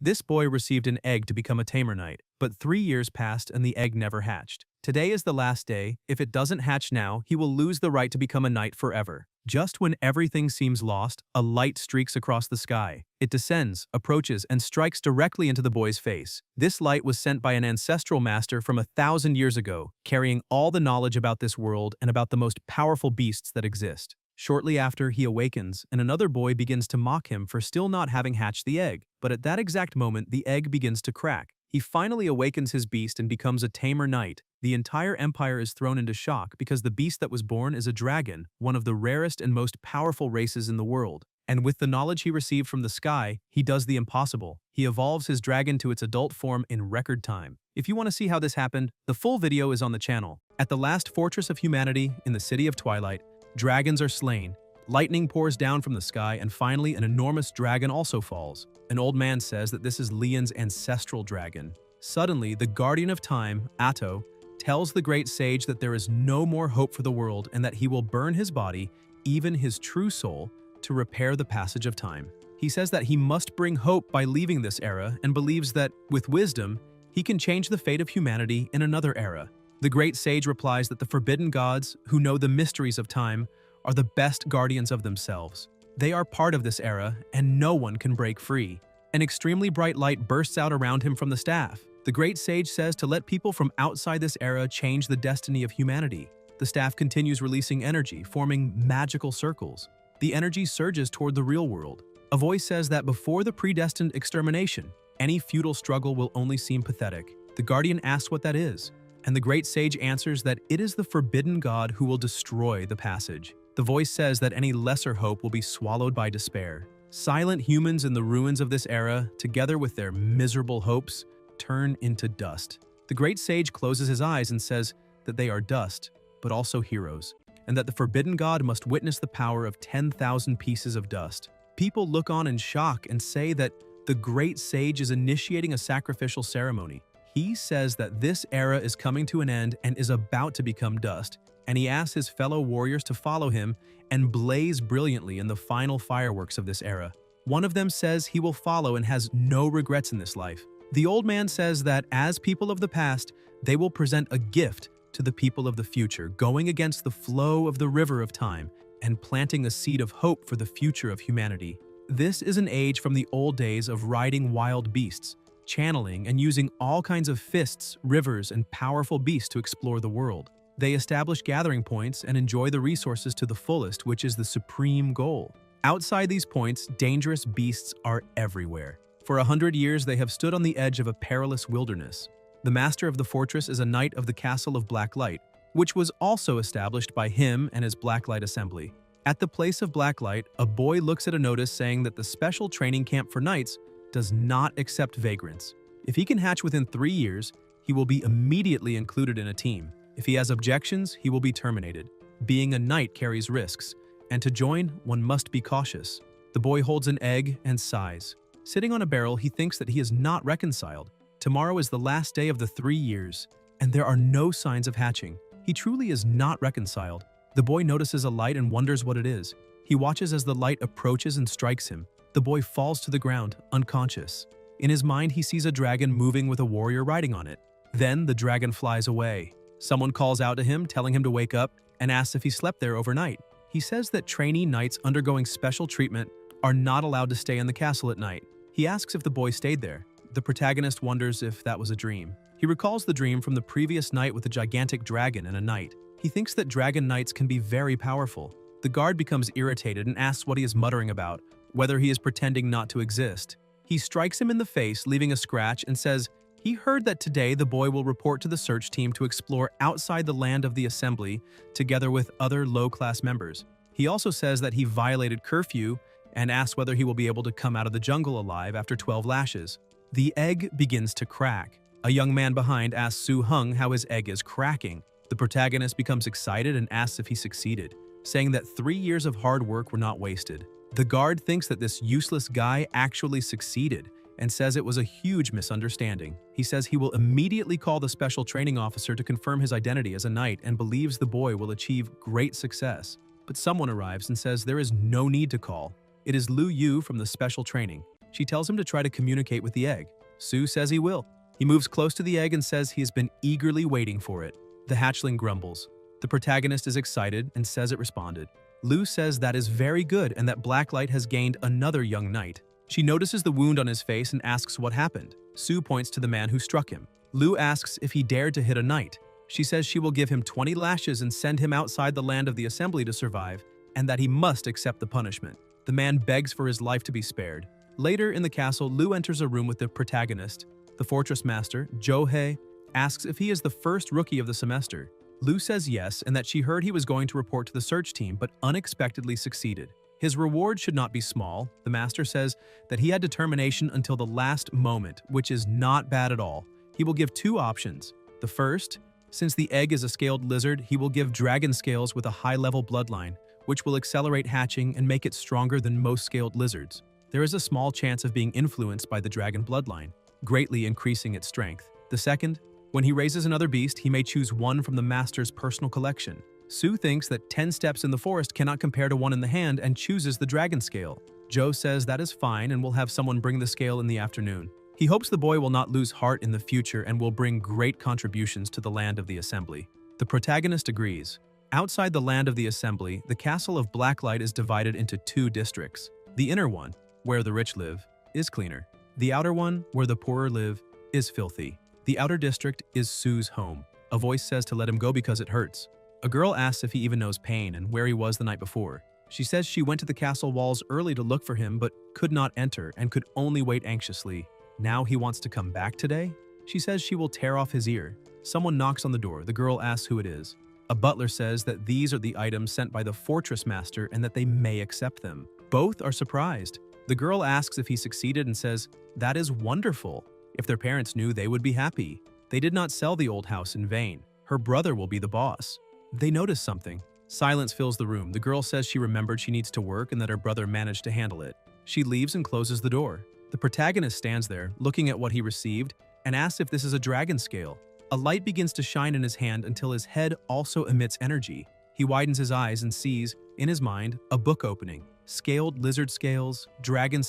This boy received an egg to become a tamer knight, but 3 years passed and the egg never hatched. Today is the last day. If it doesn't hatch now, he will lose the right to become a knight forever. Just when everything seems lost, a light streaks across the sky. It descends, approaches, and strikes directly into the boy's face. This light was sent by an ancestral master from 1,000 years ago, carrying all the knowledge about this world and about the most powerful beasts that exist. Shortly after, he awakens, and another boy begins to mock him for still not having hatched the egg. But at that exact moment, the egg begins to crack. He finally awakens his beast and becomes a tamer knight. The entire empire is thrown into shock because the beast that was born is a dragon, one of the rarest and most powerful races in the world. And with the knowledge he received from the sky, he does the impossible. He evolves his dragon to its adult form in record time. If you want to see how this happened, the full video is on the channel. At the last fortress of humanity, in the city of Twilight, dragons are slain, lightning pours down from the sky, and finally an enormous dragon also falls. An old man says that this is Leon's ancestral dragon. Suddenly, the guardian of time, Atto, tells the great sage that there is no more hope for the world and that he will burn his body, even his true soul, to repair the passage of time. He says that he must bring hope by leaving this era and believes that, with wisdom, he can change the fate of humanity in another era. The great sage replies that the forbidden gods, who know the mysteries of time, are the best guardians of themselves. They are part of this era, and no one can break free. An extremely bright light bursts out around him from the staff. The great sage says to let people from outside this era change the destiny of humanity. The staff continues releasing energy, forming magical circles. The energy surges toward the real world. A voice says that before the predestined extermination, any futile struggle will only seem pathetic. The guardian asks what that is, and the great sage answers that it is the forbidden god who will destroy the passage. The voice says that any lesser hope will be swallowed by despair. Silent humans in the ruins of this era, together with their miserable hopes, turn into dust. The great sage closes his eyes and says that they are dust, but also heroes, and that the forbidden god must witness the power of 10,000 pieces of dust. People look on in shock and say that the great sage is initiating a sacrificial ceremony. He says that this era is coming to an end and is about to become dust, and he asks his fellow warriors to follow him and blaze brilliantly in the final fireworks of this era. One of them says he will follow and has no regrets in this life. The old man says that as people of the past, they will present a gift to the people of the future, going against the flow of the river of time and planting a seed of hope for the future of humanity. This is an age from the old days of riding wild beasts, channeling and using all kinds of fists, rivers, and powerful beasts to explore the world. They establish gathering points and enjoy the resources to the fullest, which is the supreme goal. Outside these points, dangerous beasts are everywhere. For 100 years, they have stood on the edge of a perilous wilderness. The master of the fortress is a knight of the Castle of Blacklight, which was also established by him and his Blacklight Assembly. At the place of Blacklight, a boy looks at a notice saying that the special training camp for knights does not accept vagrants. If he can hatch within 3 years, he will be immediately included in a team. If he has objections, he will be terminated. Being a knight carries risks, and to join, one must be cautious. The boy holds an egg and sighs. Sitting on a barrel, he thinks that he is not reconciled. Tomorrow is the last day of the 3 years, and there are no signs of hatching. He truly is not reconciled. The boy notices a light and wonders what it is. He watches as the light approaches and strikes him. The boy falls to the ground, unconscious. In his mind, he sees a dragon moving with a warrior riding on it. Then the dragon flies away. Someone calls out to him, telling him to wake up, and asks if he slept there overnight. He says that trainee knights undergoing special treatment are not allowed to stay in the castle at night. He asks if the boy stayed there. The protagonist wonders if that was a dream. He recalls the dream from the previous night with a gigantic dragon and a knight. He thinks that dragon knights can be very powerful. The guard becomes irritated and asks what he is muttering about, whether he is pretending not to exist. He strikes him in the face, leaving a scratch, and says he heard that today the boy will report to the search team to explore outside the land of the assembly together with other low-class members. He also says that he violated curfew and asks whether he will be able to come out of the jungle alive after 12 lashes. The egg begins to crack. A young man behind asks Su Hung how his egg is cracking. The protagonist becomes excited and asks if he succeeded, saying that 3 years of hard work were not wasted. The guard thinks that this useless guy actually succeeded and says it was a huge misunderstanding. He says he will immediately call the special training officer to confirm his identity as a knight and believes the boy will achieve great success. But someone arrives and says there is no need to call. It is Lu Yu from the special training. She tells him to try to communicate with the egg. Su says he will. He moves close to the egg and says he has been eagerly waiting for it. The hatchling grumbles. The protagonist is excited and says it responded. Lu says that is very good and that Blacklight has gained another young knight. She notices the wound on his face and asks what happened. Su points to the man who struck him. Lu asks if he dared to hit a knight. She says she will give him 20 lashes and send him outside the land of the assembly to survive, and that he must accept the punishment. The man begs for his life to be spared. Later in the castle, Lu enters a room with the protagonist. The fortress master, Jo-hye, asks if he is the first rookie of the semester. Lu says yes and that she heard he was going to report to the search team but unexpectedly succeeded. His reward should not be small. The master says that he had determination until the last moment, which is not bad at all. He will give 2 options. The first, since the egg is a scaled lizard, he will give dragon scales with a high-level bloodline, which will accelerate hatching and make it stronger than most scaled lizards. There is a small chance of being influenced by the dragon bloodline, greatly increasing its strength. The second, when he raises another beast, he may choose one from the master's personal collection. Su thinks that 10 steps in the forest cannot compare to one in the hand and chooses the dragon scale. Jo says that is fine and will have someone bring the scale in the afternoon. He hopes the boy will not lose heart in the future and will bring great contributions to the land of the assembly. The protagonist agrees. Outside the land of the assembly, the castle of Blacklight is divided into 2 districts. The inner one, where the rich live, is cleaner. The outer one, where the poorer live, is filthy. The outer district is Su's home. A voice says to let him go because it hurts. A girl asks if he even knows pain and where he was the night before. She says she went to the castle walls early to look for him but could not enter and could only wait anxiously. Now he wants to come back today? She says she will tear off his ear. Someone knocks on the door. The girl asks who it is. A butler says that these are the items sent by the fortress master and that they may accept them. Both are surprised. The girl asks if he succeeded and says, "That is wonderful. If their parents knew, they would be happy. They did not sell the old house in vain. Her brother will be the boss." They notice something. Silence fills the room. The girl says she remembered she needs to work and that her brother managed to handle it. She leaves and closes the door. The protagonist stands there, looking at what he received, and asks if this is a dragon scale. A light begins to shine in his hand until his head also emits energy. He widens his eyes and sees, in his mind, a book opening. Scaled lizard scales, dragon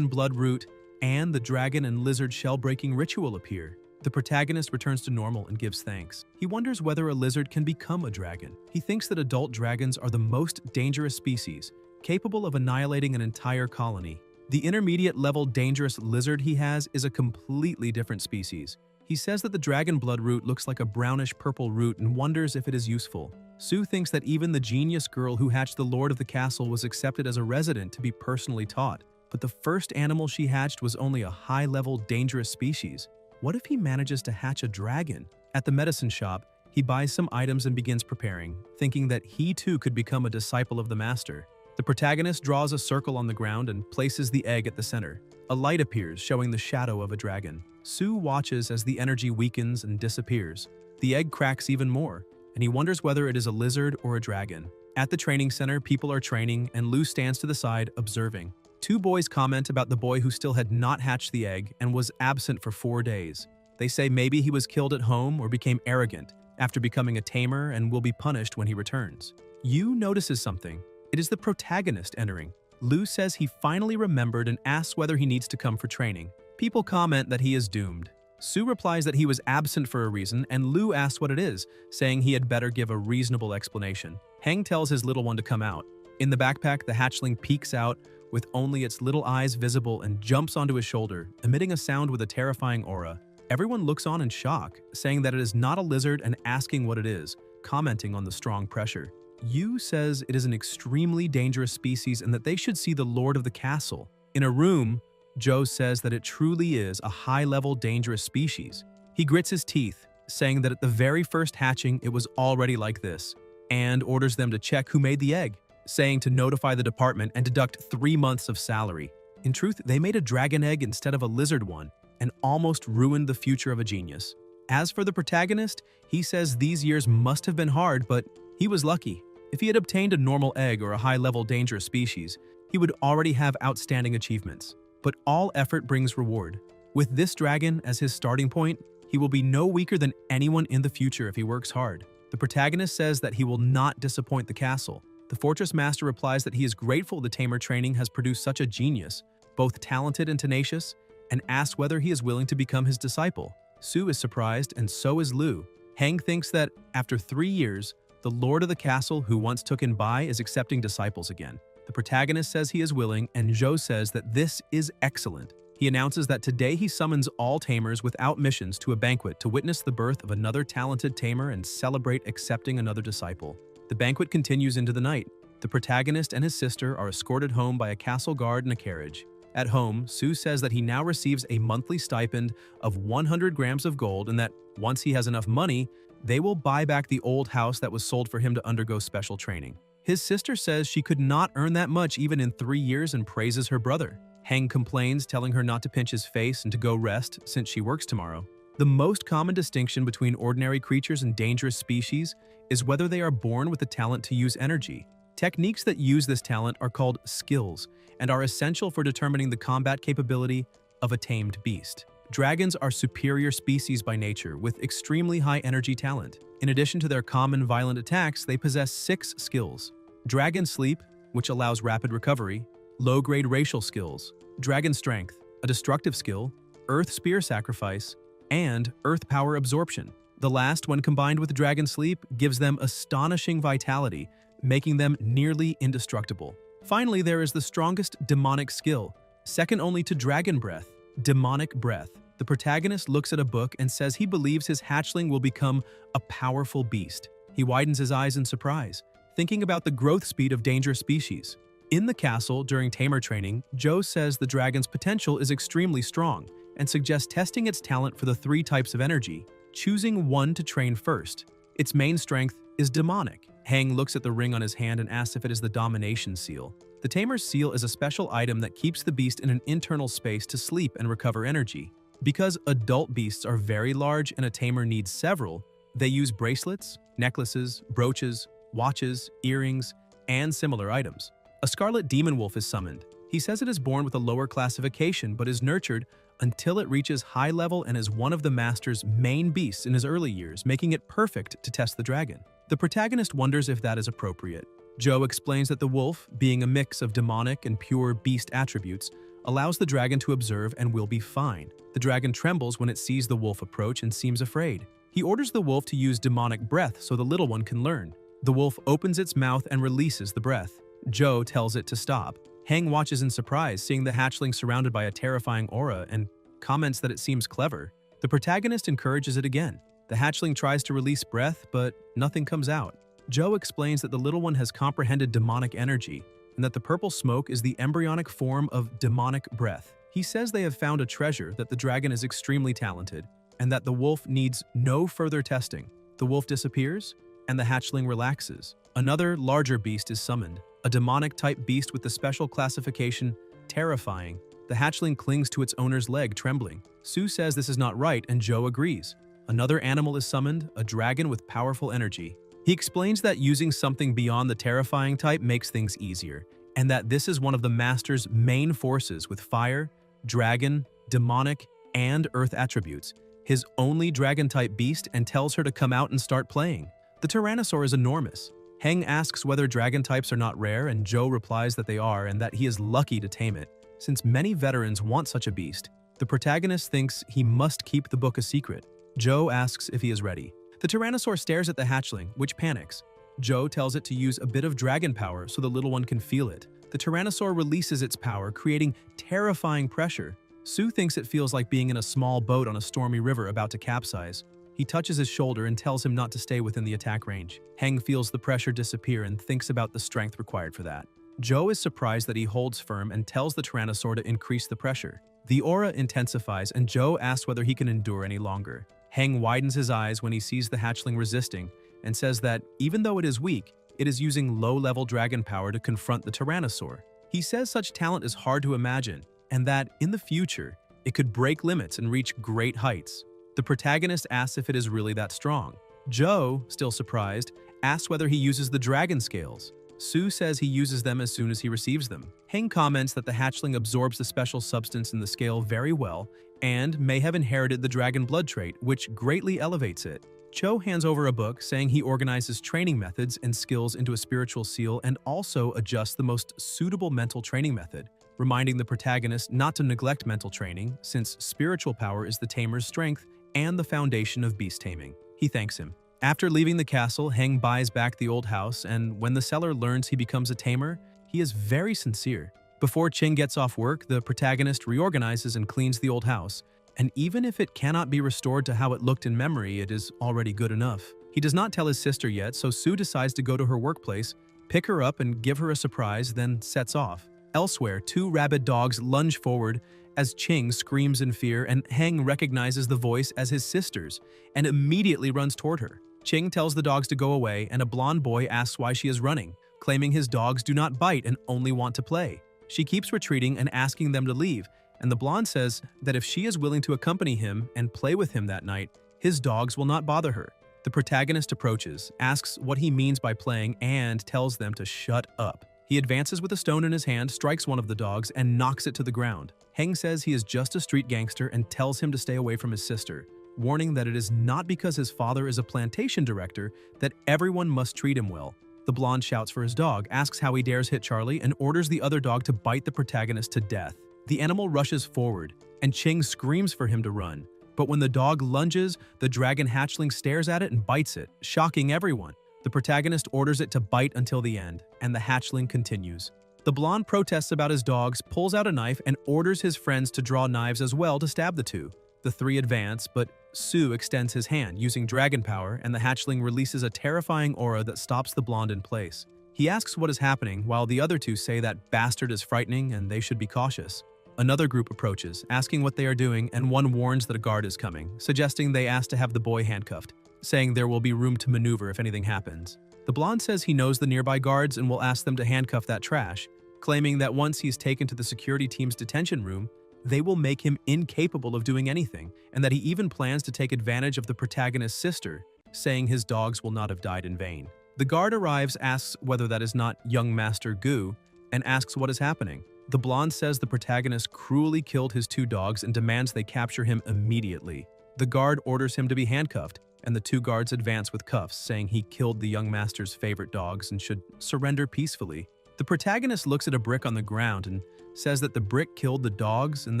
blood root, and the dragon and lizard shell-breaking ritual appear. The protagonist returns to normal and gives thanks. He wonders whether a lizard can become a dragon. He thinks that adult dragons are the most dangerous species, capable of annihilating an entire colony. The intermediate-level dangerous lizard he has is a completely different species. He says that the dragon blood root looks like a brownish-purple root and wonders if it is useful. Su thinks that even the genius girl who hatched the lord of the castle was accepted as a resident to be personally taught. But the first animal she hatched was only a high-level dangerous species. What if he manages to hatch a dragon? At the medicine shop, he buys some items and begins preparing, thinking that he too could become a disciple of the master. The protagonist draws a circle on the ground and places the egg at the center. A light appears, showing the shadow of a dragon. Su watches as the energy weakens and disappears. The egg cracks even more, and he wonders whether it is a lizard or a dragon. At the training center, people are training, and Lu stands to the side, observing. 2 boys comment about the boy who still had not hatched the egg and was absent for 4 days. They say maybe he was killed at home or became arrogant after becoming a tamer and will be punished when he returns. Yu notices something. It is the protagonist entering. Lu says he finally remembered and asks whether he needs to come for training. People comment that he is doomed. Su replies that he was absent for a reason, and Lu asks what it is, saying he had better give a reasonable explanation. Heng tells his little one to come out. In the backpack, the hatchling peeks out with only its little eyes visible and jumps onto his shoulder, emitting a sound with a terrifying aura. Everyone looks on in shock, saying that it is not a lizard and asking what it is, commenting on the strong pressure. Yu says it is an extremely dangerous species and that they should see the lord of the castle. In a room, Jo says that it truly is a high-level dangerous species. He grits his teeth, saying that at the very first hatching it was already like this, and orders them to check who made the egg, saying to notify the department and deduct 3 months of salary. In truth, they made a dragon egg instead of a lizard one, and almost ruined the future of a genius. As for the protagonist, he says these years must have been hard, but he was lucky. If he had obtained a normal egg or a high-level dangerous species, he would already have outstanding achievements. But all effort brings reward. With this dragon as his starting point, he will be no weaker than anyone in the future if he works hard. The protagonist says that he will not disappoint the castle. The fortress master replies that he is grateful the tamer training has produced such a genius, both talented and tenacious, and asks whether he is willing to become his disciple. Sue is surprised, and so is Lu. Hang thinks that, after 3 years, the lord of the castle who once took in Bai is accepting disciples again. The protagonist says he is willing, and Zhou says that this is excellent. He announces that today he summons all tamers without missions to a banquet to witness the birth of another talented tamer and celebrate accepting another disciple. The banquet continues into the night. The protagonist and his sister are escorted home by a castle guard in a carriage. At home, Sue says that he now receives a monthly stipend of 100 grams of gold and that, once he has enough money, they will buy back the old house that was sold for him to undergo special training. His sister says she could not earn that much even in 3 years and praises her brother. Hang complains, telling her not to pinch his face and to go rest since she works tomorrow. The most common distinction between ordinary creatures and dangerous species is whether they are born with the talent to use energy. Techniques that use this talent are called skills and are essential for determining the combat capability of a tamed beast. Dragons are superior species by nature with extremely high energy talent. In addition to their common violent attacks, they possess 6 skills. Dragon Sleep, which allows rapid recovery, low-grade racial skills, Dragon Strength, a destructive skill, Earth Spear Sacrifice, and Earth Power Absorption. The last, when combined with Dragon Sleep, gives them astonishing vitality, making them nearly indestructible. Finally, there is the strongest demonic skill, second only to Dragon Breath, Demonic Breath. The protagonist looks at a book and says he believes his hatchling will become a powerful beast. He widens his eyes in surprise, thinking about the growth speed of dangerous species. In the castle, during tamer training, Zhou says the dragon's potential is extremely strong and suggests testing its talent for the 3 types of energy, choosing one to train first. Its main strength is demonic. Hang looks at the ring on his hand and asks if it is the domination seal. The tamer's seal is a special item that keeps the beast in an internal space to sleep and recover energy. Because adult beasts are very large and a tamer needs several, they use bracelets, necklaces, brooches, watches, earrings, and similar items. A scarlet demon wolf is summoned. He says it is born with a lower classification but is nurtured until it reaches high level and is one of the master's main beasts in his early years, making it perfect to test the dragon. The protagonist wonders if that is appropriate. Zhou explains that the wolf, being a mix of demonic and pure beast attributes, allows the dragon to observe and will be fine. The dragon trembles when it sees the wolf approach and seems afraid. He orders the wolf to use demonic breath so the little one can learn. The wolf opens its mouth and releases the breath. Zhou tells it to stop. Hang watches in surprise, seeing the hatchling surrounded by a terrifying aura, and comments that it seems clever. The protagonist encourages it again. The hatchling tries to release breath, but nothing comes out. Zhou explains that the little one has comprehended demonic energy, and that the purple smoke is the embryonic form of demonic breath. He says they have found a treasure, that the dragon is extremely talented, and that the wolf needs no further testing. The wolf disappears, and the hatchling relaxes. Another, larger beast is summoned, a demonic-type beast with the special classification, Terrifying. The hatchling clings to its owner's leg, trembling. Sue says this is not right, and Zhou agrees. Another animal is summoned, a dragon with powerful energy. He explains that using something beyond the terrifying type makes things easier, and that this is one of the master's main forces with fire, dragon, demonic, and earth attributes, his only dragon-type beast, and tells her to come out and start playing. The Tyrannosaur is enormous. Heng asks whether dragon types are not rare, and Zhou replies that they are and that he is lucky to tame it, since many veterans want such a beast. The protagonist thinks he must keep the book a secret. Zhou asks if he is ready. The Tyrannosaur stares at the hatchling, which panics. Zhou tells it to use a bit of dragon power so the little one can feel it. The Tyrannosaur releases its power, creating terrifying pressure. Sue thinks it feels like being in a small boat on a stormy river about to capsize. He touches his shoulder and tells him not to stay within the attack range. Heng feels the pressure disappear and thinks about the strength required for that. Zhou is surprised that he holds firm and tells the Tyrannosaur to increase the pressure. The aura intensifies, and Zhou asks whether he can endure any longer. Heng widens his eyes when he sees the hatchling resisting and says that, even though it is weak, it is using low-level dragon power to confront the Tyrannosaur. He says such talent is hard to imagine, and that, in the future, it could break limits and reach great heights. The protagonist asks if it is really that strong. Zhou, still surprised, asks whether he uses the dragon scales. Sue says he uses them as soon as he receives them. Heng comments that the hatchling absorbs the special substance in the scale very well and may have inherited the dragon blood trait, which greatly elevates it. Zhou hands over a book saying he organizes training methods and skills into a spiritual seal and also adjusts the most suitable mental training method. reminding the protagonist not to neglect mental training, since spiritual power is the tamer's strength and the foundation of beast taming. He thanks him. After leaving the castle, Heng buys back the old house, and when the seller learns he becomes a tamer, he is very sincere. Before Ching gets off work, the protagonist reorganizes and cleans the old house, and even if it cannot be restored to how it looked in memory, it is already good enough. He does not tell his sister yet, so Sue decides to go to her workplace, pick her up and give her a surprise, then sets off. Elsewhere, two rabid dogs lunge forward as Ching screams in fear, and Heng recognizes the voice as his sister's and immediately runs toward her. Ching tells the dogs to go away, and a blonde boy asks why she is running, claiming his dogs do not bite and only want to play. She keeps retreating and asking them to leave, and the blonde says that if she is willing to accompany him and play with him that night, his dogs will not bother her. The protagonist approaches, asks what he means by playing, and tells them to shut up. He advances with a stone in his hand, strikes one of the dogs, and knocks it to the ground. Heng says he is just a street gangster and tells him to stay away from his sister, warning that it is not because his father is a plantation director that everyone must treat him well. The blonde shouts for his dog, asks how he dares hit Charlie, and orders the other dog to bite the protagonist to death. The animal rushes forward, and Ching screams for him to run. But when the dog lunges, the dragon hatchling stares at it and bites it, shocking everyone. The protagonist orders it to bite until the end, and the hatchling continues. The blonde protests about his dogs, pulls out a knife, and orders his friends to draw knives as well to stab the two. The three advance, but Sue extends his hand using dragon power, and the hatchling releases a terrifying aura that stops the blonde in place. He asks what is happening, while the other two say that Bastard is frightening and they should be cautious. Another group approaches, asking what they are doing, and one warns that a guard is coming, suggesting they ask to have the boy handcuffed, saying there will be room to maneuver if anything happens. The blonde says he knows the nearby guards and will ask them to handcuff that trash, claiming that once he's taken to the security team's detention room, they will make him incapable of doing anything, and that he even plans to take advantage of the protagonist's sister, saying his dogs will not have died in vain. The guard arrives, asks whether that is not young Master Gu, and asks what is happening. The blonde says the protagonist cruelly killed his two dogs and demands they capture him immediately. The guard orders him to be handcuffed, and the two guards advance with cuffs, saying he killed the young master's favorite dogs and should surrender peacefully. The protagonist looks at a brick on the ground and says that the brick killed the dogs and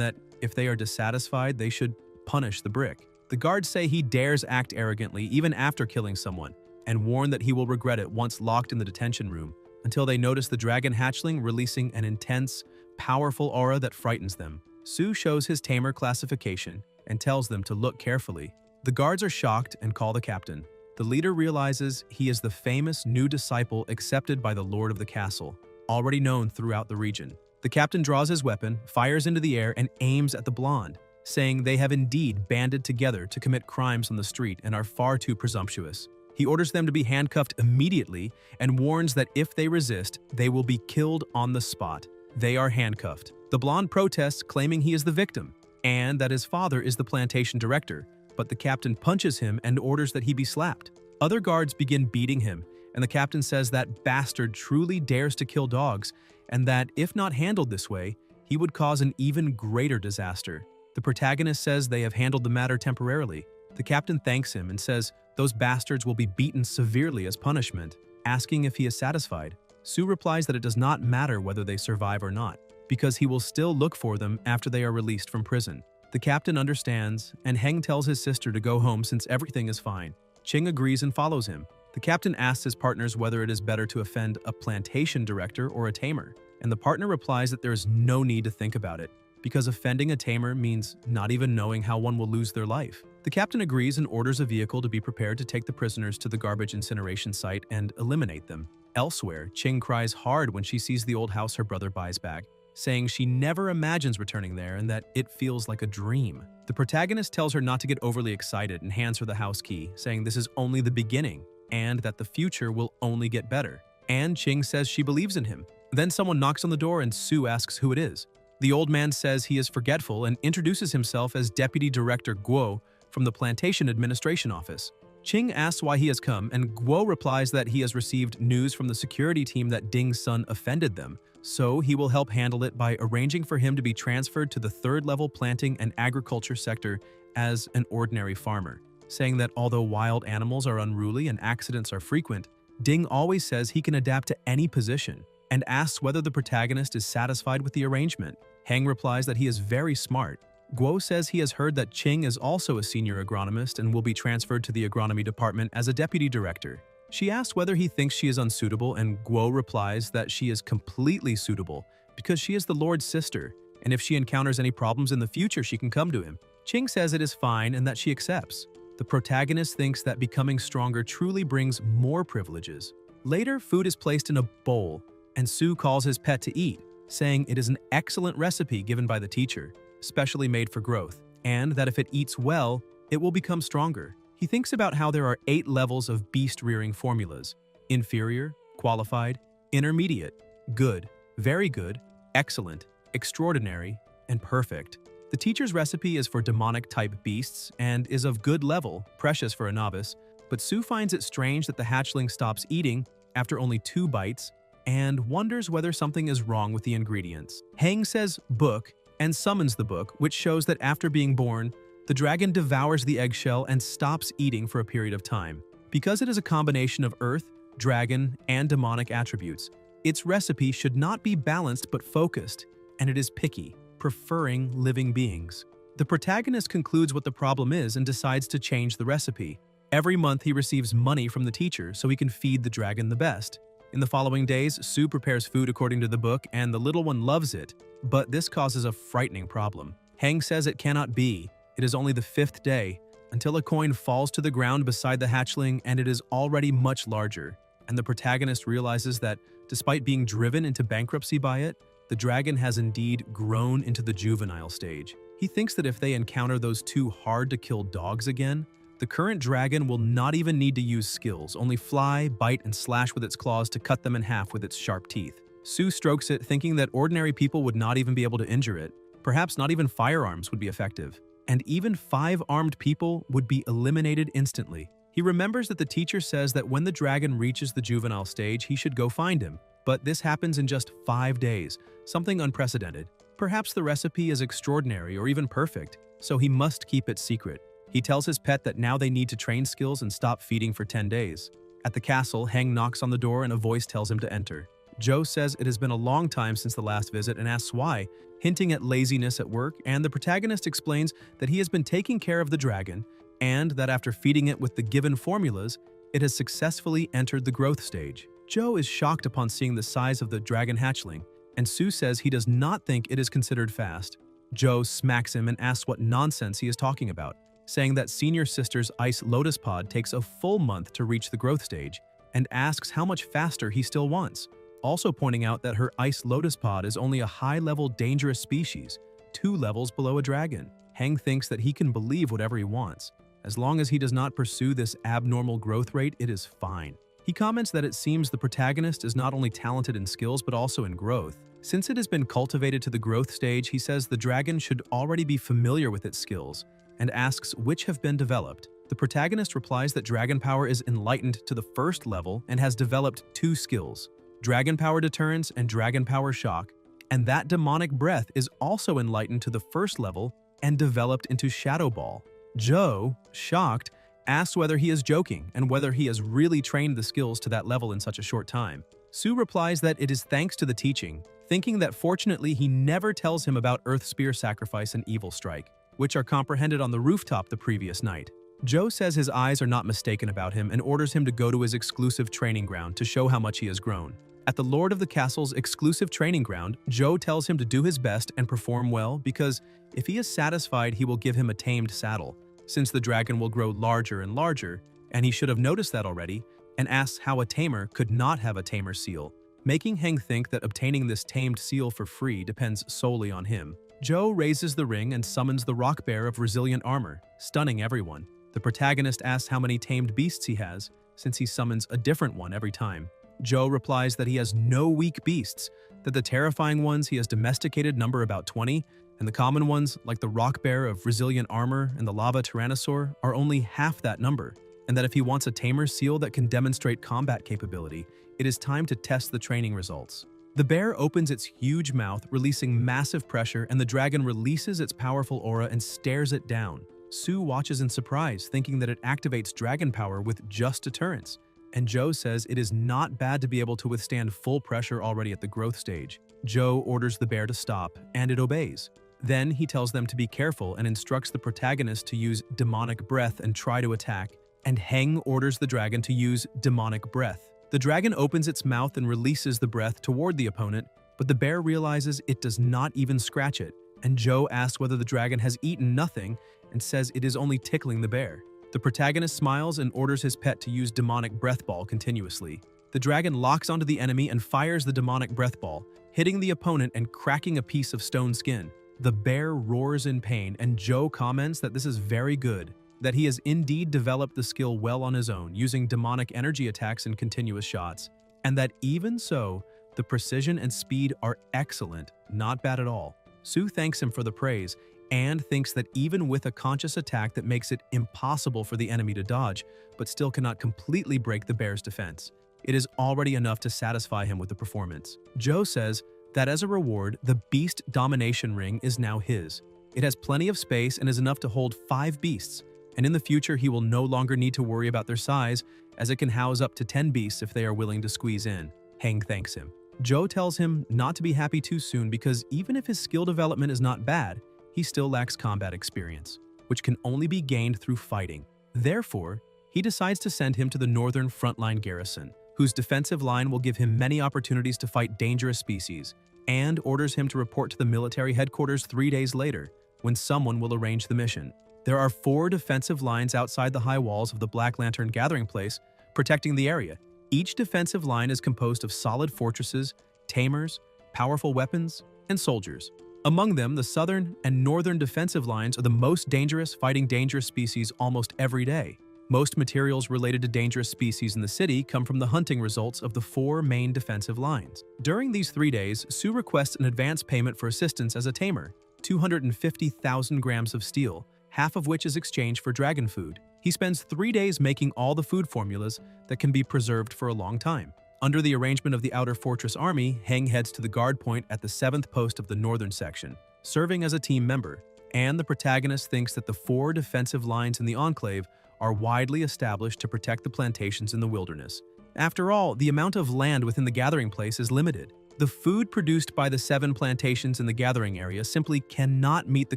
that if they are dissatisfied, they should punish the brick. The guards say he dares act arrogantly even after killing someone, and warn that he will regret it once locked in the detention room, until they notice the dragon hatchling releasing an intense, powerful aura that frightens them. Sue shows his tamer classification and tells them to look carefully. The guards are shocked and call the captain. The leader realizes he is the famous new disciple accepted by the lord of the castle, already known throughout the region. The captain draws his weapon, fires into the air, and aims at the blonde, saying they have indeed banded together to commit crimes on the street and are far too presumptuous. He orders them to be handcuffed immediately and warns that if they resist, they will be killed on the spot. They are handcuffed. The blonde protests, claiming he is the victim, and that his father is the plantation director, but the captain punches him and orders that he be slapped. Other guards begin beating him, and the captain says that Bastard truly dares to kill dogs, and that if not handled this way, he would cause an even greater disaster. The protagonist says they have handled the matter temporarily. The captain thanks him and says those bastards will be beaten severely as punishment, asking if he is satisfied. Sue replies that it does not matter whether they survive or not, because he will still look for them after they are released from prison. The captain understands, and Heng tells his sister to go home since everything is fine. Ching agrees and follows him. The captain asks his partners whether it is better to offend a plantation director or a tamer, and the partner replies that there is no need to think about it, because offending a tamer means not even knowing how one will lose their life. The captain agrees and orders a vehicle to be prepared to take the prisoners to the garbage incineration site and eliminate them. Elsewhere, Ching cries hard when she sees the old house her brother buys back, saying she never imagines returning there and that it feels like a dream. The protagonist tells her not to get overly excited and hands her the house key, saying this is only the beginning and that the future will only get better. And Ching says she believes in him. Then someone knocks on the door and Sue asks who it is. The old man says he is forgetful and introduces himself as Deputy Director Guo from the Plantation Administration Office. Ching asks why he has come, and Guo replies that he has received news from the security team that Ding's son offended them, so he will help handle it by arranging for him to be transferred to the third-level planting and agriculture sector as an ordinary farmer, saying that although wild animals are unruly and accidents are frequent, Ding always says he can adapt to any position. and asks whether the protagonist is satisfied with the arrangement. Heng replies that he is very smart. Guo says he has heard that Qing is also a senior agronomist and will be transferred to the agronomy department as a deputy director. She asks whether he thinks she is unsuitable, and Guo replies that she is completely suitable because she is the Lord's sister, and if she encounters any problems in the future, she can come to him. Qing says it is fine and that she accepts. The protagonist thinks that becoming stronger truly brings more privileges. Later, food is placed in a bowl, and Su calls his pet to eat, saying it is an excellent recipe given by the teacher, specially made for growth, and that if it eats well, it will become stronger. He thinks about how there are 8 levels of beast-rearing formulas: inferior, qualified, intermediate, good, very good, excellent, extraordinary, and perfect. The teacher's recipe is for demonic-type beasts and is of good level, precious for a novice, but Su finds it strange that the hatchling stops eating after only 2 bites and wonders whether something is wrong with the ingredients. Heng says book and summons the book, which shows that after being born, the dragon devours the eggshell and stops eating for a period of time. Because it is a combination of earth, dragon, and demonic attributes, its recipe should not be balanced but focused, and it is picky, preferring living beings. The protagonist concludes what the problem is and decides to change the recipe. Every month he receives money from the teacher so he can feed the dragon the best. In the following days, Su prepares food according to the book and the little one loves it, but this causes a frightening problem. Heng says it cannot be. It is only the 5th day, until a coin falls to the ground beside the hatchling and it is already much larger, and the protagonist realizes that, despite being driven into bankruptcy by it, the dragon has indeed grown into the juvenile stage. He thinks that if they encounter those 2 hard-to-kill dogs again, the current dragon will not even need to use skills, only fly, bite, and slash with its claws to cut them in half with its sharp teeth. Su strokes it, thinking that ordinary people would not even be able to injure it. Perhaps not even firearms would be effective. And even 5 armed people would be eliminated instantly. He remembers that the teacher says that when the dragon reaches the juvenile stage, he should go find him. But this happens in just 5 days, something unprecedented. Perhaps the recipe is extraordinary or even perfect, so he must keep it secret. He tells his pet that now they need to train skills and stop feeding for 10 days. At the castle, Heng knocks on the door and a voice tells him to enter. Zhou says it has been a long time since the last visit and asks why, hinting at laziness at work, and the protagonist explains that he has been taking care of the dragon and that after feeding it with the given formulas, it has successfully entered the growth stage. Zhou is shocked upon seeing the size of the dragon hatchling, and Su says he does not think it is considered fast. Zhou smacks him and asks what nonsense he is talking about, saying that senior sister's ice lotus pod takes a full month to reach the growth stage, and asks how much faster he still wants, also pointing out that her ice lotus pod is only a high-level dangerous species, 2 levels below a dragon. Heng thinks that he can believe whatever he wants. As long as he does not pursue this abnormal growth rate, it is fine. He comments that it seems the protagonist is not only talented in skills but also in growth. Since it has been cultivated to the growth stage, he says the dragon should already be familiar with its skills, and asks which have been developed. The protagonist replies that dragon power is enlightened to the 1st level and has developed 2 skills: Dragon Power Deterrence and Dragon Power Shock, and that demonic breath is also enlightened to the 1st level and developed into Shadow Ball. Zhou, shocked, asks whether he is joking and whether he has really trained the skills to that level in such a short time. Su replies that it is thanks to the teaching, thinking that fortunately he never tells him about Earth Spear Sacrifice and Evil Strike, which are comprehended on the rooftop the previous night. Zhou says his eyes are not mistaken about him and orders him to go to his exclusive training ground to show how much he has grown. At the Lord of the Castle's exclusive training ground, Zhou tells him to do his best and perform well because if he is satisfied, he will give him a tamed saddle, since the dragon will grow larger and larger, and he should have noticed that already, and asks how a tamer could not have a tamer seal, making Heng think that obtaining this tamed seal for free depends solely on him. Zhou raises the ring and summons the rock bear of resilient armor, stunning everyone. The protagonist asks how many tamed beasts he has, since he summons a different one every time. Zhou replies that he has no weak beasts, that the terrifying ones he has domesticated number about 20, and the common ones, like the rock bear of resilient armor and the lava tyrannosaur, are only half that number, and that if he wants a tamer seal that can demonstrate combat capability, it is time to test the training results. The bear opens its huge mouth, releasing massive pressure, and the dragon releases its powerful aura and stares it down. Su watches in surprise, thinking that it activates dragon power with just deterrence, and Joe says it is not bad to be able to withstand full pressure already at the growth stage. Joe orders the bear to stop, and it obeys. Then he tells them to be careful and instructs the protagonist to use demonic breath and try to attack, and Heng orders the dragon to use demonic breath. The dragon opens its mouth and releases the breath toward the opponent, but the bear realizes it does not even scratch it, and Joe asks whether the dragon has eaten nothing and says it is only tickling the bear. The protagonist smiles and orders his pet to use demonic breath ball continuously. The dragon locks onto the enemy and fires the demonic breath ball, hitting the opponent and cracking a piece of stone skin. The bear roars in pain, and Joe comments that this is very good, that he has indeed developed the skill well on his own, using demonic energy attacks and continuous shots, and that even so, the precision and speed are excellent, not bad at all. Sue thanks him for the praise, and thinks that even with a conscious attack that makes it impossible for the enemy to dodge, but still cannot completely break the bear's defense, it is already enough to satisfy him with the performance. Joe says that as a reward, the Beast Domination Ring is now his. It has plenty of space and is enough to hold 5 beasts, and in the future he will no longer need to worry about their size, as it can house up to 10 beasts if they are willing to squeeze in. Heng thanks him. Joe tells him not to be happy too soon because even if his skill development is not bad, he still lacks combat experience, which can only be gained through fighting. Therefore, he decides to send him to the northern frontline garrison, whose defensive line will give him many opportunities to fight dangerous species, and orders him to report to the military headquarters 3 days later, when someone will arrange the mission. There are 4 defensive lines outside the high walls of the Black Lantern gathering place, protecting the area. Each defensive line is composed of solid fortresses, tamers, powerful weapons, and soldiers. Among them, the southern and northern defensive lines are the most dangerous, fighting dangerous species almost every day. Most materials related to dangerous species in the city come from the hunting results of the 4 main defensive lines. During these 3 days, Sue requests an advance payment for assistance as a tamer, 250,000 grams of steel, half of which is exchanged for dragon food. He spends 3 days making all the food formulas that can be preserved for a long time. Under the arrangement of the Outer Fortress Army, Heng heads to the guard point at the 7th post of the northern section, serving as a team member, and the protagonist thinks that the 4 defensive lines in the Enclave are widely established to protect the plantations in the wilderness. After all, the amount of land within the gathering place is limited. The food produced by the 7 plantations in the gathering area simply cannot meet the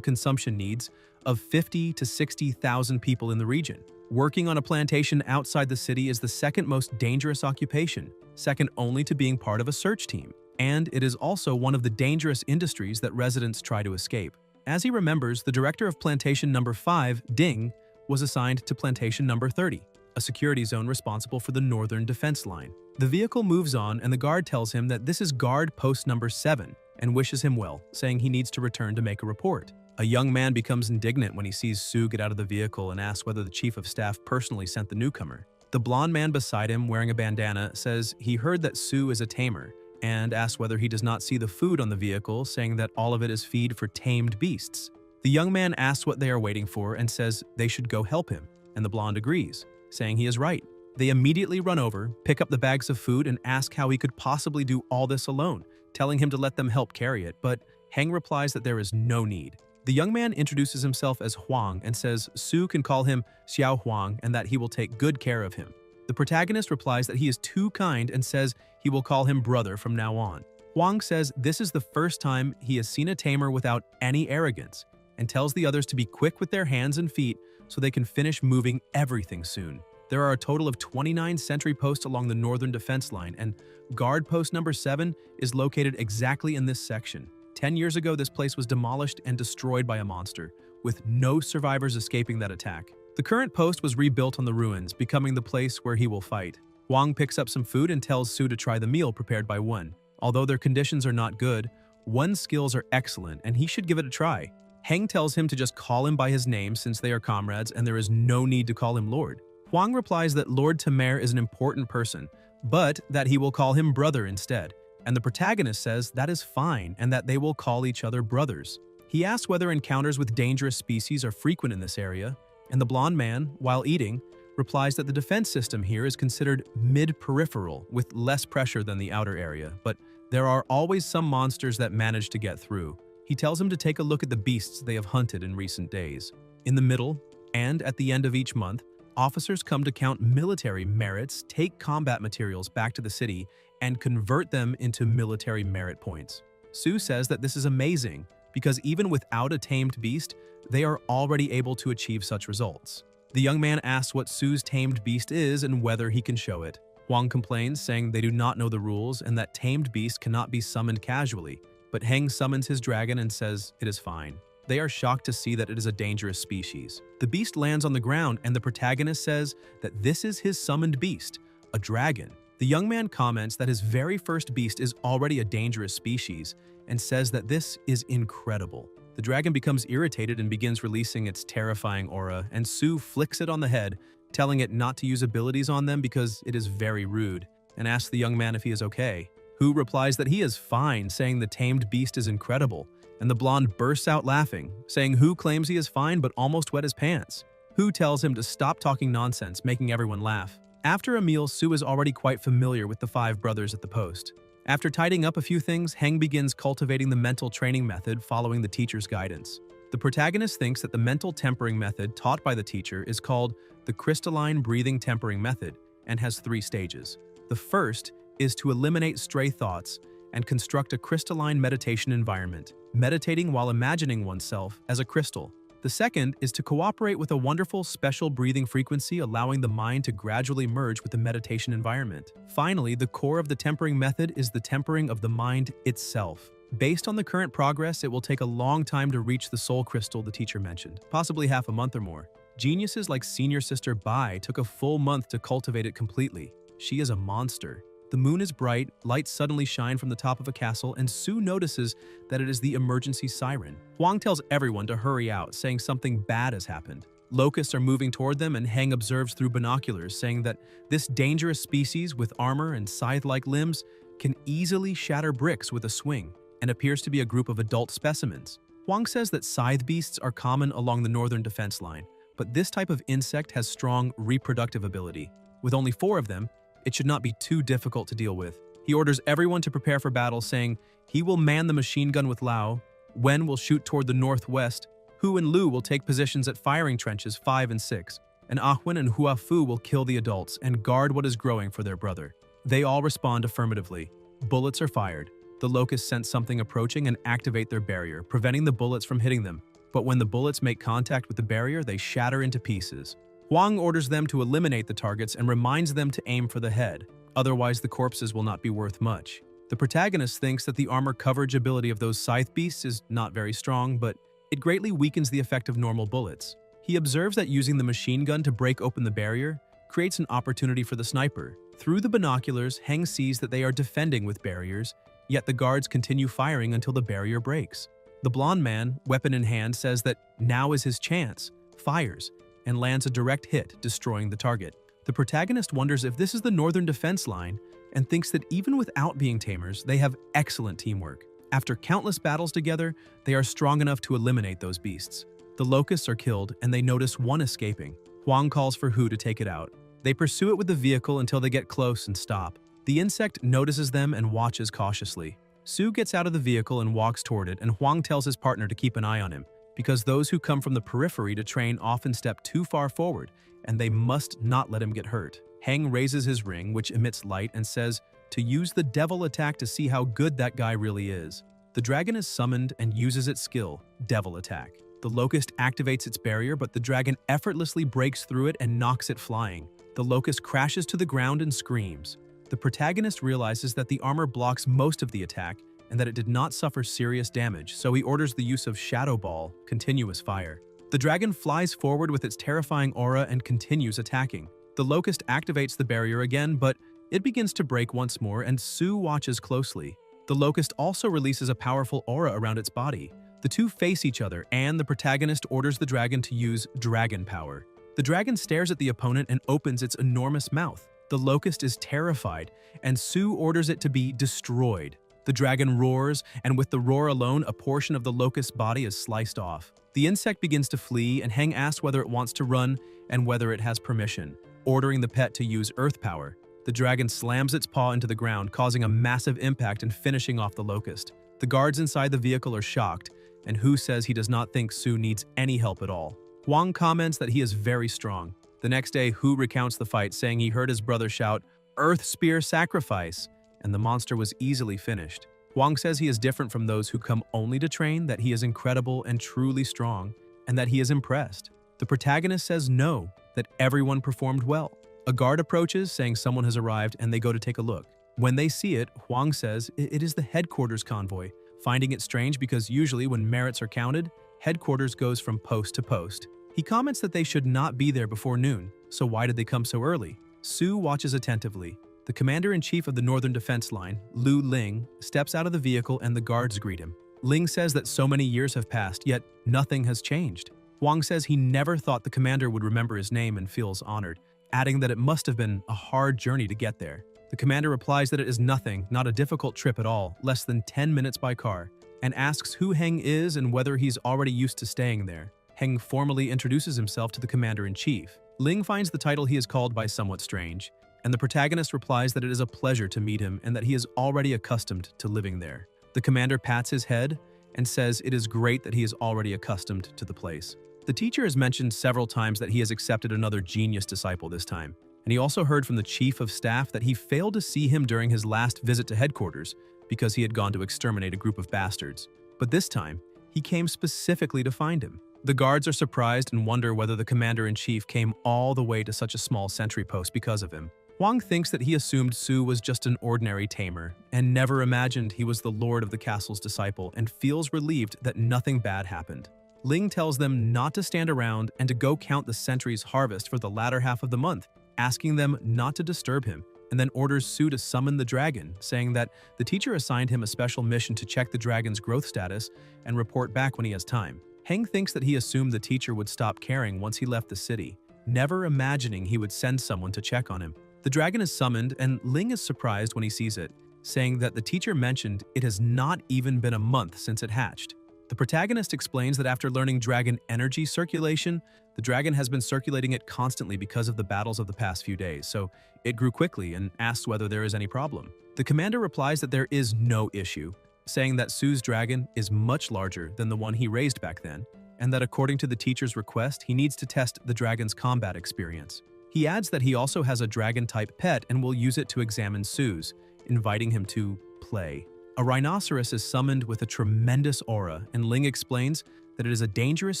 consumption needs of 50 to 60,000 people in the region. Working on a plantation outside the city is the second most dangerous occupation, second only to being part of a search team, and it is also one of the dangerous industries that residents try to escape. As he remembers, the director of Plantation Number 5, Ding, was assigned to Plantation Number 30, a security zone responsible for the northern defense line. The vehicle moves on, and the guard tells him that this is guard post number 7 and wishes him well, saying he needs to return to make a report. A young man becomes indignant when he sees Sue get out of the vehicle and asks whether the chief of staff personally sent the newcomer. The blonde man beside him, wearing a bandana, says he heard that Sue is a tamer and asks whether he does not see the food on the vehicle, saying that all of it is feed for tamed beasts. The young man asks what they are waiting for and says they should go help him, and the blonde agrees, saying he is right. They immediately run over, pick up the bags of food, and ask how he could possibly do all this alone, telling him to let them help carry it, but Heng replies that there is no need. The young man introduces himself as Huang and says Sue can call him Xiao Huang and that he will take good care of him. The protagonist replies that he is too kind and says he will call him brother from now on. Huang says this is the first time he has seen a tamer without any arrogance, and tells the others to be quick with their hands and feet so they can finish moving everything soon. There are a total of 29 sentry posts along the northern defense line, and guard post number 7 is located exactly in this section. 10 years ago, this place was demolished and destroyed by a monster, with no survivors escaping that attack. The current post was rebuilt on the ruins, becoming the place where he will fight. Huang picks up some food and tells Sue to try the meal prepared by Wen. Although their conditions are not good, Wen's skills are excellent and he should give it a try. Heng tells him to just call him by his name since they are comrades and there is no need to call him Lord. Huang replies that Lord Tamer is an important person, but that he will call him brother instead. And the protagonist says that is fine and that they will call each other brothers. He asks whether encounters with dangerous species are frequent in this area, and the blonde man, while eating, replies that the defense system here is considered mid-peripheral with less pressure than the outer area, but there are always some monsters that manage to get through. He tells him to take a look at the beasts they have hunted in recent days. In the middle, and at the end of each month, officers come to count military merits, take combat materials back to the city, and convert them into military merit points. Su says that this is amazing because even without a tamed beast, they are already able to achieve such results. The young man asks what Su's tamed beast is and whether he can show it. Huang complains, saying they do not know the rules and that tamed beast cannot be summoned casually, but Heng summons his dragon and says it is fine. They are shocked to see that it is a dangerous species. The beast lands on the ground and the protagonist says that this is his summoned beast, a dragon. The young man comments that his very first beast is already a dangerous species and says that this is incredible. The dragon becomes irritated and begins releasing its terrifying aura, and Su flicks it on the head, telling it not to use abilities on them because it is very rude, and asks the young man if he is okay. Hu replies that he is fine, saying the tamed beast is incredible, and the blonde bursts out laughing, saying Hu claims he is fine but almost wet his pants. Hu tells him to stop talking nonsense, making everyone laugh. After a meal, Su is already quite familiar with the 5 brothers at the post. After tidying up a few things, Heng begins cultivating the mental training method following the teacher's guidance. The protagonist thinks that the mental tempering method taught by the teacher is called the crystalline breathing tempering method and has 3 stages. The first is to eliminate stray thoughts and construct a crystalline meditation environment, meditating while imagining oneself as a crystal. The second is to cooperate with a wonderful special breathing frequency, allowing the mind to gradually merge with the meditation environment. Finally, the core of the tempering method is the tempering of the mind itself. Based on the current progress, it will take a long time to reach the soul crystal the teacher mentioned, possibly half a month or more. Geniuses like senior sister Bai took a full month to cultivate it completely. She is a monster. The moon is bright, lights suddenly shine from the top of a castle, and Su notices that it is the emergency siren. Huang tells everyone to hurry out, saying something bad has happened. Locusts are moving toward them, and Heng observes through binoculars, saying that this dangerous species with armor and scythe-like limbs can easily shatter bricks with a swing, and appears to be a group of adult specimens. Huang says that scythe beasts are common along the northern defense line, but this type of insect has strong reproductive ability. With only 4 of them, it should not be too difficult to deal with. He orders everyone to prepare for battle, saying he will man the machine gun with Lao, Wen will shoot toward the northwest, Hu and Lu will take positions at firing trenches 5 and 6, and Ahwen and Huafu will kill the adults and guard what is growing for their brother. They all respond affirmatively. Bullets are fired. The locusts sense something approaching and activate their barrier, preventing the bullets from hitting them. But when the bullets make contact with the barrier, they shatter into pieces. Huang orders them to eliminate the targets and reminds them to aim for the head, otherwise the corpses will not be worth much. The protagonist thinks that the armor coverage ability of those scythe beasts is not very strong, but it greatly weakens the effect of normal bullets. He observes that using the machine gun to break open the barrier creates an opportunity for the sniper. Through the binoculars, Heng sees that they are defending with barriers, yet the guards continue firing until the barrier breaks. The blonde man, weapon in hand, says that now is his chance, fires, and lands a direct hit, destroying the target. The protagonist wonders if this is the northern defense line and thinks that even without being tamers, they have excellent teamwork. After countless battles together, they are strong enough to eliminate those beasts. The locusts are killed and they notice one escaping. Huang calls for Hu to take it out. They pursue it with the vehicle until they get close and stop. The insect notices them and watches cautiously. Su gets out of the vehicle and walks toward it, and Huang tells his partner to keep an eye on him, because those who come from the periphery to train often step too far forward, and they must not let him get hurt. Heng raises his ring, which emits light, and says to use the devil attack to see how good that guy really is. The dragon is summoned and uses its skill, devil attack. The locust activates its barrier, but the dragon effortlessly breaks through it and knocks it flying. The locust crashes to the ground and screams. The protagonist realizes that the armor blocks most of the attack and that it did not suffer serious damage, so he orders the use of Shadow Ball, continuous fire. The dragon flies forward with its terrifying aura and continues attacking. The locust activates the barrier again, but it begins to break once more, and Su watches closely. The locust also releases a powerful aura around its body. The two face each other, and the protagonist orders the dragon to use dragon power. The dragon stares at the opponent and opens its enormous mouth. The locust is terrified, and Su orders it to be destroyed. The dragon roars, and with the roar alone, a portion of the locust's body is sliced off. The insect begins to flee, and Heng asks whether it wants to run and whether it has permission, ordering the pet to use earth power. The dragon slams its paw into the ground, causing a massive impact and finishing off the locust. The guards inside the vehicle are shocked, and Hu says he does not think Su needs any help at all. Huang comments that he is very strong. The next day, Hu recounts the fight, saying he heard his brother shout, "Earth Spear Sacrifice!" and the monster was easily finished. Huang says he is different from those who come only to train, that he is incredible and truly strong, and that he is impressed. The protagonist says no, that everyone performed well. A guard approaches, saying someone has arrived, and they go to take a look. When they see it, Huang says it is the headquarters convoy, finding it strange because usually when merits are counted, headquarters goes from post to post. He comments that they should not be there before noon, so why did they come so early? Su watches attentively. The commander-in-chief of the Northern Defense Line, Lu Ling, steps out of the vehicle and the guards greet him. Ling says that so many years have passed, yet nothing has changed. Huang says he never thought the commander would remember his name and feels honored, adding that it must have been a hard journey to get there. The commander replies that it is nothing, not a difficult trip at all, less than 10 minutes by car, and asks who Heng is and whether he's already used to staying there. Heng formally introduces himself to the commander-in-chief. Ling finds the title he is called by somewhat strange, and the protagonist replies that it is a pleasure to meet him and that he is already accustomed to living there. The commander pats his head and says it is great that he is already accustomed to the place. The teacher has mentioned several times that he has accepted another genius disciple this time, and he also heard from the chief of staff that he failed to see him during his last visit to headquarters because he had gone to exterminate a group of bastards. But this time, he came specifically to find him. The guards are surprised and wonder whether the commander-in-chief came all the way to such a small sentry post because of him. Huang thinks that he assumed Su was just an ordinary tamer and never imagined he was the lord of the castle's disciple and feels relieved that nothing bad happened. Ling tells them not to stand around and to go count the sentry's harvest for the latter half of the month, asking them not to disturb him, and then orders Su to summon the dragon, saying that the teacher assigned him a special mission to check the dragon's growth status and report back when he has time. Heng thinks that he assumed the teacher would stop caring once he left the city, never imagining he would send someone to check on him. The dragon is summoned, and Ling is surprised when he sees it, saying that the teacher mentioned it has not even been a month since it hatched. The protagonist explains that after learning dragon energy circulation, the dragon has been circulating it constantly because of the battles of the past few days, so it grew quickly and asks whether there is any problem. The commander replies that there is no issue, saying that Su's dragon is much larger than the one he raised back then, and that according to the teacher's request, he needs to test the dragon's combat experience. He adds that he also has a dragon-type pet and will use it to examine Su's, inviting him to play. A rhinoceros is summoned with a tremendous aura, and Ling explains that it is a dangerous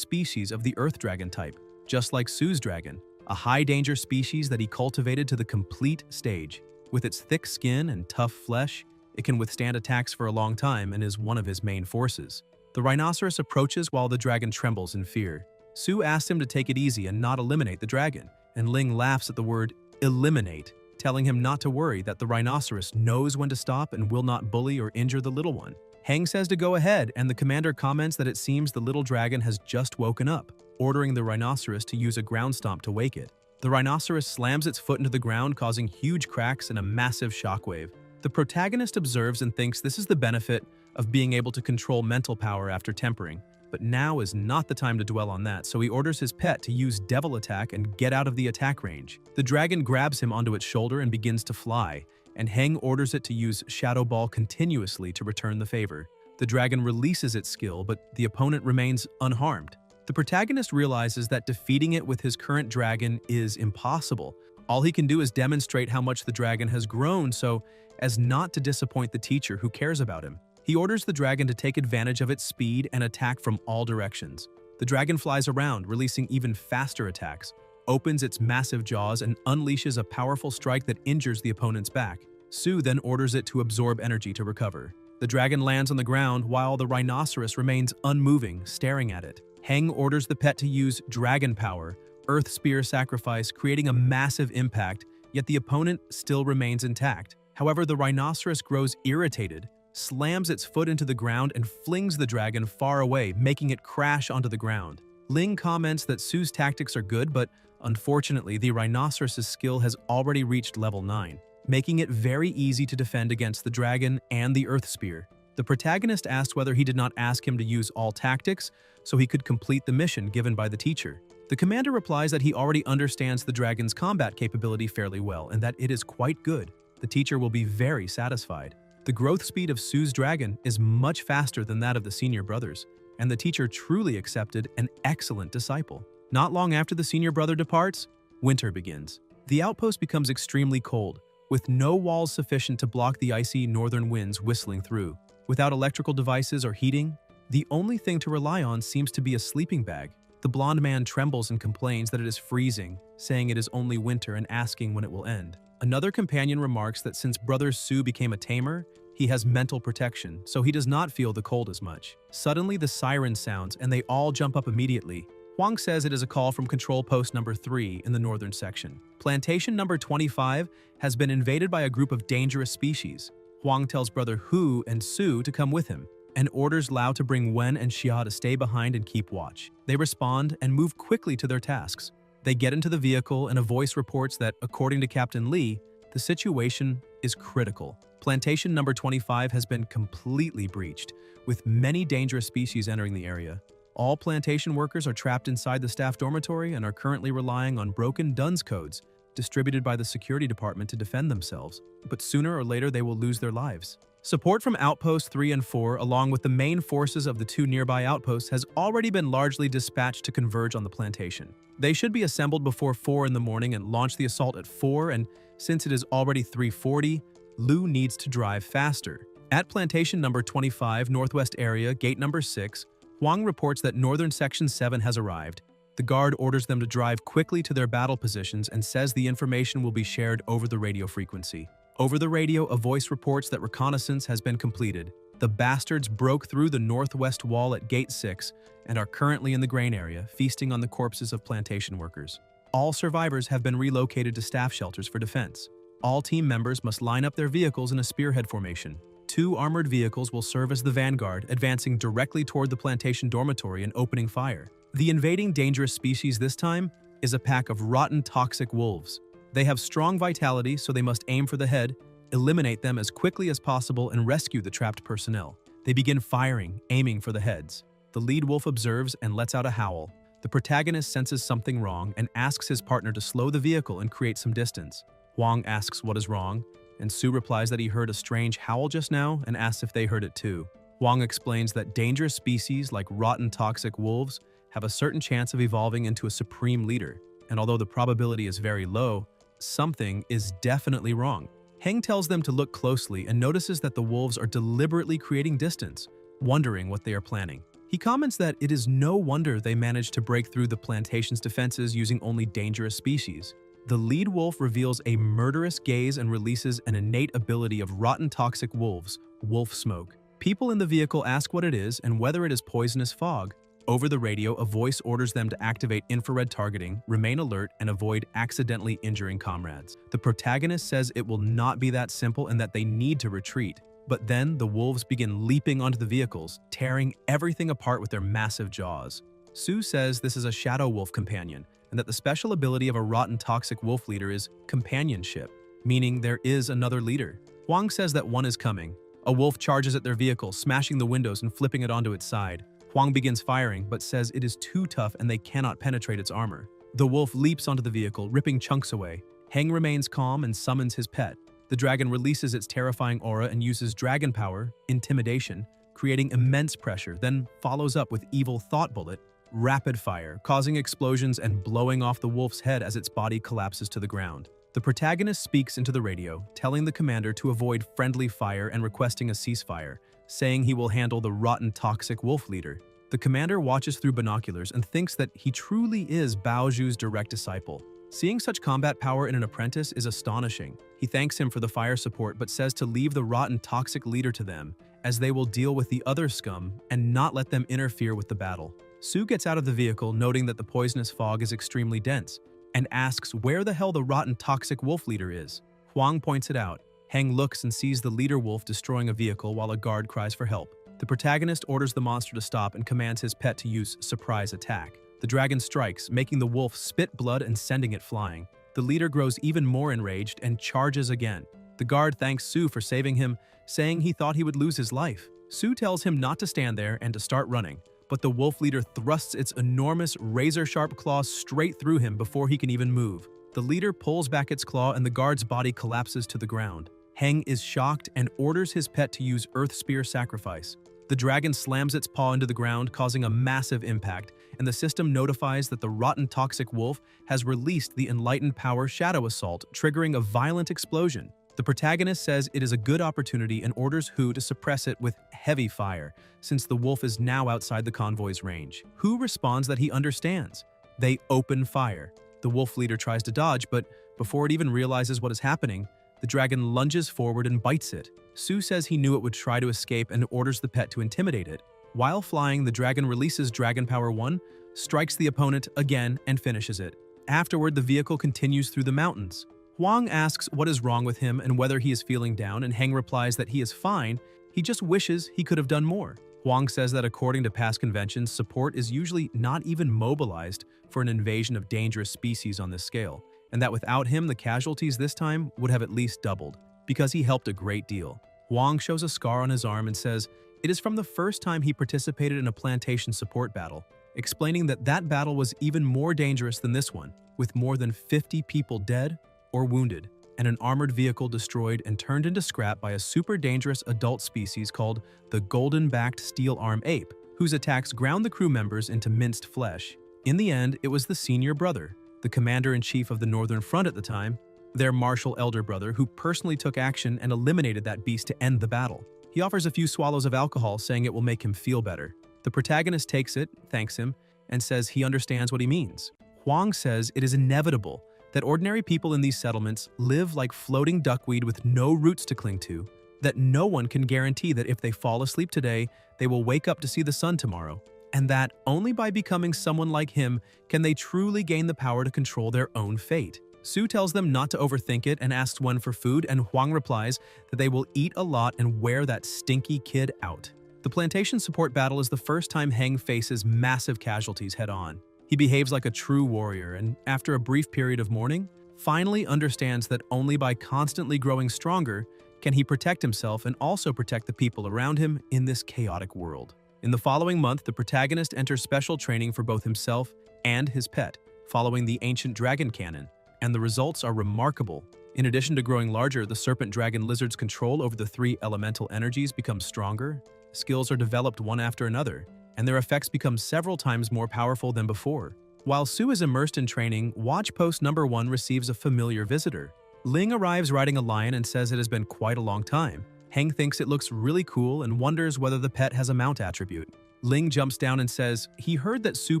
species of the earth dragon type, just like Su's dragon, a high-danger species that he cultivated to the complete stage. With its thick skin and tough flesh, it can withstand attacks for a long time and is one of his main forces. The rhinoceros approaches while the dragon trembles in fear. Su asks him to take it easy and not eliminate the dragon, and Ling laughs at the word eliminate, telling him not to worry, that the rhinoceros knows when to stop and will not bully or injure the little one. Heng says to go ahead, and the commander comments that it seems the little dragon has just woken up, ordering the rhinoceros to use a ground stomp to wake it. The rhinoceros slams its foot into the ground, causing huge cracks and a massive shockwave. The protagonist observes and thinks this is the benefit of being able to control mental power after tempering, but now is not the time to dwell on that, so he orders his pet to use Devil Attack and get out of the attack range. The dragon grabs him onto its shoulder and begins to fly, and Heng orders it to use Shadow Ball continuously to return the favor. The dragon releases its skill, but the opponent remains unharmed. The protagonist realizes that defeating it with his current dragon is impossible. All he can do is demonstrate how much the dragon has grown so as not to disappoint the teacher who cares about him. He orders the dragon to take advantage of its speed and attack from all directions. The dragon flies around, releasing even faster attacks, opens its massive jaws, and unleashes a powerful strike that injures the opponent's back. Su then orders it to absorb energy to recover. The dragon lands on the ground while the rhinoceros remains unmoving, staring at it. Heng orders the pet to use Dragon Power, Earth Spear Sacrifice, creating a massive impact, yet the opponent still remains intact. However, the rhinoceros grows irritated, slams its foot into the ground, and flings the dragon far away, making it crash onto the ground. Ling comments that Su's tactics are good, but unfortunately, the rhinoceros's skill has already reached level 9, making it very easy to defend against the dragon and the Earth Spear. The protagonist asked whether he did not ask him to use all tactics so he could complete the mission given by the teacher. The commander replies that he already understands the dragon's combat capability fairly well and that it is quite good. The teacher will be very satisfied. The growth speed of Su's dragon is much faster than that of the senior brothers, and the teacher truly accepted an excellent disciple. Not long after the senior brother departs, Winter begins. The outpost becomes extremely cold, with no walls sufficient to block the icy northern winds whistling through. Without electrical devices or heating, the only thing to rely on seems to be a sleeping bag. The blonde man trembles and complains that it is freezing, saying it is only winter and asking when it will end. Another companion remarks that since Brother Su became a tamer, he has mental protection, so he does not feel the cold as much. Suddenly, the siren sounds and they all jump up immediately. Huang says it is a call from control post number 3 in the northern section. Plantation number 25 has been invaded by a group of dangerous species. Huang tells Brother Hu and Su to come with him, and orders Lao to bring Wen and Xia to stay behind and keep watch. They respond and move quickly to their tasks. They get into the vehicle and a voice reports that, according to Captain Li, the situation is critical. Plantation number 25 has been completely breached, with many dangerous species entering the area. All plantation workers are trapped inside the staff dormitory and are currently relying on broken DUNS codes distributed by the security department to defend themselves, but sooner or later they will lose their lives. Support from Outposts 3 and 4, along with the main forces of the 2 nearby outposts, has already been largely dispatched to converge on the plantation. They should be assembled before 4 in the morning and launch the assault at 4, and since it is already 3:40, Lu needs to drive faster. At Plantation number 25, Northwest Area, Gate number 6, Huang reports that Northern Section 7 has arrived. The guard orders them to drive quickly to their battle positions and says the information will be shared over the radio frequency. Over the radio, a voice reports that reconnaissance has been completed. The bastards broke through the northwest wall at Gate 6 and are currently in the grain area, feasting on the corpses of plantation workers. All survivors have been relocated to staff shelters for defense. All team members must line up their vehicles in a spearhead formation. 2 armored vehicles will serve as the vanguard, advancing directly toward the plantation dormitory and opening fire. The invading dangerous species this time is a pack of rotten toxic wolves. They have strong vitality, so they must aim for the head, eliminate them as quickly as possible, and rescue the trapped personnel. They begin firing, aiming for the heads. The lead wolf observes and lets out a howl. The protagonist senses something wrong and asks his partner to slow the vehicle and create some distance. Huang asks what is wrong, and Su replies that he heard a strange howl just now and asks if they heard it too. Huang explains that dangerous species like rotten toxic wolves have a certain chance of evolving into a supreme leader, and although the probability is very low, something is definitely wrong. Heng tells them to look closely and notices that the wolves are deliberately creating distance, wondering what they are planning. He comments that it is no wonder they managed to break through the plantation's defenses using only dangerous species. The lead wolf reveals a murderous gaze and releases an innate ability of rotten toxic wolves, wolf smoke. People in the vehicle ask what it is and whether it is poisonous fog. Over the radio, a voice orders them to activate infrared targeting, remain alert, and avoid accidentally injuring comrades. The protagonist says it will not be that simple and that they need to retreat. But then the wolves begin leaping onto the vehicles, tearing everything apart with their massive jaws. Su says this is a shadow wolf companion, and that the special ability of a rotten toxic wolf leader is companionship, meaning there is another leader. Huang says that one is coming. A wolf charges at their vehicle, smashing the windows and flipping it onto its side. Huang begins firing, but says it is too tough and they cannot penetrate its armor. The wolf leaps onto the vehicle, ripping chunks away. Heng remains calm and summons his pet. The dragon releases its terrifying aura and uses dragon power, intimidation, creating immense pressure, then follows up with evil thought bullet, rapid fire, causing explosions and blowing off the wolf's head as its body collapses to the ground. The protagonist speaks into the radio, telling the commander to avoid friendly fire and requesting a ceasefire, saying he will handle the rotten toxic wolf leader. The commander watches through binoculars and thinks that he truly is Bao Zhu's direct disciple. Seeing such combat power in an apprentice is astonishing. He thanks him for the fire support but says to leave the rotten toxic leader to them, as they will deal with the other scum and not let them interfere with the battle. Su gets out of the vehicle, noting that the poisonous fog is extremely dense, and asks where the hell the rotten toxic wolf leader is. Huang points it out. Heng looks and sees the leader wolf destroying a vehicle while a guard cries for help. The protagonist orders the monster to stop and commands his pet to use surprise attack. The dragon strikes, making the wolf spit blood and sending it flying. The leader grows even more enraged and charges again. The guard thanks Su for saving him, saying he thought he would lose his life. Su tells him not to stand there and to start running, but the wolf leader thrusts its enormous razor-sharp claws straight through him before he can even move. The leader pulls back its claw and the guard's body collapses to the ground. Heng is shocked and orders his pet to use Earth Spear Sacrifice. The The dragon slams its paw into the ground, causing a massive impact, and the system notifies that the rotten toxic wolf has released the enlightened power Shadow Assault, triggering a violent explosion. The protagonist says it is a good opportunity and orders Hu to suppress it with heavy fire, since the wolf is now outside the convoy's range. Hu responds that he understands. They open fire. The wolf leader tries to dodge, but before it even realizes what is happening, the dragon lunges forward and bites it. Su says he knew it would try to escape and orders the pet to intimidate it. While flying, the dragon releases Dragon Power 1, strikes the opponent again, and finishes it. Afterward, the vehicle continues through the mountains. Huang asks what is wrong with him and whether he is feeling down, and Heng replies that he is fine, he just wishes he could have done more. Huang says that according to past conventions, support is usually not even mobilized for an invasion of dangerous species on this scale, and that without him, the casualties this time would have at least doubled, because he helped a great deal. Huang shows a scar on his arm and says it is from the first time he participated in a plantation support battle, explaining that that battle was even more dangerous than this one, with more than 50 people dead or wounded, and an armored vehicle destroyed and turned into scrap by a super dangerous adult species called the golden-backed steel arm ape, whose attacks ground the crew members into minced flesh. In the end, it was the senior brother, the commander-in-chief of the Northern Front at the time, their martial elder brother, who personally took action and eliminated that beast to end the battle. He offers a few swallows of alcohol, saying it will make him feel better. The protagonist takes it, thanks him, and says he understands what he means. Huang says it is inevitable that ordinary people in these settlements live like floating duckweed with no roots to cling to, that no one can guarantee that if they fall asleep today, they will wake up to see the sun tomorrow, and that only by becoming someone like him can they truly gain the power to control their own fate. Su tells them not to overthink it and asks one for food, and Huang replies that they will eat a lot and wear that stinky kid out. The plantation support battle is the first time Heng faces massive casualties head-on. He behaves like a true warrior, and after a brief period of mourning, finally understands that only by constantly growing stronger can he protect himself and also protect the people around him in this chaotic world. In the following month, the protagonist enters special training for both himself and his pet, following the ancient dragon canon, and the results are remarkable. In addition to growing larger, the serpent dragon lizard's control over the 3 elemental energies becomes stronger, skills are developed one after another, and their effects become several times more powerful than before. While Su is immersed in training, watch post number 1 receives a familiar visitor. Ling arrives riding a lion and says it has been quite a long time. Heng thinks it looks really cool and wonders whether the pet has a mount attribute. Ling jumps down and says he heard that Su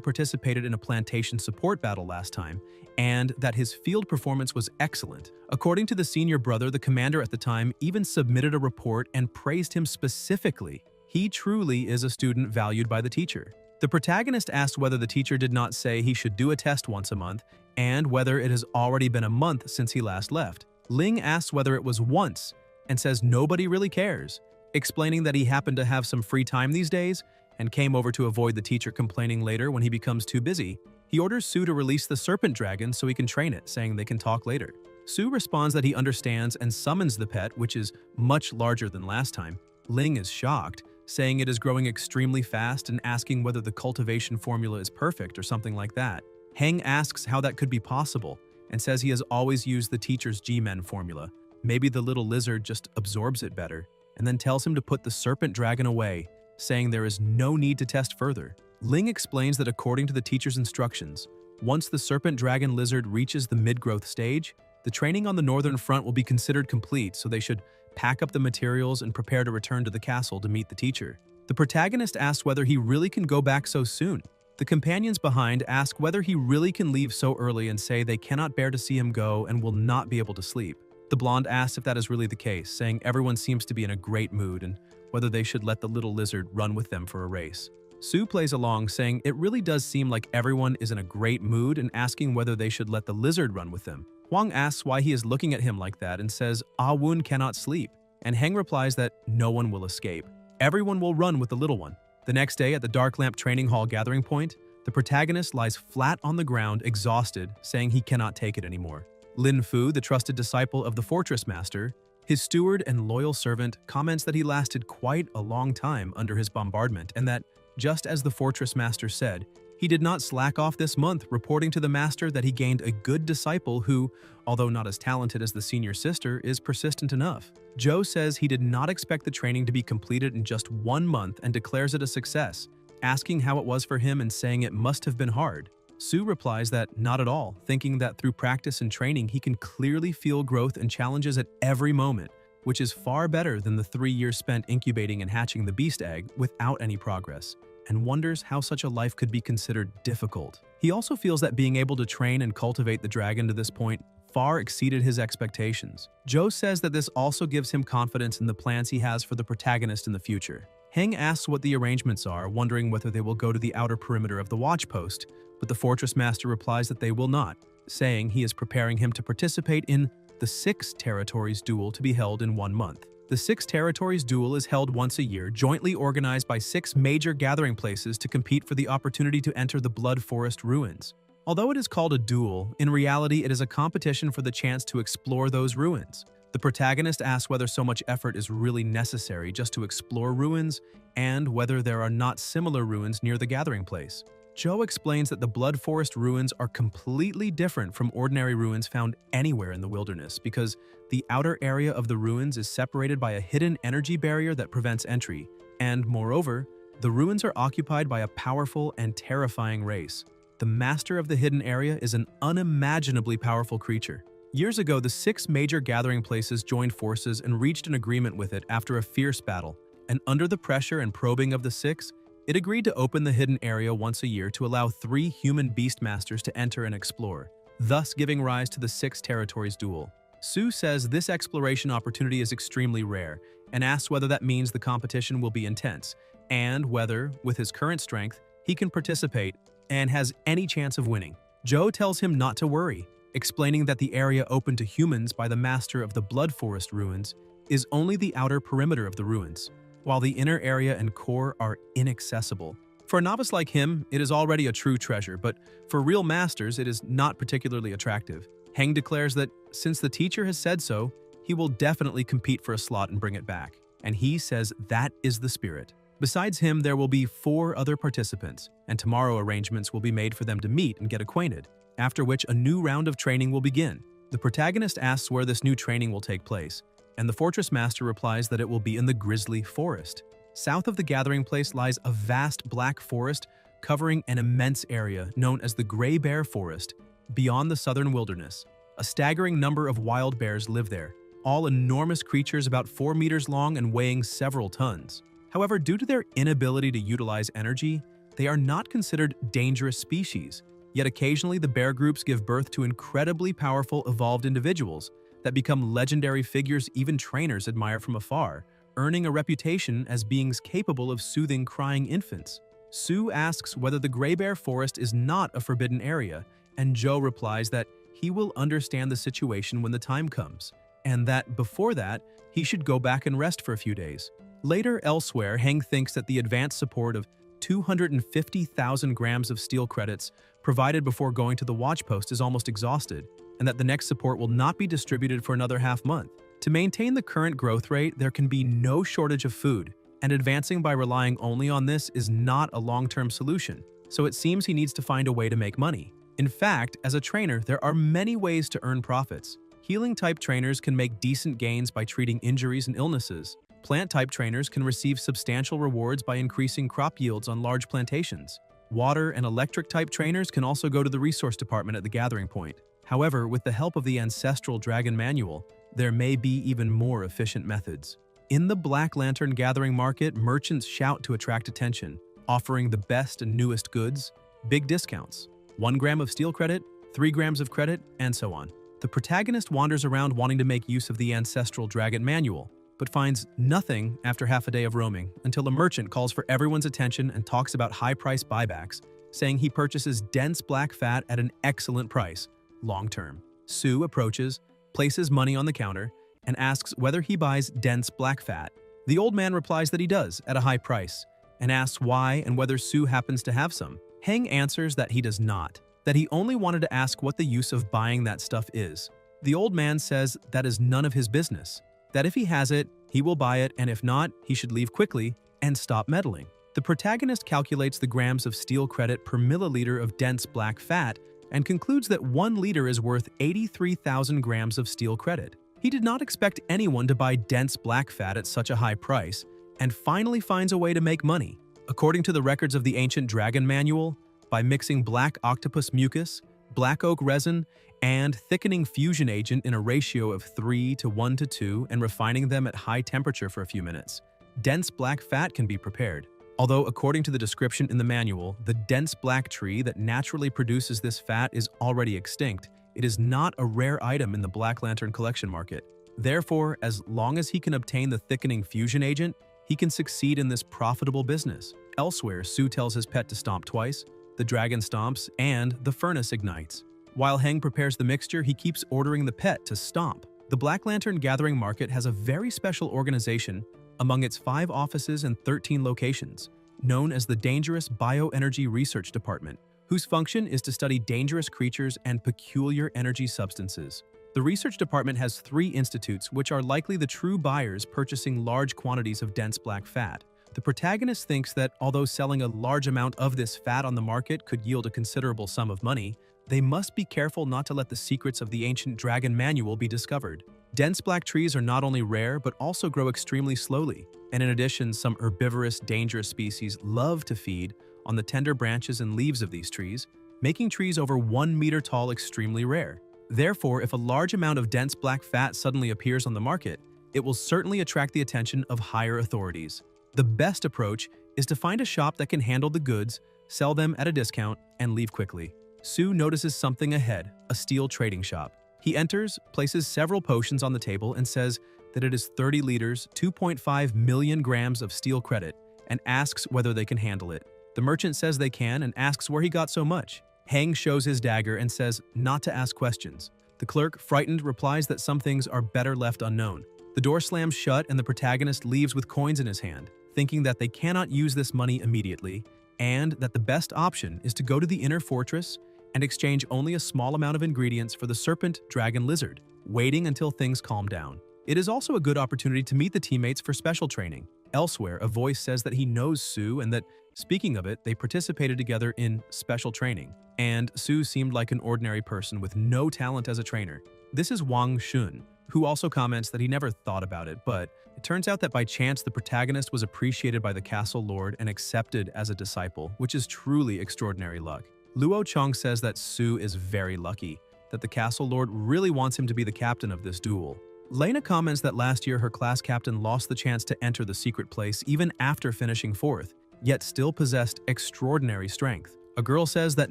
participated in a plantation support battle last time, and that his field performance was excellent. According to the senior brother, the commander at the time even submitted a report and praised him specifically. He truly is a student valued by the teacher. The protagonist asks whether the teacher did not say he should do a test once a month, and whether it has already been a month since he last left. Ling asks whether it was once, and says nobody really cares, explaining that he happened to have some free time these days and came over to avoid the teacher complaining later when he becomes too busy. He orders Su to release the serpent dragon so he can train it, saying they can talk later. Su responds that he understands and summons the pet, which is much larger than last time. Ling is shocked, saying it is growing extremely fast and asking whether the cultivation formula is perfect or something like that. Heng asks how that could be possible and says he has always used the teacher's G-Men formula. Maybe the little lizard just absorbs it better, and then tells him to put the serpent dragon away, saying there is no need to test further. Ling explains that according to the teacher's instructions, once the serpent dragon lizard reaches the mid-growth stage, the training on the Northern Front will be considered complete, so they should pack up the materials and prepare to return to the castle to meet the teacher. The protagonist asks whether he really can go back so soon. The companions behind ask whether he really can leave so early and say they cannot bear to see him go and will not be able to sleep. The blonde asks if that is really the case, saying everyone seems to be in a great mood and whether they should let the little lizard run with them for a race. Su plays along, saying it really does seem like everyone is in a great mood and asking whether they should let the lizard run with them. Huang asks why he is looking at him like that and says Ah Wun cannot sleep, and Heng replies that no one will escape. Everyone will run with the little one. The next day at the Dark Lamp Training Hall gathering point, the protagonist lies flat on the ground, exhausted, saying he cannot take it anymore. Lin Fu, the trusted disciple of the Fortress Master, his steward and loyal servant, comments that he lasted quite a long time under his bombardment and that, just as the Fortress Master said, He did not slack off this month, reporting to the master that he gained a good disciple who, although not as talented as the senior sister, is persistent enough. Joe says he did not expect the training to be completed in just 1 month and declares it a success, asking how it was for him and saying it must have been hard. Sue replies that not at all, thinking that through practice and training he can clearly feel growth and challenges at every moment, which is far better than the 3 years spent incubating and hatching the beast egg without any progress, and wonders how such a life could be considered difficult. He also feels that being able to train and cultivate the dragon to this point far exceeded his expectations. Joe says that this also gives him confidence in the plans he has for the protagonist in the future. Heng asks what the arrangements are, wondering whether they will go to the outer perimeter of the watch post, but the fortress master replies that they will not, saying he is preparing him to participate in the 6 territories duel to be held in 1 month. The 6 territories duel is held once a year, jointly organized by 6 major gathering places to compete for the opportunity to enter the Blood Forest ruins. Although it is called a duel, in reality it is a competition for the chance to explore those ruins. The protagonist asks whether so much effort is really necessary just to explore ruins, and whether there are not similar ruins near the gathering place. Joe explains that the Blood Forest ruins are completely different from ordinary ruins found anywhere in the wilderness because the outer area of the ruins is separated by a hidden energy barrier that prevents entry, and moreover, the ruins are occupied by a powerful and terrifying race. The master of the hidden area is an unimaginably powerful creature. Years ago, the 6 major gathering places joined forces and reached an agreement with it after a fierce battle, and under the pressure and probing of the 6, it agreed to open the hidden area once a year to allow 3 human beastmasters to enter and explore, thus giving rise to the 6 territories duel. Sue says this exploration opportunity is extremely rare and asks whether that means the competition will be intense, and whether, with his current strength, he can participate and has any chance of winning. Joe tells him not to worry, explaining that the area open to humans by the master of the Blood Forest ruins is only the outer perimeter of the ruins, while the inner area and core are inaccessible. For a novice like him, it is already a true treasure, but for real masters, it is not particularly attractive. Heng declares that since the teacher has said so, he will definitely compete for a slot and bring it back, and he says that is the spirit. Besides him, there will be 4 other participants, and tomorrow arrangements will be made for them to meet and get acquainted, after which a new round of training will begin. The protagonist asks where this new training will take place, and the fortress master replies that it will be in the Grizzly Forest. South of the gathering place lies a vast black forest covering an immense area known as the Gray Bear Forest beyond the southern wilderness. A staggering number of wild bears live there, all enormous creatures about 4 meters long and weighing several tons. However, due to their inability to utilize energy, they are not considered dangerous species, yet occasionally the bear groups give birth to incredibly powerful evolved individuals that become legendary figures even trainers admire from afar, earning a reputation as beings capable of soothing crying infants. Sue asks whether the Gray Bear Forest is not a forbidden area, and Joe replies that he will understand the situation when the time comes, and that before that, he should go back and rest for a few days. Later, elsewhere, Heng thinks that the advanced support of 250,000 grams of steel credits provided before going to the watch post is almost exhausted, and that the next support will not be distributed for another half month. To maintain the current growth rate, there can be no shortage of food, and advancing by relying only on this is not a long-term solution, so it seems he needs to find a way to make money. In fact, as a trainer, there are many ways to earn profits. Healing-type trainers can make decent gains by treating injuries and illnesses. Plant-type trainers can receive substantial rewards by increasing crop yields on large plantations. Water and electric-type trainers can also go to the resource department at the gathering point. However, with the help of the ancestral dragon manual, there may be even more efficient methods. In the Black Lantern gathering market, merchants shout to attract attention, offering the best and newest goods, big discounts, 1 gram of steel credit, 3 grams of credit, and so on. The protagonist wanders around wanting to make use of the ancestral dragon manual, but finds nothing after half a day of roaming until a merchant calls for everyone's attention and talks about high-price buybacks, saying he purchases dense black fat at an excellent price, long-term. Sue approaches, places money on the counter, and asks whether he buys dense black fat. The old man replies that he does, at a high price, and asks why and whether Sue happens to have some. Heng answers that he does not, that he only wanted to ask what the use of buying that stuff is. The old man says that is none of his business, that if he has it, he will buy it, and if not, he should leave quickly and stop meddling. The protagonist calculates the grams of steel credit per milliliter of dense black fat and concludes that 1 liter is worth 83,000 grams of steel credit. He did not expect anyone to buy dense black fat at such a high price, and finally finds a way to make money. According to the records of the ancient dragon manual, by mixing black octopus mucus, black oak resin, and thickening fusion agent in a ratio of 3 to 1 to 2 and refining them at high temperature for a few minutes, dense black fat can be prepared. Although, according to the description in the manual, the dense black tree that naturally produces this fat is already extinct, it is not a rare item in the Black Lantern collection market. Therefore, as long as he can obtain the thickening fusion agent, he can succeed in this profitable business. Elsewhere, Sue tells his pet to stomp twice, the dragon stomps, and the furnace ignites. While Heng prepares the mixture, he keeps ordering the pet to stomp. The Black Lantern Gathering Market has a very special organization among its 5 offices and 13 locations, known as the Dangerous Bioenergy Research Department, whose function is to study dangerous creatures and peculiar energy substances. The research department has 3 institutes which are likely the true buyers purchasing large quantities of dense black fat. The protagonist thinks that although selling a large amount of this fat on the market could yield a considerable sum of money, they must be careful not to let the secrets of the ancient dragon manual be discovered. Dense black trees are not only rare but also grow extremely slowly, and in addition, some herbivorous, dangerous species love to feed on the tender branches and leaves of these trees, making trees over 1 meter tall extremely rare. Therefore, if a large amount of dense black fat suddenly appears on the market, it will certainly attract the attention of higher authorities. The best approach is to find a shop that can handle the goods, sell them at a discount, and leave quickly. Sue notices something ahead, a steel trading shop. He enters, places several potions on the table, and says that it is 30 liters, 2.5 million grams of steel credit, and asks whether they can handle it. The merchant says they can and asks where he got so much. Heng shows his dagger and says not to ask questions. The clerk, frightened, replies that some things are better left unknown. The door slams shut and the protagonist leaves with coins in his hand, thinking that they cannot use this money immediately, and that the best option is to go to the inner fortress and exchange only a small amount of ingredients for the serpent dragon lizard, waiting until things calm down. It is also a good opportunity to meet the teammates for special training. Elsewhere, a voice says that he knows Sue and that, speaking of it, they participated together in special training, and Sue seemed like an ordinary person with no talent as a trainer. This is Wang Shun, who also comments that he never thought about it, but it turns out that by chance the protagonist was appreciated by the castle lord and accepted as a disciple, which is truly extraordinary luck. Luo Chong says that Sue is very lucky, that the castle lord really wants him to be the captain of this duel. Lena comments that last year her class captain lost the chance to enter the secret place even after finishing 4th, yet still possessed extraordinary strength. A girl says that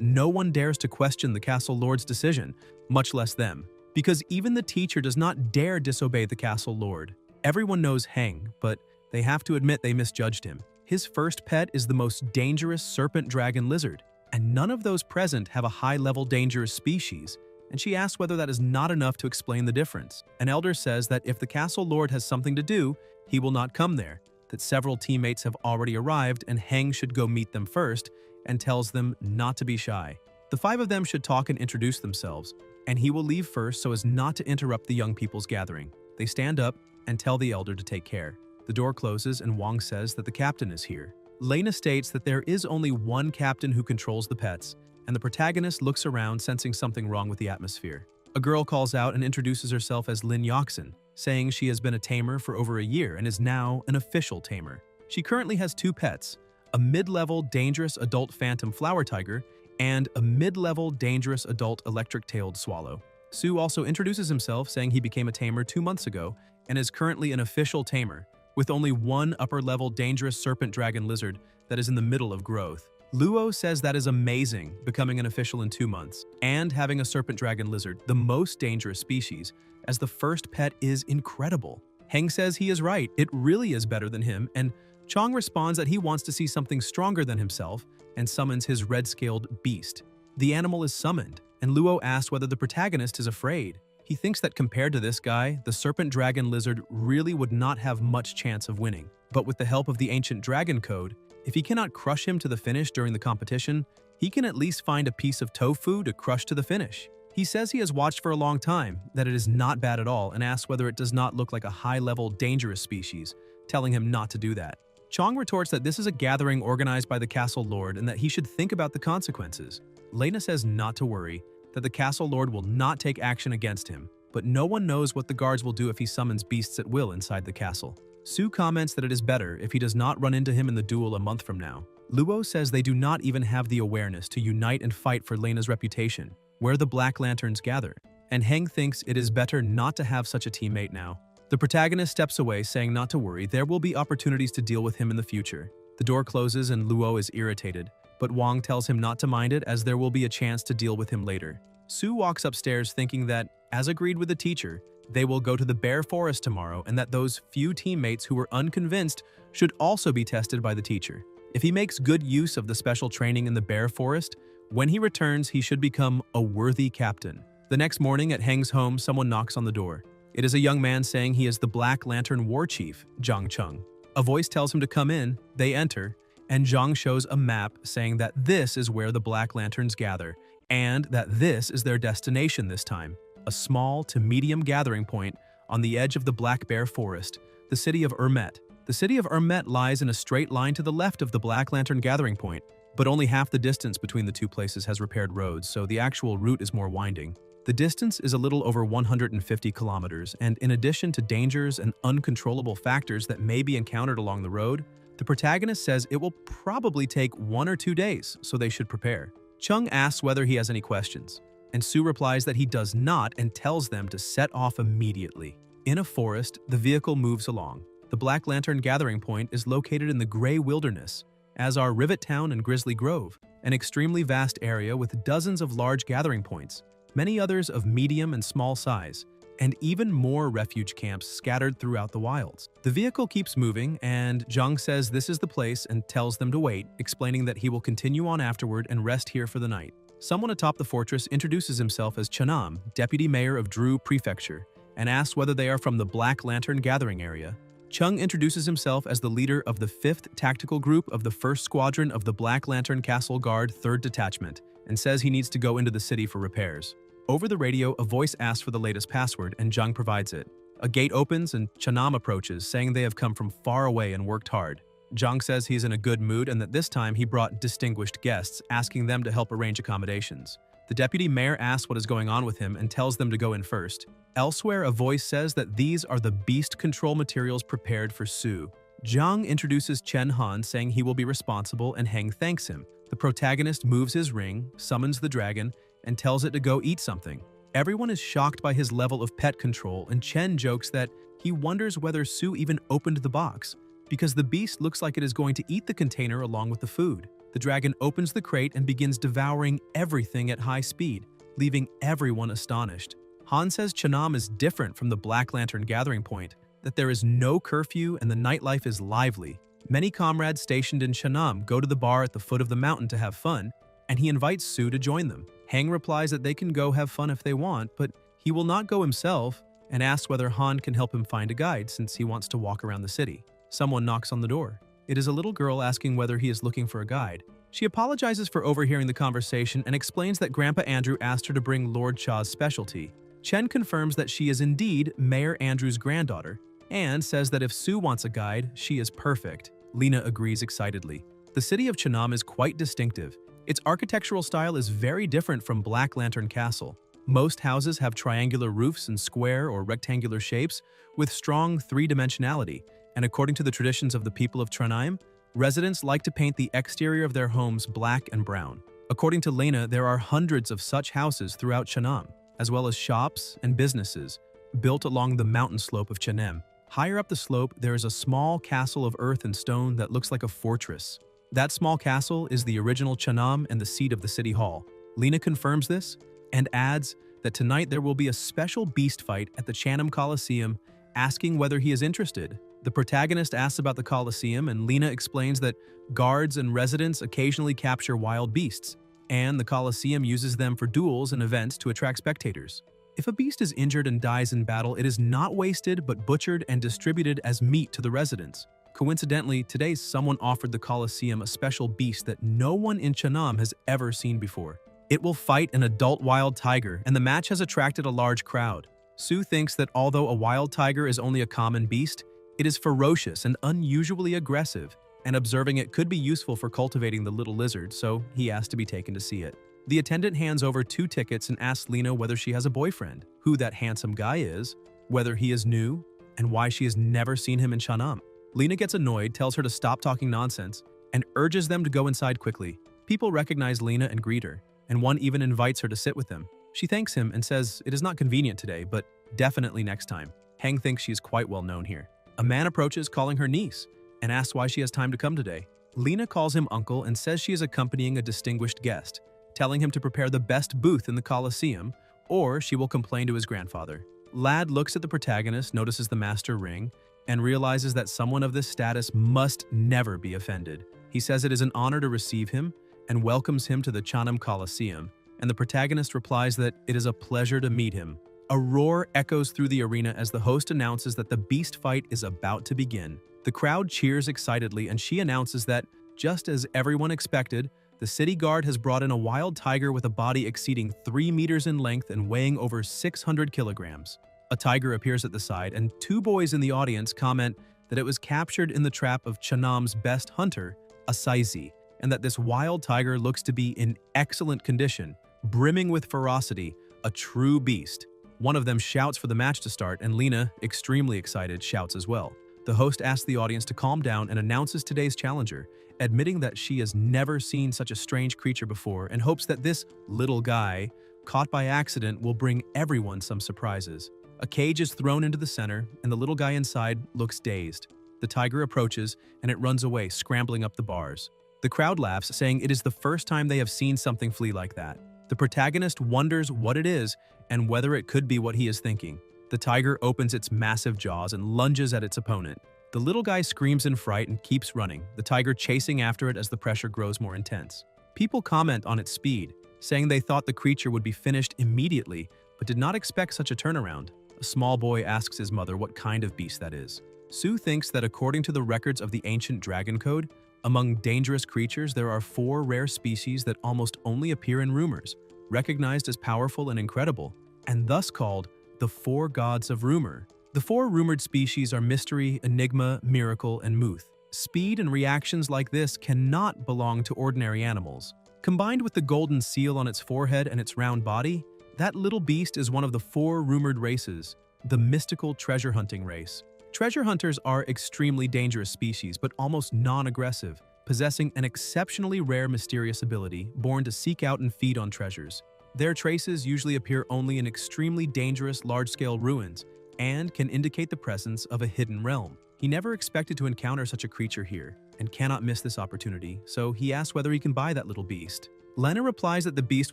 no one dares to question the castle lord's decision, much less them, because even the teacher does not dare disobey the castle lord. Everyone knows Heng, but they have to admit they misjudged him. His first pet is the most dangerous serpent dragon lizard, and none of those present have a high-level dangerous species, and she asks whether that is not enough to explain the difference. An elder says that if the castle lord has something to do, he will not come there, that several teammates have already arrived and Heng should go meet them first, and tells them not to be shy. The 5 of them should talk and introduce themselves, and he will leave first so as not to interrupt the young people's gathering. They stand up and tell the elder to take care. The door closes and Wang says that the captain is here. Lena states that there is only one captain who controls the pets, and the protagonist looks around sensing something wrong with the atmosphere. A girl calls out and introduces herself as Lin Yoxin, saying she has been a tamer for over a year and is now an official tamer. She currently has 2 pets, a mid-level dangerous adult phantom flower tiger and a mid-level dangerous adult electric-tailed swallow. Sue also introduces himself, saying he became a tamer 2 months ago and is currently an official tamer, with only one upper-level dangerous serpent dragon lizard that is in the middle of growth. Luo says that is amazing, becoming an official in 2 months, and having a serpent dragon lizard, the most dangerous species, as the first pet is incredible. Heng says he is right, it really is better than him, and Chong responds that he wants to see something stronger than himself and summons his red-scaled beast. The animal is summoned, and Luo asks whether the protagonist is afraid. He thinks that compared to this guy, the serpent dragon lizard really would not have much chance of winning. But with the help of the ancient dragon code, if he cannot crush him to the finish during the competition, he can at least find a piece of tofu to crush to the finish. He says he has watched for a long time, that it is not bad at all, and asks whether it does not look like a high-level dangerous species, telling him not to do that. Chong retorts that this is a gathering organized by the castle lord and that he should think about the consequences. Lena says not to worry, that the castle lord will not take action against him, but no one knows what the guards will do if he summons beasts at will inside the castle. Sue comments that it is better if he does not run into him in the duel a month from now. Luo says they do not even have the awareness to unite and fight for Lena's reputation, where the Black Lanterns gather, and Heng thinks it is better not to have such a teammate now. The protagonist steps away, saying not to worry, there will be opportunities to deal with him in the future. The door closes and Luo is irritated, but Wang tells him not to mind it as there will be a chance to deal with him later. Sue walks upstairs thinking that, as agreed with the teacher, they will go to the Bear Forest tomorrow and that those few teammates who were unconvinced should also be tested by the teacher. If he makes good use of the special training in the Bear Forest, when he returns he should become a worthy captain. The next morning at Heng's home, someone knocks on the door. It is a young man saying he is the Black Lantern War Chief, Zhang Cheng. A voice tells him to come in, they enter, and Zhang shows a map saying that this is where the Black Lanterns gather, and that this is their destination this time, a small to medium gathering point on the edge of the Black Bear Forest, the city of Ermet. The city of Ermet lies in a straight line to the left of the Black Lantern gathering point, but only half the distance between the two places has repaired roads, so the actual route is more winding. The distance is a little over 150 kilometers, and in addition to dangers and uncontrollable factors that may be encountered along the road, the protagonist says it will probably take 1 or 2 days, so they should prepare. Chung asks whether he has any questions, and Sue replies that he does not and tells them to set off immediately. In a forest, the vehicle moves along. The Black Lantern gathering point is located in the Gray Wilderness, as are Rivet Town and Grizzly Grove, an extremely vast area with dozens of large gathering points, many others of medium and small size, and even more refuge camps scattered throughout the wilds. The vehicle keeps moving, and Zhang says this is the place and tells them to wait, explaining that he will continue on afterward and rest here for the night. Someone atop the fortress introduces himself as Chanam, deputy mayor of Dru Prefecture, and asks whether they are from the Black Lantern gathering area. Chung introduces himself as the leader of the 5th Tactical Group of the 1st Squadron of the Black Lantern Castle Guard 3rd Detachment, and says he needs to go into the city for repairs. Over the radio, a voice asks for the latest password, and Zhang provides it. A gate opens, and Chanam approaches, saying they have come from far away and worked hard. Zhang says he's in a good mood and that this time he brought distinguished guests, asking them to help arrange accommodations. The deputy mayor asks what is going on with him and tells them to go in first. Elsewhere, a voice says that these are the beast control materials prepared for Sue. Zhang introduces Chen Han, saying he will be responsible, and Heng thanks him. The protagonist moves his ring, summons the dragon, and tells it to go eat something. Everyone is shocked by his level of pet control, and Chen jokes that he wonders whether Sue even opened the box, because the beast looks like it is going to eat the container along with the food. The dragon opens the crate and begins devouring everything at high speed, leaving everyone astonished. Han says Chanam is different from the Black Lantern gathering point, that there is no curfew and the nightlife is lively. Many comrades stationed in Chanam go to the bar at the foot of the mountain to have fun, and he invites Sue to join them. Heng replies that they can go have fun if they want, but he will not go himself, and asks whether Han can help him find a guide since he wants to walk around the city. Someone knocks on the door. It is a little girl asking whether he is looking for a guide. She apologizes for overhearing the conversation and explains that Grandpa Andrew asked her to bring Lord Cha's specialty. Chen confirms that she is indeed Mayor Andrew's granddaughter, and says that if Sue wants a guide, she is perfect. Lena agrees excitedly. The city of Chanam is quite distinctive. Its architectural style is very different from Black Lantern Castle. Most houses have triangular roofs and square or rectangular shapes with strong three-dimensionality, and according to the traditions of the people of Trondheim, residents like to paint the exterior of their homes black and brown. According to Lena, there are hundreds of such houses throughout Chanam, as well as shops and businesses built along the mountain slope of Chenem. Higher up the slope, there is a small castle of earth and stone that looks like a fortress. That small castle is the original Chanam and the seat of the city hall. Lena confirms this and adds that tonight there will be a special beast fight at the Chanam Coliseum, asking whether he is interested. The protagonist asks about the Coliseum, and Lena explains that guards and residents occasionally capture wild beasts, and the Coliseum uses them for duels and events to attract spectators. If a beast is injured and dies in battle, it is not wasted but butchered and distributed as meat to the residents. Coincidentally, today someone offered the Coliseum a special beast that no one in Chanam has ever seen before. It will fight an adult wild tiger, and the match has attracted a large crowd. Sue thinks that although a wild tiger is only a common beast, It is ferocious and unusually aggressive, and observing it could be useful for cultivating the little lizard, so he asked to be taken to see it. The attendant hands over 2 tickets and asks Lena whether she has a boyfriend, who that handsome guy is, whether he is new, and why she has never seen him in Chanam. Lena gets annoyed, tells her to stop talking nonsense, and urges them to go inside quickly. People recognize Lena and greet her, and one even invites her to sit with them. She thanks him and says it is not convenient today, but definitely next time. Heng thinks she is quite well known here. A man approaches calling her niece and asks why she has time to come today. Lena calls him uncle and says she is accompanying a distinguished guest, telling him to prepare the best booth in the Colosseum, or she will complain to his grandfather. Lad looks at the protagonist, notices the master ring, and realizes that someone of this status must never be offended. He says it is an honor to receive him and welcomes him to the Chanam Colosseum, and the protagonist replies that it is a pleasure to meet him. A roar echoes through the arena as the host announces that the beast fight is about to begin. The crowd cheers excitedly, and she announces that, just as everyone expected, the city guard has brought in a wild tiger with a body exceeding 3 meters in length and weighing over 600 kilograms. A tiger appears at the side, and 2 boys in the audience comment that it was captured in the trap of Chanam's best hunter, a Saizi, and that this wild tiger looks to be in excellent condition, brimming with ferocity, a true beast. One of them shouts for the match to start, and Lena, extremely excited, shouts as well. The host asks the audience to calm down and announces today's challenger, admitting that she has never seen such a strange creature before and hopes that this little guy, caught by accident, will bring everyone some surprises. A cage is thrown into the center, and the little guy inside looks dazed. The tiger approaches, and it runs away, scrambling up the bars. The crowd laughs, saying it is the first time they have seen something flee like that. The protagonist wonders what it is and whether it could be what he is thinking. The tiger opens its massive jaws and lunges at its opponent. The little guy screams in fright and keeps running, the tiger chasing after it as the pressure grows more intense. People comment on its speed, saying they thought the creature would be finished immediately, but did not expect such a turnaround. A small boy asks his mother what kind of beast that is. Sue thinks that according to the records of the ancient Dragon Code, among dangerous creatures there are 4 rare species that almost only appear in rumors, recognized as powerful and incredible, and thus called the 4 gods of rumor. The 4 rumored species are mystery, enigma, miracle, and muth. Speed and reactions like this cannot belong to ordinary animals. Combined with the golden seal on its forehead and its round body, that little beast is one of the 4 rumored races, the mystical treasure hunting race. Treasure hunters are extremely dangerous species, but almost non-aggressive, possessing an exceptionally rare mysterious ability, born to seek out and feed on treasures. Their traces usually appear only in extremely dangerous large-scale ruins and can indicate the presence of a hidden realm. He never expected to encounter such a creature here and cannot miss this opportunity, so he asks whether he can buy that little beast. Lena replies that the beast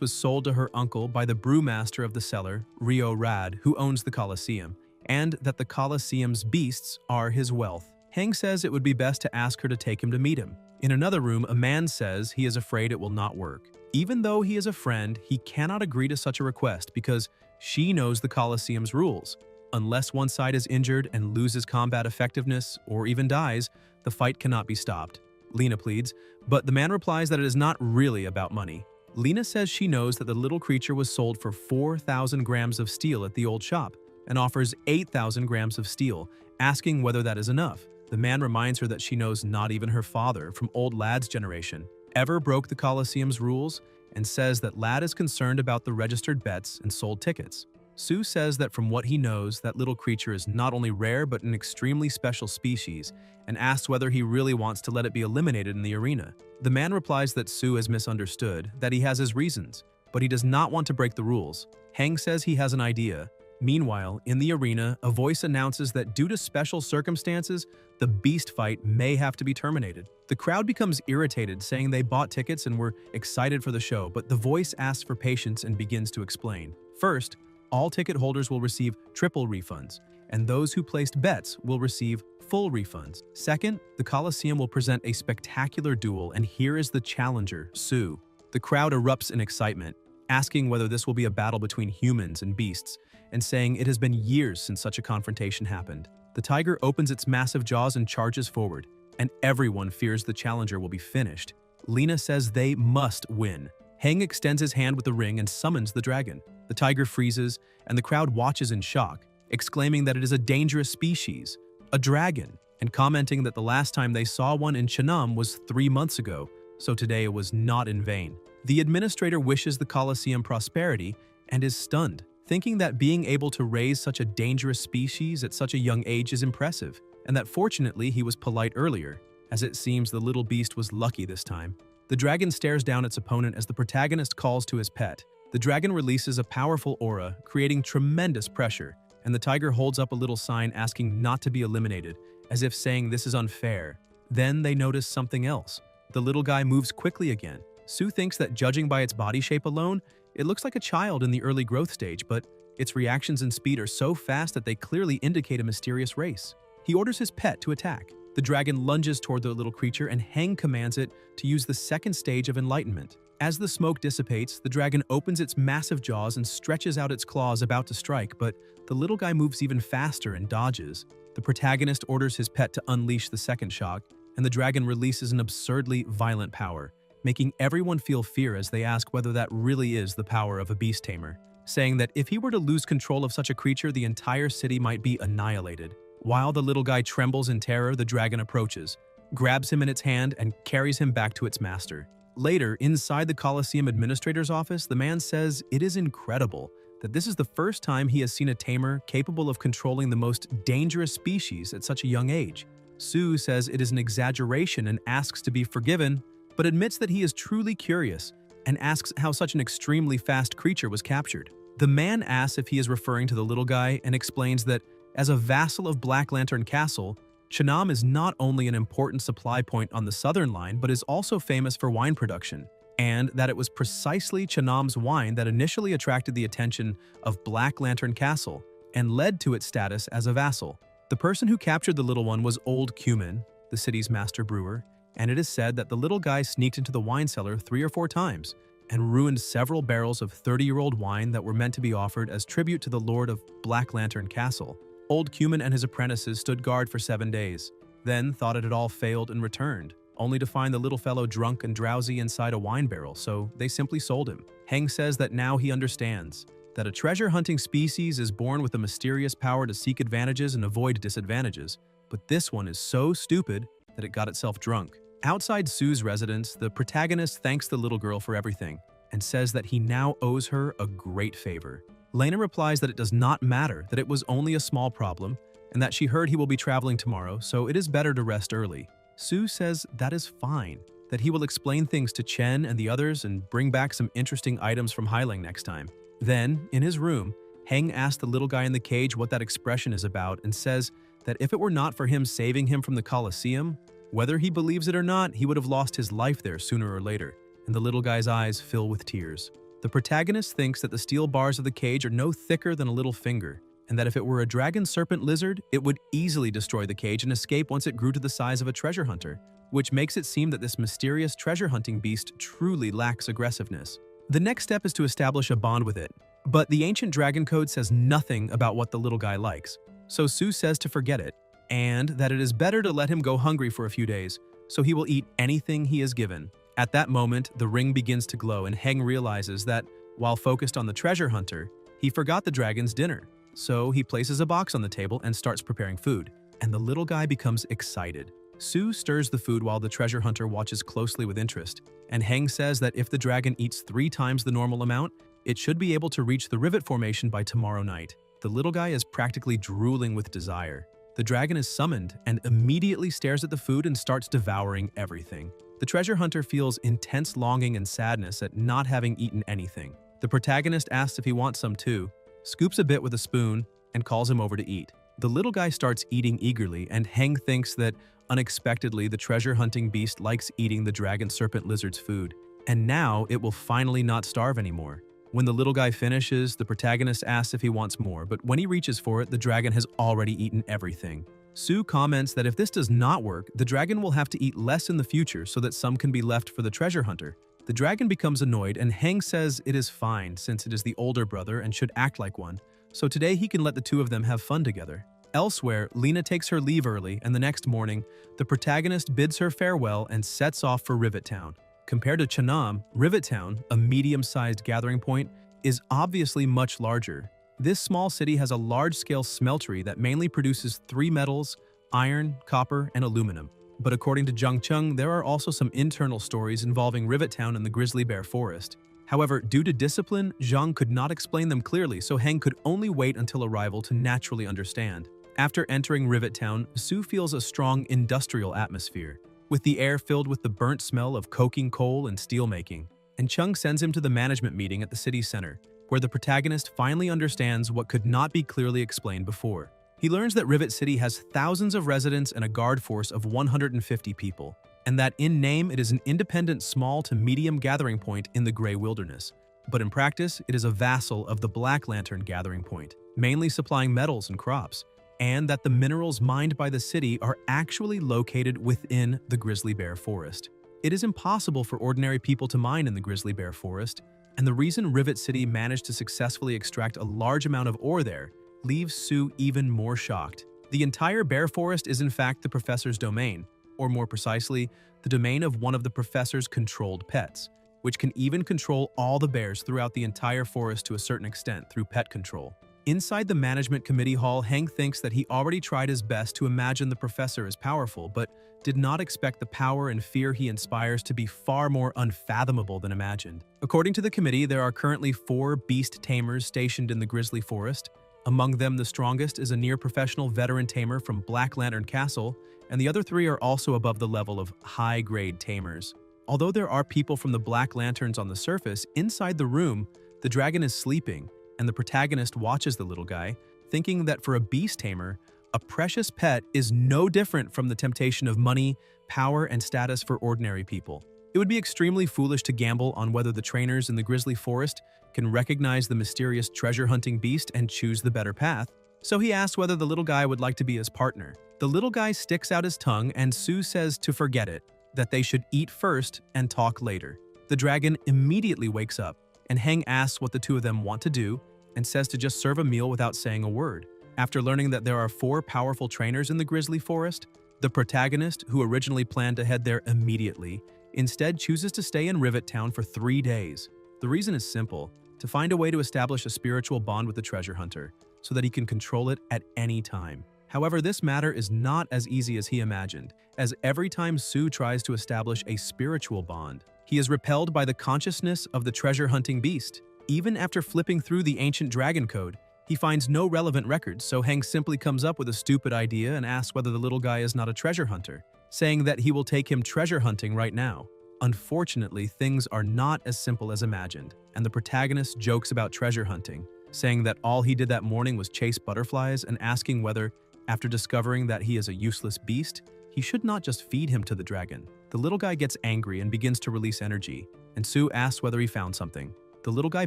was sold to her uncle by the brewmaster of the cellar, Rio Rad, who owns the Colosseum, and that the Colosseum's beasts are his wealth. Heng says it would be best to ask her to take him to meet him. In another room, a man says he is afraid it will not work. Even though he is a friend, he cannot agree to such a request because she knows the Colosseum's rules. Unless one side is injured and loses combat effectiveness or even dies, the fight cannot be stopped. Lena pleads, but the man replies that it is not really about money. Lena says she knows that the little creature was sold for 4,000 grams of steel at the old shop and offers 8,000 grams of steel, asking whether that is enough. The man reminds her that she knows not even her father, from old Lad's generation, ever broke the Colosseum's rules, and says that Lad is concerned about the registered bets and sold tickets. Sue says that from what he knows, that little creature is not only rare but an extremely special species, and asks whether he really wants to let it be eliminated in the arena. The man replies that Sue has misunderstood, that he has his reasons, but he does not want to break the rules. Heng says he has an idea. Meanwhile, in the arena, a voice announces that due to special circumstances, the beast fight may have to be terminated. The crowd becomes irritated, saying they bought tickets and were excited for the show, but the voice asks for patience and begins to explain. First, all ticket holders will receive triple refunds, and those who placed bets will receive full refunds. Second, the Colosseum will present a spectacular duel, and here is the challenger, Sue. The crowd erupts in excitement, asking whether this will be a battle between humans and beasts, and saying it has been years since such a confrontation happened. The tiger opens its massive jaws and charges forward, and everyone fears the challenger will be finished. Lena says they must win. Heng extends his hand with the ring and summons the dragon. The tiger freezes, and the crowd watches in shock, exclaiming that it is a dangerous species. a dragon, and commenting that the last time they saw one in Chanam was 3 months ago, so today was not in vain. The administrator wishes the Colosseum prosperity and is stunned, thinking that being able to raise such a dangerous species at such a young age is impressive, and that fortunately he was polite earlier, as it seems the little beast was lucky this time. The dragon stares down its opponent as the protagonist calls to his pet. The dragon releases a powerful aura, creating tremendous pressure, and the tiger holds up a little sign asking not to be eliminated, as if saying this is unfair. Then they notice something else. The little guy moves quickly again. Sue thinks that judging by its body shape alone, it looks like a child in the early growth stage, but its reactions and speed are so fast that they clearly indicate a mysterious race. He orders his pet to attack. The dragon lunges toward the little creature and Heng commands it to use the second stage of enlightenment. As the smoke dissipates, the dragon opens its massive jaws and stretches out its claws about to strike, but the little guy moves even faster and dodges. The protagonist orders his pet to unleash the second shock, and the dragon releases an absurdly violent power, making everyone feel fear as they ask whether that really is the power of a beast tamer, saying that if he were to lose control of such a creature, the entire city might be annihilated. While the little guy trembles in terror, the dragon approaches, grabs him in its hand, and carries him back to its master. Later, inside the Colosseum administrator's office, the man says it is incredible that this is the first time he has seen a tamer capable of controlling the most dangerous species at such a young age. Sue says it is an exaggeration and asks to be forgiven, but admits that he is truly curious and asks how such an extremely fast creature was captured. The man asks if he is referring to the little guy and explains that as a vassal of Black Lantern Castle, Chanam is not only an important supply point on the southern line, but is also famous for wine production, and that it was precisely Chanam's wine that initially attracted the attention of Black Lantern Castle and led to its status as a vassal. The person who captured the little one was Old Cumin, the city's master brewer, and it is said that the little guy sneaked into the wine cellar 3 or 4 times and ruined several barrels of 30-year-old wine that were meant to be offered as tribute to the Lord of Black Lantern Castle. Old Cumin and his apprentices stood guard for 7 days, then thought it had all failed and returned, only to find the little fellow drunk and drowsy inside a wine barrel, so they simply sold him. Heng says that now he understands that a treasure-hunting species is born with a mysterious power to seek advantages and avoid disadvantages, but this one is so stupid that it got itself drunk. Outside Sue's residence, the protagonist thanks the little girl for everything and says that he now owes her a great favor. Lena replies that it does not matter, that it was only a small problem, and that she heard he will be traveling tomorrow, so it is better to rest early. Sue says that is fine, that he will explain things to Chen and the others and bring back some interesting items from Hailing next time. Then, in his room, Heng asks the little guy in the cage what that expression is about and says that if it were not for him saving him from the Colosseum, whether he believes it or not, he would have lost his life there sooner or later, and the little guy's eyes fill with tears. The protagonist thinks that the steel bars of the cage are no thicker than a little finger, and that if it were a dragon serpent lizard, it would easily destroy the cage and escape once it grew to the size of a treasure hunter, which makes it seem that this mysterious treasure hunting beast truly lacks aggressiveness. The next step is to establish a bond with it, but the ancient dragon code says nothing about what the little guy likes, so Sue says to forget it, and that it is better to let him go hungry for a few days, so he will eat anything he is given. At that moment, the ring begins to glow and Heng realizes that, while focused on the treasure hunter, he forgot the dragon's dinner. So he places a box on the table and starts preparing food, and the little guy becomes excited. Sue stirs the food while the treasure hunter watches closely with interest, and Heng says that if the dragon eats 3 times the normal amount, it should be able to reach the rivet formation by tomorrow night. The little guy is practically drooling with desire. The dragon is summoned and immediately stares at the food and starts devouring everything. The treasure hunter feels intense longing and sadness at not having eaten anything. The protagonist asks if he wants some too, scoops a bit with a spoon, and calls him over to eat. The little guy starts eating eagerly, and Heng thinks that, unexpectedly, the treasure-hunting beast likes eating the dragon serpent lizard's food, and now it will finally not starve anymore. When the little guy finishes, the protagonist asks if he wants more, but when he reaches for it, the dragon has already eaten everything. Sue comments that if this does not work, the dragon will have to eat less in the future so that some can be left for the treasure hunter. The dragon becomes annoyed, and Heng says it is fine since it is the older brother and should act like one, so today he can let the two of them have fun together. Elsewhere, Lena takes her leave early, and the next morning, the protagonist bids her farewell and sets off for Rivet Town. Compared to Chanam, Rivet Town, a medium-sized gathering point, is obviously much larger. This small city has a large-scale smeltery that mainly produces 3 metals, iron, copper, and aluminum. But according to Jung Chung, there are also some internal stories involving Rivet Town and the Grizzly Bear Forest. However, due to discipline, Zhang could not explain them clearly, so Heng could only wait until arrival to naturally understand. After entering Rivet Town, Su feels a strong industrial atmosphere, with the air filled with the burnt smell of coking coal and steelmaking. And Chung sends him to the management meeting at the city center, where the protagonist finally understands what could not be clearly explained before. He learns that Rivet City has thousands of residents and a guard force of 150 people, and that in name it is an independent small to medium gathering point in the Grey Wilderness. But in practice, it is a vassal of the Black Lantern gathering point, mainly supplying metals and crops, and that the minerals mined by the city are actually located within the Grizzly Bear Forest. It is impossible for ordinary people to mine in the Grizzly Bear Forest, and the reason Rivet City managed to successfully extract a large amount of ore there leaves Su even more shocked. The entire bear forest is in fact the professor's domain, or more precisely, the domain of one of the professor's controlled pets, which can even control all the bears throughout the entire forest to a certain extent through pet control. Inside the management committee hall, Heng thinks that he already tried his best to imagine the professor as powerful, but did not expect the power and fear he inspires to be far more unfathomable than imagined. According to the committee, there are currently 4 beast tamers stationed in the Grizzly Forest. Among them, the strongest is a near-professional veteran tamer from Black Lantern Castle, and the other 3 are also above the level of high-grade tamers. Although there are people from the Black Lanterns on the surface, inside the room, the dragon is sleeping, and the protagonist watches the little guy, thinking that for a beast tamer, a precious pet is no different from the temptation of money, power, and status for ordinary people. It would be extremely foolish to gamble on whether the trainers in the Grizzly Forest can recognize the mysterious treasure-hunting beast and choose the better path, so he asks whether the little guy would like to be his partner. The little guy sticks out his tongue, and Su says to forget it, that they should eat first and talk later. The dragon immediately wakes up, and Heng asks what the two of them want to do, and says to just serve a meal without saying a word. After learning that there are 4 powerful trainers in the Grizzly Forest, the protagonist, who originally planned to head there immediately, instead chooses to stay in Rivet Town for 3 days. The reason is simple: to find a way to establish a spiritual bond with the treasure hunter, so that he can control it at any time. However, this matter is not as easy as he imagined, as every time Su tries to establish a spiritual bond, he is repelled by the consciousness of the treasure-hunting beast. Even after flipping through the ancient dragon code, he finds no relevant records, so Heng simply comes up with a stupid idea and asks whether the little guy is not a treasure hunter, saying that he will take him treasure hunting right now. Unfortunately, things are not as simple as imagined, and the protagonist jokes about treasure hunting, saying that all he did that morning was chase butterflies and asking whether, after discovering that he is a useless beast, he should not just feed him to the dragon. The little guy gets angry and begins to release energy, and Su asks whether he found something. The little guy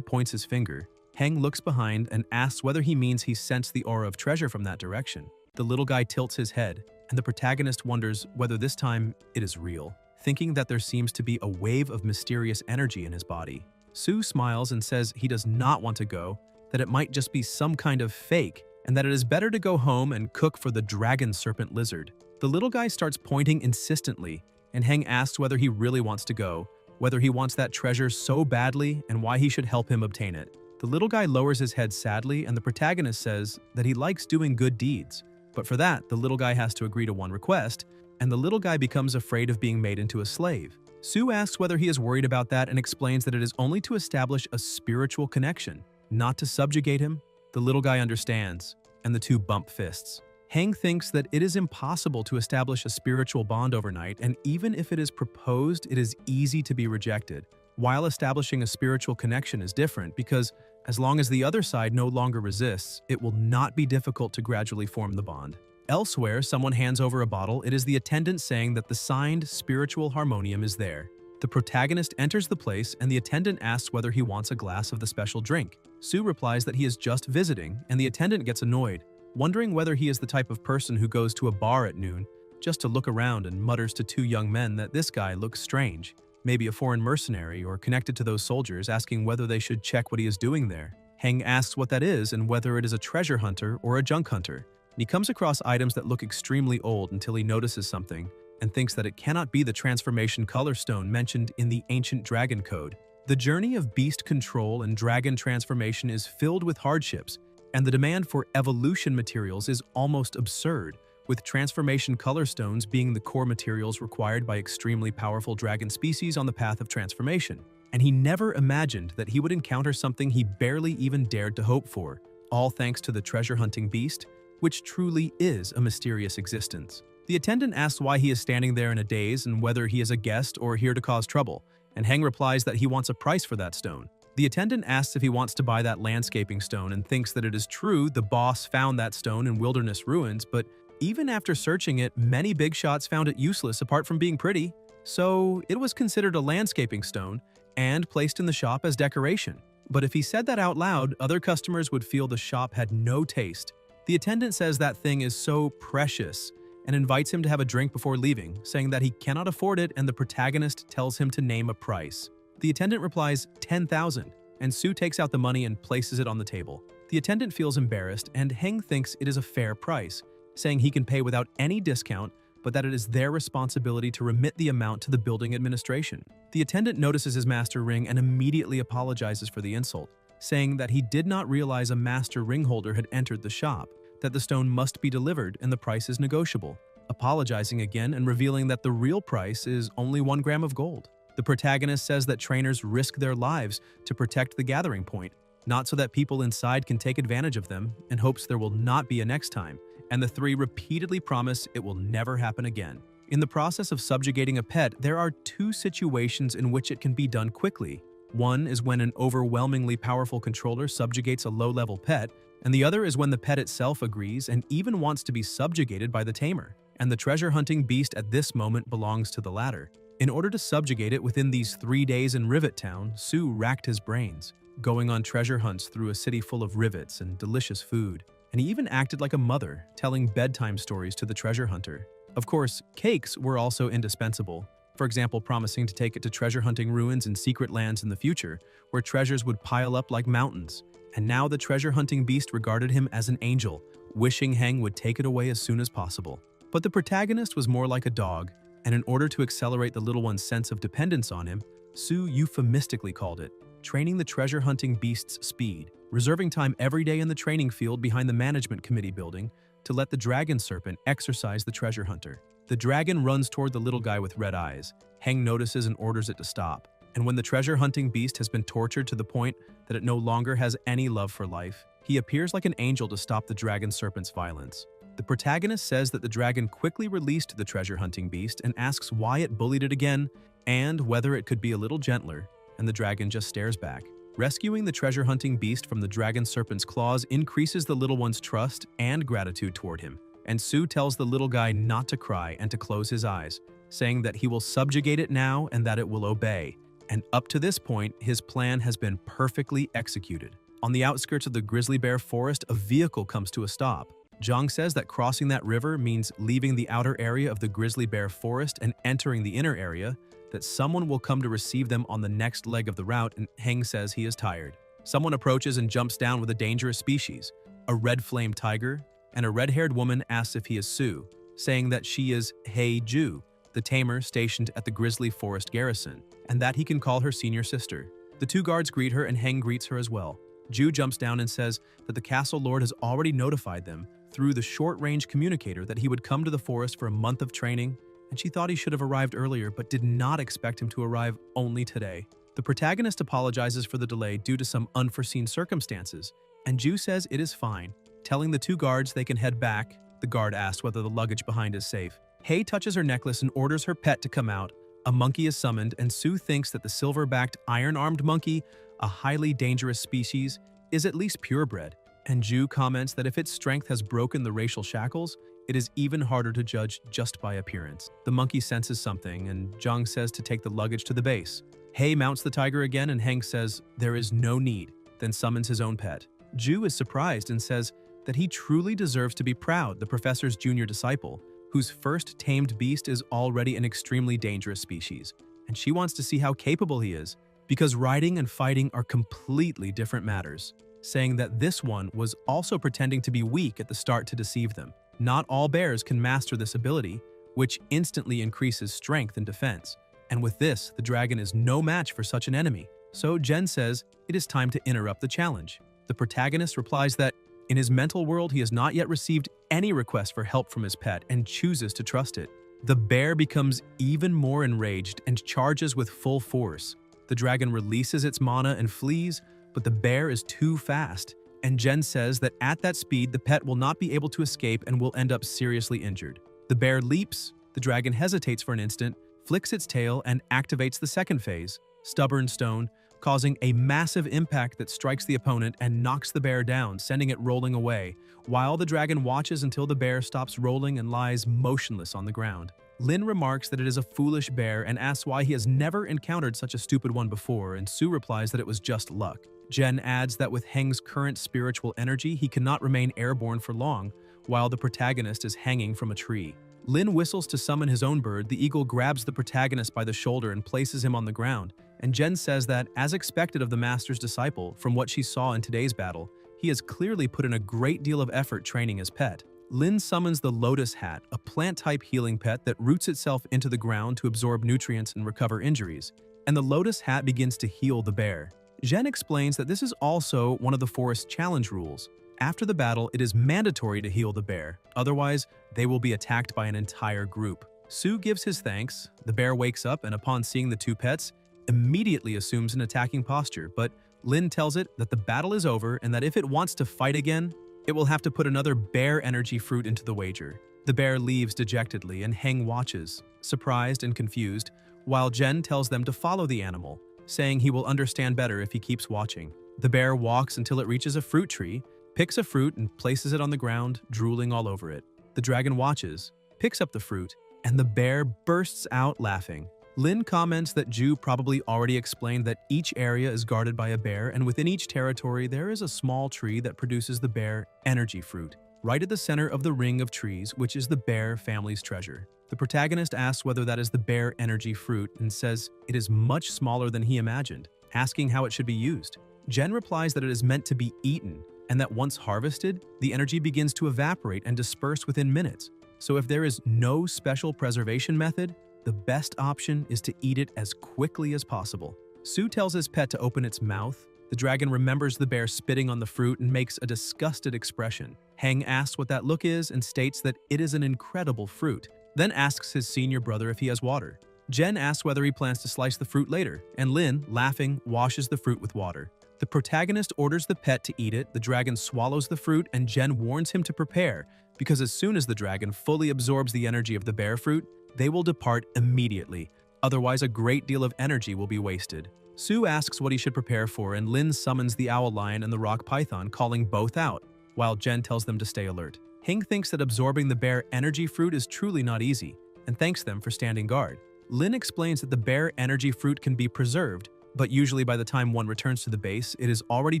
points his finger. Heng looks behind and asks whether he means he sensed the aura of treasure from that direction. The little guy tilts his head, and the protagonist wonders whether this time it is real, thinking that there seems to be a wave of mysterious energy in his body. Su smiles and says he does not want to go, that it might just be some kind of fake, and that it is better to go home and cook for the dragon serpent lizard. The little guy starts pointing insistently, and Heng asks whether he really wants to go, whether he wants that treasure so badly, and why he should help him obtain it. The little guy lowers his head sadly, and the protagonist says that he likes doing good deeds, but for that, the little guy has to agree to one request, and the little guy becomes afraid of being made into a slave. Su asks whether he is worried about that and explains that it is only to establish a spiritual connection, not to subjugate him. The little guy understands, and the two bump fists. Heng thinks that it is impossible to establish a spiritual bond overnight, and even if it is proposed, it is easy to be rejected. While establishing a spiritual connection is different because, as long as the other side no longer resists, it will not be difficult to gradually form the bond. Elsewhere, someone hands over a bottle. It is the attendant saying that the signed spiritual harmonium is there. The protagonist enters the place, and the attendant asks whether he wants a glass of the special drink. Su replies that he is just visiting, and the attendant gets annoyed, wondering whether he is the type of person who goes to a bar at noon just to look around and mutters to 2 young men that this guy looks strange. Maybe a foreign mercenary or connected to those soldiers, asking whether they should check what he is doing there. Heng asks what that is and whether it is a treasure hunter or a junk hunter. He comes across items that look extremely old until he notices something and thinks that it cannot be the transformation color stone mentioned in the ancient dragon code. The journey of beast control and dragon transformation is filled with hardships, and the demand for evolution materials is almost absurd, with transformation color stones being the core materials required by extremely powerful dragon species on the path of transformation. And he never imagined that he would encounter something he barely even dared to hope for, all thanks to the treasure-hunting beast, which truly is a mysterious existence. The attendant asks why he is standing there in a daze and whether he is a guest or here to cause trouble, and Heng replies that he wants a price for that stone. The attendant asks if he wants to buy that landscaping stone and thinks that it is true the boss found that stone in wilderness ruins, but even after searching it, many big shots found it useless apart from being pretty, so it was considered a landscaping stone and placed in the shop as decoration. But if he said that out loud, other customers would feel the shop had no taste. The attendant says that thing is so precious and invites him to have a drink before leaving, saying that he cannot afford it, and the protagonist tells him to name a price. The attendant replies 10,000, and Sue takes out the money and places it on the table. The attendant feels embarrassed, and Heng thinks it is a fair price, saying he can pay without any discount, but that it is their responsibility to remit the amount to the building administration. The attendant notices his master ring and immediately apologizes for the insult, saying that he did not realize a master ring holder had entered the shop, that the stone must be delivered and the price is negotiable, apologizing again and revealing that the real price is only 1 gram of gold. The protagonist says that trainers risk their lives to protect the gathering point, not so that people inside can take advantage of them, and hopes there will not be a next time, and the three repeatedly promise it will never happen again. In the process of subjugating a pet, there are 2 situations in which it can be done quickly. One is when an overwhelmingly powerful controller subjugates a low-level pet, and the other is when the pet itself agrees and even wants to be subjugated by the tamer. And the treasure-hunting beast at this moment belongs to the latter. In order to subjugate it within these 3 days in Rivet Town, Sue racked his brains, going on treasure hunts through a city full of rivets and delicious food. And he even acted like a mother, telling bedtime stories to the treasure hunter. Of course, cakes were also indispensable. For example, promising to take it to treasure-hunting ruins in secret lands in the future, where treasures would pile up like mountains. And now the treasure-hunting beast regarded him as an angel, wishing Heng would take it away as soon as possible. But the protagonist was more like a dog, and in order to accelerate the little one's sense of dependence on him, Sue euphemistically called it, training the treasure-hunting beast's speed, reserving time every day in the training field behind the management committee building to let the dragon serpent exercise the treasure hunter. The dragon runs toward the little guy with red eyes. Heng notices and orders it to stop. And when the treasure-hunting beast has been tortured to the point that it no longer has any love for life, he appears like an angel to stop the dragon serpent's violence. The protagonist says that the dragon quickly released the treasure-hunting beast and asks why it bullied it again and whether it could be a little gentler, and the dragon just stares back. Rescuing the treasure-hunting beast from the dragon serpent's claws increases the little one's trust and gratitude toward him, and Sue tells the little guy not to cry and to close his eyes, saying that he will subjugate it now and that it will obey. And up to this point, his plan has been perfectly executed. On the outskirts of the grizzly bear forest, a vehicle comes to a stop. Zhang says that crossing that river means leaving the outer area of the grizzly bear forest and entering the inner area, that someone will come to receive them on the next leg of the route, and Heng says he is tired. Someone approaches and jumps down with a dangerous species, a red-flamed tiger, and a red-haired woman asks if he is Sue, saying that she is Hei Ju, the tamer stationed at the grizzly forest garrison, and that he can call her senior sister. The 2 guards greet her and Heng greets her as well. Ju jumps down and says that the castle lord has already notified them through the short-range communicator that he would come to the forest for a month of training, and she thought he should have arrived earlier but did not expect him to arrive only today. The protagonist apologizes for the delay due to some unforeseen circumstances, and Ju says it is fine, telling the 2 guards they can head back. The guard asks whether the luggage behind is safe. Hei touches her necklace and orders her pet to come out. A monkey is summoned, and Sue thinks that the silver-backed, iron-armed monkey, a highly dangerous species, is at least purebred. And Ju comments that if its strength has broken the racial shackles, it is even harder to judge just by appearance. The monkey senses something, and Zhang says to take the luggage to the base. Hei mounts the tiger again, and Heng says there is no need, then summons his own pet. Ju is surprised and says that he truly deserves to be proud, the professor's junior disciple, whose first tamed beast is already an extremely dangerous species, and she wants to see how capable he is, because riding and fighting are completely different matters, saying that this one was also pretending to be weak at the start to deceive them. Not all bears can master this ability, which instantly increases strength and defense, and with this, the dragon is no match for such an enemy. So Jen says it is time to interrupt the challenge. The protagonist replies that In his mental world, he has not yet received any request for help from his pet and chooses to trust it. The bear becomes even more enraged and charges with full force. The dragon releases its mana and flees, but the bear is too fast, and Jen says that at that speed, the pet will not be able to escape and will end up seriously injured. The bear leaps, the dragon hesitates for an instant, flicks its tail, and activates the second phase, Stubborn Stone, causing a massive impact that strikes the opponent and knocks the bear down, sending it rolling away, while the dragon watches until the bear stops rolling and lies motionless on the ground. Lin remarks that it is a foolish bear and asks why he has never encountered such a stupid one before, and Sue replies that it was just luck. Jen adds that with Heng's current spiritual energy, he cannot remain airborne for long, while the protagonist is hanging from a tree. Lin whistles to summon his own bird. The eagle grabs the protagonist by the shoulder and places him on the ground, and Jen says that, as expected of the master's disciple, from what she saw in today's battle, he has clearly put in a great deal of effort training his pet. Lin summons the Lotus Hat, a plant-type healing pet that roots itself into the ground to absorb nutrients and recover injuries, and the Lotus Hat begins to heal the bear. Jen explains that this is also one of the forest challenge rules. After the battle, it is mandatory to heal the bear, otherwise they will be attacked by an entire group. Sue gives his thanks, the bear wakes up and upon seeing the two pets, immediately assumes an attacking posture, but Lin tells it that the battle is over and that if it wants to fight again, it will have to put another bear energy fruit into the wager. The bear leaves dejectedly and Heng watches, surprised and confused, while Jen tells them to follow the animal, saying he will understand better if he keeps watching. The bear walks until it reaches a fruit tree, picks a fruit and places it on the ground, drooling all over it. The dragon watches, picks up the fruit, and the bear bursts out laughing. Lin comments that Ju probably already explained that each area is guarded by a bear, and within each territory there is a small tree that produces the bear energy fruit, right at the center of the ring of trees, which is the bear family's treasure. The protagonist asks whether that is the bear energy fruit and says it is much smaller than he imagined, asking how it should be used. Jen replies that it is meant to be eaten, and that once harvested, the energy begins to evaporate and disperse within minutes. So if there is no special preservation method, the best option is to eat it as quickly as possible. Sue tells his pet to open its mouth. The dragon remembers the bear spitting on the fruit and makes a disgusted expression. Heng asks what that look is and states that it is an incredible fruit, then asks his senior brother if he has water. Jen asks whether he plans to slice the fruit later, and Lin, laughing, washes the fruit with water. The protagonist orders the pet to eat it, the dragon swallows the fruit, and Jen warns him to prepare, because as soon as the dragon fully absorbs the energy of the bear fruit, they will depart immediately, otherwise a great deal of energy will be wasted. Sue asks what he should prepare for, and Lin summons the owl lion and the rock python, calling both out, while Jen tells them to stay alert. Heng thinks that absorbing the bear energy fruit is truly not easy, and thanks them for standing guard. Lin explains that the bear energy fruit can be preserved, but usually by the time one returns to the base, it is already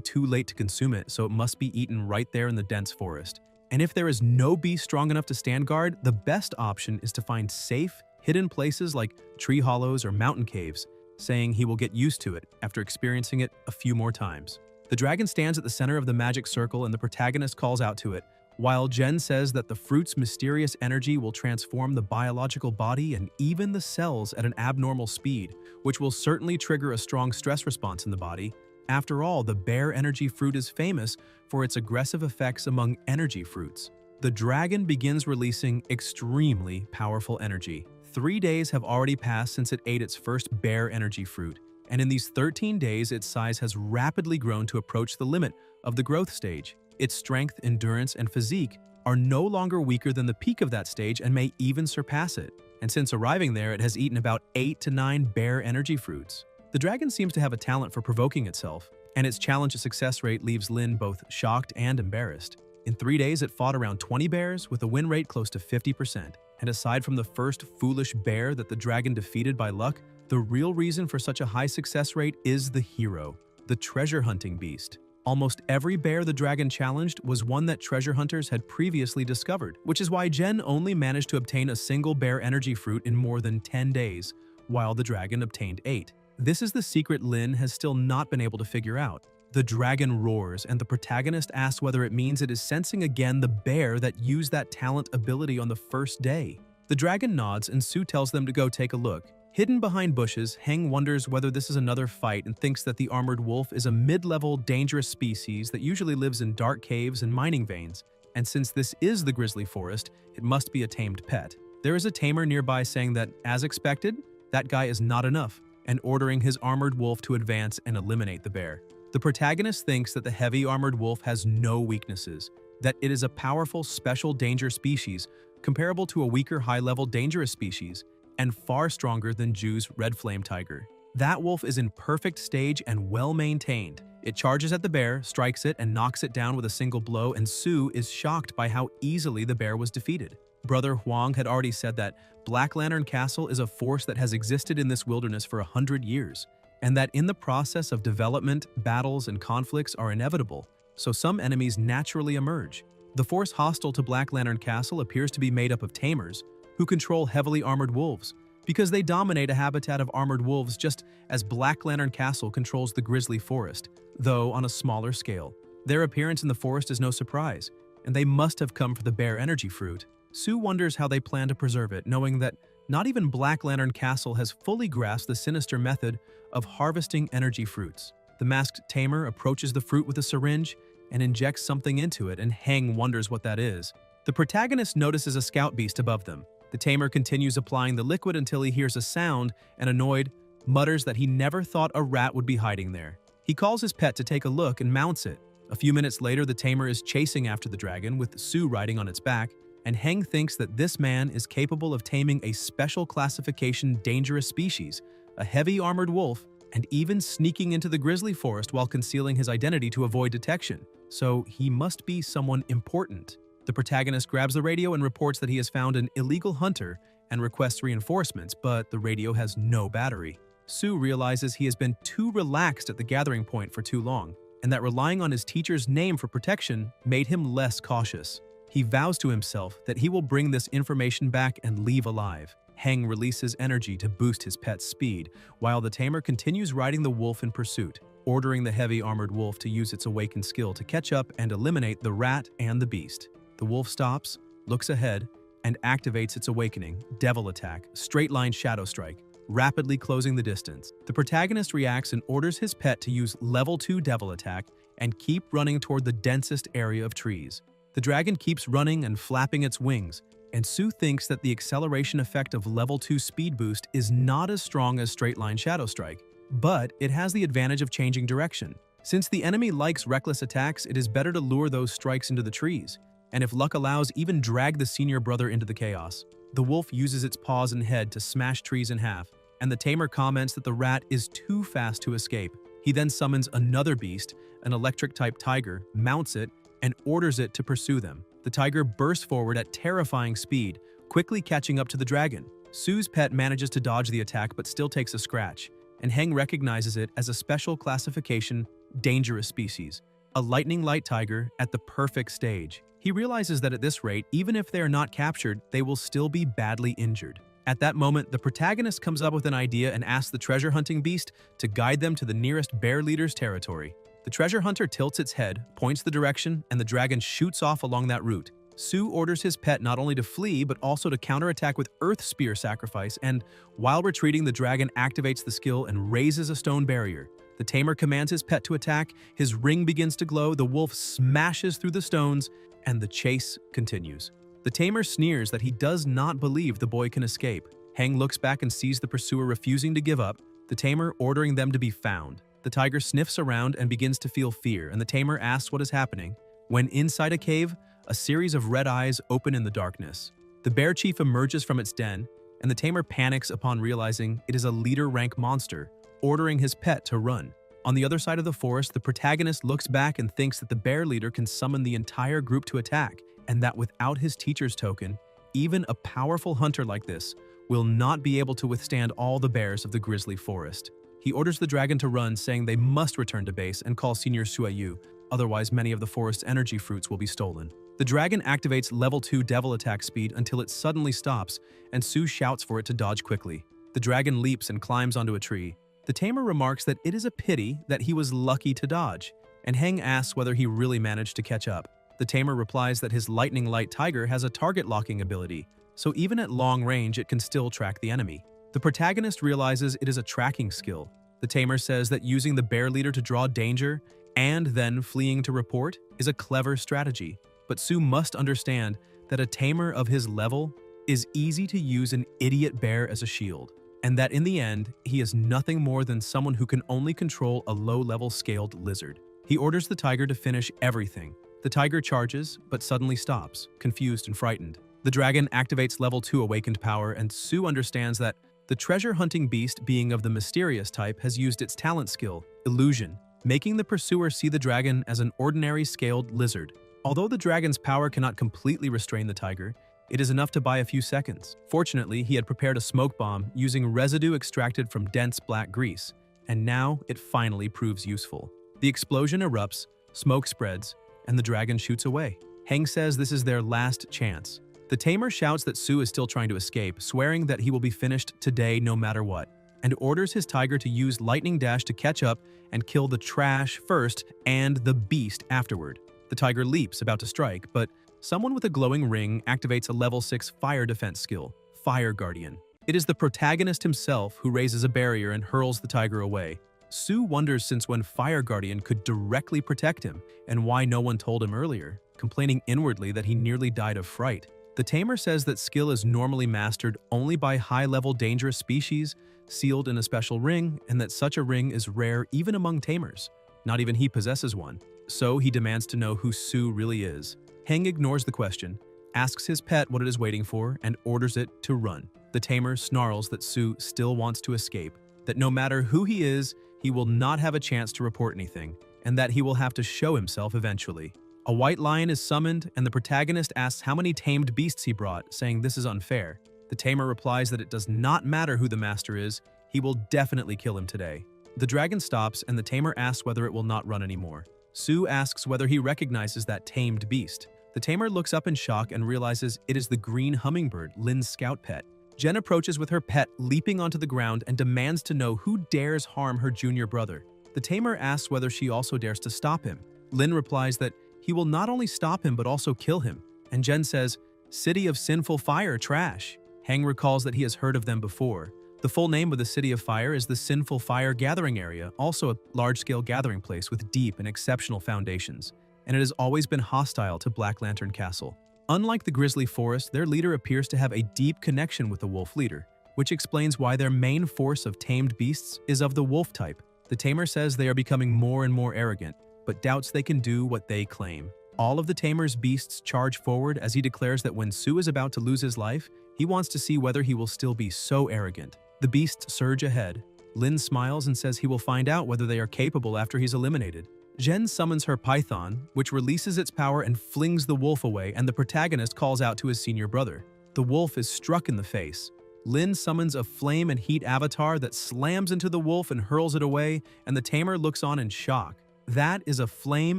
too late to consume it, so it must be eaten right there in the dense forest. And if there is no beast strong enough to stand guard, the best option is to find safe, hidden places like tree hollows or mountain caves, saying he will get used to it after experiencing it a few more times. The dragon stands at the center of the magic circle and the protagonist calls out to it, while Jen says that the fruit's mysterious energy will transform the biological body and even the cells at an abnormal speed, which will certainly trigger a strong stress response in the body. After all, the bear energy fruit is famous for its aggressive effects among energy fruits. The dragon begins releasing extremely powerful energy. 3 days have already passed since it ate its first bear energy fruit, and in these 13 days its size has rapidly grown to approach the limit of the growth stage. Its strength, endurance, and physique are no longer weaker than the peak of that stage and may even surpass it. And since arriving there, it has eaten about 8 to 9 bear energy fruits. The dragon seems to have a talent for provoking itself, and its challenge success rate leaves Lin both shocked and embarrassed. In 3 days, it fought around 20 bears with a win rate close to 50%. And aside from the first foolish bear that the dragon defeated by luck, the real reason for such a high success rate is the hero, the treasure hunting beast. Almost every bear the dragon challenged was one that treasure hunters had previously discovered, which is why Jen only managed to obtain a single bear energy fruit in more than 10 days, while the dragon obtained 8. This is the secret Lin has still not been able to figure out. The dragon roars, and the protagonist asks whether it means it is sensing again the bear that used that talent ability on the first day. The dragon nods, and Sue tells them to go take a look. Hidden behind bushes, Heng wonders whether this is another fight and thinks that the armored wolf is a mid-level, dangerous species that usually lives in dark caves and mining veins, and since this is the grizzly forest, it must be a tamed pet. There is a tamer nearby saying that, as expected, that guy is not enough, and ordering his armored wolf to advance and eliminate the bear. The protagonist thinks that the heavy armored wolf has no weaknesses, that it is a powerful special danger species comparable to a weaker high-level dangerous species, and far stronger than Ju's red flame tiger. That wolf is in perfect stage and well-maintained. It charges at the bear, strikes it, and knocks it down with a single blow, and Su is shocked by how easily the bear was defeated. Brother Huang had already said that Black Lantern Castle is a force that has existed in this wilderness for 100 years, and that in the process of development, battles and conflicts are inevitable, so some enemies naturally emerge. The force hostile to Black Lantern Castle appears to be made up of tamers, who control heavily armored wolves, because they dominate a habitat of armored wolves just as Black Lantern Castle controls the grizzly forest, though on a smaller scale. Their appearance in the forest is no surprise, and they must have come for the bear energy fruit. Su wonders how they plan to preserve it, knowing that not even Black Lantern Castle has fully grasped the sinister method of harvesting energy fruits. The masked tamer approaches the fruit with a syringe and injects something into it, and Heng wonders what that is. The protagonist notices a scout beast above them. The tamer continues applying the liquid until he hears a sound and, annoyed, mutters that he never thought a rat would be hiding there. He calls his pet to take a look and mounts it. A few minutes later, the tamer is chasing after the dragon, with Su riding on its back, and Heng thinks that this man is capable of taming a special classification dangerous species, a heavy armored wolf, and even sneaking into the grizzly forest while concealing his identity to avoid detection. So he must be someone important. The protagonist grabs the radio and reports that he has found an illegal hunter and requests reinforcements, but the radio has no battery. Su realizes he has been too relaxed at the gathering point for too long, and that relying on his teacher's name for protection made him less cautious. He vows to himself that he will bring this information back and leave alive. Heng releases energy to boost his pet's speed, while the tamer continues riding the wolf in pursuit, ordering the heavy armored wolf to use its awakened skill to catch up and eliminate the rat and the beast. The wolf stops, looks ahead, and activates its awakening, Devil Attack, Straight Line Shadow Strike, rapidly closing the distance. The protagonist reacts and orders his pet to use Level 2 Devil Attack and keep running toward the densest area of trees. The dragon keeps running and flapping its wings, and Su thinks that the acceleration effect of Level 2 Speed Boost is not as strong as Straight Line Shadow Strike, but it has the advantage of changing direction. Since the enemy likes reckless attacks, it is better to lure those strikes into the trees, and if luck allows, even drag the senior brother into the chaos. The wolf uses its paws and head to smash trees in half, and the tamer comments that the rat is too fast to escape. He then summons another beast, an electric-type tiger, mounts it, and orders it to pursue them. The tiger bursts forward at terrifying speed, quickly catching up to the dragon. Su's pet manages to dodge the attack but still takes a scratch, and Heng recognizes it as a special classification, dangerous species, a lightning light tiger at the perfect stage. He realizes that at this rate, even if they are not captured, they will still be badly injured. At that moment, the protagonist comes up with an idea and asks the treasure hunting beast to guide them to the nearest bear leader's territory. The treasure hunter tilts its head, points the direction, and the dragon shoots off along that route. Su orders his pet not only to flee, but also to counterattack with Earth Spear Sacrifice, and while retreating, the dragon activates the skill and raises a stone barrier. The tamer commands his pet to attack, his ring begins to glow, the wolf smashes through the stones, and the chase continues. The tamer sneers that he does not believe the boy can escape. Heng looks back and sees the pursuer refusing to give up, the tamer ordering them to be found. The tiger sniffs around and begins to feel fear, and the tamer asks what is happening. When inside a cave, a series of red eyes open in the darkness. The bear chief emerges from its den, and the tamer panics upon realizing it is a leader-rank monster, ordering his pet to run. On the other side of the forest, the protagonist looks back and thinks that the bear leader can summon the entire group to attack, and that without his teacher's token, even a powerful hunter like this will not be able to withstand all the bears of the grizzly forest. He orders the dragon to run, saying they must return to base and call Senior Suayu, otherwise many of the forest's energy fruits will be stolen. The dragon activates Level 2 Devil Attack speed until it suddenly stops, and Su shouts for it to dodge quickly. The dragon leaps and climbs onto a tree. The tamer remarks that it is a pity that he was lucky to dodge, and Heng asks whether he really managed to catch up. The tamer replies that his lightning light tiger has a target locking ability, so even at long range it can still track the enemy. The protagonist realizes it is a tracking skill. The tamer says that using the bear leader to draw danger and then fleeing to report is a clever strategy. But Su must understand that a tamer of his level is easy to use an idiot bear as a shield, and that in the end, he is nothing more than someone who can only control a low-level scaled lizard. He orders the tiger to finish everything. The tiger charges, but suddenly stops, confused and frightened. The dragon activates level 2 awakened power, and Su understands that the treasure-hunting beast, being of the mysterious type, has used its talent skill, illusion, making the pursuer see the dragon as an ordinary scaled lizard. Although the dragon's power cannot completely restrain the tiger, it is enough to buy a few seconds. Fortunately, he had prepared a smoke bomb using residue extracted from dense black grease, and now it finally proves useful. The explosion erupts, smoke spreads, and the dragon shoots away. Heng says this is their last chance. The tamer shouts that Su is still trying to escape, swearing that he will be finished today no matter what, and orders his tiger to use lightning dash to catch up and kill the trash first and the beast afterward. The tiger leaps, about to strike, but someone with a glowing ring activates a level 6 fire defense skill, Fire Guardian. It is the protagonist himself who raises a barrier and hurls the tiger away. Su wonders since when Fire Guardian could directly protect him and why no one told him earlier, complaining inwardly that he nearly died of fright. The tamer says that skill is normally mastered only by high-level dangerous species sealed in a special ring, and that such a ring is rare even among tamers. Not even he possesses one, so he demands to know who Su really is. Heng ignores the question, asks his pet what it is waiting for, and orders it to run. The tamer snarls that Su still wants to escape, that no matter who he is, he will not have a chance to report anything, and that he will have to show himself eventually. A white lion is summoned, and the protagonist asks how many tamed beasts he brought, saying this is unfair. The tamer replies that it does not matter who the master is, he will definitely kill him today. The dragon stops, and the tamer asks whether it will not run anymore. Su asks whether he recognizes that tamed beast. The tamer looks up in shock and realizes it is the green hummingbird, Lin's scout pet. Jen approaches with her pet leaping onto the ground and demands to know who dares harm her junior brother. The tamer asks whether she also dares to stop him. Lin replies that he will not only stop him but also kill him, and Jen says, "City of Sinful Fire, trash." Heng recalls that he has heard of them before. The full name of the City of Fire is the Sinful Fire Gathering Area, also a large-scale gathering place with deep and exceptional foundations, and it has always been hostile to Black Lantern Castle. Unlike the Grizzly Forest, their leader appears to have a deep connection with the wolf leader, which explains why their main force of tamed beasts is of the wolf type. The tamer says they are becoming more and more arrogant, but doubts they can do what they claim. All of the tamer's beasts charge forward as he declares that when Su is about to lose his life, he wants to see whether he will still be so arrogant. The beasts surge ahead. Lin smiles and says he will find out whether they are capable after he's eliminated. Jen summons her python, which releases its power and flings the wolf away, and the protagonist calls out to his senior brother. The wolf is struck in the face. Lin summons a flame and heat avatar that slams into the wolf and hurls it away, and the tamer looks on in shock. That is a flame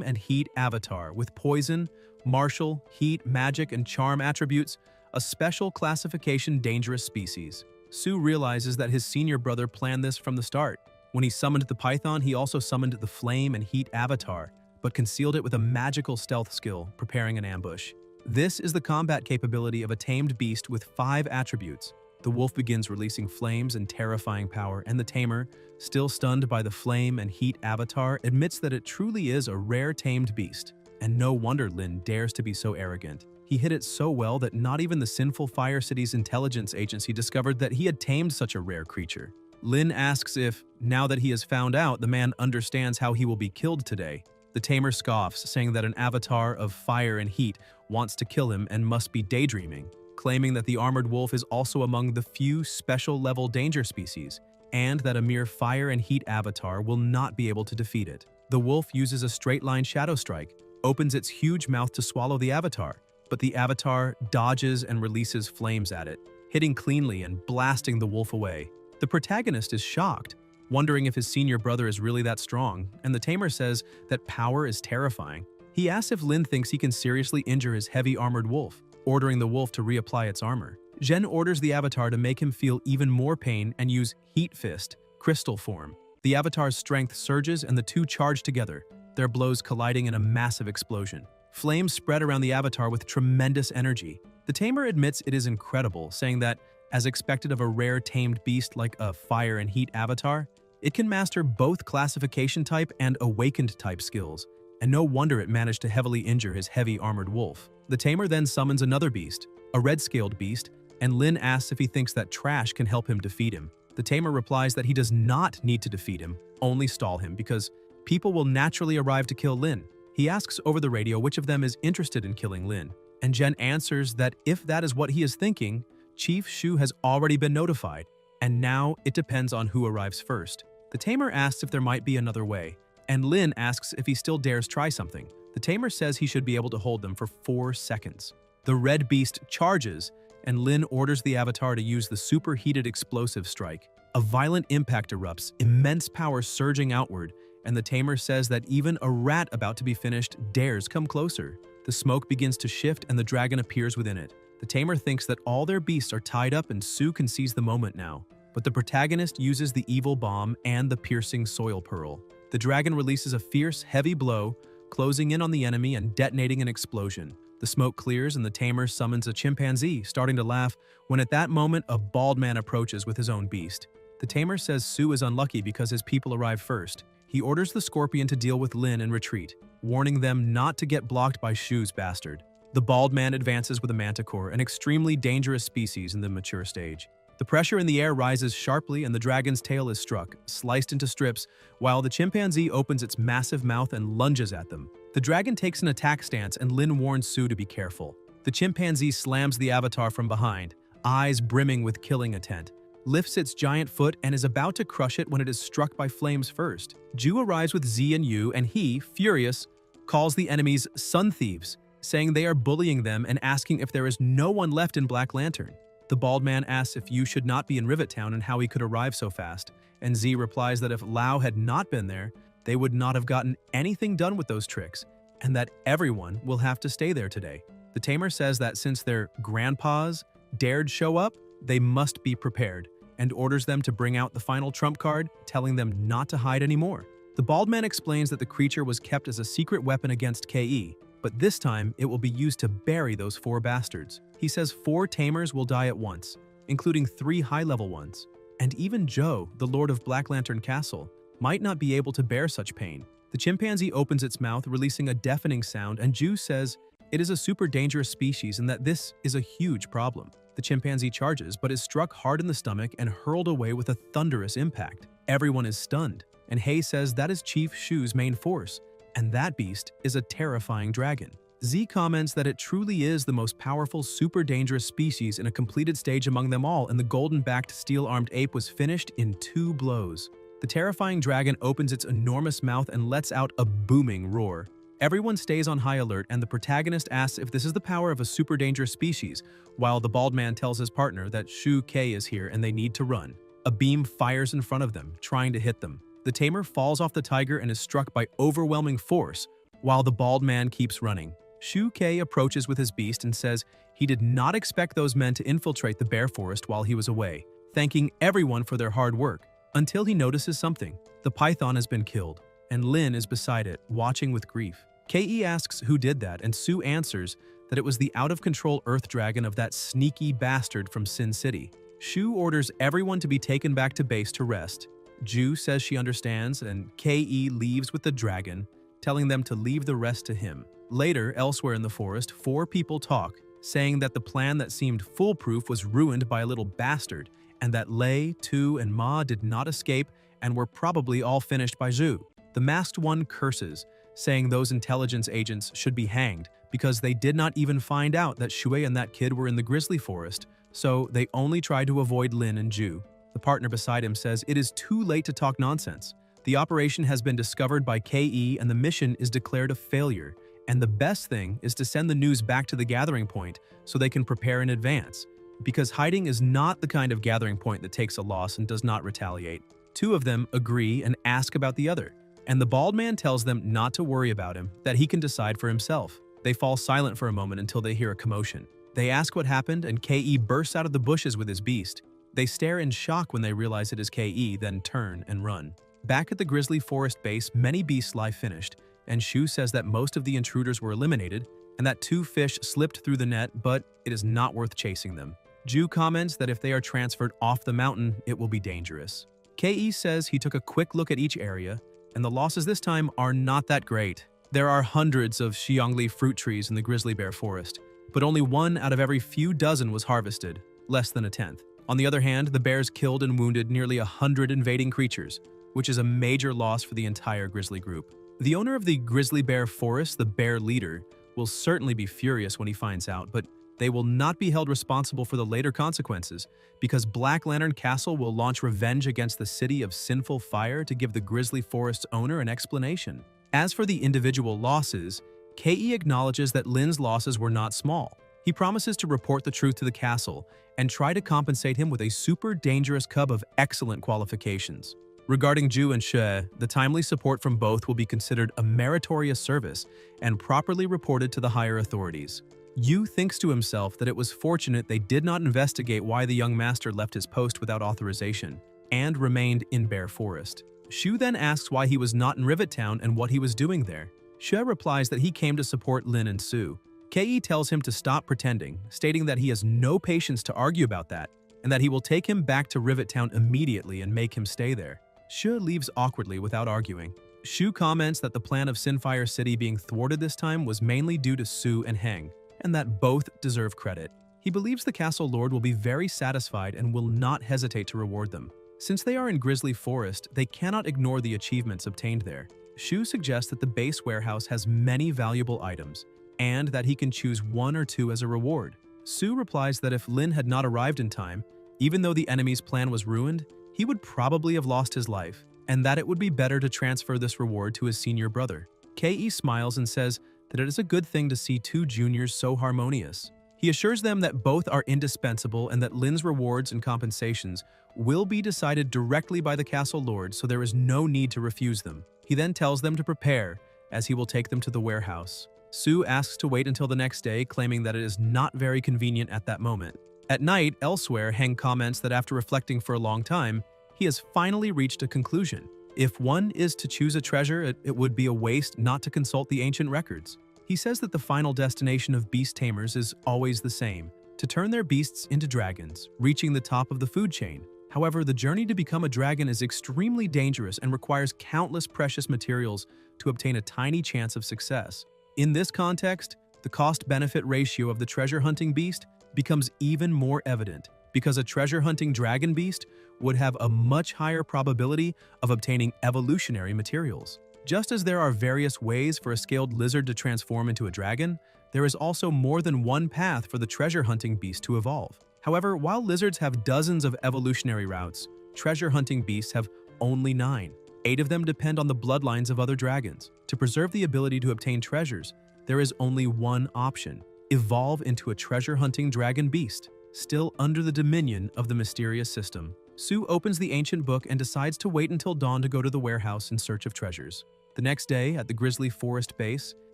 and heat avatar with poison, martial, heat, magic, and charm attributes, a special classification dangerous species. Su realizes that his senior brother planned this from the start. When he summoned the python, he also summoned the flame and heat avatar, but concealed it with a magical stealth skill, preparing an ambush. This is the combat capability of a tamed beast with 5 attributes. The wolf begins releasing flames and terrifying power, and the tamer, still stunned by the flame and heat avatar, admits that it truly is a rare tamed beast. And no wonder Lin dares to be so arrogant. He hid it so well that not even the Sinful Fire City's intelligence agency discovered that he had tamed such a rare creature. Lin asks if, now that he has found out, the man understands how he will be killed today. The tamer scoffs, saying that an avatar of fire and heat wants to kill him and must be daydreaming, claiming that the armored wolf is also among the few special-level danger species, and that a mere fire and heat avatar will not be able to defeat it. The wolf uses a straight-line shadow strike, opens its huge mouth to swallow the avatar, but the avatar dodges and releases flames at it, hitting cleanly and blasting the wolf away. The protagonist is shocked, wondering if his senior brother is really that strong, and the tamer says that power is terrifying. He asks if Lin thinks he can seriously injure his heavy armored wolf, ordering the wolf to reapply its armor. Jen orders the avatar to make him feel even more pain and use Heat Fist, crystal form. The avatar's strength surges and the two charge together, their blows colliding in a massive explosion. Flames spread around the avatar with tremendous energy. The tamer admits it is incredible, saying that As expected of a rare tamed beast like a fire and heat avatar, it can master both classification type and awakened type skills, and no wonder it managed to heavily injure his heavy armored wolf. The tamer then summons another beast, a red-scaled beast, and Lin asks if he thinks that trash can help him defeat him. The tamer replies that he does not need to defeat him, only stall him, because people will naturally arrive to kill Lin. He asks over the radio which of them is interested in killing Lin, and Jen answers that if that is what he is thinking, Chief Shu has already been notified, and now it depends on who arrives first. The tamer asks if there might be another way, and Lin asks if he still dares try something. The tamer says he should be able to hold them for 4 seconds. The red beast charges, and Lin orders the avatar to use the superheated explosive strike. A violent impact erupts, immense power surging outward, and the tamer says that even a rat about to be finished dares come closer. The smoke begins to shift and the dragon appears within it. The tamer thinks that all their beasts are tied up and Sue can seize the moment now. But the protagonist uses the evil bomb and the piercing soil pearl. The dragon releases a fierce, heavy blow, closing in on the enemy and detonating an explosion. The smoke clears and the tamer summons a chimpanzee, starting to laugh, when at that moment a bald man approaches with his own beast. The tamer says Sue is unlucky because his people arrive first. He orders the scorpion to deal with Lin and retreat, warning them not to get blocked by Shu's bastard. The bald man advances with a manticore, an extremely dangerous species in the mature stage. The pressure in the air rises sharply and the dragon's tail is struck, sliced into strips, while the chimpanzee opens its massive mouth and lunges at them. The dragon takes an attack stance and Lin warns Sue to be careful. The chimpanzee slams the avatar from behind, eyes brimming with killing intent, lifts its giant foot and is about to crush it when it is struck by flames first. Ju arrives with Z and Yu and he, furious, calls the enemies sun thieves, saying they are bullying them and asking if there is no one left in Black Lantern. The bald man asks if Yu should not be in Rivet Town and how he could arrive so fast, and Z replies that if Lao had not been there, they would not have gotten anything done with those tricks, and that everyone will have to stay there today. The tamer says that since their grandpas dared show up, they must be prepared, and orders them to bring out the final trump card, telling them not to hide anymore. The bald man explains that the creature was kept as a secret weapon against KE, but this time it will be used to bury those 4 bastards. He says 4 tamers will die at once, including 3 high-level ones. And even Joe, the Lord of Black Lantern Castle, might not be able to bear such pain. The chimpanzee opens its mouth, releasing a deafening sound, and Ju says it is a super dangerous species and that this is a huge problem. The chimpanzee charges, but is struck hard in the stomach and hurled away with a thunderous impact. Everyone is stunned, and Hay says that is Chief Shu's main force, and that beast is a terrifying dragon. Z comments that it truly is the most powerful, super dangerous species in a completed stage among them all, and the golden-backed, steel-armed ape was finished in 2 blows. The terrifying dragon opens its enormous mouth and lets out a booming roar. Everyone stays on high alert, and the protagonist asks if this is the power of a super dangerous species, while the bald man tells his partner that Shu K is here and they need to run. A beam fires in front of them, trying to hit them. The tamer falls off the tiger and is struck by overwhelming force, while the bald man keeps running. Shu K approaches with his beast and says he did not expect those men to infiltrate the bear forest while he was away, thanking everyone for their hard work, until he notices something. The python has been killed, and Lin is beside it, watching with grief. KE asks who did that, and Sue answers that it was the out-of-control Earth Dragon of that sneaky bastard from Sin City. Shu orders everyone to be taken back to base to rest. Ju says she understands, and KE leaves with the dragon, telling them to leave the rest to him. Later, elsewhere in the forest, 4 people talk, saying that the plan that seemed foolproof was ruined by a little bastard, and that Lei, Tu, and Ma did not escape and were probably all finished by Zhu. The masked one curses, saying those intelligence agents should be hanged because they did not even find out that Shui and that kid were in the grizzly forest, so they only tried to avoid Lin and Ju. The partner beside him says it is too late to talk nonsense. The operation has been discovered by KE and the mission is declared a failure, and the best thing is to send the news back to the gathering point so they can prepare in advance, because hiding is not the kind of gathering point that takes a loss and does not retaliate. 2 of them agree and ask about the other, and the bald man tells them not to worry about him, that he can decide for himself. They fall silent for a moment until they hear a commotion. They ask what happened, and KE bursts out of the bushes with his beast. They stare in shock when they realize it is KE, then turn and run. Back at the grizzly forest base, many beasts lie finished, and Shu says that most of the intruders were eliminated, and that 2 fish slipped through the net, but it is not worth chasing them. Ju comments that if they are transferred off the mountain, it will be dangerous. Ke says he took a quick look at each area, and the losses this time are not that great. There are hundreds of xiangli fruit trees in the grizzly bear forest, but only one out of every few dozen was harvested, less than a tenth. On the other hand, the bears killed and wounded nearly 100 invading creatures, which is a major loss for the entire grizzly group. The owner of the grizzly bear forest, the bear leader, will certainly be furious when he finds out, but they will not be held responsible for the later consequences, because Black Lantern Castle will launch revenge against the City of Sinful Fire to give the grizzly forest's owner an explanation. As for the individual losses, Ke acknowledges that Lin's losses were not small. He promises to report the truth to the castle and try to compensate him with a super dangerous cub of excellent qualifications. Regarding Ju and She, the timely support from both will be considered a meritorious service and properly reported to the higher authorities. Yu thinks to himself that it was fortunate they did not investigate why the young master left his post without authorization and remained in Bear Forest. Shu then asks why he was not in Rivet Town and what he was doing there. She replies that he came to support Lin and Su. Ke tells him to stop pretending, stating that he has no patience to argue about that and that he will take him back to Rivet Town immediately and make him stay there. Shu leaves awkwardly without arguing. Shu comments that the plan of Sinfire City being thwarted this time was mainly due to Su and Heng, and that both deserve credit. He believes the castle lord will be very satisfied and will not hesitate to reward them. Since they are in Grizzly Forest, they cannot ignore the achievements obtained there. Shu suggests that the base warehouse has many valuable items, and that he can choose one or two as a reward. Su replies that if Lin had not arrived in time, even though the enemy's plan was ruined, he would probably have lost his life, and that it would be better to transfer this reward to his senior brother. Ke smiles and says that it is a good thing to see two juniors so harmonious. He assures them that both are indispensable and that Lin's rewards and compensations will be decided directly by the castle lord, so there is no need to refuse them. He then tells them to prepare, as he will take them to the warehouse. Su asks to wait until the next day, claiming that it is not very convenient at that moment. At night, elsewhere, Heng comments that after reflecting for a long time, he has finally reached a conclusion. If one is to choose a treasure, it would be a waste not to consult the ancient records. He says that the final destination of beast tamers is always the same, to turn their beasts into dragons, reaching the top of the food chain. However, the journey to become a dragon is extremely dangerous and requires countless precious materials to obtain a tiny chance of success. In this context, the cost-benefit ratio of the treasure hunting beast becomes even more evident, because a treasure hunting dragon beast would have a much higher probability of obtaining evolutionary materials. Just as there are various ways for a scaled lizard to transform into a dragon, there is also more than one path for the treasure hunting beast to evolve. However, while lizards have dozens of evolutionary routes, treasure hunting beasts have only 9. 8 of them depend on the bloodlines of other dragons. To preserve the ability to obtain treasures, there is only one option: evolve into a treasure hunting dragon beast, still under the dominion of the mysterious system. Su opens the ancient book and decides to wait until dawn to go to the warehouse in search of treasures. The next day, at the Grizzly Forest base,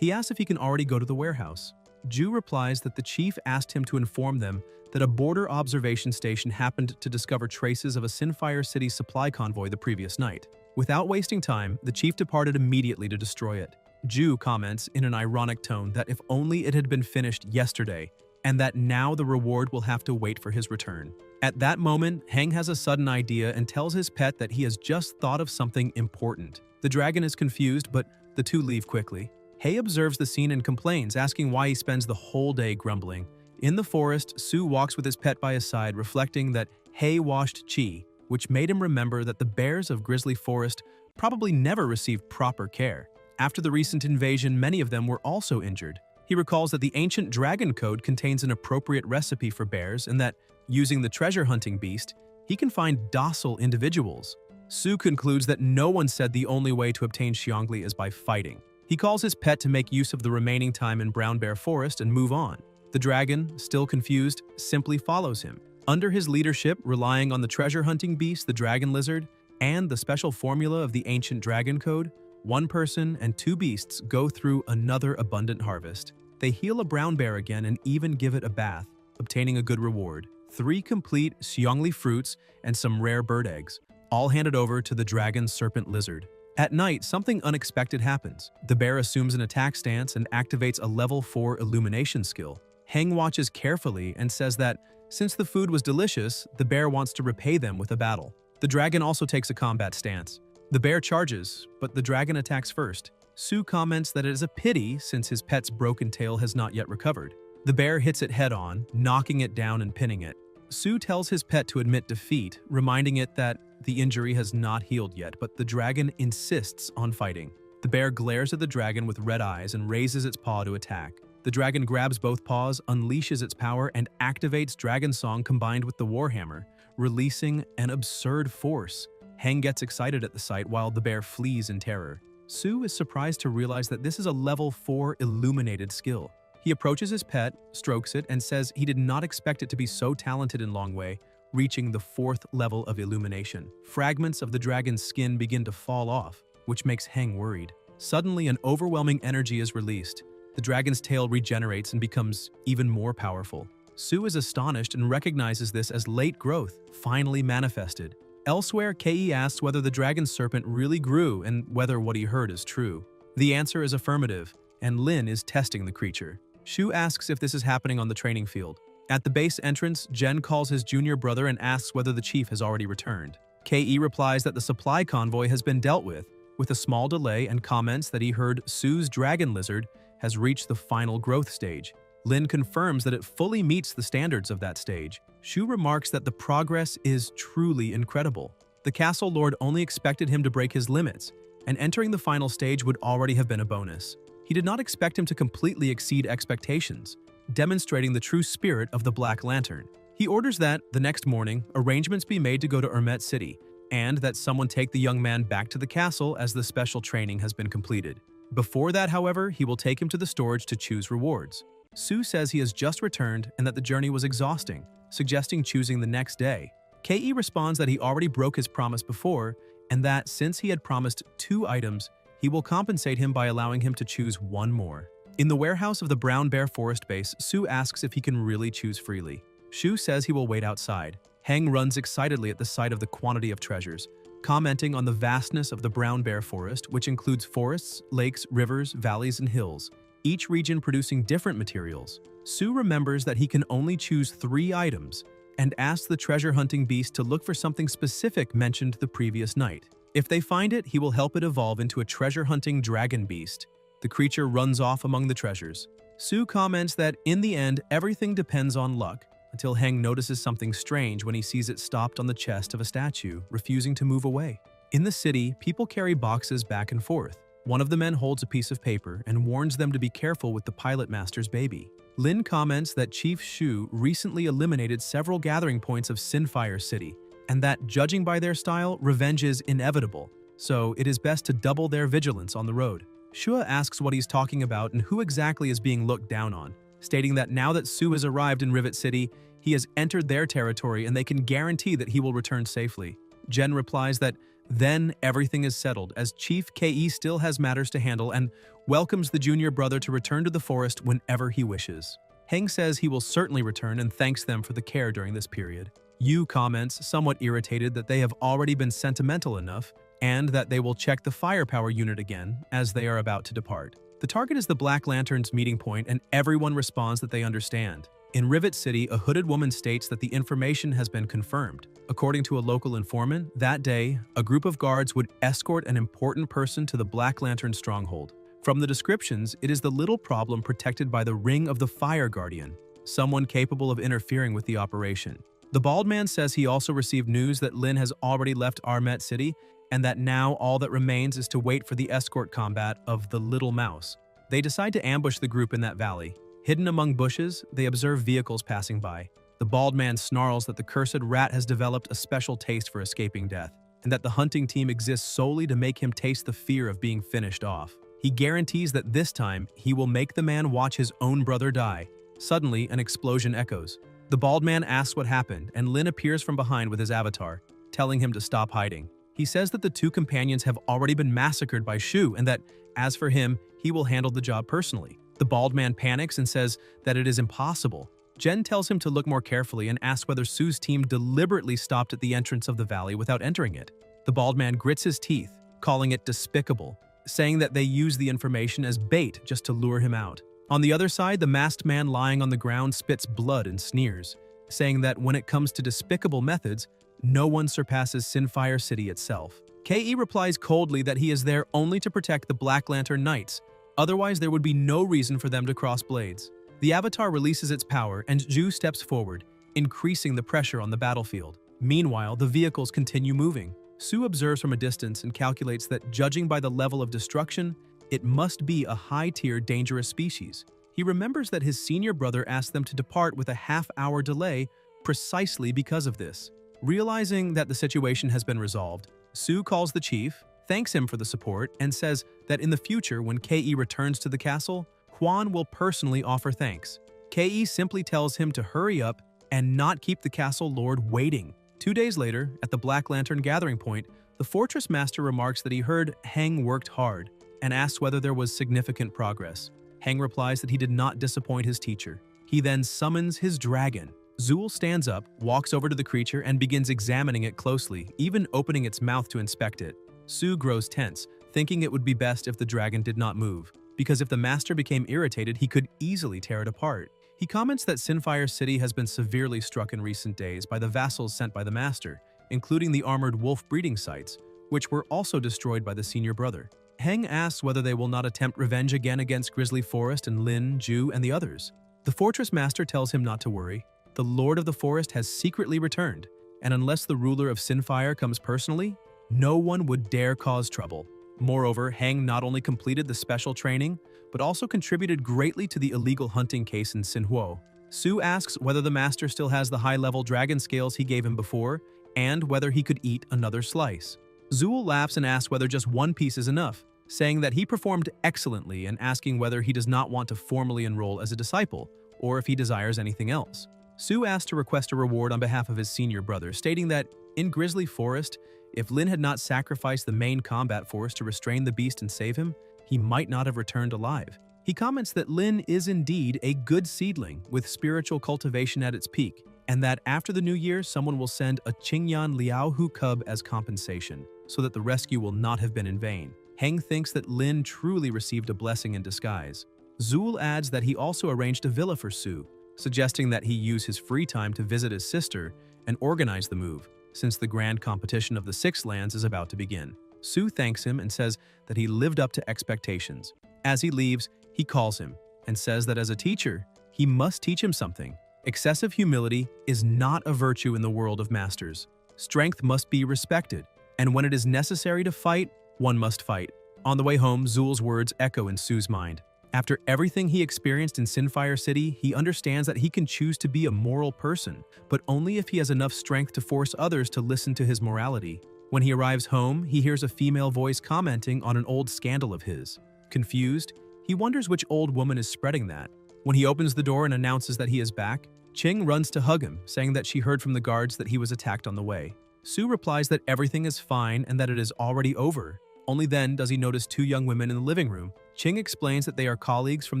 he asks if he can already go to the warehouse. Ju replies that the chief asked him to inform them that a border observation station happened to discover traces of a Sinfire City supply convoy the previous night. Without wasting time, the chief departed immediately to destroy it. Ju comments in an ironic tone that if only it had been finished yesterday, and that now the reward will have to wait for his return. At that moment, Heng has a sudden idea and tells his pet that he has just thought of something important. The dragon is confused, but the two leave quickly. Hei observes the scene and complains, asking why he spends the whole day grumbling. In the forest, Su walks with his pet by his side, reflecting that Hei washed Chi, which made him remember that the bears of Grizzly Forest probably never received proper care. After the recent invasion, many of them were also injured. He recalls that the ancient dragon code contains an appropriate recipe for bears and that, using the treasure hunting beast, he can find docile individuals. Su concludes that no one said the only way to obtain Xiangli is by fighting. He calls his pet to make use of the remaining time in Brown Bear Forest and move on. The dragon, still confused, simply follows him. Under his leadership, relying on the treasure hunting beast, the dragon lizard, and the special formula of the ancient dragon code, one person and 2 beasts go through another abundant harvest. They heal a brown bear again and even give it a bath, obtaining a good reward: 3 complete Xiangli fruits and some rare bird eggs, all handed over to the dragon serpent lizard. At night, something unexpected happens. The bear assumes an attack stance and activates a level 4 illumination skill. Heng watches carefully and says that Since the food was delicious, the bear wants to repay them with a battle. The dragon also takes a combat stance. The bear charges, but the dragon attacks first. Sue comments that it is a pity since his pet's broken tail has not yet recovered. The bear hits it head-on, knocking it down and pinning it. Sue tells his pet to admit defeat, reminding it that the injury has not healed yet, but the dragon insists on fighting. The bear glares at the dragon with red eyes and raises its paw to attack. The dragon grabs both paws, unleashes its power, and activates Dragon Song combined with the Warhammer, releasing an absurd force. Heng gets excited at the sight while the bear flees in terror. Sue is surprised to realize that this is a level 4 illuminated skill. He approaches his pet, strokes it, and says he did not expect it to be so talented in Long Wei, reaching the 4th level of illumination. Fragments of the dragon's skin begin to fall off, which makes Heng worried. Suddenly, an overwhelming energy is released. The dragon's tail regenerates and becomes even more powerful. Sue is astonished and recognizes this as late growth, finally manifested. Elsewhere, Ke asks whether the dragon serpent really grew and whether what he heard is true. The answer is affirmative, and Lin is testing the creature. Shu asks if this is happening on the training field. At the base entrance, Jen calls his junior brother and asks whether the chief has already returned. Ke replies that the supply convoy has been dealt with a small delay, and comments that he heard Sue's dragon lizard has reached the final growth stage. Lin confirms that it fully meets the standards of that stage. Shu remarks that the progress is truly incredible. The castle lord only expected him to break his limits, and entering the final stage would already have been a bonus. He did not expect him to completely exceed expectations, demonstrating the true spirit of the Black Lantern. He orders that, the next morning, arrangements be made to go to Ermet City, and that someone take the young man back to the castle as the special training has been completed. Before that, however, he will take him to the storage to choose rewards. Sue says he has just returned and that the journey was exhausting, suggesting choosing the next day. Ke responds that he already broke his promise before, and that since he had promised 2 items, he will compensate him by allowing him to choose 1 more. In the warehouse of the Brown Bear Forest Base, Sue asks if he can really choose freely. Shu says he will wait outside. Heng runs excitedly at the sight of the quantity of treasures, commenting on the vastness of the Brown Bear Forest, which includes forests, lakes, rivers, valleys, and hills, each region producing different materials. Sue remembers that he can only choose 3 items and asks the treasure hunting beast to look for something specific mentioned the previous night. If they find it, he will help it evolve into a treasure hunting dragon beast. The creature runs off among the treasures. Sue comments that in the end, everything depends on luck, until Heng notices something strange when he sees it stopped on the chest of a statue, refusing to move away. In the city, people carry boxes back and forth. One of the men holds a piece of paper and warns them to be careful with the pilot master's baby. Lin comments that Chief Shu recently eliminated several gathering points of Sinfire City, and that, judging by their style, revenge is inevitable, so it is best to double their vigilance on the road. Shua asks what he's talking about and who exactly is being looked down on, stating that now that Sue has arrived in Rivet City, he has entered their territory and they can guarantee that he will return safely. Jen replies that then everything is settled, as Chief Ke still has matters to handle and welcomes the junior brother to return to the forest whenever he wishes. Heng says he will certainly return and thanks them for the care during this period. Yu comments, somewhat irritated, that they have already been sentimental enough and that they will check the firepower unit again as they are about to depart. The target is the Black Lantern's meeting point, and everyone responds that they understand. In Rivet City, a hooded woman states that the information has been confirmed. According to a local informant, that day, a group of guards would escort an important person to the Black Lantern stronghold. From the descriptions, it is the little problem protected by the Ring of the Fire Guardian, someone capable of interfering with the operation. The bald man says he also received news that Lin has already left Armet City and that now all that remains is to wait for the escort combat of the Little Mouse. They decide to ambush the group in that valley. Hidden among bushes, they observe vehicles passing by. The bald man snarls that the cursed rat has developed a special taste for escaping death, and that the hunting team exists solely to make him taste the fear of being finished off. He guarantees that this time, he will make the man watch his own brother die. Suddenly, an explosion echoes. The bald man asks what happened, and Lin appears from behind with his avatar, telling him to stop hiding. He says that the 2 companions have already been massacred by Shu, and that, as for him, he will handle the job personally. The bald man panics and says that it is impossible. Jen tells him to look more carefully and asks whether Sue's team deliberately stopped at the entrance of the valley without entering it. The bald man grits his teeth, calling it despicable, saying that they use the information as bait just to lure him out. On the other side, the masked man lying on the ground spits blood and sneers. saying that when it comes to despicable methods, no one surpasses Sinfire City itself. Ke replies coldly that he is there only to protect the Black Lantern Knights, otherwise there would be no reason for them to cross blades. The Avatar releases its power and Ju steps forward, increasing the pressure on the battlefield. Meanwhile, the vehicles continue moving. Su observes from a distance and calculates that, judging by the level of destruction, it must be a high-tier dangerous species. He remembers that his senior brother asked them to depart with a half-hour delay precisely because of this. Realizing that the situation has been resolved, Su calls the chief, thanks him for the support, and says that in the future when Ke returns to the castle, Juan will personally offer thanks. Ke simply tells him to hurry up and not keep the castle lord waiting. 2 days later, at the Black Lantern gathering point, the fortress master remarks that he heard Heng worked hard and asks whether there was significant progress. Heng replies that he did not disappoint his teacher. He then summons his dragon. Zul stands up, walks over to the creature, and begins examining it closely, even opening its mouth to inspect it. Su grows tense, thinking it would be best if the dragon did not move, because if the master became irritated, he could easily tear it apart. He comments that Sinfire City has been severely struck in recent days by the vassals sent by the master, including the armored wolf breeding sites, which were also destroyed by the senior brother. Heng asks whether they will not attempt revenge again against Grizzly Forest and Lin, Ju, and the others. The fortress master tells him not to worry. The Lord of the Forest has secretly returned, and unless the ruler of Sinfire comes personally, no one would dare cause trouble. Moreover, Heng not only completed the special training, but also contributed greatly to the illegal hunting case in Sinhuo. Su asks whether the master still has the high-level dragon scales he gave him before, and whether he could eat another slice. Zul laughs and asks whether just one piece is enough, saying that he performed excellently and asking whether he does not want to formally enroll as a disciple, or if he desires anything else. Su asks to request a reward on behalf of his senior brother, stating that in Grizzly Forest, if Lin had not sacrificed the main combat force to restrain the beast and save him, he might not have returned alive. He comments that Lin is indeed a good seedling with spiritual cultivation at its peak, and that after the new year, someone will send a Qingyan Liaohu cub as compensation, so that the rescue will not have been in vain. Heng thinks that Lin truly received a blessing in disguise. Zul adds that he also arranged a villa for Su, suggesting that he use his free time to visit his sister and organize the move, since the grand competition of the Six Lands is about to begin. Su thanks him and says that he lived up to expectations. As he leaves, he calls him and says that as a teacher, he must teach him something. Excessive humility is not a virtue in the world of masters. Strength must be respected, and when it is necessary to fight, one must fight. On the way home, Zul's words echo in Su's mind. After everything he experienced in Sinfire City, he understands that he can choose to be a moral person, but only if he has enough strength to force others to listen to his morality. When he arrives home, he hears a female voice commenting on an old scandal of his. Confused, he wonders which old woman is spreading that. When he opens the door and announces that he is back, Qing runs to hug him, saying that she heard from the guards that he was attacked on the way. Su replies that everything is fine and that it is already over. Only then does he notice two young women in the living room. Qing explains that they are colleagues from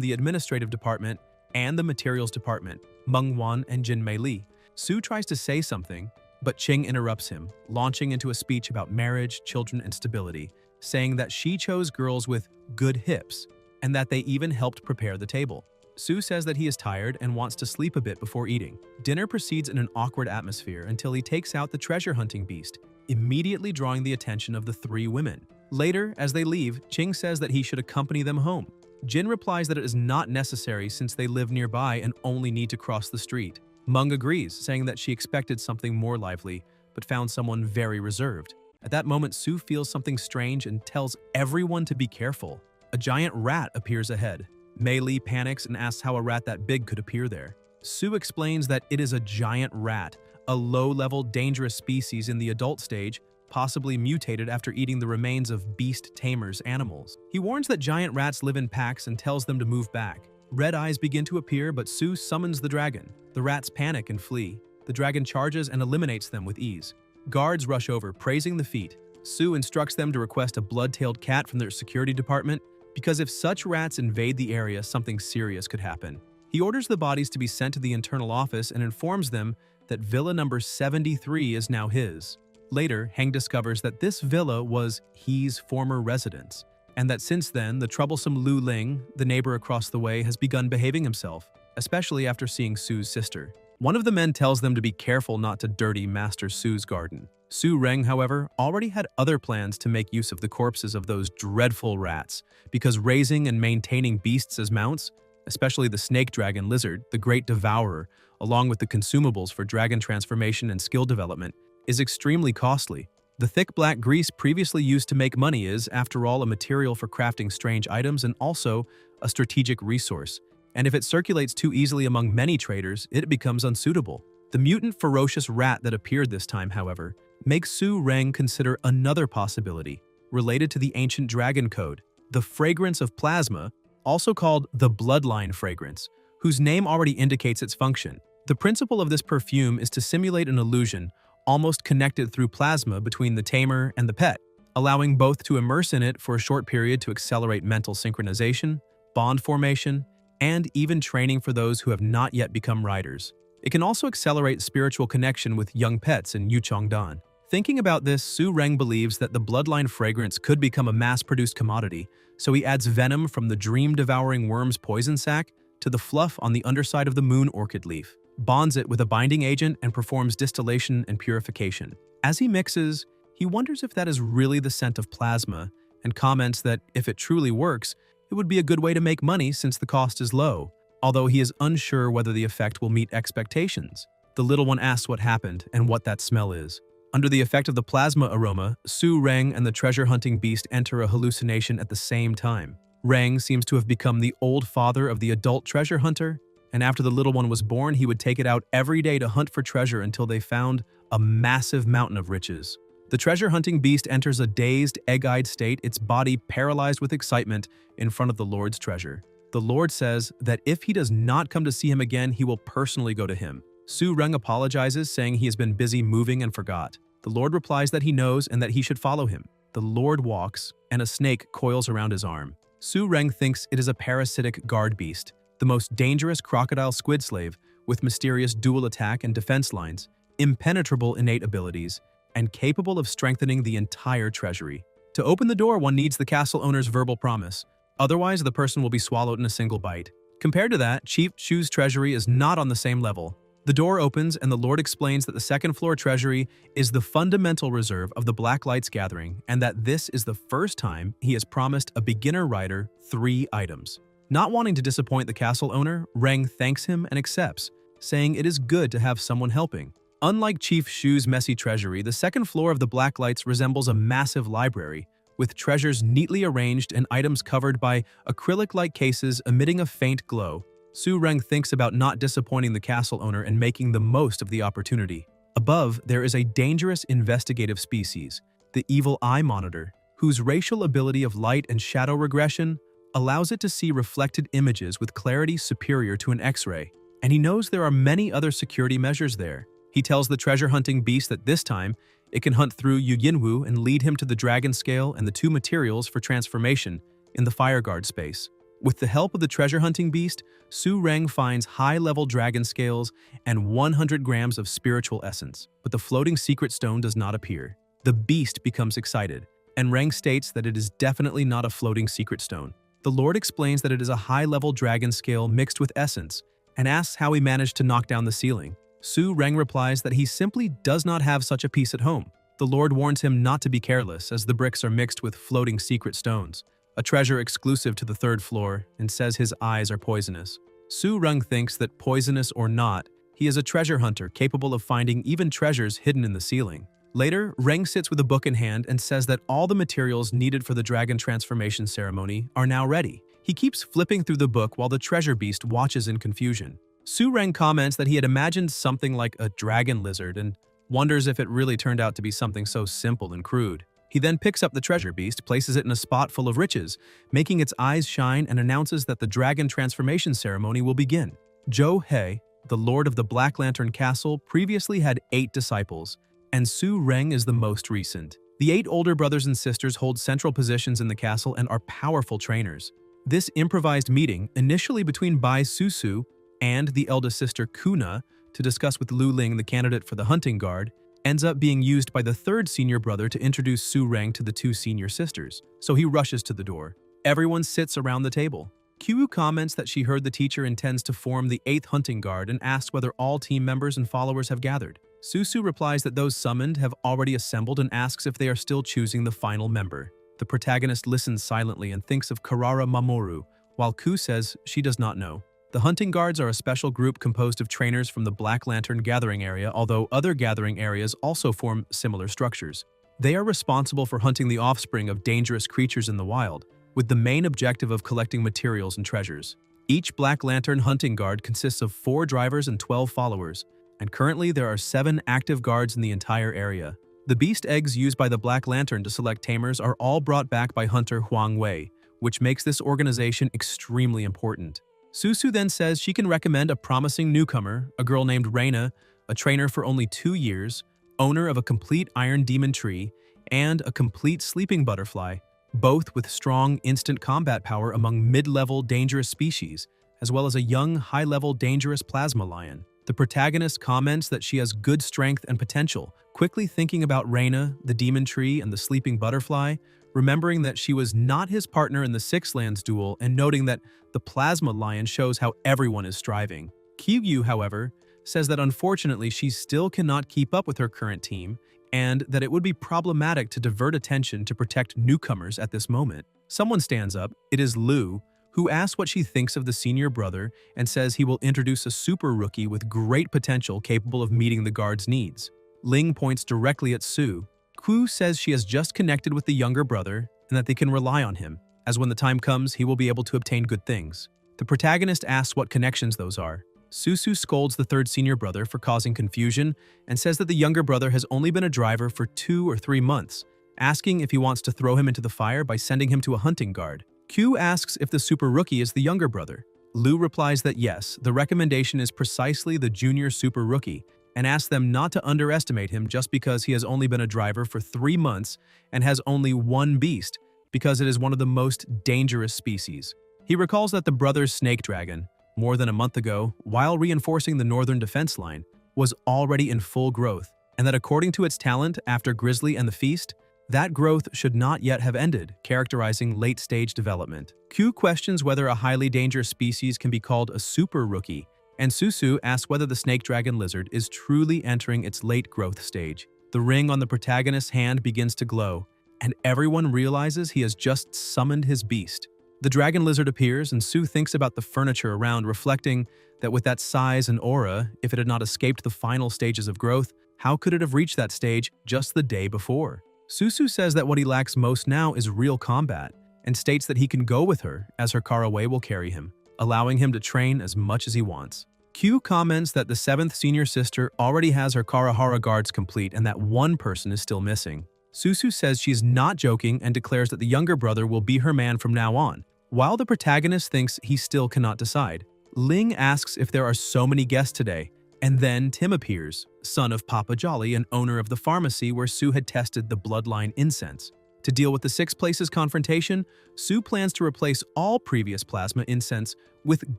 the administrative department and the materials department, Meng Wan and Jin Mei Li. Su tries to say something, but Qing interrupts him, launching into a speech about marriage, children, and stability, saying that she chose girls with good hips, and that they even helped prepare the table. Su says that he is tired and wants to sleep a bit before eating. Dinner proceeds in an awkward atmosphere until he takes out the treasure hunting beast, immediately drawing the attention of the three women. Later, as they leave, Qing says that he should accompany them home. Jin replies that it is not necessary since they live nearby and only need to cross the street. Meng agrees, saying that she expected something more lively, but found someone very reserved. At that moment, Su feels something strange and tells everyone to be careful. A giant rat appears ahead. Mei Li panics and asks how a rat that big could appear there. Su explains that it is a giant rat, a low-level dangerous species in the adult stage, possibly mutated after eating the remains of beast tamers animals. He warns that giant rats live in packs and tells them to move back. Red eyes begin to appear, but Su summons the dragon. The rats panic and flee. The dragon charges and eliminates them with ease. Guards rush over, praising the feat. Su instructs them to request a blood-tailed cat from their security department, because if such rats invade the area, something serious could happen. He orders the bodies to be sent to the internal office and informs them that villa number 73 is now his. Later, Heng discovers that this villa was He's former residence, and that since then, the troublesome Lu Ling, the neighbor across the way, has begun behaving himself, especially after seeing Su's sister. One of the men tells them to be careful not to dirty Master Su's garden. Su Reng, however, already had other plans to make use of the corpses of those dreadful rats, because raising and maintaining beasts as mounts, especially the snake dragon lizard, the great devourer, along with the consumables for dragon transformation and skill development, is extremely costly. The thick black grease previously used to make money is, after all, a material for crafting strange items and also a strategic resource. And if it circulates too easily among many traders, it becomes unsuitable. The mutant ferocious rat that appeared this time, however, makes Su Reng consider another possibility, related to the ancient dragon code, the fragrance of plasma, also called the bloodline fragrance, whose name already indicates its function. The principle of this perfume is to simulate an illusion almost connected through plasma between the tamer and the pet, allowing both to immerse in it for a short period to accelerate mental synchronization, bond formation, and even training for those who have not yet become riders. It can also accelerate spiritual connection with young pets in Yucheongdan. Thinking about this, Su Reng believes that the bloodline fragrance could become a mass-produced commodity, so he adds venom from the dream-devouring worm's poison sac to the fluff on the underside of the moon orchid leaf, bonds it with a binding agent, and performs distillation and purification. As he mixes, he wonders if that is really the scent of plasma, and comments that if it truly works, it would be a good way to make money since the cost is low, although he is unsure whether the effect will meet expectations. The little one asks what happened and what that smell is. Under the effect of the plasma aroma, Su Reng and the treasure-hunting beast enter a hallucination at the same time. Reng seems to have become the old father of the adult treasure hunter, and after the little one was born, he would take it out every day to hunt for treasure until they found a massive mountain of riches. The treasure-hunting beast enters a dazed, egg-eyed state, its body paralyzed with excitement, in front of the Lord's treasure. The Lord says that if he does not come to see him again, he will personally go to him. Su Reng apologizes, saying he has been busy moving and forgot. The Lord replies that he knows and that he should follow him. The Lord walks, and a snake coils around his arm. Su Reng thinks it is a parasitic guard beast, the most dangerous crocodile squid slave, with mysterious dual attack and defense lines, impenetrable innate abilities, and capable of strengthening the entire treasury. To open the door, one needs the castle owner's verbal promise. Otherwise, the person will be swallowed in a single bite. Compared to that, Chief Chu's treasury is not on the same level. The door opens and the Lord explains that the second-floor treasury is the fundamental reserve of the Black Light's gathering and that this is the first time he has promised a beginner rider 3 items. Not wanting to disappoint the castle owner, Reng thanks him and accepts, saying it is good to have someone helping. Unlike Chief Shu's messy treasury, the second floor of the Black Lights resembles a massive library, with treasures neatly arranged and items covered by acrylic-like cases emitting a faint glow. Su Reng thinks about not disappointing the castle owner and making the most of the opportunity. Above, there is a dangerous investigative species, the Evil Eye Monitor, whose racial ability of light and shadow regression allows it to see reflected images with clarity superior to an X-ray. And he knows there are many other security measures there. He tells the treasure-hunting beast that this time, it can hunt through Yu Yinwu and lead him to the dragon scale and the 2 materials for transformation in the fire guard space. With the help of the treasure-hunting beast, Su Reng finds high-level dragon scales and 100 grams of spiritual essence, but the floating secret stone does not appear. The beast becomes excited, and Reng states that it is definitely not a floating secret stone. The Lord explains that it is a high-level dragon scale mixed with essence, and asks how he managed to knock down the ceiling. Su Reng replies that he simply does not have such a piece at home. The Lord warns him not to be careless, as the bricks are mixed with floating secret stones, a treasure exclusive to the 3rd floor, and says his eyes are poisonous. Su Reng thinks that poisonous or not, he is a treasure hunter capable of finding even treasures hidden in the ceiling. Later, Reng sits with a book in hand and says that all the materials needed for the dragon transformation ceremony are now ready. He keeps flipping through the book while the treasure beast watches in confusion. Su Reng comments that he had imagined something like a dragon lizard and wonders if it really turned out to be something so simple and crude. He then picks up the treasure beast, places it in a spot full of riches, making its eyes shine, and announces that the dragon transformation ceremony will begin. Zhou He, the lord of the Black Lantern Castle, previously had 8 disciples, and Su Reng is the most recent. The 8 older brothers and sisters hold central positions in the castle and are powerful trainers. This improvised meeting, initially between Bai Susu and the eldest sister Kuna, to discuss with Lu Ling, the candidate for the hunting guard, ends up being used by the 3rd senior brother to introduce Su Reng to the 2 senior sisters, so he rushes to the door. Everyone sits around the table. Kyu comments that she heard the teacher intends to form the 8th hunting guard and asks whether all team members and followers have gathered. Susu replies that those summoned have already assembled and asks if they are still choosing the final member. The protagonist listens silently and thinks of Karara Mamoru, while Ku says she does not know. The hunting guards are a special group composed of trainers from the Black Lantern gathering area, although other gathering areas also form similar structures. They are responsible for hunting the offspring of dangerous creatures in the wild, with the main objective of collecting materials and treasures. Each Black Lantern hunting guard consists of 4 drivers and 12 followers, and currently there are 7 active guards in the entire area. The beast eggs used by the Black Lantern to select tamers are all brought back by hunter Huang Wei, which makes this organization extremely important. Susu then says she can recommend a promising newcomer, a girl named Reina, a trainer for only 2 years, owner of a complete iron demon tree, and a complete sleeping butterfly, both with strong instant combat power among mid-level dangerous species, as well as a young, high-level dangerous plasma lion. The protagonist comments that she has good strength and potential, quickly thinking about Reina, the demon tree, and the sleeping butterfly, remembering that she was not his partner in the Six Lands duel and noting that the plasma lion shows how everyone is striving. Kyu, however, says that unfortunately she still cannot keep up with her current team and that it would be problematic to divert attention to protect newcomers at this moment. Someone stands up, it is Lu, who asks what she thinks of the senior brother and says he will introduce a super rookie with great potential capable of meeting the guard's needs. Ling points directly at Su. Ku says she has just connected with the younger brother and that they can rely on him, as when the time comes he will be able to obtain good things. The protagonist asks what connections those are. Susu scolds the 3rd senior brother for causing confusion and says that the younger brother has only been a driver for 2 or 3 months, asking if he wants to throw him into the fire by sending him to a hunting guard. Q asks if the super rookie is the younger brother. Lu replies that yes, the recommendation is precisely the junior super rookie, and asks them not to underestimate him just because he has only been a driver for 3 months and has only 1 beast, because it is one of the most dangerous species. He recalls that the brother's snake dragon, more than a month ago, while reinforcing the northern defense line, was already in full growth, and that according to its talent after Grizzly and the Feast, that growth should not yet have ended, characterizing late-stage development. Q questions whether a highly dangerous species can be called a super rookie, and Susu asks whether the snake dragon lizard is truly entering its late growth stage. The ring on the protagonist's hand begins to glow, and everyone realizes he has just summoned his beast. The dragon lizard appears, and Su thinks about the furniture around, reflecting that with that size and aura, if it had not escaped the final stages of growth, how could it have reached that stage just the day before? Susu says that what he lacks most now is real combat, and states that he can go with her, as her Karaway will carry him, allowing him to train as much as he wants. Q comments that the 7th senior sister already has her Karahara guards complete and that one person is still missing. Susu says she is not joking and declares that the younger brother will be her man from now on, while the protagonist thinks he still cannot decide. Ling asks if there are so many guests today, and then Tim appears, son of Papa Jolly and owner of the pharmacy where Su had tested the bloodline incense. To deal with the 6 places confrontation, Su plans to replace all previous plasma incense with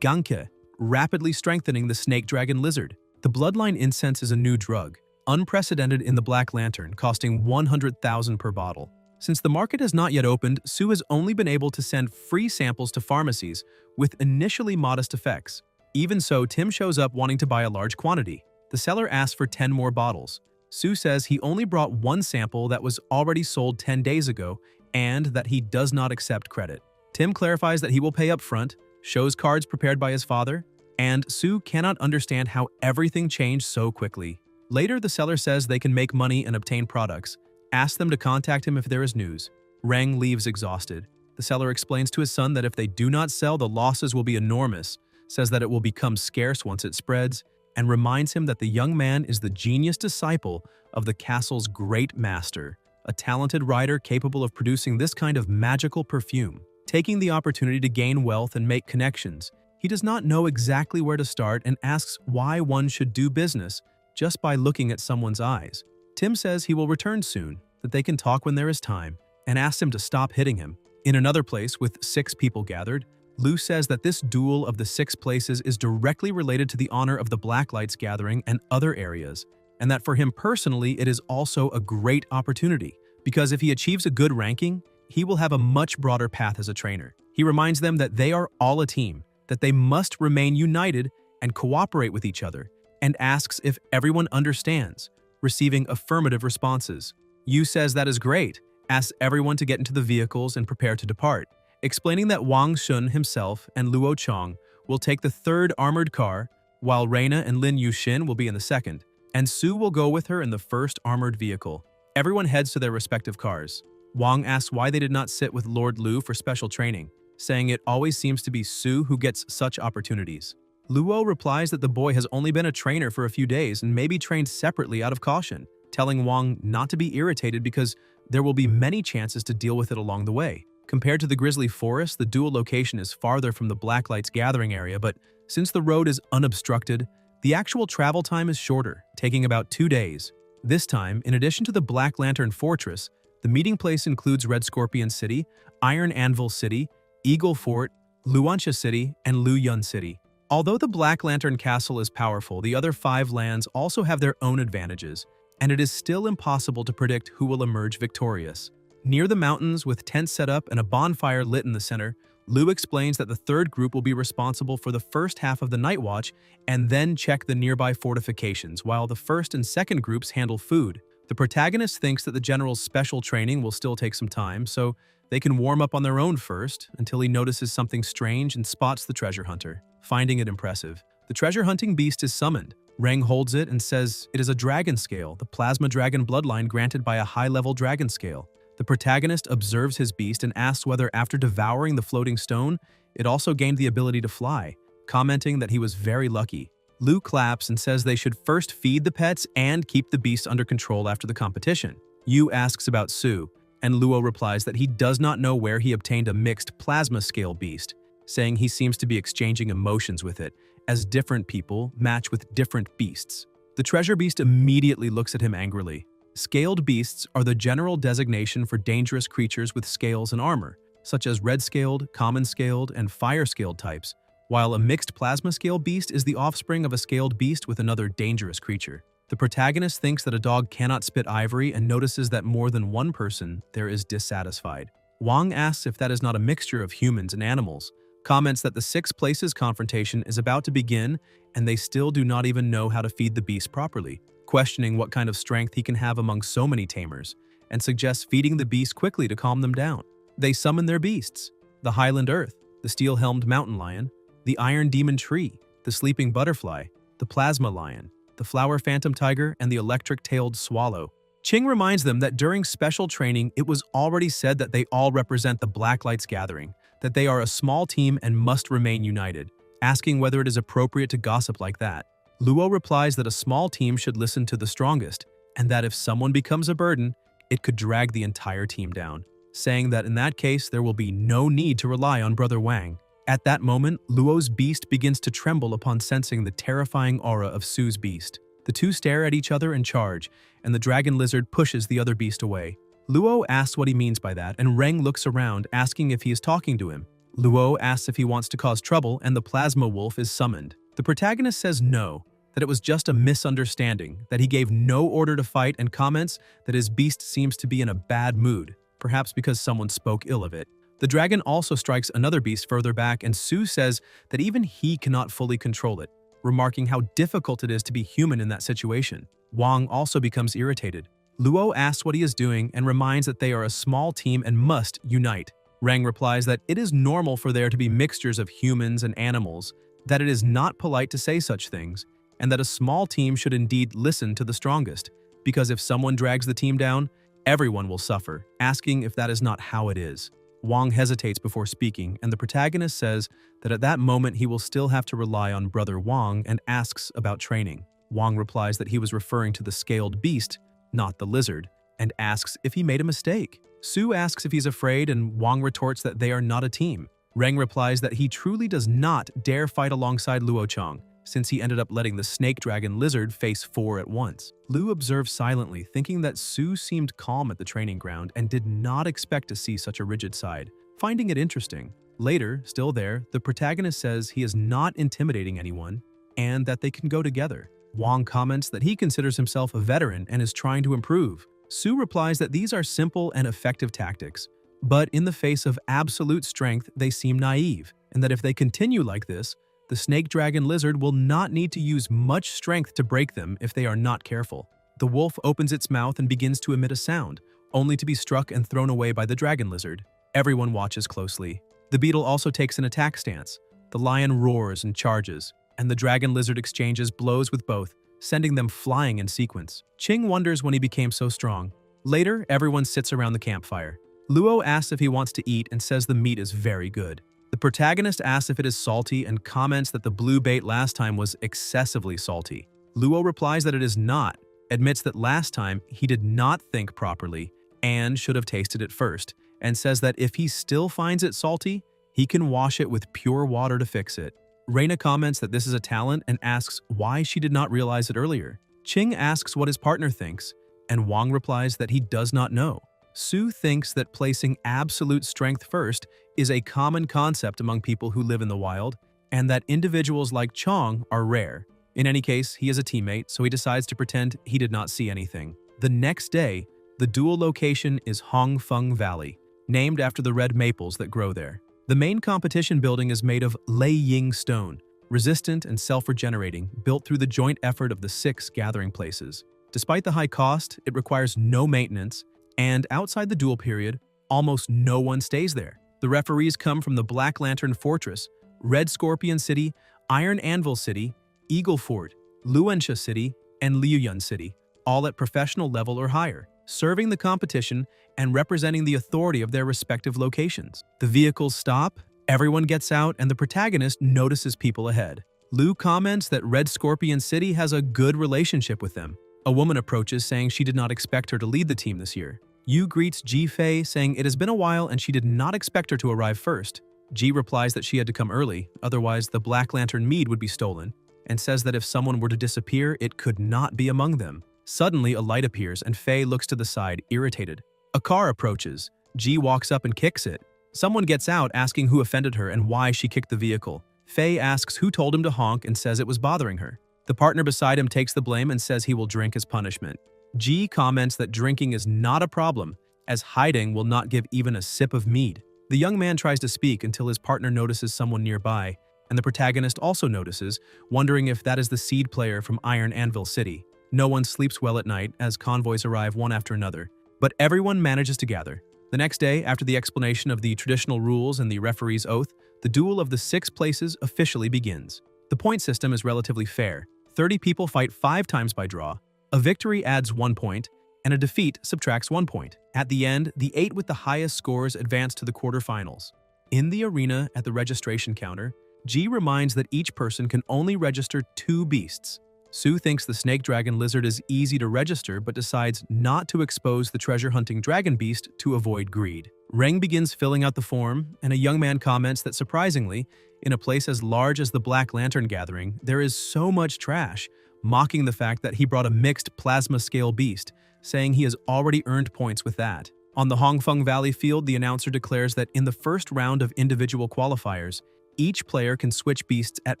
Ganke, rapidly strengthening the snake dragon lizard. The bloodline incense is a new drug, unprecedented in the Black Lantern, costing 100,000 per bottle. Since the market has not yet opened, Su has only been able to send free samples to pharmacies with initially modest effects. Even so, Tim shows up wanting to buy a large quantity. The seller asks for 10 more bottles. Su says he only brought 1 sample that was already sold 10 days ago and that he does not accept credit. Tim clarifies that he will pay up front, shows cards prepared by his father, and Su cannot understand how everything changed so quickly. Later, the seller says they can make money and obtain products, asks them to contact him if there is news. Reng leaves exhausted. The seller explains to his son that if they do not sell, the losses will be enormous, says that it will become scarce once it spreads, and reminds him that the young man is the genius disciple of the castle's great master, a talented writer capable of producing this kind of magical perfume. Taking the opportunity to gain wealth and make connections, he does not know exactly where to start and asks why one should do business just by looking at someone's eyes. Tim says he will return soon, that they can talk when there is time, and asks him to stop hitting him. In another place, with 6 people gathered, Lu says that this duel of the 6 places is directly related to the honor of the Blacklights gathering and other areas, and that for him personally it is also a great opportunity, because if he achieves a good ranking, he will have a much broader path as a trainer. He He reminds them that they are all a team, that they must remain united and cooperate with each other, and asks if everyone understands, receiving affirmative responses. Yu says that is great, asks everyone to get into the vehicles and prepare to depart, explaining that Wang Shun himself and Luo Chong will take the third armored car, while Reina and Lin Yuxin will be in the second, and Su will go with her in the first armored vehicle. Everyone heads to their respective cars. Wang asks why they did not sit with Lord Lu for special training, saying it always seems to be Su who gets such opportunities. Luo replies that the boy has only been a trainer for a few days and may be trained separately out of caution, telling Wang not to be irritated because there will be many chances to deal with it along the way. Compared to the Grizzly Forest, the dual location is farther from the Blacklight's gathering area, but since the road is unobstructed, the actual travel time is shorter, taking about 2 days. This time, in addition to the Black Lantern Fortress, the meeting place includes Red Scorpion City, Iron Anvil City, Eagle Fort, Luanxia City, and Luyun City. Although the Black Lantern Castle is powerful, the other 5 lands also have their own advantages, and it is still impossible to predict who will emerge victorious. Near the mountains, with tents set up and a bonfire lit in the center, Lu explains that the third group will be responsible for the first half of the night watch and then check the nearby fortifications, while the first and second groups handle food. The protagonist thinks that the general's special training will still take some time, so they can warm up on their own first until he notices something strange and spots the treasure hunter. Finding it impressive, the treasure hunting beast is summoned. Reng holds it and says it is a dragon scale, the plasma dragon bloodline granted by a high-level dragon scale. The protagonist observes his beast and asks whether after devouring the floating stone, it also gained the ability to fly, commenting that he was very lucky. Lu claps and says they should first feed the pets and keep the beast under control after the competition. Yu asks about Su, and Luo replies that he does not know where he obtained a mixed plasma scale beast, saying he seems to be exchanging emotions with it, as different people match with different beasts. The treasure beast immediately looks at him angrily. Scaled beasts are the general designation for dangerous creatures with scales and armor, such as red-scaled, common-scaled, and fire-scaled types, while a mixed plasma-scale beast is the offspring of a scaled beast with another dangerous creature. The protagonist thinks that a dog cannot spit ivory and notices that more than one person there is dissatisfied. Wang asks if that is not a mixture of humans and animals, comments that the 6 places confrontation is about to begin and they still do not even know how to feed the beast properly, questioning what kind of strength he can have among so many tamers, and suggests feeding the beast quickly to calm them down. They summon their beasts: the Highland Earth, the Steel-Helmed Mountain Lion, the Iron Demon Tree, the Sleeping Butterfly, the Plasma Lion, the Flower Phantom Tiger, and the Electric-Tailed Swallow. Qing reminds them that during special training, it was already said that they all represent the Blacklight's gathering, that they are a small team and must remain united, asking whether it is appropriate to gossip like that. Luo replies that a small team should listen to the strongest, and that if someone becomes a burden, it could drag the entire team down, saying that in that case there will be no need to rely on Brother Wang. At that moment, Luo's beast begins to tremble upon sensing the terrifying aura of Su's beast. The two stare at each other and charge, and the dragon lizard pushes the other beast away. Luo asks what he means by that, and Reng looks around, asking if he is talking to him. Luo asks if he wants to cause trouble, and the plasma wolf is summoned. The protagonist says no, that it was just a misunderstanding, that he gave no order to fight, and comments that his beast seems to be in a bad mood, perhaps because someone spoke ill of it. The dragon also strikes another beast further back, and Su says that even he cannot fully control it, remarking how difficult it is to be human in that situation. Wang also becomes irritated. Luo asks what he is doing and reminds that they are a small team and must unite. Reng replies that it is normal for there to be mixtures of humans and animals, that it is not polite to say such things, and that a small team should indeed listen to the strongest, because if someone drags the team down, everyone will suffer, asking if that is not how it is. Wang hesitates before speaking, and the protagonist says that at that moment he will still have to rely on Brother Wang and asks about training. Wang replies that he was referring to the scaled beast, not the lizard, and asks if he made a mistake. Su asks if he's afraid, and Wang retorts that they are not a team. Reng replies that he truly does not dare fight alongside Luo Chong, since he ended up letting the snake dragon lizard face 4 at once. Lu observes silently, thinking that Su seemed calm at the training ground and did not expect to see such a rigid side, finding it interesting. Later, still there, the protagonist says he is not intimidating anyone and that they can go together. Wang comments that he considers himself a veteran and is trying to improve. Su replies that these are simple and effective tactics, But in the face of absolute strength, they seem naive, and that if they continue like this, the snake dragon lizard will not need to use much strength to break them if they are not careful. The wolf opens its mouth and begins to emit a sound, only to be struck and thrown away by the dragon lizard. Everyone watches closely. The beetle also takes an attack stance. The lion roars and charges, and the dragon lizard exchanges blows with both, sending them flying in sequence. Ching wonders when he became so strong. Later, everyone sits around the campfire. Luo asks if he wants to eat and says the meat is very good. The protagonist asks if it is salty and comments that the blue bait last time was excessively salty. Luo replies that it is not, admits that last time he did not think properly and should have tasted it first, and says that if he still finds it salty, he can wash it with pure water to fix it. Reina comments that this is a talent and asks why she did not realize it earlier. Ching asks what his partner thinks, and Wang replies that he does not know. Su thinks that placing absolute strength first is a common concept among people who live in the wild, and that individuals like Chong are rare. In any case, he is a teammate, so he decides to pretend he did not see anything. The next day, the duel location is Hongfeng Valley, named after the red maples that grow there. The main competition building is made of Lei Ying stone, resistant and self-regenerating, built through the joint effort of the 6 gathering places. Despite the high cost, it requires no maintenance, and outside the duel period, almost no one stays there. The referees come from the Black Lantern Fortress, Red Scorpion City, Iron Anvil City, Eagle Fort, Luensha City, and Liuyun City, all at professional level or higher, serving the competition and representing the authority of their respective locations. The vehicles stop, everyone gets out, and the protagonist notices people ahead. Lu comments that Red Scorpion City has a good relationship with them. A woman approaches saying she did not expect her to lead the team this year. Yu greets Ji Fei saying it has been a while and she did not expect her to arrive first. Ji replies that she had to come early, otherwise the Black Lantern mead would be stolen, and says that if someone were to disappear, it could not be among them. Suddenly, a light appears and Fei looks to the side, irritated. A car approaches. Ji walks up and kicks it. Someone gets out asking who offended her and why she kicked the vehicle. Fei asks who told him to honk and says it was bothering her. The partner beside him takes the blame and says he will drink as punishment. Ji comments that drinking is not a problem, as hiding will not give even a sip of mead. The young man tries to speak until his partner notices someone nearby, and the protagonist also notices, wondering if that is the seed player from Iron Anvil City. No one sleeps well at night as convoys arrive one after another, but everyone manages to gather. The next day, after the explanation of the traditional rules and the referee's oath, the duel of the 6 places officially begins. The point system is relatively fair. 30 people fight 5 times by draw. A victory adds 1 point, and a defeat subtracts 1 point. At the end, the 8 with the highest scores advance to the quarterfinals. In the arena at the registration counter, Ji reminds that each person can only register 2 beasts. Su thinks the snake dragon lizard is easy to register but decides not to expose the treasure-hunting dragon beast to avoid greed. Reng begins filling out the form, and a young man comments that surprisingly, in a place as large as the Black Lantern Gathering, there is so much trash, mocking the fact that he brought a mixed plasma-scale beast, saying he has already earned points with that. On the Hongfeng Valley field, the announcer declares that in the first round of individual qualifiers, each player can switch beasts at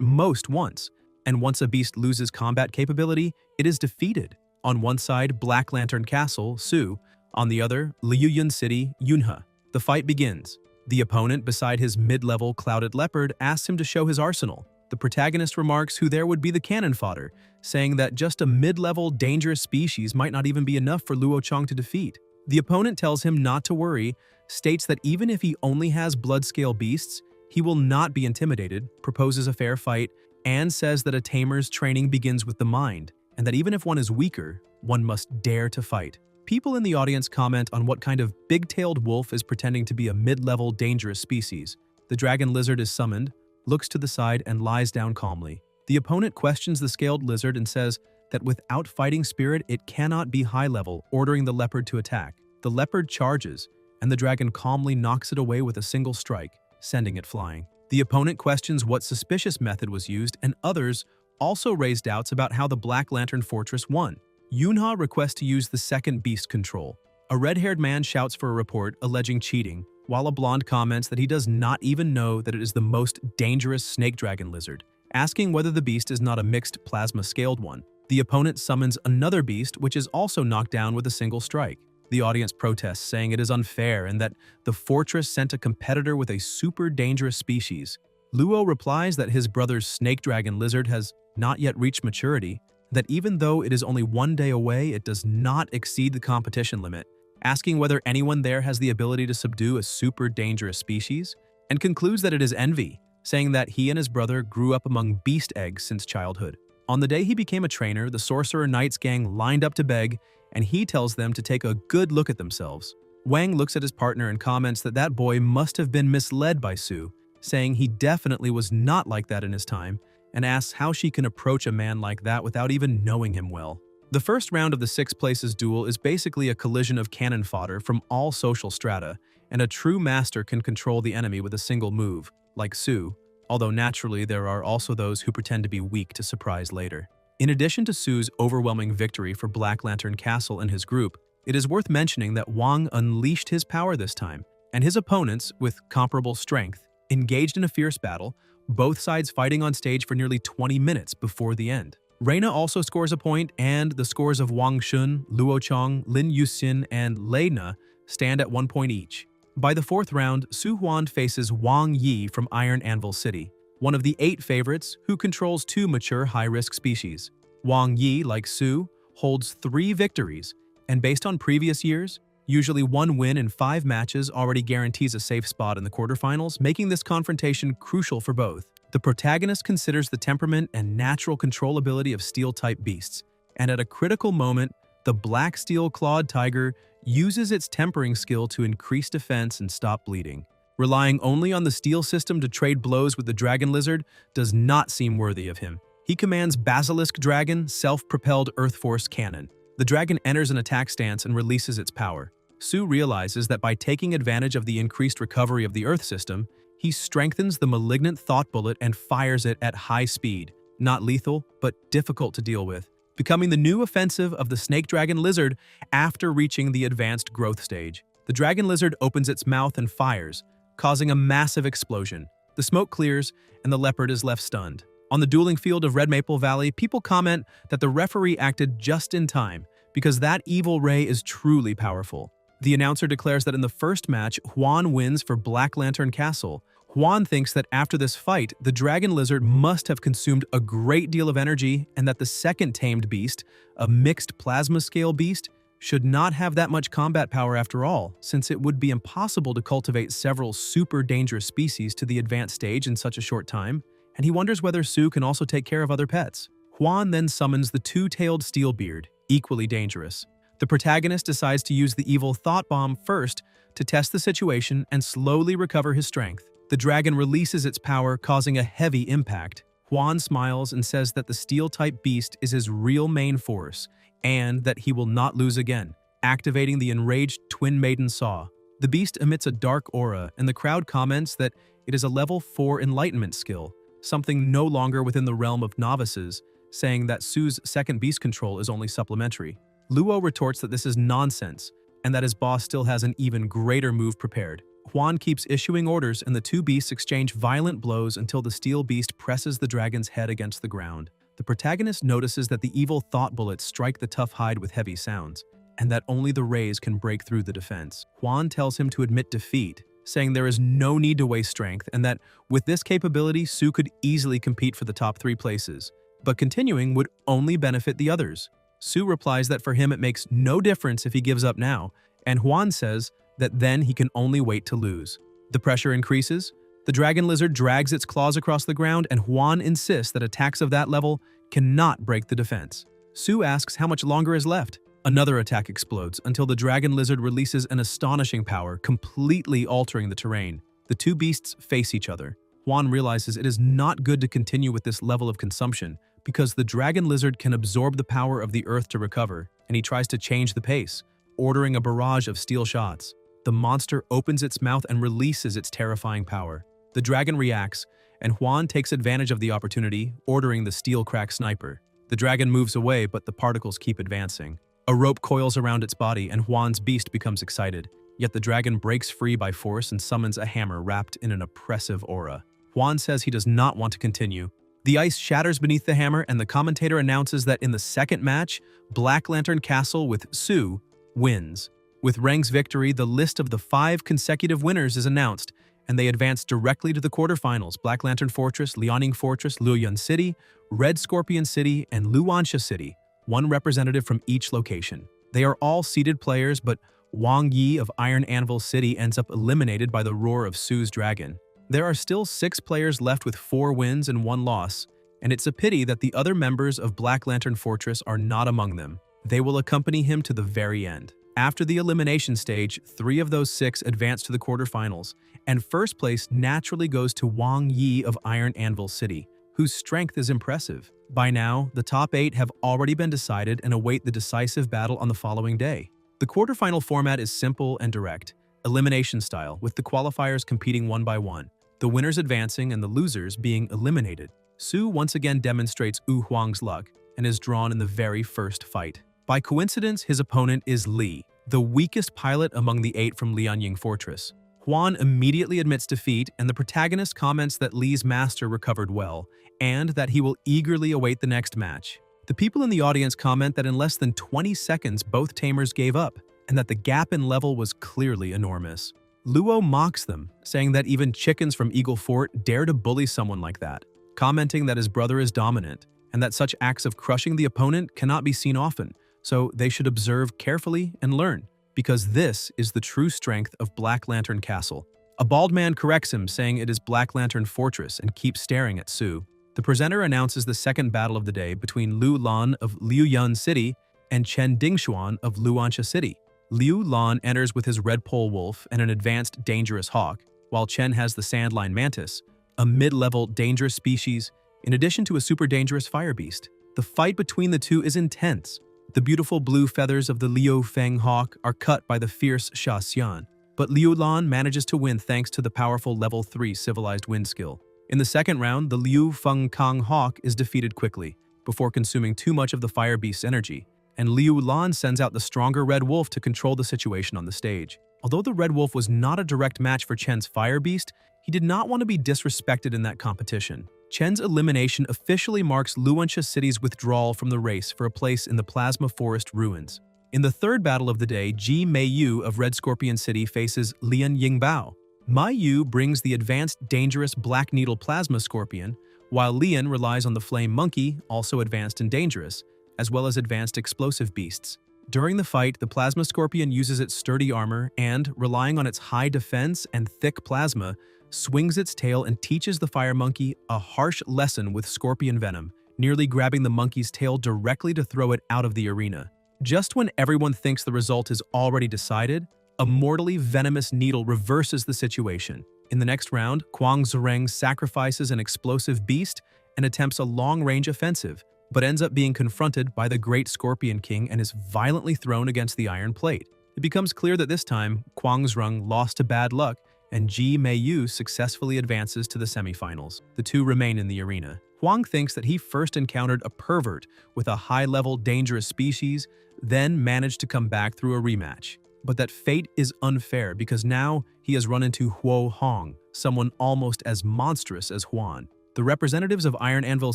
most once, and once a beast loses combat capability, it is defeated. On one side, Black Lantern Castle, Su. On the other, Liuyun City, Yunhe. The fight begins. The opponent, beside his mid-level Clouded Leopard, asks him to show his arsenal. The protagonist remarks who there would be the cannon fodder, saying that just a mid-level dangerous species might not even be enough for Luo Chong to defeat. The opponent tells him not to worry, states that even if he only has blood-scale beasts, he will not be intimidated, proposes a fair fight, and says that a tamer's training begins with the mind, and that even if one is weaker, one must dare to fight. People in the audience comment on what kind of big-tailed wolf is pretending to be a mid-level dangerous species. The dragon lizard is summoned, looks to the side, and lies down calmly. The opponent questions the scaled lizard and says that without fighting spirit, it cannot be high-level, ordering the leopard to attack. The leopard charges, and the dragon calmly knocks it away with a single strike, sending it flying. The opponent questions what suspicious method was used, and others also raise doubts about how the Black Lantern Fortress won. Yunhe requests to use the second beast control. A red-haired man shouts for a report alleging cheating, while a blonde comments that he does not even know that it is the most dangerous snake dragon lizard, asking whether the beast is not a mixed plasma-scaled one. The opponent summons another beast, which is also knocked down with a single strike. The audience protests, saying it is unfair and that the fortress sent a competitor with a super dangerous species. Luo replies that his brother's snake dragon lizard has not yet reached maturity, that even though it is only 1 day away, it does not exceed the competition limit, asking whether anyone there has the ability to subdue a super dangerous species, and concludes that it is envy, saying that he and his brother grew up among beast eggs since childhood. On the day he became a trainer, the Sorcerer Knights gang lined up to beg, and he tells them to take a good look at themselves. Wang looks at his partner and comments that that boy must have been misled by Su, saying he definitely was not like that in his time, and asks how she can approach a man like that without even knowing him well. The first round of the 6 places duel is basically a collision of cannon fodder from all social strata, and a true master can control the enemy with a single move, like Su, although naturally there are also those who pretend to be weak to surprise later. In addition to Su's overwhelming victory for Black Lantern Castle and his group, it is worth mentioning that Wang unleashed his power this time, and his opponents, with comparable strength, engaged in a fierce battle, both sides fighting on stage for nearly 20 minutes before the end. Reina also scores a point, and the scores of Wang Shun, Luo Chong, Lin Yuxin, and Lei Na stand at 1 point each. By the 4th round, Su Huan faces Wang Yi from Iron Anvil City, one of the 8 favorites who controls 2 mature high-risk species. Wang Yi, like Su, holds 3 victories, and based on previous years, usually 1 win in 5 matches already guarantees a safe spot in the quarterfinals, making this confrontation crucial for both. The protagonist considers the temperament and natural controllability of steel-type beasts, and at a critical moment, the black steel-clawed tiger uses its tempering skill to increase defense and stop bleeding. Relying only on the steel system to trade blows with the dragon lizard does not seem worthy of him. He commands Basilisk Dragon, self-propelled Earth Force Cannon. The dragon enters an attack stance and releases its power. Su realizes that by taking advantage of the increased recovery of the Earth system, he strengthens the malignant thought bullet and fires it at high speed, not lethal, but difficult to deal with, becoming the new offensive of the snake dragon lizard after reaching the advanced growth stage. The dragon lizard opens its mouth and fires, causing a massive explosion. The smoke clears, and the leopard is left stunned. On the dueling field of Red Maple Valley, people comment that the referee acted just in time, because that evil ray is truly powerful. The announcer declares that in the first match, Huan wins for Black Lantern Castle. Huan thinks that after this fight, the dragon lizard must have consumed a great deal of energy and that the second tamed beast, a mixed plasma scale beast, should not have that much combat power after all, since it would be impossible to cultivate several super dangerous species to the advanced stage in such a short time, and he wonders whether Su can also take care of other pets. Huan then summons the 2-tailed Steelbeard, equally dangerous. The protagonist decides to use the evil Thought Bomb first to test the situation and slowly recover his strength. The dragon releases its power, causing a heavy impact. Huan smiles and says that the steel-type beast is his real main force, and that he will not lose again, activating the enraged Twin Maiden Saw. The beast emits a dark aura, and the crowd comments that it is a level 4 enlightenment skill, something no longer within the realm of novices, saying that Su's second beast control is only supplementary. Luo retorts that this is nonsense, and that his boss still has an even greater move prepared. Huan keeps issuing orders, and the 2 beasts exchange violent blows until the steel beast presses the dragon's head against the ground. The protagonist notices that the evil thought bullets strike the tough hide with heavy sounds, and that only the rays can break through the defense. Huan tells him to admit defeat, saying there is no need to waste strength, and that with this capability, Su could easily compete for the top 3 places, but continuing would only benefit the others. Su replies that for him it makes no difference if he gives up now, and Huan says that then he can only wait to lose. The pressure increases. The dragon lizard drags its claws across the ground, and Huan insists that attacks of that level cannot break the defense. Su asks how much longer is left. Another attack explodes until the dragon lizard releases an astonishing power, completely altering the terrain. The 2 beasts face each other. Huan realizes it is not good to continue with this level of consumption because the dragon lizard can absorb the power of the earth to recover, and he tries to change the pace, ordering a barrage of steel shots. The monster opens its mouth and releases its terrifying power. The dragon reacts, and Huan takes advantage of the opportunity, ordering the steel crack sniper. The dragon moves away, but the particles keep advancing. A rope coils around its body, and Huan's beast becomes excited. Yet the dragon breaks free by force and summons a hammer wrapped in an oppressive aura. Huan says he does not want to continue. The ice shatters beneath the hammer, and the commentator announces that in the second match, Black Lantern Castle with Su wins. With Reng's victory, the list of the 5 consecutive winners is announced, and they advance directly to the quarterfinals: Black Lantern Fortress, Liaoning Fortress, Luoyun City, Red Scorpion City, and Luansha City, one representative from each location. They are all seeded players, but Wang Yi of Iron Anvil City ends up eliminated by the roar of Su's dragon. There are still 6 players left with 4 wins and 1 loss, and it's a pity that the other members of Black Lantern Fortress are not among them. They will accompany him to the very end. After the elimination stage, 3 of those 6 advance to the quarterfinals, and first place naturally goes to Wang Yi of Iron Anvil City, whose strength is impressive. By now, the top 8 have already been decided and await the decisive battle on the following day. The quarterfinal format is simple and direct, elimination style, with the qualifiers competing one by one, the winners advancing and the losers being eliminated. Su once again demonstrates Yu Huang's luck and is drawn in the very first fight. By coincidence, his opponent is Li, the weakest pilot among the 8 from Lianying Fortress. Huan immediately admits defeat, and the protagonist comments that Li's master recovered well, and that he will eagerly await the next match. The people in the audience comment that in less than 20 seconds both tamers gave up, and that the gap in level was clearly enormous. Luo mocks them, saying that even chickens from Eagle Fort dare to bully someone like that, commenting that his brother is dominant, and that such acts of crushing the opponent cannot be seen often, so they should observe carefully and learn, because this is the true strength of Black Lantern Castle. A bald man corrects him, saying it is Black Lantern Fortress, and keeps staring at Su. The presenter announces the second battle of the day between Liu Lan of Liuyun City and Chen Dingxuan of Luansha City. Liu Lan enters with his red pole wolf and an advanced dangerous hawk, while Chen has the sandline mantis, a mid-level dangerous species, in addition to a super dangerous fire beast. The fight between the two is intense. The beautiful blue feathers of the Liu Feng hawk are cut by the fierce Sha Xian, but Liu Lan manages to win thanks to the powerful level 3 civilized wind skill. In the second round, the Liu Feng Kang hawk is defeated quickly, before consuming too much of the fire beast's energy, and Liu Lan sends out the stronger red wolf to control the situation on the stage. Although the red wolf was not a direct match for Chen's fire beast, he did not want to be disrespected in that competition. Chen's elimination officially marks Luansha City's withdrawal from the race for a place in the Plasma Forest ruins. In the third battle of the day, Ji Meiyu of Red Scorpion City faces Lian Yingbao. Meiyu brings the advanced dangerous Black Needle Plasma Scorpion, while Lian relies on the Flame Monkey, also advanced and dangerous, as well as advanced explosive beasts. During the fight, the Plasma Scorpion uses its sturdy armor and, relying on its high defense and thick plasma, swings its tail and teaches the Fire Monkey a harsh lesson with scorpion venom, nearly grabbing the monkey's tail directly to throw it out of the arena. Just when everyone thinks the result is already decided, a mortally venomous needle reverses the situation. In the next round, Kwang Zureng sacrifices an explosive beast and attempts a long-range offensive, but ends up being confronted by the Great Scorpion King and is violently thrown against the iron plate. It becomes clear that this time, Kwang Zureng lost to bad luck, and Ji Meiyu successfully advances to the semifinals. The two remain in the arena. Huang thinks that he first encountered a pervert with a high-level dangerous species, then managed to come back through a rematch. But that fate is unfair because now he has run into Huo Hong, someone almost as monstrous as Huan. The representatives of Iron Anvil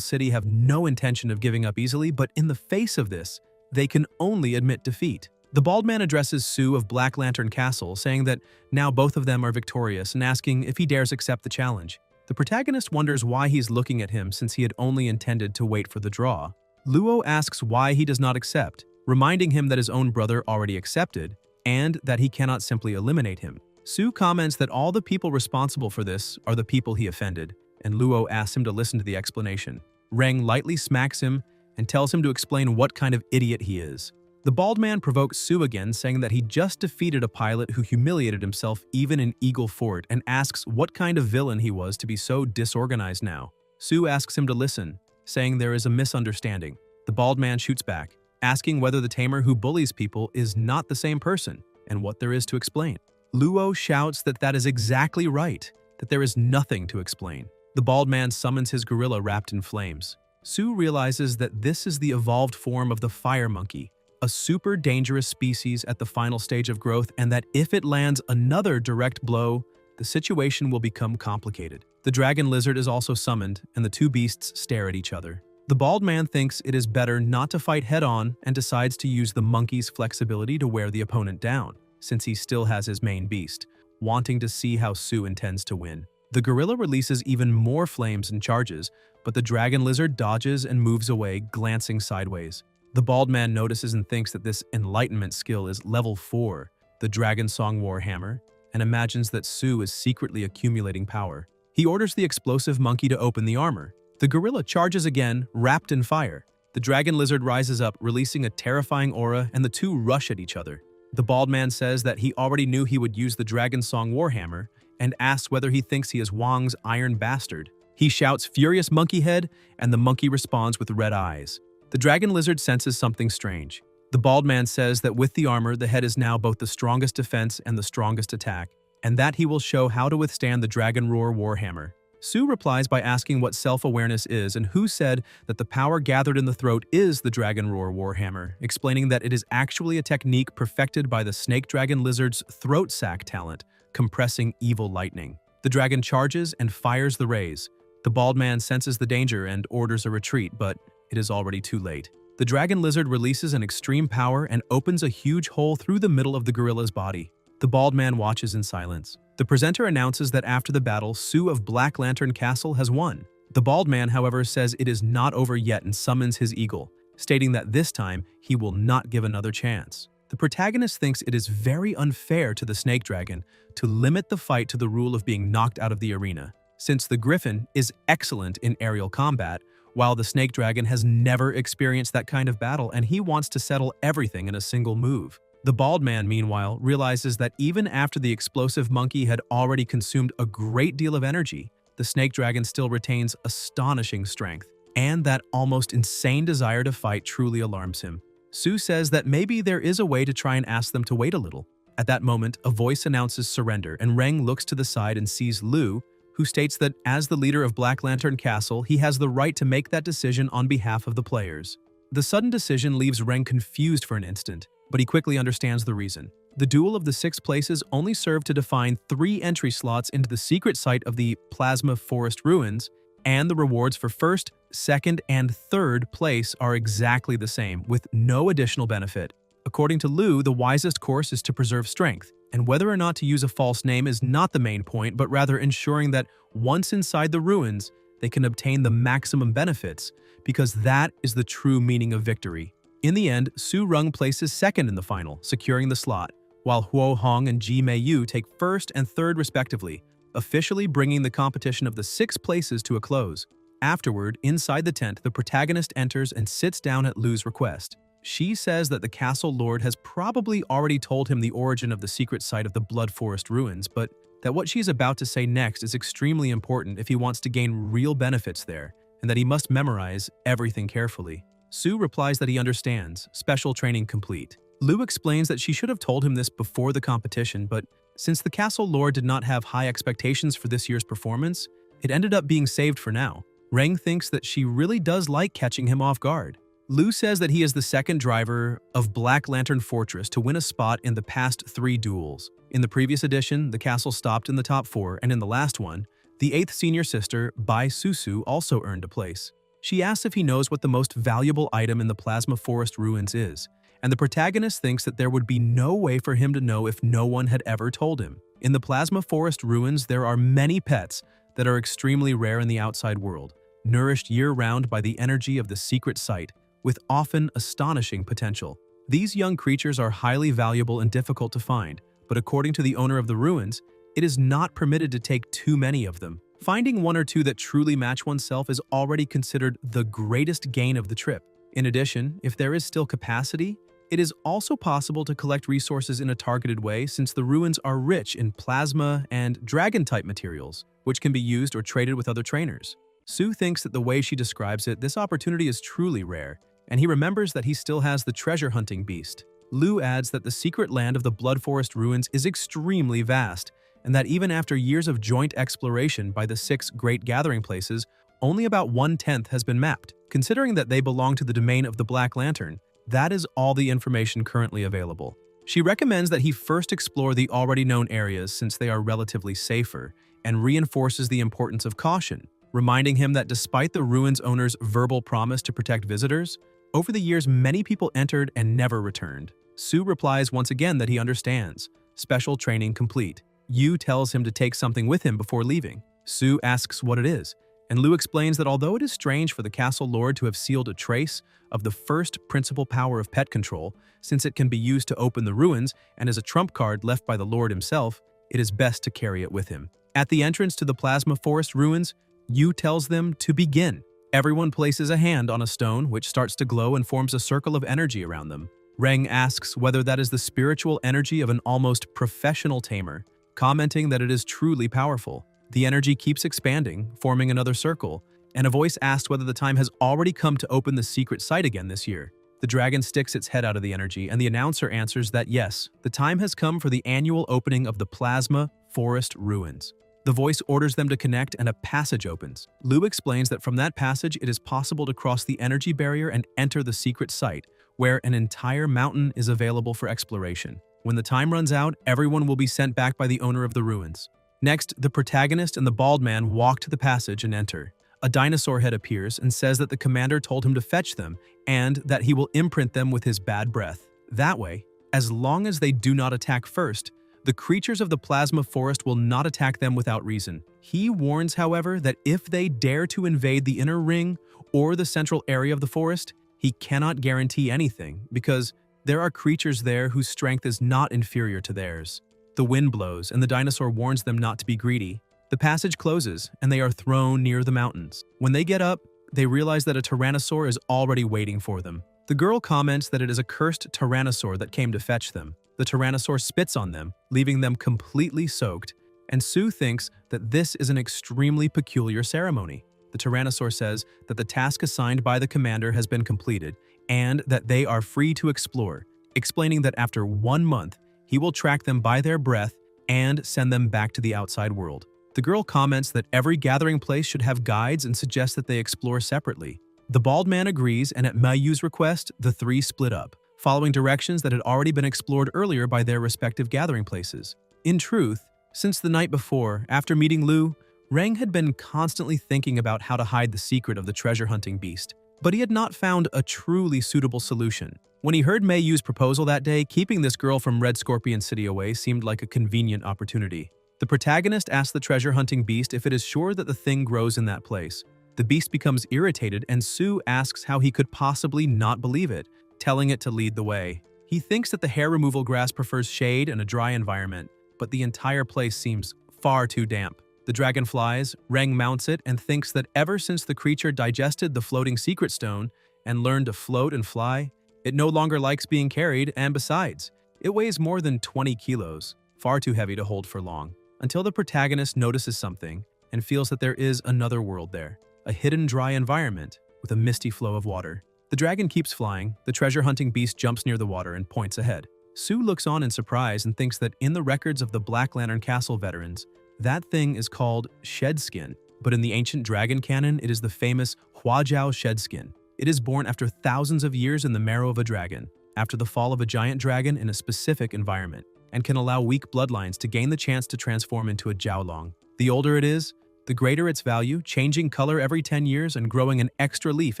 City have no intention of giving up easily, but in the face of this, they can only admit defeat. The bald man addresses Su of Black Lantern Castle, saying that now both of them are victorious and asking if he dares accept the challenge. The protagonist wonders why he's looking at him since he had only intended to wait for the draw. Luo asks why he does not accept, reminding him that his own brother already accepted, and that he cannot simply eliminate him. Su comments that all the people responsible for this are the people he offended, and Luo asks him to listen to the explanation. Reng lightly smacks him and tells him to explain what kind of idiot he is. The bald man provokes Su again, saying that he just defeated a pilot who humiliated himself even in Eagle Fort and asks what kind of villain he was to be so disorganized now. Su asks him to listen, saying there is a misunderstanding. The bald man shoots back, asking whether the tamer who bullies people is not the same person and what there is to explain. Luo shouts that that is exactly right, that there is nothing to explain. The bald man summons his gorilla wrapped in flames. Su realizes that this is the evolved form of the fire monkey, a super dangerous species at the final stage of growth, and that if it lands another direct blow, the situation will become complicated. The dragon lizard is also summoned, and the two beasts stare at each other. The bald man thinks it is better not to fight head-on and decides to use the monkey's flexibility to wear the opponent down, since he still has his main beast, wanting to see how Su intends to win. The gorilla releases even more flames and charges, but the dragon lizard dodges and moves away, glancing sideways. The bald man notices and thinks that this enlightenment skill is level 4, the Dragon Song Warhammer, and imagines that Su is secretly accumulating power. He orders the explosive monkey to open the armor. The gorilla charges again, wrapped in fire. The dragon lizard rises up, releasing a terrifying aura, and the two rush at each other. The bald man says that he already knew he would use the Dragon Song Warhammer, and asks whether he thinks he is Wang's iron bastard. He shouts "Furious Monkey Head," and the monkey responds with red eyes. The dragon lizard senses something strange. The bald man says that with the armor, the head is now both the strongest defense and the strongest attack, and that he will show how to withstand the Dragon Roar Warhammer. Su replies by asking what self-awareness is and who said that the power gathered in the throat is the Dragon Roar Warhammer, explaining that it is actually a technique perfected by the snake dragon lizard's throat sac talent, compressing evil lightning. The dragon charges and fires the rays. The bald man senses the danger and orders a retreat, but it is already too late. The dragon lizard releases an extreme power and opens a huge hole through the middle of the gorilla's body. The bald man watches in silence. The presenter announces that after the battle, Su of Black Lantern Castle has won. The bald man, however, says it is not over yet and summons his eagle, stating that this time he will not give another chance. The protagonist thinks it is very unfair to the snake dragon to limit the fight to the rule of being knocked out of the arena, since the griffin is excellent in aerial combat, while the snake dragon has never experienced that kind of battle and he wants to settle everything in a single move. The bald man, meanwhile, realizes that even after the explosive monkey had already consumed a great deal of energy, the snake dragon still retains astonishing strength, and that almost insane desire to fight truly alarms him. Su says that maybe there is a way to try and ask them to wait a little. At that moment, a voice announces surrender, and Reng looks to the side and sees Lu, who states that as the leader of Black Lantern Castle, he has the right to make that decision on behalf of the players. The sudden decision leaves Reng confused for an instant, but he quickly understands the reason. The Duel of the Six Places only served to define 3 entry slots into the secret site of the Plasma Forest Ruins, and the rewards for first, second, and third place are exactly the same, with no additional benefit. According to Lu, the wisest course is to preserve strength, and whether or not to use a false name is not the main point, but rather ensuring that once inside the ruins, they can obtain the maximum benefits, because that is the true meaning of victory. In the end, Su Reng places second in the final, securing the slot, while Huo Hong and Ji Meiyu take first and third respectively, officially bringing the competition of the 6 places to a close. Afterward, inside the tent, the protagonist enters and sits down at Lu's request. She says that the castle lord has probably already told him the origin of the secret site of the Blood Forest Ruins, but that what she's about to say next is extremely important if he wants to gain real benefits there, and that he must memorize everything carefully. Su replies that he understands, special training complete. Lu explains that she should have told him this before the competition, but since the castle lord did not have high expectations for this year's performance, it ended up being saved for now. Reng thinks that she really does like catching him off guard. Lu says that he is the second driver of Black Lantern Fortress to win a spot in the past 3 duels. In the previous edition, the castle stopped in the top 4, and in the last one, the 8th senior sister, Bai Susu, also earned a place. She asks if he knows what the most valuable item in the Plasma Forest Ruins is, and the protagonist thinks that there would be no way for him to know if no one had ever told him. In the Plasma Forest Ruins, there are many pets that are extremely rare in the outside world, nourished year-round by the energy of the secret site, with often astonishing potential. These young creatures are highly valuable and difficult to find, but according to the owner of the ruins, it is not permitted to take too many of them. Finding 1 or 2 that truly match oneself is already considered the greatest gain of the trip. In addition, if there is still capacity, it is also possible to collect resources in a targeted way since the ruins are rich in plasma and dragon-type materials, which can be used or traded with other trainers. Su thinks that the way she describes it, this opportunity is truly rare, and he remembers that he still has the treasure-hunting beast. Lu adds that the secret land of the Blood Forest Ruins is extremely vast, and that even after years of joint exploration by the 6 great gathering places, only about 1/10 has been mapped. Considering that they belong to the domain of the Black Lantern, that is all the information currently available. She recommends that he first explore the already known areas since they are relatively safer, and reinforces the importance of caution, reminding him that despite the ruins owner's verbal promise to protect visitors, over the years many people entered and never returned. Sue replies once again that he understands. Special training complete. Yu tells him to take something with him before leaving. Sue asks what it is, and Lu explains that although it is strange for the castle lord to have sealed a trace of the first principal power of pet control, since it can be used to open the ruins and is a trump card left by the lord himself, it is best to carry it with him. At the entrance to the Plasma Forest ruins, Yu tells them to begin. Everyone places a hand on a stone which starts to glow and forms a circle of energy around them. Reng asks whether that is the spiritual energy of an almost professional tamer, commenting that it is truly powerful. The energy keeps expanding, forming another circle, and a voice asks whether the time has already come to open the secret site again this year. The dragon sticks its head out of the energy, and the announcer answers that yes, the time has come for the annual opening of the Plasma Forest ruins. The voice orders them to connect and a passage opens. Lu explains that from that passage it is possible to cross the energy barrier and enter the secret site, where an entire mountain is available for exploration. When the time runs out, everyone will be sent back by the owner of the ruins. Next, the protagonist and the bald man walk to the passage and enter. A dinosaur head appears and says that the commander told him to fetch them and that he will imprint them with his bad breath. That way, as long as they do not attack first, the creatures of the Plasma Forest will not attack them without reason. He warns, however, that if they dare to invade the inner ring or the central area of the forest, he cannot guarantee anything because there are creatures there whose strength is not inferior to theirs. The wind blows and the dinosaur warns them not to be greedy. The passage closes and they are thrown near the mountains. When they get up, they realize that a tyrannosaur is already waiting for them. The girl comments that it is a cursed tyrannosaur that came to fetch them. The tyrannosaur spits on them, leaving them completely soaked, and Sue thinks that this is an extremely peculiar ceremony. The tyrannosaur says that the task assigned by the commander has been completed and that they are free to explore, explaining that after 1 month, he will track them by their breath and send them back to the outside world. The girl comments that every gathering place should have guides and suggests that they explore separately. The bald man agrees, and at Mayu's request, the three split up, following directions that had already been explored earlier by their respective gathering places. In truth, since the night before, after meeting Lu, Reng had been constantly thinking about how to hide the secret of the treasure-hunting beast, but he had not found a truly suitable solution. When he heard Mei Yu's proposal that day, keeping this girl from Red Scorpion City away seemed like a convenient opportunity. The protagonist asks the treasure-hunting beast if it is sure that the thing grows in that place. The beast becomes irritated, and Sue asks how he could possibly not believe it, telling it to lead the way. He thinks that the hair removal grass prefers shade and a dry environment, but the entire place seems far too damp. The dragon flies, Reng mounts it, and thinks that ever since the creature digested the floating secret stone and learned to float and fly, it no longer likes being carried, and besides, it weighs more than 20 kilos, far too heavy to hold for long, until the protagonist notices something and feels that there is another world there, a hidden dry environment with a misty flow of water. The dragon keeps flying, the treasure-hunting beast jumps near the water and points ahead. Sue looks on in surprise and thinks that in the records of the Black Lantern Castle veterans, that thing is called Shedskin, but in the ancient dragon canon, it is the famous Huajiao Shedskin. It is born after thousands of years in the marrow of a dragon, after the fall of a giant dragon in a specific environment, and can allow weak bloodlines to gain the chance to transform into a Jiaolong. The older it is, the greater its value, changing color every 10 years and growing an extra leaf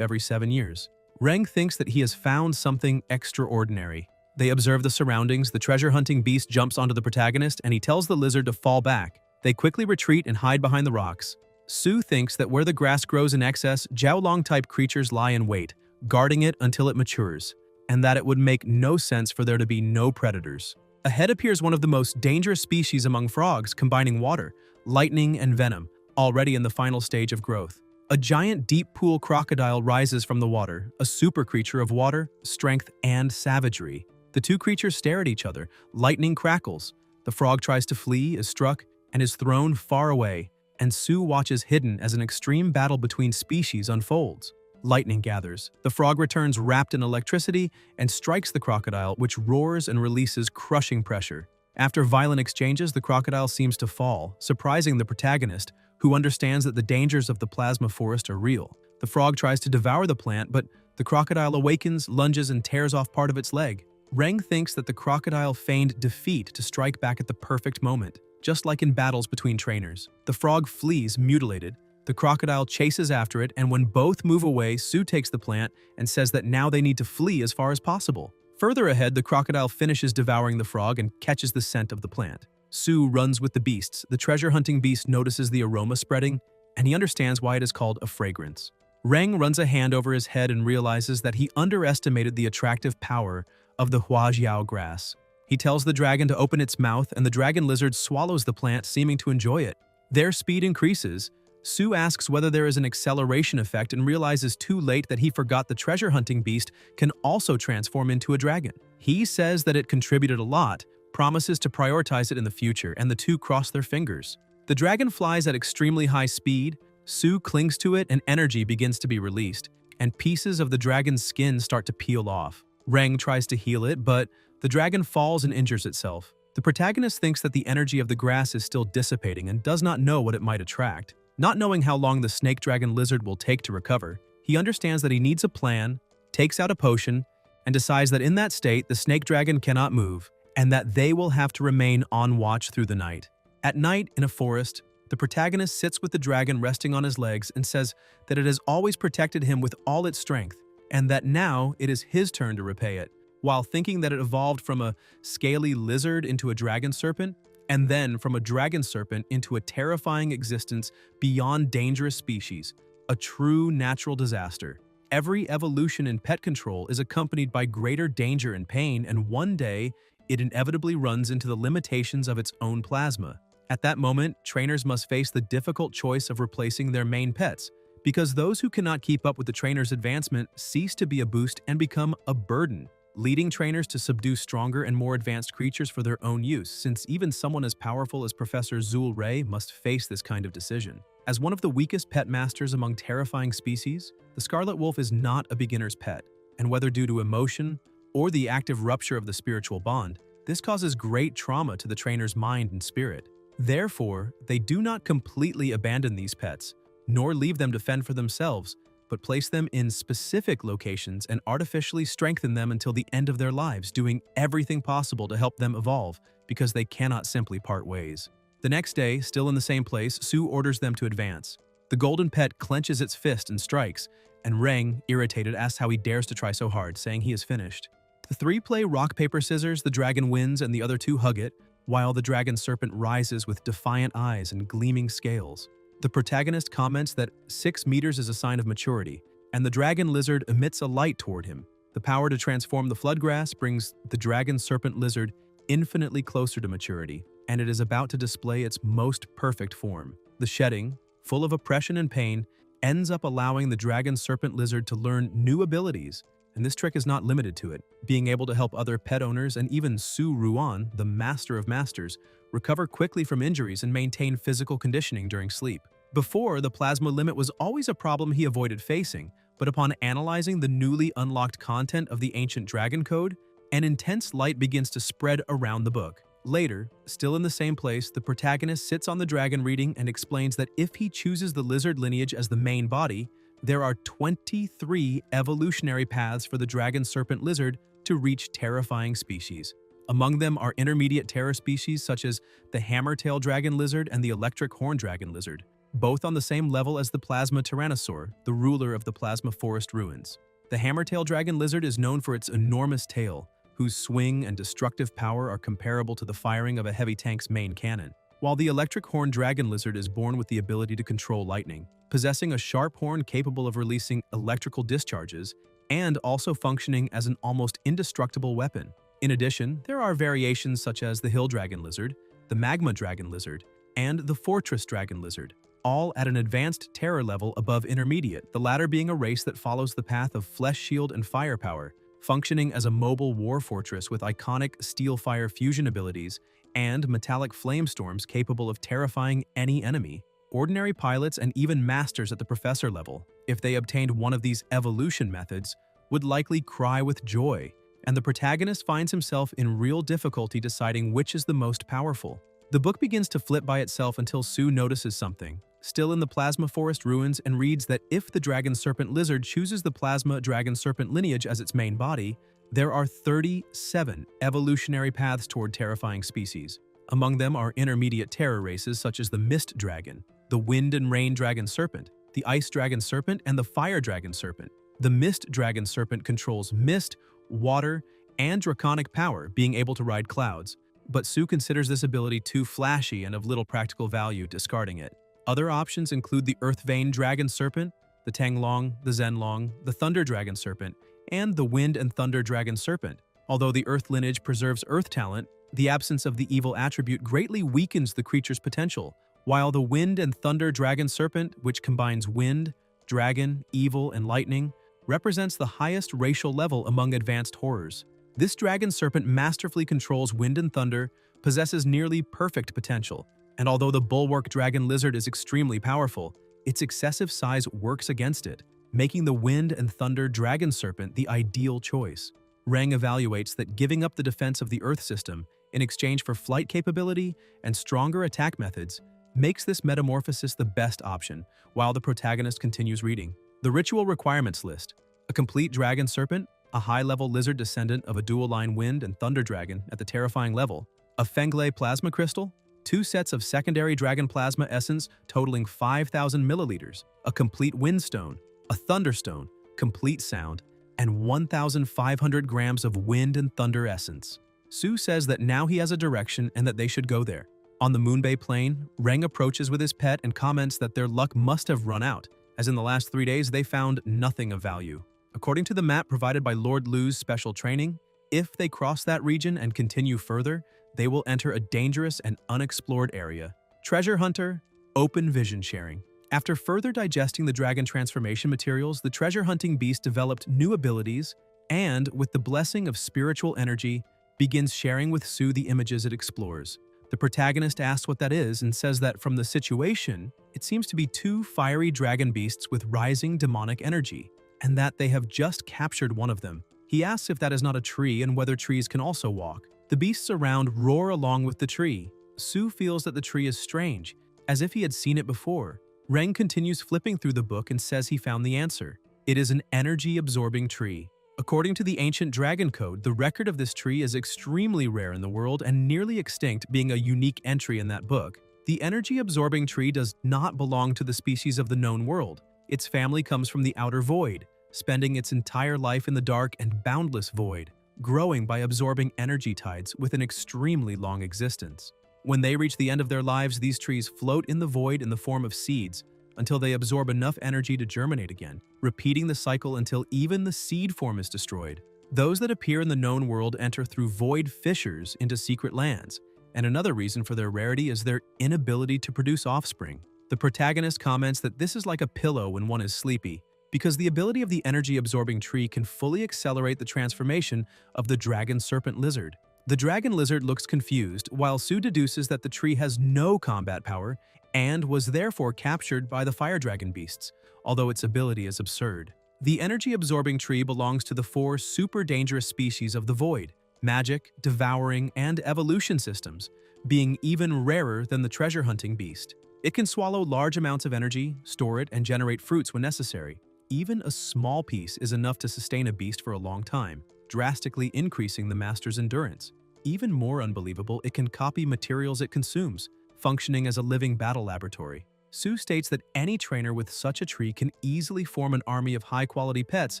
every 7 years. Reng thinks that he has found something extraordinary. They observe the surroundings, the treasure-hunting beast jumps onto the protagonist, and he tells the lizard to fall back. They quickly retreat and hide behind the rocks. Sue thinks that where the grass grows in excess, Jiaolong-type creatures lie in wait, guarding it until it matures, and that it would make no sense for there to be no predators. Ahead appears one of the most dangerous species among frogs, combining water, lightning, and venom, already in the final stage of growth. A giant deep pool crocodile rises from the water, a super creature of water, strength, and savagery. The two creatures stare at each other, lightning crackles. The frog tries to flee, is struck, and is thrown far away, and Sue watches hidden as an extreme battle between species unfolds. Lightning gathers. The frog returns wrapped in electricity and strikes the crocodile, which roars and releases crushing pressure. After violent exchanges, the crocodile seems to fall, surprising the protagonist, who understands that the dangers of the plasma forest are real. The frog tries to devour the plant, but the crocodile awakens, lunges, and tears off part of its leg. Reng thinks that the crocodile feigned defeat to strike back at the perfect moment, just like in battles between trainers. The frog flees, mutilated. The crocodile chases after it, and when both move away, Sue takes the plant and says that now they need to flee as far as possible. Further ahead, the crocodile finishes devouring the frog and catches the scent of the plant. Su runs with the beasts. The treasure-hunting beast notices the aroma spreading, and he understands why it is called a fragrance. Reng runs a hand over his head and realizes that he underestimated the attractive power of the huajiao grass. He tells the dragon to open its mouth, and the dragon lizard swallows the plant, seeming to enjoy it. Their speed increases. Su asks whether there is an acceleration effect and realizes too late that he forgot the treasure-hunting beast can also transform into a dragon. He says that it contributed a lot, promises to prioritize it in the future, and the two cross their fingers. The dragon flies at extremely high speed. Su clings to it and energy begins to be released, and pieces of the dragon's skin start to peel off. Reng tries to heal it, but the dragon falls and injures itself. The protagonist thinks that the energy of the grass is still dissipating and does not know what it might attract. Not knowing how long the snake dragon lizard will take to recover, he understands that he needs a plan, takes out a potion, and decides that in that state the snake dragon cannot move, and that they will have to remain on watch through the night. At night, in a forest, the protagonist sits with the dragon resting on his legs and says that it has always protected him with all its strength, and that now it is his turn to repay it. While thinking that it evolved from a scaly lizard into a dragon serpent, and then from a dragon serpent into a terrifying existence beyond dangerous species, a true natural disaster. Every evolution in pet control is accompanied by greater danger and pain, and one day, it inevitably runs into the limitations of its own plasma. At that moment, trainers must face the difficult choice of replacing their main pets, because those who cannot keep up with the trainer's advancement cease to be a boost and become a burden, leading trainers to subdue stronger and more advanced creatures for their own use, since even someone as powerful as Professor Zul Ray must face this kind of decision. As one of the weakest pet masters among terrifying species, the scarlet wolf is not a beginner's pet, and whether due to emotion or the active rupture of the spiritual bond, this causes great trauma to the trainer's mind and spirit. Therefore, they do not completely abandon these pets, nor leave them to fend for themselves, but place them in specific locations and artificially strengthen them until the end of their lives, doing everything possible to help them evolve, because they cannot simply part ways. The next day, still in the same place, Su orders them to advance. The golden pet clenches its fist and strikes, and Reng, irritated, asks how he dares to try so hard, saying he is finished. The three play rock, paper, scissors. The dragon wins and the other two hug it, while the dragon serpent rises with defiant eyes and gleaming scales. The protagonist comments that 6 meters is a sign of maturity, and the dragon lizard emits a light toward him. The power to transform the floodgrass brings the dragon serpent lizard infinitely closer to maturity, and it is about to display its most perfect form. The shedding, full of oppression and pain, ends up allowing the dragon serpent lizard to learn new abilities, and this trick is not limited to it, being able to help other pet owners and even Su Ruan, the master of masters, recover quickly from injuries and maintain physical conditioning during sleep. Before, the plasma limit was always a problem he avoided facing, but upon analyzing the newly unlocked content of the ancient dragon code, an intense light begins to spread around the book. Later, still in the same place, the protagonist sits on the dragon reading and explains that if he chooses the lizard lineage as the main body, there are 23 evolutionary paths for the dragon serpent lizard to reach terrifying species. Among them are intermediate terror species such as the hammer-tail dragon lizard and the electric horn dragon lizard, both on the same level as the plasma tyrannosaur, the ruler of the plasma forest ruins. The hammer-tail dragon lizard is known for its enormous tail, whose swing and destructive power are comparable to the firing of a heavy tank's main cannon, while the electric horn dragon lizard is born with the ability to control lightning, possessing a sharp horn capable of releasing electrical discharges and also functioning as an almost indestructible weapon. In addition, there are variations such as the hill dragon lizard, the magma dragon lizard, and the fortress dragon lizard, all at an advanced terror level above intermediate, the latter being a race that follows the path of flesh shield and firepower, functioning as a mobile war fortress with iconic steel fire fusion abilities and metallic flamestorms capable of terrifying any enemy. Ordinary pilots and even masters at the professor level, if they obtained one of these evolution methods, would likely cry with joy, and the protagonist finds himself in real difficulty deciding which is the most powerful. The book begins to flip by itself until Su notices something, still in the plasma forest ruins, and reads that if the dragon serpent lizard chooses the plasma dragon serpent lineage as its main body, there are 37 evolutionary paths toward terrifying species. Among them are intermediate terror races such as the mist dragon, the wind and rain dragon serpent, the ice dragon serpent, and the fire dragon serpent. The mist dragon serpent controls mist, water, and draconic power, being able to ride clouds. But Sue considers this ability too flashy and of little practical value, discarding it. Other options include the Earth Vein Dragon Serpent, the Tanglong, the Zenlong, the Thunder Dragon Serpent, and the Wind and Thunder Dragon Serpent. Although the Earth lineage preserves Earth talent, the absence of the evil attribute greatly weakens the creature's potential, while the Wind and Thunder Dragon Serpent, which combines wind, dragon, evil, and lightning, represents the highest racial level among advanced horrors. This dragon serpent masterfully controls wind and thunder, possesses nearly perfect potential, and although the bulwark dragon lizard is extremely powerful, its excessive size works against it, making the wind and thunder dragon serpent the ideal choice. Reng evaluates that giving up the defense of the Earth system in exchange for flight capability and stronger attack methods makes this metamorphosis the best option, while the protagonist continues reading. The ritual requirements list: a complete dragon serpent, a high-level lizard descendant of a dual-line wind and thunder dragon at the terrifying level, a Fenglay plasma crystal, 2 sets of secondary dragon plasma essence totaling 5,000 milliliters, a complete windstone, a thunderstone, complete sound, and 1,500 grams of wind and thunder essence. Sue says that now he has a direction and that they should go there. On the Moonbay Plain, Reng approaches with his pet and comments that their luck must have run out, as in the last 3 days they found nothing of value. According to the map provided by Lord Lu's special training, if they cross that region and continue further, they will enter a dangerous and unexplored area. Treasure Hunter, Open Vision Sharing. After further digesting the dragon transformation materials, the treasure hunting beast developed new abilities and, with the blessing of spiritual energy, begins sharing with Sue the images it explores. The protagonist asks what that is and says that from the situation, it seems to be 2 fiery dragon beasts with rising demonic energy, and that they have just captured one of them. He asks if that is not a tree and whether trees can also walk. The beasts around roar along with the tree. Sue feels that the tree is strange, as if he had seen it before. Reng continues flipping through the book and says he found the answer. It is an energy-absorbing tree. According to the ancient dragon code, the record of this tree is extremely rare in the world and nearly extinct, being a unique entry in that book. The energy-absorbing tree does not belong to the species of the known world. Its family comes from the outer void, spending its entire life in the dark and boundless void, growing by absorbing energy tides with an extremely long existence. When they reach the end of their lives, these trees float in the void in the form of seeds until they absorb enough energy to germinate again, repeating the cycle until even the seed form is destroyed. Those that appear in the known world enter through void fissures into secret lands, and another reason for their rarity is their inability to produce offspring. The protagonist comments that this is like a pillow when one is sleepy, because the ability of the energy-absorbing tree can fully accelerate the transformation of the dragon serpent lizard. The dragon lizard looks confused, while Sue deduces that the tree has no combat power and was therefore captured by the fire dragon beasts, although its ability is absurd. The energy-absorbing tree belongs to the 4 super dangerous species of the void: magic, devouring, and evolution systems, being even rarer than the treasure hunting beast. It can swallow large amounts of energy, store it, and generate fruits when necessary. Even a small piece is enough to sustain a beast for a long time, drastically increasing the master's endurance. Even more unbelievable, it can copy materials it consumes, functioning as a living battle laboratory. Sue states that any trainer with such a tree can easily form an army of high-quality pets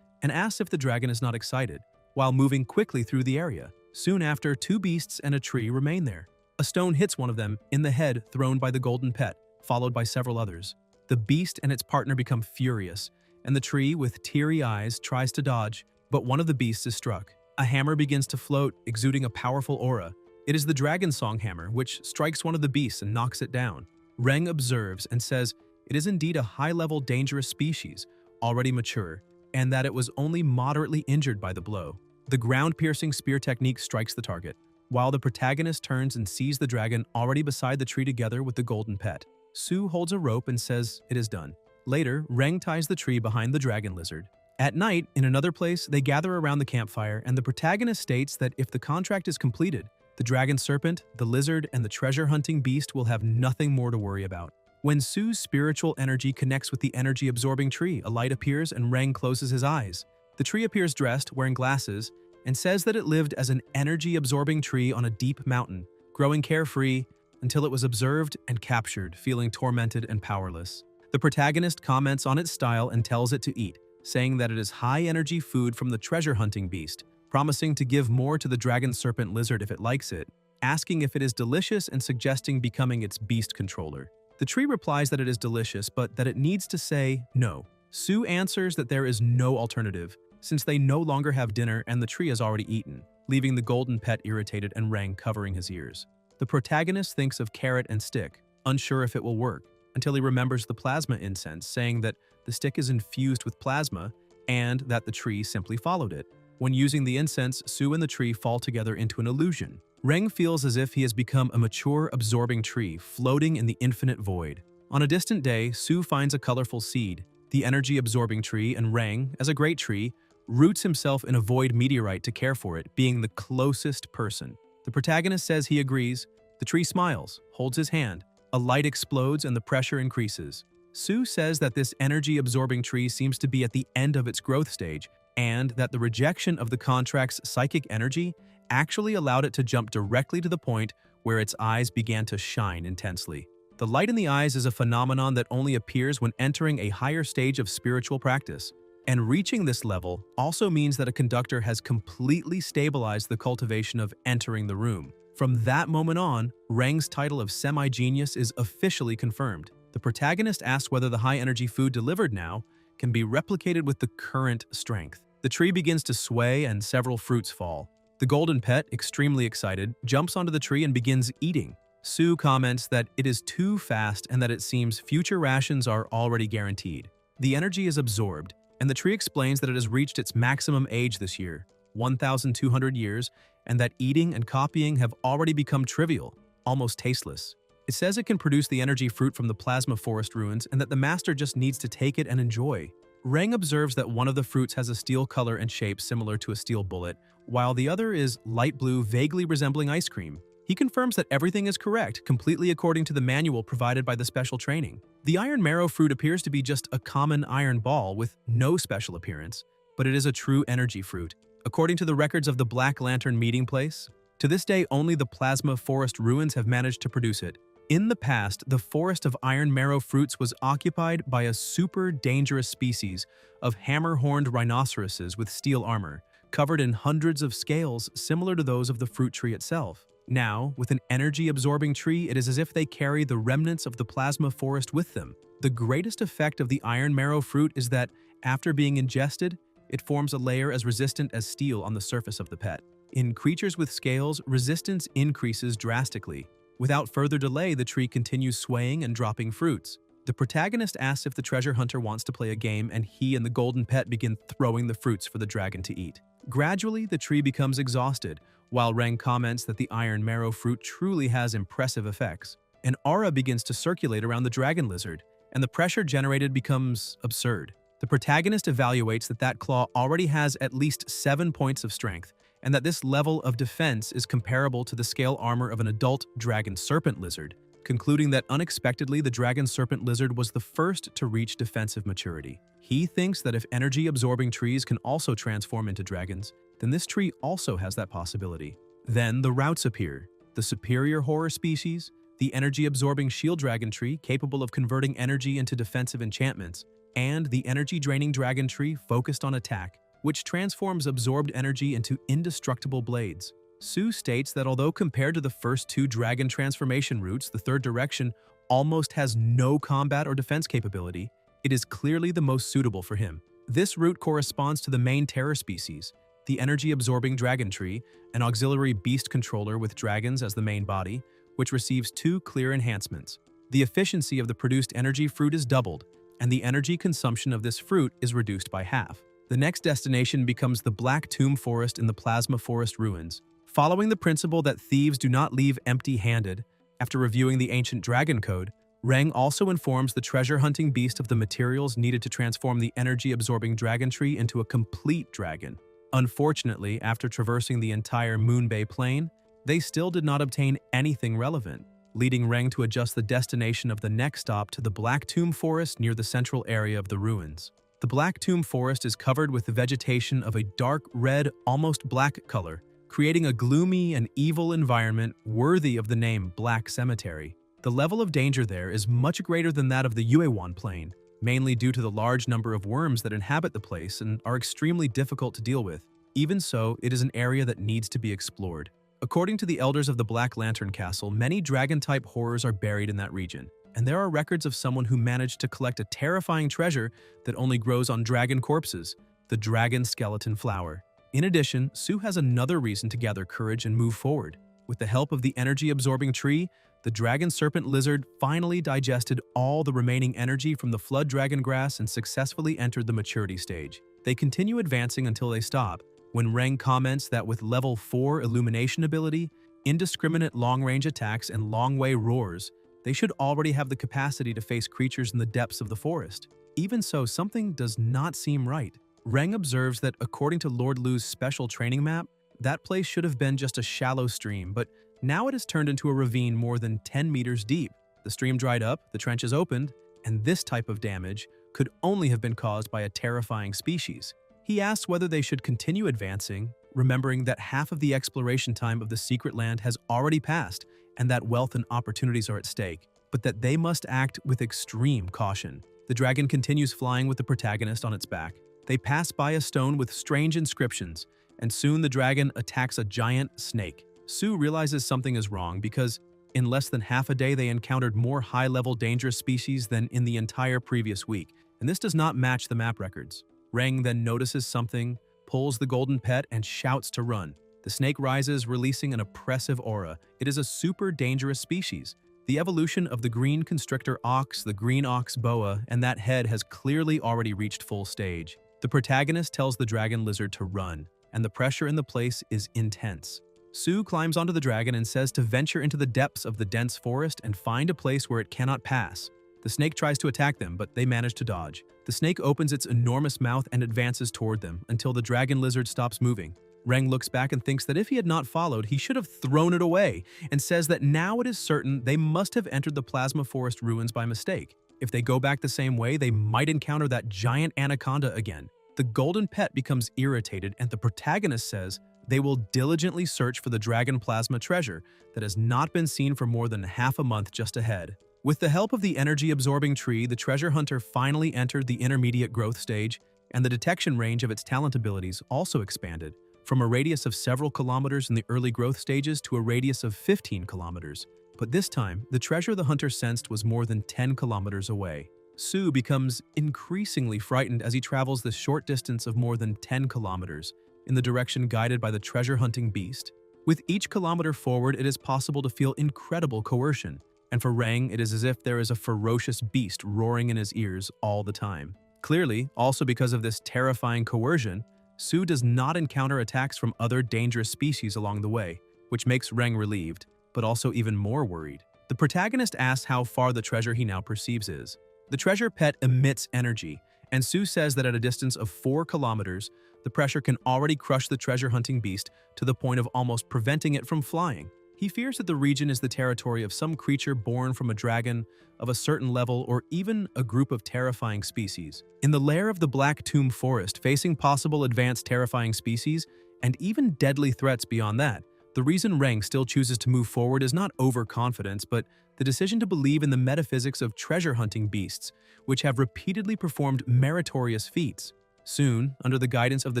and asks if the dragon is not excited, while moving quickly through the area. Soon after, 2 beasts and a tree remain there. A stone hits one of them in the head, thrown by the golden pet, followed by several others. The beast and its partner become furious, and the tree, with teary eyes, tries to dodge, but one of the beasts is struck. A hammer begins to float, exuding a powerful aura. It is the Dragon Song hammer, which strikes one of the beasts and knocks it down. Reng observes and says it is indeed a high-level dangerous species, already mature, and that it was only moderately injured by the blow. The ground-piercing spear technique strikes the target, while the protagonist turns and sees the dragon already beside the tree together with the golden pet. Sue holds a rope and says it is done. Later, Reng ties the tree behind the dragon lizard. At night, in another place, they gather around the campfire, and the protagonist states that if the contract is completed, the dragon serpent, the lizard, and the treasure-hunting beast will have nothing more to worry about. When Sue's spiritual energy connects with the energy-absorbing tree, a light appears and Reng closes his eyes. The tree appears dressed, wearing glasses, and says that it lived as an energy-absorbing tree on a deep mountain, growing carefree until it was observed and captured, feeling tormented and powerless. The protagonist comments on its style and tells it to eat, saying that it is high-energy food from the treasure-hunting beast, promising to give more to the dragon serpent lizard if it likes it, asking if it is delicious and suggesting becoming its beast controller. The tree replies that it is delicious, but that it needs to say no. Sue answers that there is no alternative, since they no longer have dinner and the tree has already eaten, leaving the golden pet irritated and Rang covering his ears. The protagonist thinks of carrot and stick, unsure if it will work, until he remembers the plasma incense, saying that the stick is infused with plasma and that the tree simply followed it. When using the incense, Sue and the tree fall together into an illusion. Rang feels as if he has become a mature, absorbing tree floating in the infinite void. On a distant day, Sue finds a colorful seed, the energy-absorbing tree, and Rang, as a great tree, roots himself in a void meteorite to care for it, being the closest person. The protagonist says he agrees. The tree smiles, holds his hand. A light explodes and the pressure increases. Sue says that this energy-absorbing tree seems to be at the end of its growth stage, and that the rejection of the contract's psychic energy actually allowed it to jump directly to the point where its eyes began to shine intensely. The light in the eyes is a phenomenon that only appears when entering a higher stage of spiritual practice. And reaching this level also means that a conductor has completely stabilized the cultivation of entering the room. From that moment on, Rang's title of semi-genius is officially confirmed. The protagonist asks whether the high-energy food delivered now can be replicated with the current strength. The tree begins to sway and several fruits fall. The golden pet, extremely excited, jumps onto the tree and begins eating. Sue comments that it is too fast and that it seems future rations are already guaranteed. The energy is absorbed, and the tree explains that it has reached its maximum age this year, 1,200 years, and that eating and copying have already become trivial, almost tasteless. It says it can produce the energy fruit from the plasma forest ruins and that the master just needs to take it and enjoy. Rang observes that one of the fruits has a steel color and shape similar to a steel bullet, while the other is light blue, vaguely resembling ice cream. He confirms that everything is correct, completely according to the manual provided by the special training. The iron marrow fruit appears to be just a common iron ball with no special appearance, but it is a true energy fruit. According to the records of the Black Lantern meeting place, to this day only the plasma forest ruins have managed to produce it. In the past, the forest of iron marrow fruits was occupied by a super dangerous species of hammer-horned rhinoceroses with steel armor, covered in hundreds of scales similar to those of the fruit tree itself. Now, with an energy-absorbing tree, it is as if they carry the remnants of the plasma forest with them. The greatest effect of the iron marrow fruit is that, after being ingested, it forms a layer as resistant as steel on the surface of the pet. In creatures with scales, resistance increases drastically. Without further delay, the tree continues swaying and dropping fruits. The protagonist asks if the treasure hunter wants to play a game, and he and the golden pet begin throwing the fruits for the dragon to eat. Gradually, the tree becomes exhausted, while Rang comments that the iron marrow fruit truly has impressive effects. An aura begins to circulate around the dragon lizard, and the pressure generated becomes absurd. The protagonist evaluates that claw already has at least 7 points of strength, and that this level of defense is comparable to the scale armor of an adult dragon serpent lizard, concluding that unexpectedly the dragon serpent lizard was the first to reach defensive maturity. He thinks that if energy-absorbing trees can also transform into dragons, then this tree also has that possibility. Then the routes appear, the superior horror species, the energy-absorbing shield dragon tree capable of converting energy into defensive enchantments, and the energy-draining dragon tree focused on attack, which transforms absorbed energy into indestructible blades. Sue states that although compared to the first two dragon transformation routes, the third direction almost has no combat or defense capability, it is clearly the most suitable for him. This route corresponds to the main terror species, the energy-absorbing dragon tree, an auxiliary beast controller with dragons as the main body, which receives 2 clear enhancements. The efficiency of the produced energy fruit is doubled, and the energy consumption of this fruit is reduced by half. The next destination becomes the Black Tomb Forest in the Plasma Forest ruins. Following the principle that thieves do not leave empty-handed, after reviewing the ancient dragon code, Rang also informs the treasure-hunting beast of the materials needed to transform the energy-absorbing dragon tree into a complete dragon. Unfortunately, after traversing the entire Moonbay Plain, they still did not obtain anything relevant, leading Rang to adjust the destination of the next stop to the Black Tomb Forest near the central area of the ruins. The Black Tomb Forest is covered with the vegetation of a dark red, almost black color, creating a gloomy and evil environment worthy of the name Black Cemetery. The level of danger there is much greater than that of the Yuewan Plain, mainly due to the large number of worms that inhabit the place and are extremely difficult to deal with. Even so, it is an area that needs to be explored. According to the elders of the Black Lantern Castle, many dragon-type horrors are buried in that region, and there are records of someone who managed to collect a terrifying treasure that only grows on dragon corpses, the Dragon Skeleton Flower. In addition, Sue has another reason to gather courage and move forward. With the help of the energy-absorbing tree, the dragon serpent lizard finally digested all the remaining energy from the flood dragon grass and successfully entered the maturity stage. They continue advancing until they stop, when Reng comments that with level 4 illumination ability, indiscriminate long-range attacks, and long-way roars, they should already have the capacity to face creatures in the depths of the forest. Even so, something does not seem right. Reng observes that according to Lord Lu's special training map, that place should have been just a shallow stream, but now it has turned into a ravine more than 10 meters deep. The stream dried up, the trenches opened, and this type of damage could only have been caused by a terrifying species. He asks whether they should continue advancing, remembering that half of the exploration time of the secret land has already passed and that wealth and opportunities are at stake, but that they must act with extreme caution. The dragon continues flying with the protagonist on its back. They pass by a stone with strange inscriptions, and soon the dragon attacks a giant snake. Sue realizes something is wrong because in less than half a day they encountered more high-level dangerous species than in the entire previous week, and this does not match the map records. Reng then notices something, pulls the golden pet, and shouts to run. The snake rises, releasing an oppressive aura. It is a super dangerous species. The evolution of the green constrictor ox, the green ox boa, and that head has clearly already reached full stage. The protagonist tells the dragon lizard to run, and the pressure in the place is intense. Sue climbs onto the dragon and says to venture into the depths of the dense forest and find a place where it cannot pass. The snake tries to attack them, but they manage to dodge. The snake opens its enormous mouth and advances toward them until the dragon lizard stops moving. Reng looks back and thinks that if he had not followed, he should have thrown it away, and says that now it is certain they must have entered the plasma forest ruins by mistake. If they go back the same way, they might encounter that giant anaconda again. The golden pet becomes irritated, and the protagonist says they will diligently search for the dragon plasma treasure that has not been seen for more than half a month just ahead. With the help of the energy-absorbing tree, the treasure hunter finally entered the intermediate growth stage, and the detection range of its talent abilities also expanded, from a radius of several kilometers in the early growth stages to a radius of 15 kilometers. But this time, the treasure the hunter sensed was more than 10 kilometers away. Sue becomes increasingly frightened as he travels this short distance of more than 10 kilometers, in the direction guided by the treasure-hunting beast. With each kilometer forward, it is possible to feel incredible coercion, and for Reng, it is as if there is a ferocious beast roaring in his ears all the time. Clearly, also because of this terrifying coercion, Sue does not encounter attacks from other dangerous species along the way, which makes Reng relieved, but also even more worried. The protagonist asks how far the treasure he now perceives is. The treasure pet emits energy, and Sue says that at a distance of 4 kilometers, the pressure can already crush the treasure-hunting beast to the point of almost preventing it from flying. He fears that the region is the territory of some creature born from a dragon of a certain level or even a group of terrifying species. In the lair of the Black Tomb Forest, facing possible advanced terrifying species and even deadly threats beyond that, the reason Reng still chooses to move forward is not overconfidence, but the decision to believe in the metaphysics of treasure-hunting beasts, which have repeatedly performed meritorious feats. Soon, under the guidance of the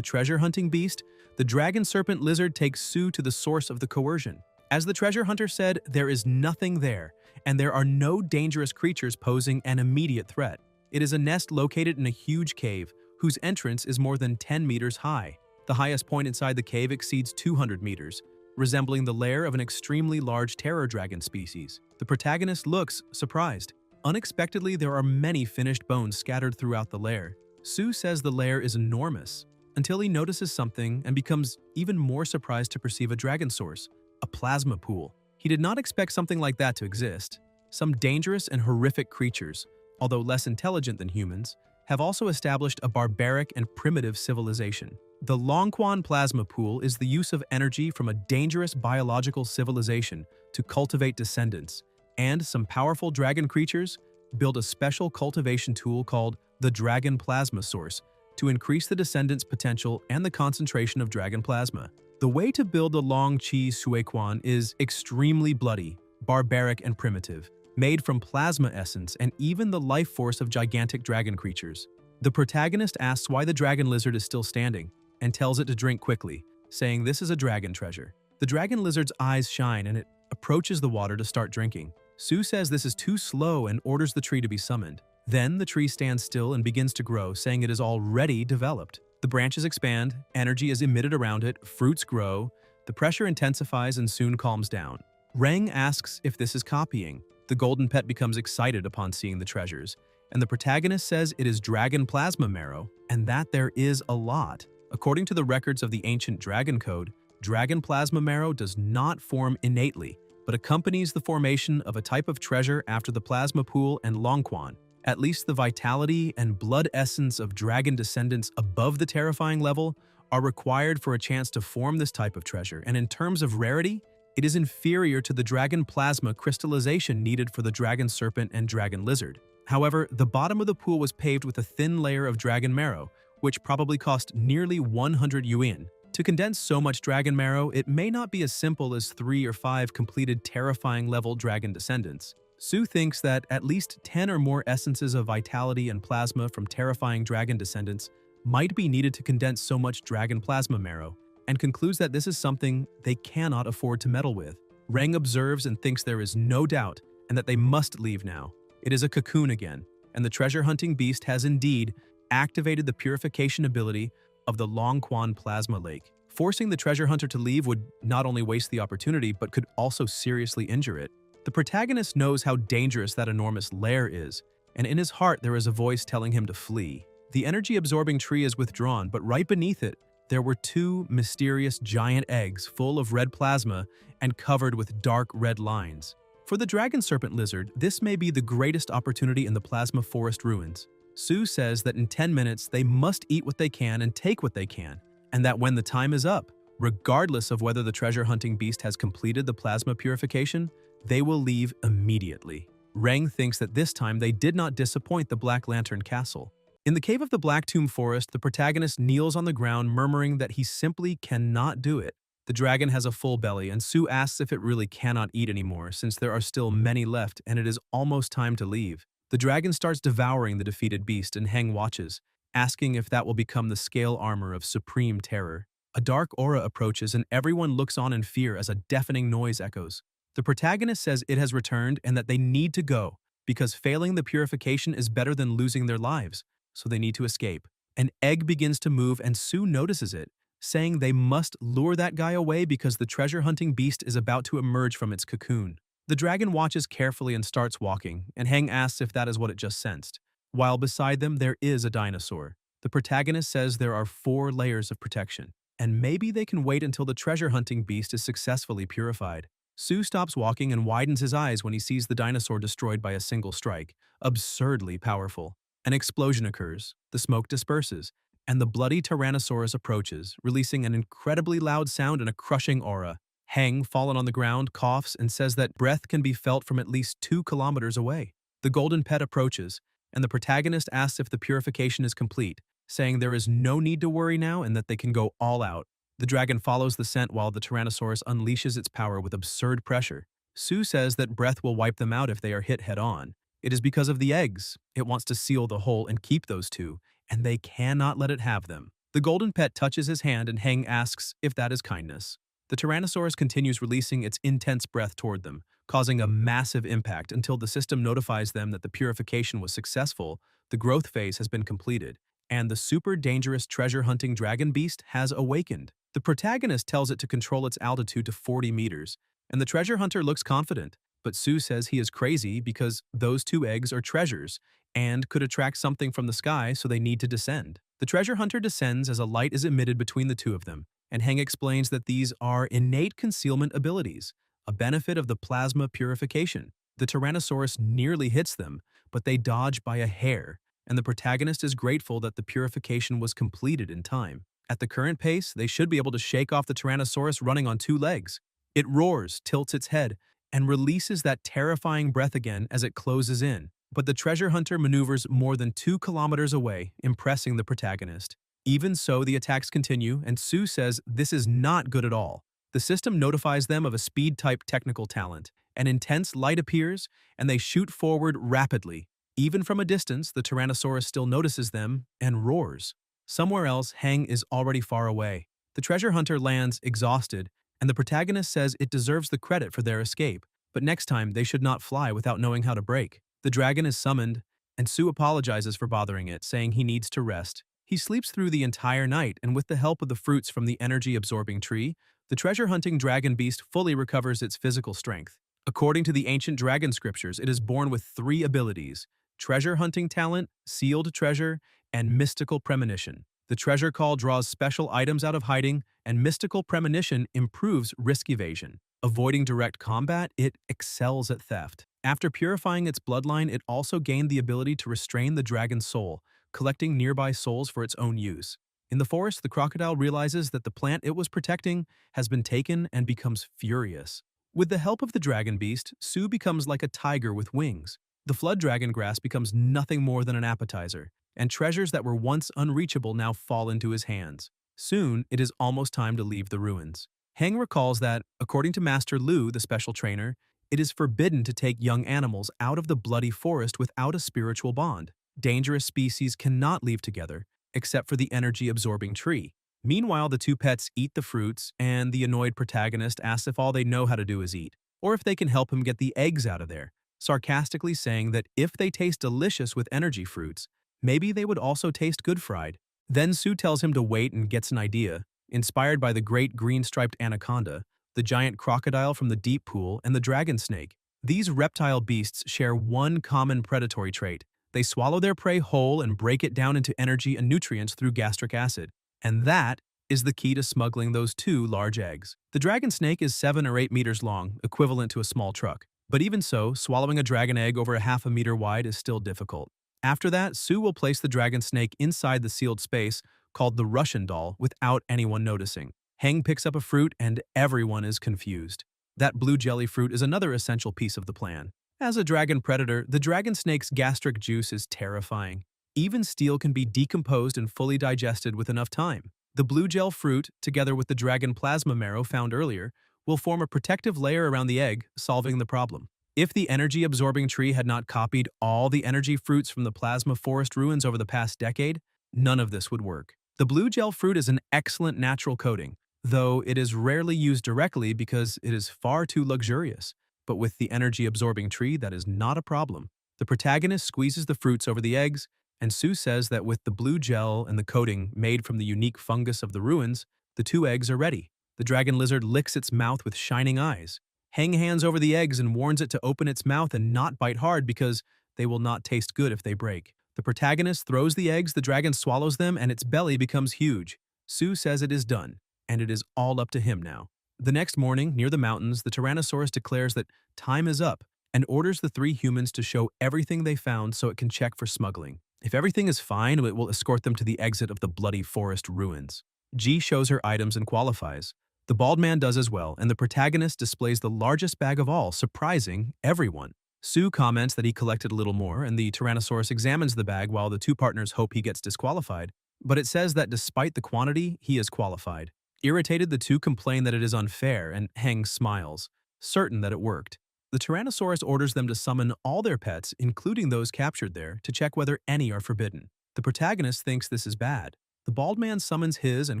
treasure-hunting beast, the dragon serpent lizard takes Sue to the source of the coercion. As the treasure hunter said, there is nothing there, and there are no dangerous creatures posing an immediate threat. It is a nest located in a huge cave, whose entrance is more than 10 meters high. The highest point inside the cave exceeds 200 meters, resembling the lair of an extremely large terror dragon species. The protagonist looks surprised. Unexpectedly, there are many finished bones scattered throughout the lair. Sue says the lair is enormous, until he notices something and becomes even more surprised to perceive a dragon source, a plasma pool. He did not expect something like that to exist. Some dangerous and horrific creatures, although less intelligent than humans, have also established a barbaric and primitive civilization. The Longquan plasma pool is the use of energy from a dangerous biological civilization to cultivate descendants, and some powerful dragon creatures build a special cultivation tool called the Dragon Plasma Source to increase the descendants' potential and the concentration of dragon plasma. The way to build the Long Qi Suiquan is extremely bloody, barbaric, and primitive, made from plasma essence and even the life force of gigantic dragon creatures. The protagonist asks why the dragon lizard is still standing, and tells it to drink quickly, saying this is a dragon treasure. The dragon lizard's eyes shine and it approaches the water to start drinking. Su says this is too slow and orders the tree to be summoned. Then the tree stands still and begins to grow, saying it is already developed. The branches expand, energy is emitted around it, fruits grow, the pressure intensifies and soon calms down. Reng asks if this is copying. The golden pet becomes excited upon seeing the treasures, and the protagonist says it is dragon plasma marrow, and that there is a lot. According to the records of the ancient dragon code, dragon plasma marrow does not form innately, but accompanies the formation of a type of treasure after the plasma pool and longquan. At least the vitality and blood essence of dragon descendants above the terrifying level are required for a chance to form this type of treasure, and in terms of rarity, it is inferior to the dragon plasma crystallization needed for the dragon serpent and dragon lizard. However, the bottom of the pool was paved with a thin layer of dragon marrow, which probably cost nearly 100 yuan. To condense so much dragon marrow, it may not be as simple as 3 or 5 completed terrifying level dragon descendants. Su thinks that at least 10 or more essences of vitality and plasma from terrifying dragon descendants might be needed to condense so much dragon plasma marrow, and concludes that this is something they cannot afford to meddle with. Reng observes and thinks there is no doubt and that they must leave now. It is a cocoon again, and the treasure-hunting beast has indeed activated the purification ability of the Longquan plasma lake. Forcing the treasure hunter to leave would not only waste the opportunity but could also seriously injure it. The protagonist knows how dangerous that enormous lair is, and in his heart there is a voice telling him to flee. The energy-absorbing tree is withdrawn, but right beneath it, there were 2 mysterious giant eggs full of red plasma and covered with dark red lines. For the dragon serpent lizard, this may be the greatest opportunity in the plasma forest ruins. Su says that in 10 minutes they must eat what they can and take what they can, and that when the time is up, regardless of whether the treasure-hunting beast has completed the plasma purification, they will leave immediately. Reng thinks that this time they did not disappoint the Black Lantern Castle. In the cave of the Black Tomb Forest, the protagonist kneels on the ground murmuring that he simply cannot do it. The dragon has a full belly, and Su asks if it really cannot eat anymore since there are still many left and it is almost time to leave. The dragon starts devouring the defeated beast and Heng watches, asking if that will become the scale armor of supreme terror. A dark aura approaches and everyone looks on in fear as a deafening noise echoes. The protagonist says it has returned and that they need to go, because failing the purification is better than losing their lives, so they need to escape. An egg begins to move and Su notices it, saying they must lure that guy away because the treasure-hunting beast is about to emerge from its cocoon. The dragon watches carefully and starts walking, and Heng asks if that is what it just sensed. While beside them there is a dinosaur. The protagonist says there are 4 layers of protection, and maybe they can wait until the treasure-hunting beast is successfully purified. Su stops walking and widens his eyes when he sees the dinosaur destroyed by a single strike, absurdly powerful. An explosion occurs, the smoke disperses, and the bloody Tyrannosaurus approaches, releasing an incredibly loud sound and a crushing aura. Heng, fallen on the ground, coughs and says that breath can be felt from at least 2 kilometers away. The golden pet approaches, and the protagonist asks if the purification is complete, saying there is no need to worry now and that they can go all out. The dragon follows the scent while the Tyrannosaurus unleashes its power with absurd pressure. Su says that breath will wipe them out if they are hit head-on. It is because of the eggs. It wants to seal the hole and keep those 2, and they cannot let it have them. The golden pet touches his hand and Heng asks if that is kindness. The Tyrannosaurus continues releasing its intense breath toward them, causing a massive impact until the system notifies them that the purification was successful, the growth phase has been completed, and the super dangerous treasure-hunting dragon beast has awakened. The protagonist tells it to control its altitude to 40 meters, and the treasure hunter looks confident, but Su says he is crazy because those 2 eggs are treasures and could attract something from the sky, so they need to descend. The treasure hunter descends as a light is emitted between the 2 of them, and Heng explains that these are innate concealment abilities, a benefit of the plasma purification. The Tyrannosaurus nearly hits them, but they dodge by a hair, and the protagonist is grateful that the purification was completed in time. At the current pace, they should be able to shake off the Tyrannosaurus running on 2 legs. It roars, tilts its head, and releases that terrifying breath again as it closes in. But the treasure hunter maneuvers more than 2 kilometers away, impressing the protagonist. Even so, the attacks continue, and Su says this is not good at all. The system notifies them of a speed-type technical talent. An intense light appears, and they shoot forward rapidly. Even from a distance, the Tyrannosaurus still notices them and roars. Somewhere else, Heng is already far away. The treasure hunter lands exhausted, and the protagonist says it deserves the credit for their escape, but next time they should not fly without knowing how to break. The dragon is summoned, and Sue apologizes for bothering it, saying he needs to rest. He sleeps through the entire night, and with the help of the fruits from the energy-absorbing tree, the treasure-hunting dragon beast fully recovers its physical strength. According to the ancient dragon scriptures, it is born with 3 abilities: treasure hunting talent, sealed treasure, and mystical premonition. The treasure call draws special items out of hiding, and mystical premonition improves risk evasion. Avoiding direct combat, it excels at theft. After purifying its bloodline, it also gained the ability to restrain the dragon's soul, collecting nearby souls for its own use. In the forest, the crocodile realizes that the plant it was protecting has been taken and becomes furious. With the help of the dragon beast, Sue becomes like a tiger with wings. The flood dragon grass becomes nothing more than an appetizer, and treasures that were once unreachable now fall into his hands. Soon, it is almost time to leave the ruins. Heng recalls that, according to Master Lu, the special trainer, it is forbidden to take young animals out of the bloody forest without a spiritual bond. Dangerous species cannot leave together, except for the energy-absorbing tree. Meanwhile, the 2 pets eat the fruits, and the annoyed protagonist asks if all they know how to do is eat, or if they can help him get the eggs out of there, sarcastically saying that if they taste delicious with energy fruits, maybe they would also taste good fried. Then Sue tells him to wait and gets an idea, inspired by the great green-striped anaconda, the giant crocodile from the deep pool, and the dragon snake. These reptile beasts share one common predatory trait. They swallow their prey whole and break it down into energy and nutrients through gastric acid. And that is the key to smuggling those 2 large eggs. The dragon snake is 7 or 8 meters long, equivalent to a small truck. But even so, swallowing a dragon egg over a half a meter wide is still difficult. After that, Sue will place the dragon snake inside the sealed space, called the Russian doll, without anyone noticing. Heng picks up a fruit and everyone is confused. That blue jelly fruit is another essential piece of the plan. As a dragon predator, the dragon snake's gastric juice is terrifying. Even steel can be decomposed and fully digested with enough time. The blue gel fruit, together with the dragon plasma marrow found earlier, will form a protective layer around the egg, solving the problem. If the energy-absorbing tree had not copied all the energy fruits from the plasma forest ruins over the past decade, none of this would work. The blue gel fruit is an excellent natural coating, though it is rarely used directly because it is far too luxurious. But with the energy-absorbing tree, that is not a problem. The protagonist squeezes the fruits over the eggs, and Sue says that with the blue gel and the coating made from the unique fungus of the ruins, the 2 eggs are ready. The dragon lizard licks its mouth with shining eyes. Heng hands over the eggs and warns it to open its mouth and not bite hard because they will not taste good if they break. The protagonist throws the eggs, the dragon swallows them, and its belly becomes huge. Sue says it is done, and it is all up to him now. The next morning, near the mountains, the Tyrannosaurus declares that time is up and orders the 3 humans to show everything they found so it can check for smuggling. If everything is fine, it will escort them to the exit of the bloody forest ruins. G shows her items and qualifies. The bald man does as well, and the protagonist displays the largest bag of all, surprising everyone. Sue comments that he collected a little more, and the Tyrannosaurus examines the bag while the 2 partners hope he gets disqualified. But it says that despite the quantity, he is qualified. Irritated, the 2 complain that it is unfair, and Heng smiles, certain that it worked. The Tyrannosaurus orders them to summon all their pets, including those captured there, to check whether any are forbidden. The protagonist thinks this is bad. The bald man summons his and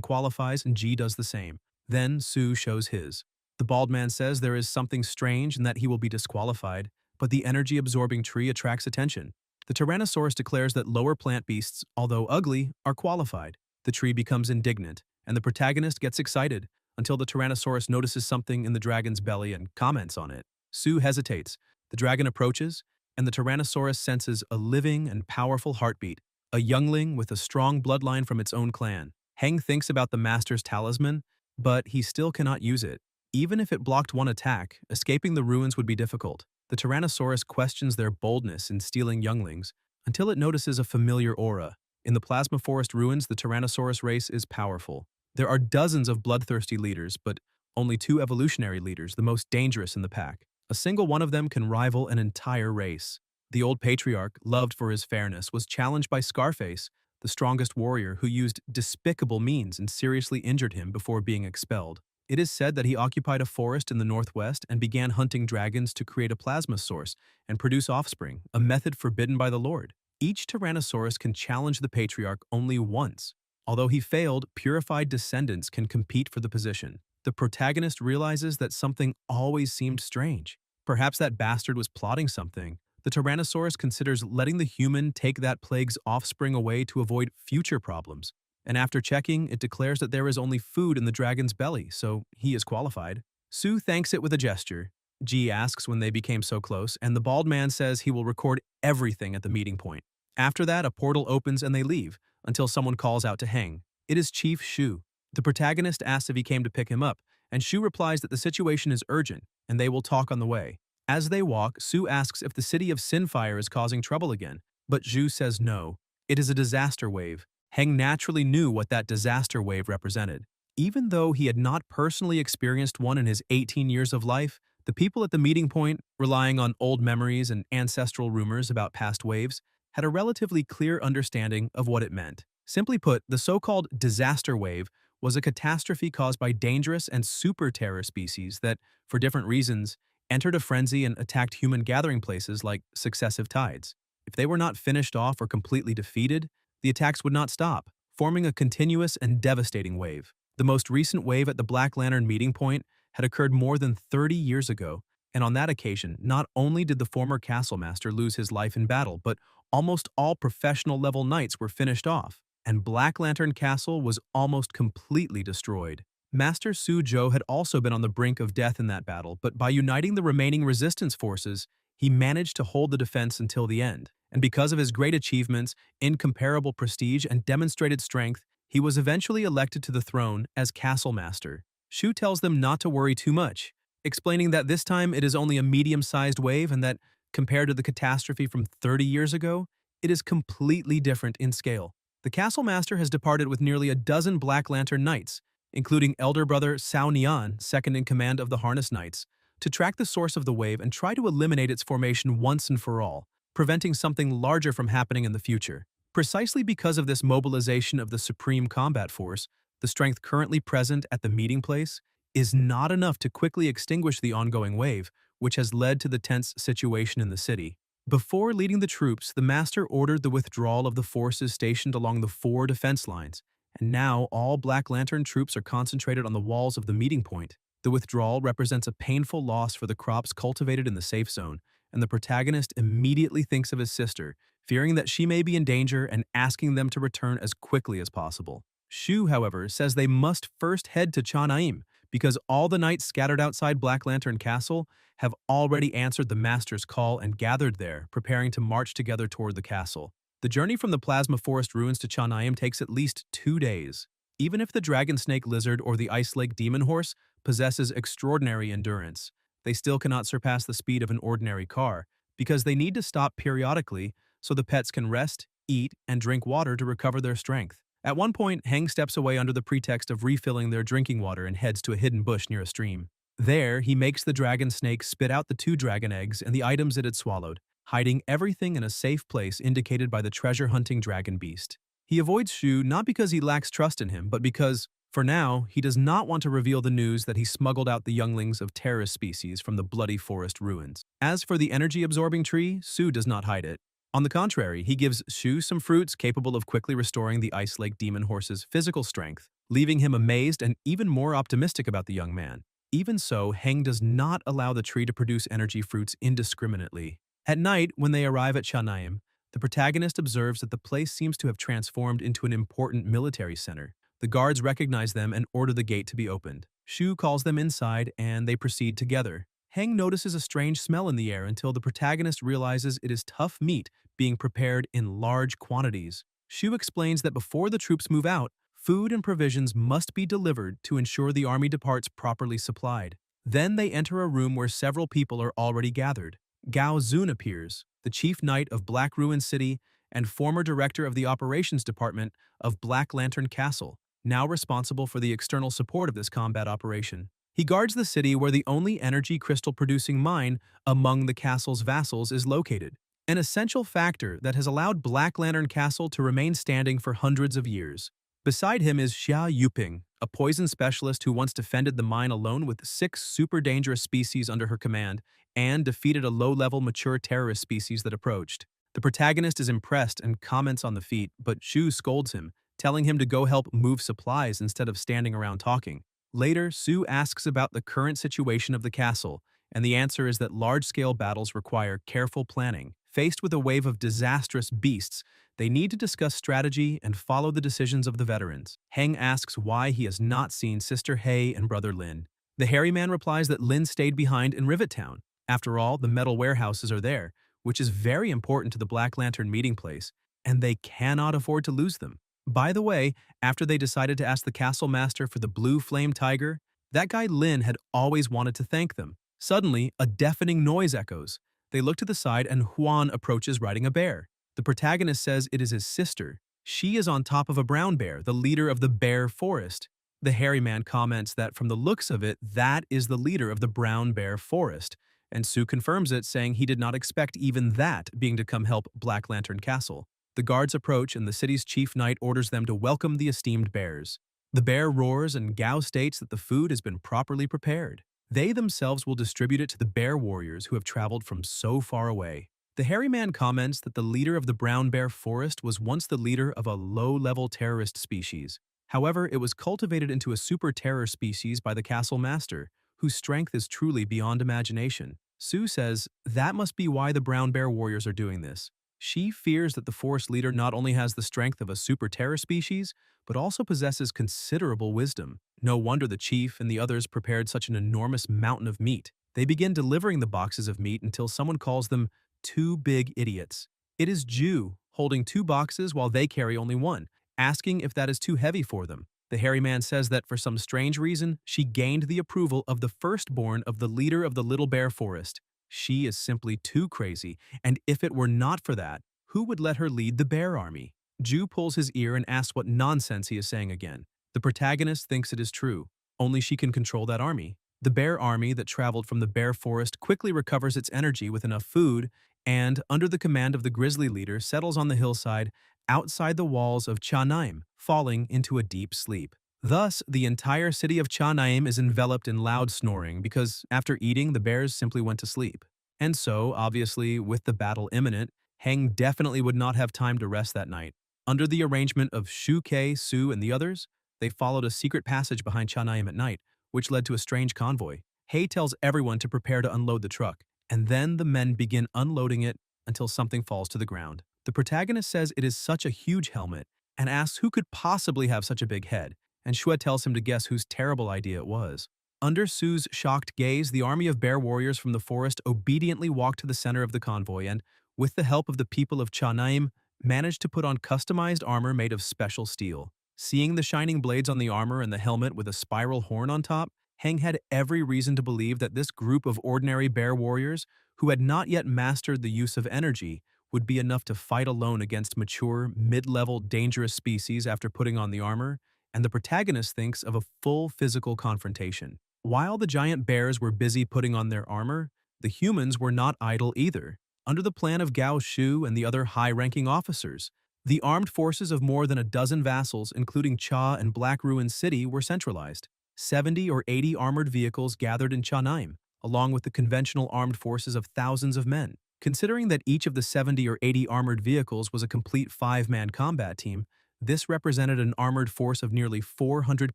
qualifies, and G does the same. Then Sue shows his. The bald man says there is something strange and that he will be disqualified, but the energy-absorbing tree attracts attention. The Tyrannosaurus declares that lower plant beasts, although ugly, are qualified. The tree becomes indignant, and the protagonist gets excited until the Tyrannosaurus notices something in the dragon's belly and comments on it. Sue hesitates. The dragon approaches, and the Tyrannosaurus senses a living and powerful heartbeat, a youngling with a strong bloodline from its own clan. Heng thinks about the master's talisman, but he still cannot use it. Even if it blocked one attack, escaping the ruins would be difficult. The Tyrannosaurus questions their boldness in stealing younglings until it notices a familiar aura. In the plasma forest ruins, the Tyrannosaurus race is powerful. There are dozens of bloodthirsty leaders, but only 2 evolutionary leaders, the most dangerous in the pack. A single one of them can rival an entire race. The old patriarch, loved for his fairness, was challenged by Scarface, the strongest warrior who used despicable means and seriously injured him before being expelled. It is said that he occupied a forest in the northwest and began hunting dragons to create a plasma source and produce offspring, a method forbidden by the Lord. Each Tyrannosaurus can challenge the patriarch only once. Although he failed, purified descendants can compete for the position. The protagonist realizes that something always seemed strange. Perhaps that bastard was plotting something. The Tyrannosaurus considers letting the human take that plague's offspring away to avoid future problems. And after checking, it declares that there is only food in the dragon's belly, so he is qualified. Sue thanks it with a gesture. G asks when they became so close, and the bald man says he will record everything at the meeting point. After that, a portal opens and they leave, until someone calls out to Heng. It is Chief Shu. The protagonist asks if he came to pick him up, and Shu replies that the situation is urgent, and they will talk on the way. As they walk, Sue asks if the city of Sinfire is causing trouble again, but Zhu says no. It is a disaster wave. Heng naturally knew what that disaster wave represented. Even though he had not personally experienced one in his 18 years of life, the people at the meeting point, relying on old memories and ancestral rumors about past waves, had a relatively clear understanding of what it meant. Simply put, the so-called disaster wave was a catastrophe caused by dangerous and super terror species that, for different reasons, entered a frenzy and attacked human gathering places like successive tides. If they were not finished off or completely defeated, the attacks would not stop, forming a continuous and devastating wave. The most recent wave at the Black Lantern meeting point had occurred more than 30 years ago, and on that occasion, not only did the former castle master lose his life in battle, but almost all professional-level knights were finished off, and Black Lantern Castle was almost completely destroyed. Master Su Zhou had also been on the brink of death in that battle, but by uniting the remaining resistance forces, he managed to hold the defense until the end. And because of his great achievements, incomparable prestige, and demonstrated strength, he was eventually elected to the throne as Castle Master. Shu tells them not to worry too much, explaining that this time it is only a medium-sized wave and that, compared to the catastrophe from 30 years ago, it is completely different in scale. The Castle Master has departed with nearly a dozen Black Lantern Knights, including elder brother Sao Nian, second in command of the Harness Knights, to track the source of the wave and try to eliminate its formation once and for all, preventing something larger from happening in the future. Precisely because of this mobilization of the Supreme Combat Force, the strength currently present at the meeting place is not enough to quickly extinguish the ongoing wave, which has led to the tense situation in the city. Before leading the troops, the Master ordered the withdrawal of the forces stationed along the 4 defense lines, and now all Black Lantern troops are concentrated on the walls of the meeting point. The withdrawal represents a painful loss for the crops cultivated in the safe zone, and the protagonist immediately thinks of his sister, fearing that she may be in danger and asking them to return as quickly as possible. Shu, however, says they must first head to Chanaim, because all the knights scattered outside Black Lantern Castle have already answered the Master's call and gathered there, preparing to march together toward the castle. The journey from the Plasma Forest ruins to Chanaim takes at least 2 days. Even if the Dragon Snake Lizard or the Ice Lake Demon Horse possesses extraordinary endurance, they still cannot surpass the speed of an ordinary car, because they need to stop periodically so the pets can rest, eat, and drink water to recover their strength. At one point, Heng steps away under the pretext of refilling their drinking water and heads to a hidden bush near a stream. There, he makes the dragon snake spit out the 2 dragon eggs and the items it had swallowed, hiding everything in a safe place indicated by the treasure-hunting dragon beast. He avoids Shu not because he lacks trust in him, but because, for now, he does not want to reveal the news that he smuggled out the younglings of terrorist species from the bloody forest ruins. As for the energy-absorbing tree, Sue does not hide it. On the contrary, he gives Shu some fruits capable of quickly restoring the Ice Lake Demon Horse's physical strength, leaving him amazed and even more optimistic about the young man. Even so, Heng does not allow the tree to produce energy fruits indiscriminately. At night, when they arrive at Chanaim, the protagonist observes that the place seems to have transformed into an important military center. The guards recognize them and order the gate to be opened. Shu calls them inside, and they proceed together. Heng notices a strange smell in the air until the protagonist realizes it is tough meat being prepared in large quantities. Shu explains that before the troops move out, food and provisions must be delivered to ensure the army departs properly supplied. Then they enter a room where several people are already gathered. Gao Zun appears, the chief knight of Black Ruin City and former director of the operations department of Black Lantern Castle, now responsible for the external support of this combat operation. He guards the city where the only energy crystal-producing mine among the castle's vassals is located, an essential factor that has allowed Black Lantern Castle to remain standing for hundreds of years. Beside him is Xia Yuping, a poison specialist who once defended the mine alone with 6 super dangerous species under her command and defeated a low-level mature terrorist species that approached. The protagonist is impressed and comments on the feat, but Shu scolds him, telling him to go help move supplies instead of standing around talking. Later, Su asks about the current situation of the castle, and the answer is that large-scale battles require careful planning. Faced with a wave of disastrous beasts, they need to discuss strategy and follow the decisions of the veterans. Heng asks why he has not seen Sister Hei and Brother Lin. The hairy man replies that Lin stayed behind in Rivet Town. After all, the metal warehouses are there, which is very important to the Black Lantern meeting place, and they cannot afford to lose them. By the way, after they decided to ask the castle master for the blue flame tiger, that guy Lin had always wanted to thank them. Suddenly, a deafening noise echoes. They look to the side and Huan approaches riding a bear. The protagonist says it is his sister. She is on top of a brown bear, the leader of the bear forest. The hairy man comments that from the looks of it, that is the leader of the brown bear forest, and Sue confirms it, saying he did not expect even that being to come help Black Lantern Castle. The guards approach and the city's chief knight orders them to welcome the esteemed bears. The bear roars and Gao states that the food has been properly prepared. They themselves will distribute it to the bear warriors who have traveled from so far away. The hairy man comments that the leader of the brown bear forest was once the leader of a low-level terrorist species. However, it was cultivated into a super terror species by the castle master, whose strength is truly beyond imagination. Sue says that must be why the brown bear warriors are doing this. She fears that the forest leader not only has the strength of a super terror species, but also possesses considerable wisdom. No wonder the chief and the others prepared such an enormous mountain of meat. They begin delivering the boxes of meat until someone calls them two big idiots. It is Ju, holding two boxes while they carry only one, asking if that is too heavy for them. The hairy man says that for some strange reason, she gained the approval of the firstborn of the leader of the Little Bear Forest. She is simply too crazy, and if it were not for that, who would let her lead the bear army? Ju pulls his ear and asks what nonsense he is saying again. The protagonist thinks it is true. Only she can control that army. The bear army that traveled from the bear forest quickly recovers its energy with enough food and, under the command of the grizzly leader, settles on the hillside outside the walls of Chanaim, falling into a deep sleep. Thus, the entire city of Chanaim is enveloped in loud snoring because, after eating, the bears simply went to sleep. And so, obviously, with the battle imminent, Heng definitely would not have time to rest that night. Under the arrangement of Shu Kei, Su, and the others, they followed a secret passage behind Chanaim at night, which led to a strange convoy. Hei tells everyone to prepare to unload the truck, and then the men begin unloading it until something falls to the ground. The protagonist says it is such a huge helmet and asks who could possibly have such a big head, and Shua tells him to guess whose terrible idea it was. Under Su's shocked gaze, the army of bear warriors from the forest obediently walked to the center of the convoy and, with the help of the people of Chanaim, managed to put on customized armor made of special steel. Seeing the shining blades on the armor and the helmet with a spiral horn on top, Heng had every reason to believe that this group of ordinary bear warriors, who had not yet mastered the use of energy, would be enough to fight alone against mature, mid-level, dangerous species after putting on the armor, and the protagonist thinks of a full physical confrontation. While the giant bears were busy putting on their armor, the humans were not idle either. Under the plan of Gao Shu and the other high-ranking officers, the armed forces of more than a dozen vassals, including Cha and Black Ruin City, were centralized. 70 or 80 armored vehicles gathered in Chanaim, along with the conventional armed forces of thousands of men. Considering that each of the 70 or 80 armored vehicles was a complete 5-man combat team, this represented an armored force of nearly 400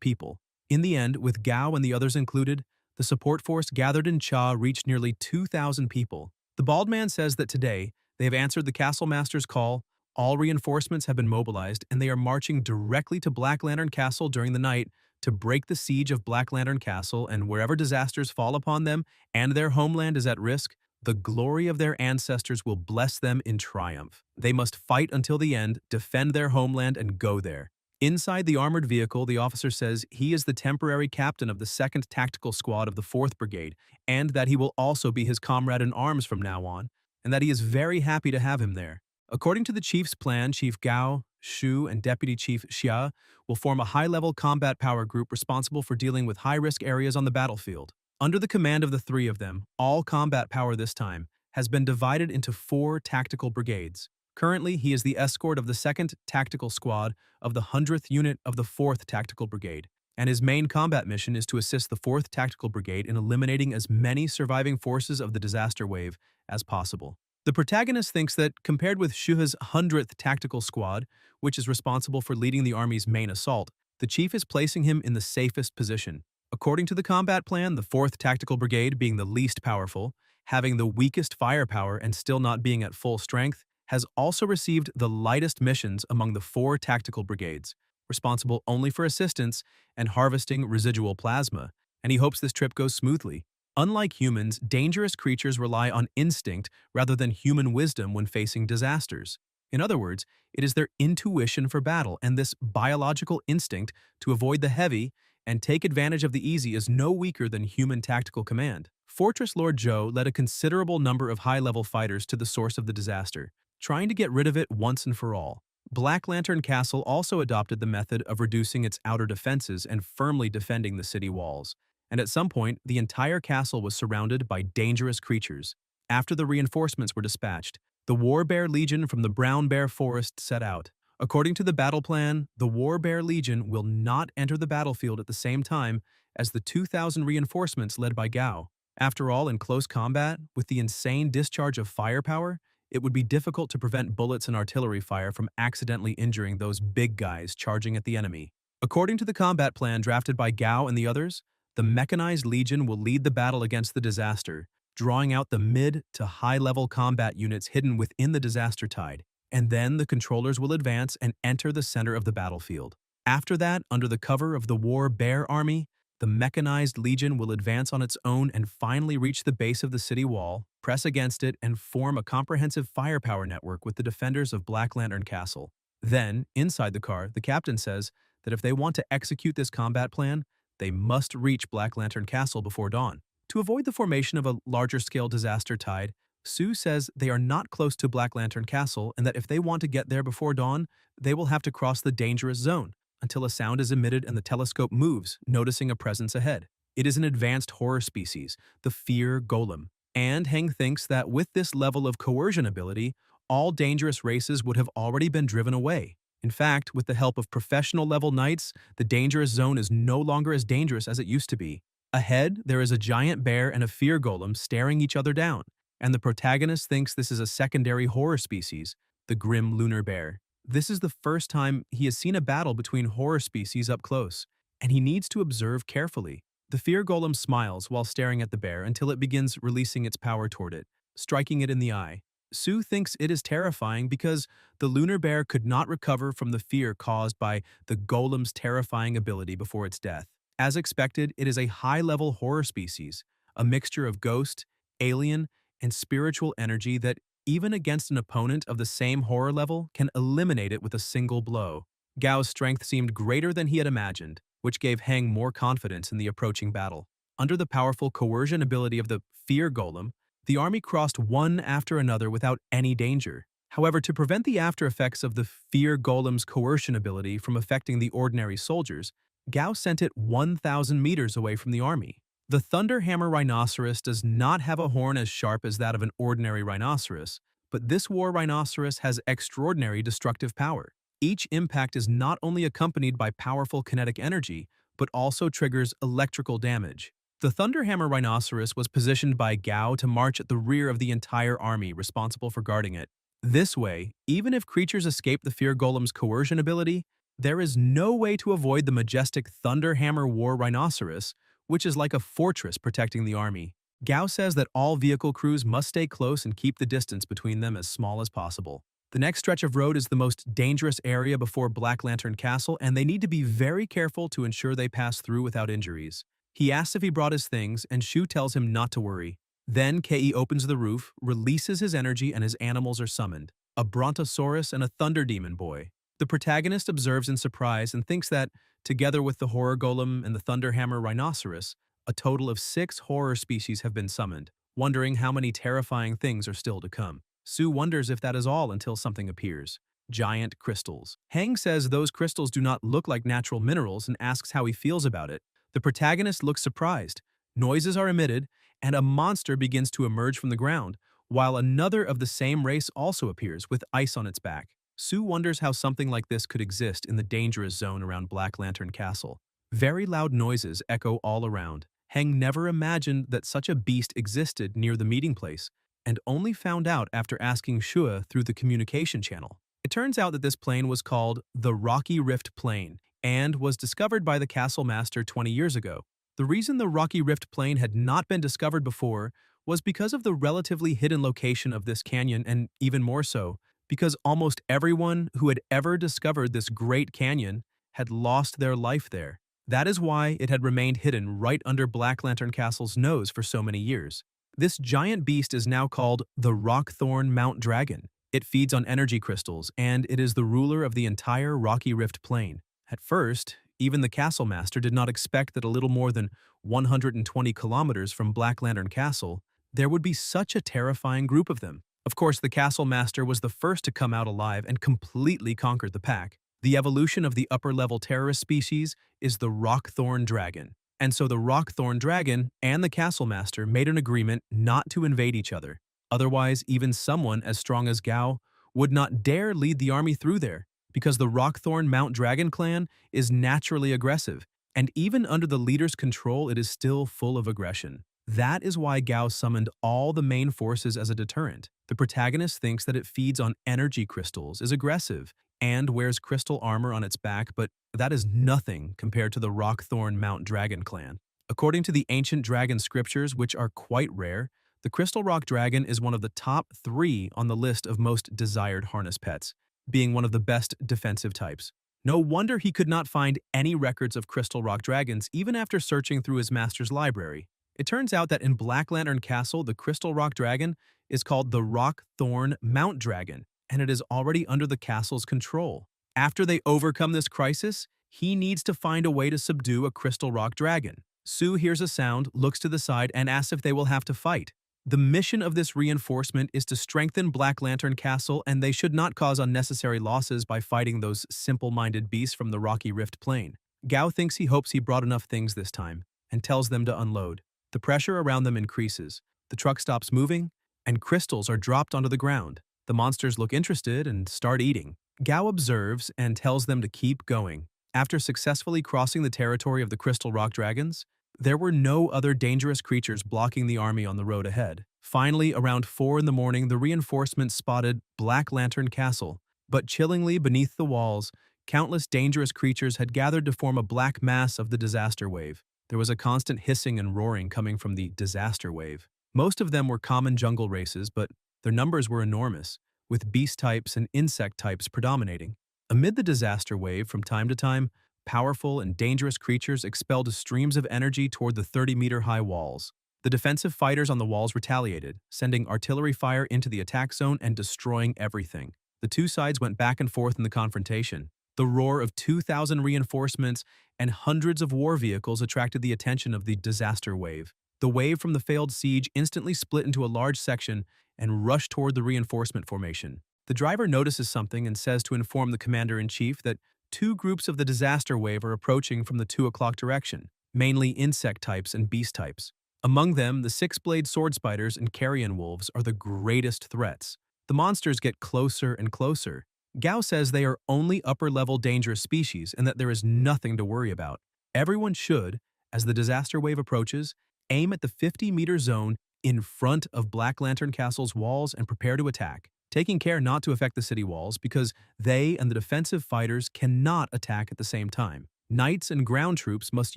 people. In the end, with Gao and the others included, the support force gathered in Cha reached nearly 2,000 people. The bald man says that today, they have answered the castle master's call, all reinforcements have been mobilized, and they are marching directly to Black Lantern Castle during the night to break the siege of Black Lantern Castle, and wherever disasters fall upon them and their homeland is at risk, the glory of their ancestors will bless them in triumph. They must fight until the end, defend their homeland, and go there. Inside the armored vehicle, the officer says he is the temporary captain of the 2nd Tactical Squad of the 4th Brigade, and that he will also be his comrade in arms from now on, and that he is very happy to have him there. According to the chief's plan, Chief Gao, Shu, and Deputy Chief Xia will form a high-level combat power group responsible for dealing with high-risk areas on the battlefield. Under the command of the three of them, all combat power this time has been divided into 4 tactical brigades. Currently, he is the escort of the 2nd Tactical Squad of the 100th Unit of the 4th Tactical Brigade, and his main combat mission is to assist the 4th Tactical Brigade in eliminating as many surviving forces of the disaster wave as possible. The protagonist thinks that compared with Shuha's 100th Tactical Squad, which is responsible for leading the army's main assault, the chief is placing him in the safest position. According to the combat plan, the 4th Tactical Brigade, being the least powerful, having the weakest firepower and still not being at full strength, has also received the lightest missions among the 4 tactical brigades, responsible only for assistance and harvesting residual plasma, and he hopes this trip goes smoothly. Unlike humans, dangerous creatures rely on instinct rather than human wisdom when facing disasters. In other words, it is their intuition for battle, and this biological instinct to avoid the heavy and take advantage of the easy is no weaker than human tactical command. Fortress Lord Zhou led a considerable number of high-level fighters to the source of the disaster, trying to get rid of it once and for all. Black Lantern Castle also adopted the method of reducing its outer defenses and firmly defending the city walls, and at some point, the entire castle was surrounded by dangerous creatures. After the reinforcements were dispatched, the War Bear Legion from the Brown Bear Forest set out. According to the battle plan, the War Bear Legion will not enter the battlefield at the same time as the 2,000 reinforcements led by Gao. After all, in close combat, with the insane discharge of firepower, it would be difficult to prevent bullets and artillery fire from accidentally injuring those big guys charging at the enemy. According to the combat plan drafted by Gao and the others, the Mechanized Legion will lead the battle against the disaster, drawing out the mid to high-level combat units hidden within the disaster tide, and then the controllers will advance and enter the center of the battlefield. After that, under the cover of the War Bear Army, the Mechanized Legion will advance on its own and finally reach the base of the city wall, press against it, and form a comprehensive firepower network with the defenders of Black Lantern Castle. Then, inside the car, the captain says that if they want to execute this combat plan, they must reach Black Lantern Castle before dawn. To avoid the formation of a larger-scale disaster tide, Sue says they are not close to Black Lantern Castle and that if they want to get there before dawn, they will have to cross the dangerous zone until a sound is emitted and the telescope moves, noticing a presence ahead. It is an advanced horror species, the Fear Golem. And Heng thinks that with this level of coercion ability, all dangerous races would have already been driven away. In fact, with the help of professional-level knights, the dangerous zone is no longer as dangerous as it used to be. Ahead, there is a giant bear and a fear golem staring each other down, and the protagonist thinks this is a secondary horror species, the grim lunar bear. This is the first time he has seen a battle between horror species up close, and he needs to observe carefully. The fear golem smiles while staring at the bear until it begins releasing its power toward it, striking it in the eye. Sue thinks it is terrifying because the lunar bear could not recover from the fear caused by the golem's terrifying ability before its death. As expected, it is a high-level horror species, a mixture of ghost, alien, and spiritual energy that, even against an opponent of the same horror level, can eliminate it with a single blow. Gao's strength seemed greater than he had imagined, which gave Heng more confidence in the approaching battle. Under the powerful coercion ability of the Fear Golem, the army crossed one after another without any danger. However, to prevent the after effects of the Fear Golem's coercion ability from affecting the ordinary soldiers, Gao sent it 1,000 meters away from the army. The Thunderhammer Rhinoceros does not have a horn as sharp as that of an ordinary rhinoceros, but this war rhinoceros has extraordinary destructive power. Each impact is not only accompanied by powerful kinetic energy, but also triggers electrical damage. The Thunderhammer Rhinoceros was positioned by Gao to march at the rear of the entire army responsible for guarding it. This way, even if creatures escape the Fear Golem's coercion ability, there is no way to avoid the majestic Thunderhammer War Rhinoceros, which is like a fortress protecting the army. Gao says that all vehicle crews must stay close and keep the distance between them as small as possible. The next stretch of road is the most dangerous area before Black Lantern Castle, and they need to be very careful to ensure they pass through without injuries. He asks if he brought his things, and Shu tells him not to worry. Then Kei opens the roof, releases his energy, and his animals are summoned, a Brontosaurus and a Thunder Demon boy. The protagonist observes in surprise and thinks that, together with the Horror Golem and the Thunderhammer Rhinoceros, a total of 6 horror species have been summoned, wondering how many terrifying things are still to come. Sue wonders if that is all until something appears. Giant crystals. Heng says those crystals do not look like natural minerals and asks how he feels about it. The protagonist looks surprised. Noises are emitted, and a monster begins to emerge from the ground, while another of the same race also appears with ice on its back. Sue wonders how something like this could exist in the dangerous zone around Black Lantern Castle. Very loud noises echo all around. Heng never imagined that such a beast existed near the meeting place, and only found out after asking Shua through the communication channel. It turns out that this plane was called the Rocky Rift Plane and was discovered by the castle master 20 years ago. The reason the Rocky Rift Plane had not been discovered before was because of the relatively hidden location of this canyon, and even more so, because almost everyone who had ever discovered this great canyon had lost their life there. That is why it had remained hidden right under Black Lantern Castle's nose for so many years. This giant beast is now called the Rockthorn Mount Dragon. It feeds on energy crystals, and it is the ruler of the entire Rocky Rift Plain. At first, even the castle master did not expect that a little more than 120 kilometers from Black Lantern Castle, there would be such a terrifying group of them. Of course, the castle master was the first to come out alive and completely conquered the pack. The evolution of the upper-level terrorist species is the Rockthorn Dragon. And so the Rockthorn Dragon and the castle master made an agreement not to invade each other. Otherwise, even someone as strong as Gao would not dare lead the army through there, because the Rockthorn Mount Dragon clan is naturally aggressive, and even under the leader's control, it is still full of aggression. That is why Gao summoned all the main forces as a deterrent. The protagonist thinks that it feeds on energy crystals, is aggressive, and wears crystal armor on its back, but that is nothing compared to the Rockthorn Mount Dragon clan. According to the ancient dragon scriptures, which are quite rare, the Crystal Rock Dragon is one of the top 3 on the list of most desired harness pets, being one of the best defensive types. No wonder he could not find any records of Crystal Rock Dragons even after searching through his master's library. It turns out that in Black Lantern Castle, the Crystal Rock Dragon is called the Rockthorn Mount Dragon, and it is already under the castle's control. After they overcome this crisis, he needs to find a way to subdue a Crystal Rock Dragon. Sue hears a sound, looks to the side, and asks if they will have to fight. The mission of this reinforcement is to strengthen Black Lantern Castle, and they should not cause unnecessary losses by fighting those simple-minded beasts from the Rocky Rift Plain. Gao thinks he hopes he brought enough things this time, and tells them to unload. The pressure around them increases. The truck stops moving, and crystals are dropped onto the ground. The monsters look interested and start eating. Gao observes and tells them to keep going. After successfully crossing the territory of the Crystal Rock Dragons, there were no other dangerous creatures blocking the army on the road ahead. Finally, around 4 in the morning, the reinforcements spotted Black Lantern Castle. But chillingly beneath the walls, countless dangerous creatures had gathered to form a black mass of the disaster wave. There was a constant hissing and roaring coming from the disaster wave. Most of them were common jungle races, but their numbers were enormous, with beast types and insect types predominating. Amid the disaster wave, from time to time, powerful and dangerous creatures expelled streams of energy toward the 30-meter-high walls. The defensive fighters on the walls retaliated, sending artillery fire into the attack zone and destroying everything. The two sides went back and forth in the confrontation. The roar of 2,000 reinforcements and hundreds of war vehicles attracted the attention of the disaster wave. The wave from the failed siege instantly split into a large section and rushed toward the reinforcement formation. The driver notices something and says to inform the commander-in-chief that 2 groups of the disaster wave are approaching from the 2 o'clock direction, mainly insect types and beast types. Among them, the 6-blade sword spiders and carrion wolves are the greatest threats. The monsters get closer and closer. Gao says they are only upper-level dangerous species and that there is nothing to worry about. Everyone should, as the disaster wave approaches, aim at the 50-meter zone in front of Black Lantern Castle's walls and prepare to attack, taking care not to affect the city walls because they and the defensive fighters cannot attack at the same time. Knights and ground troops must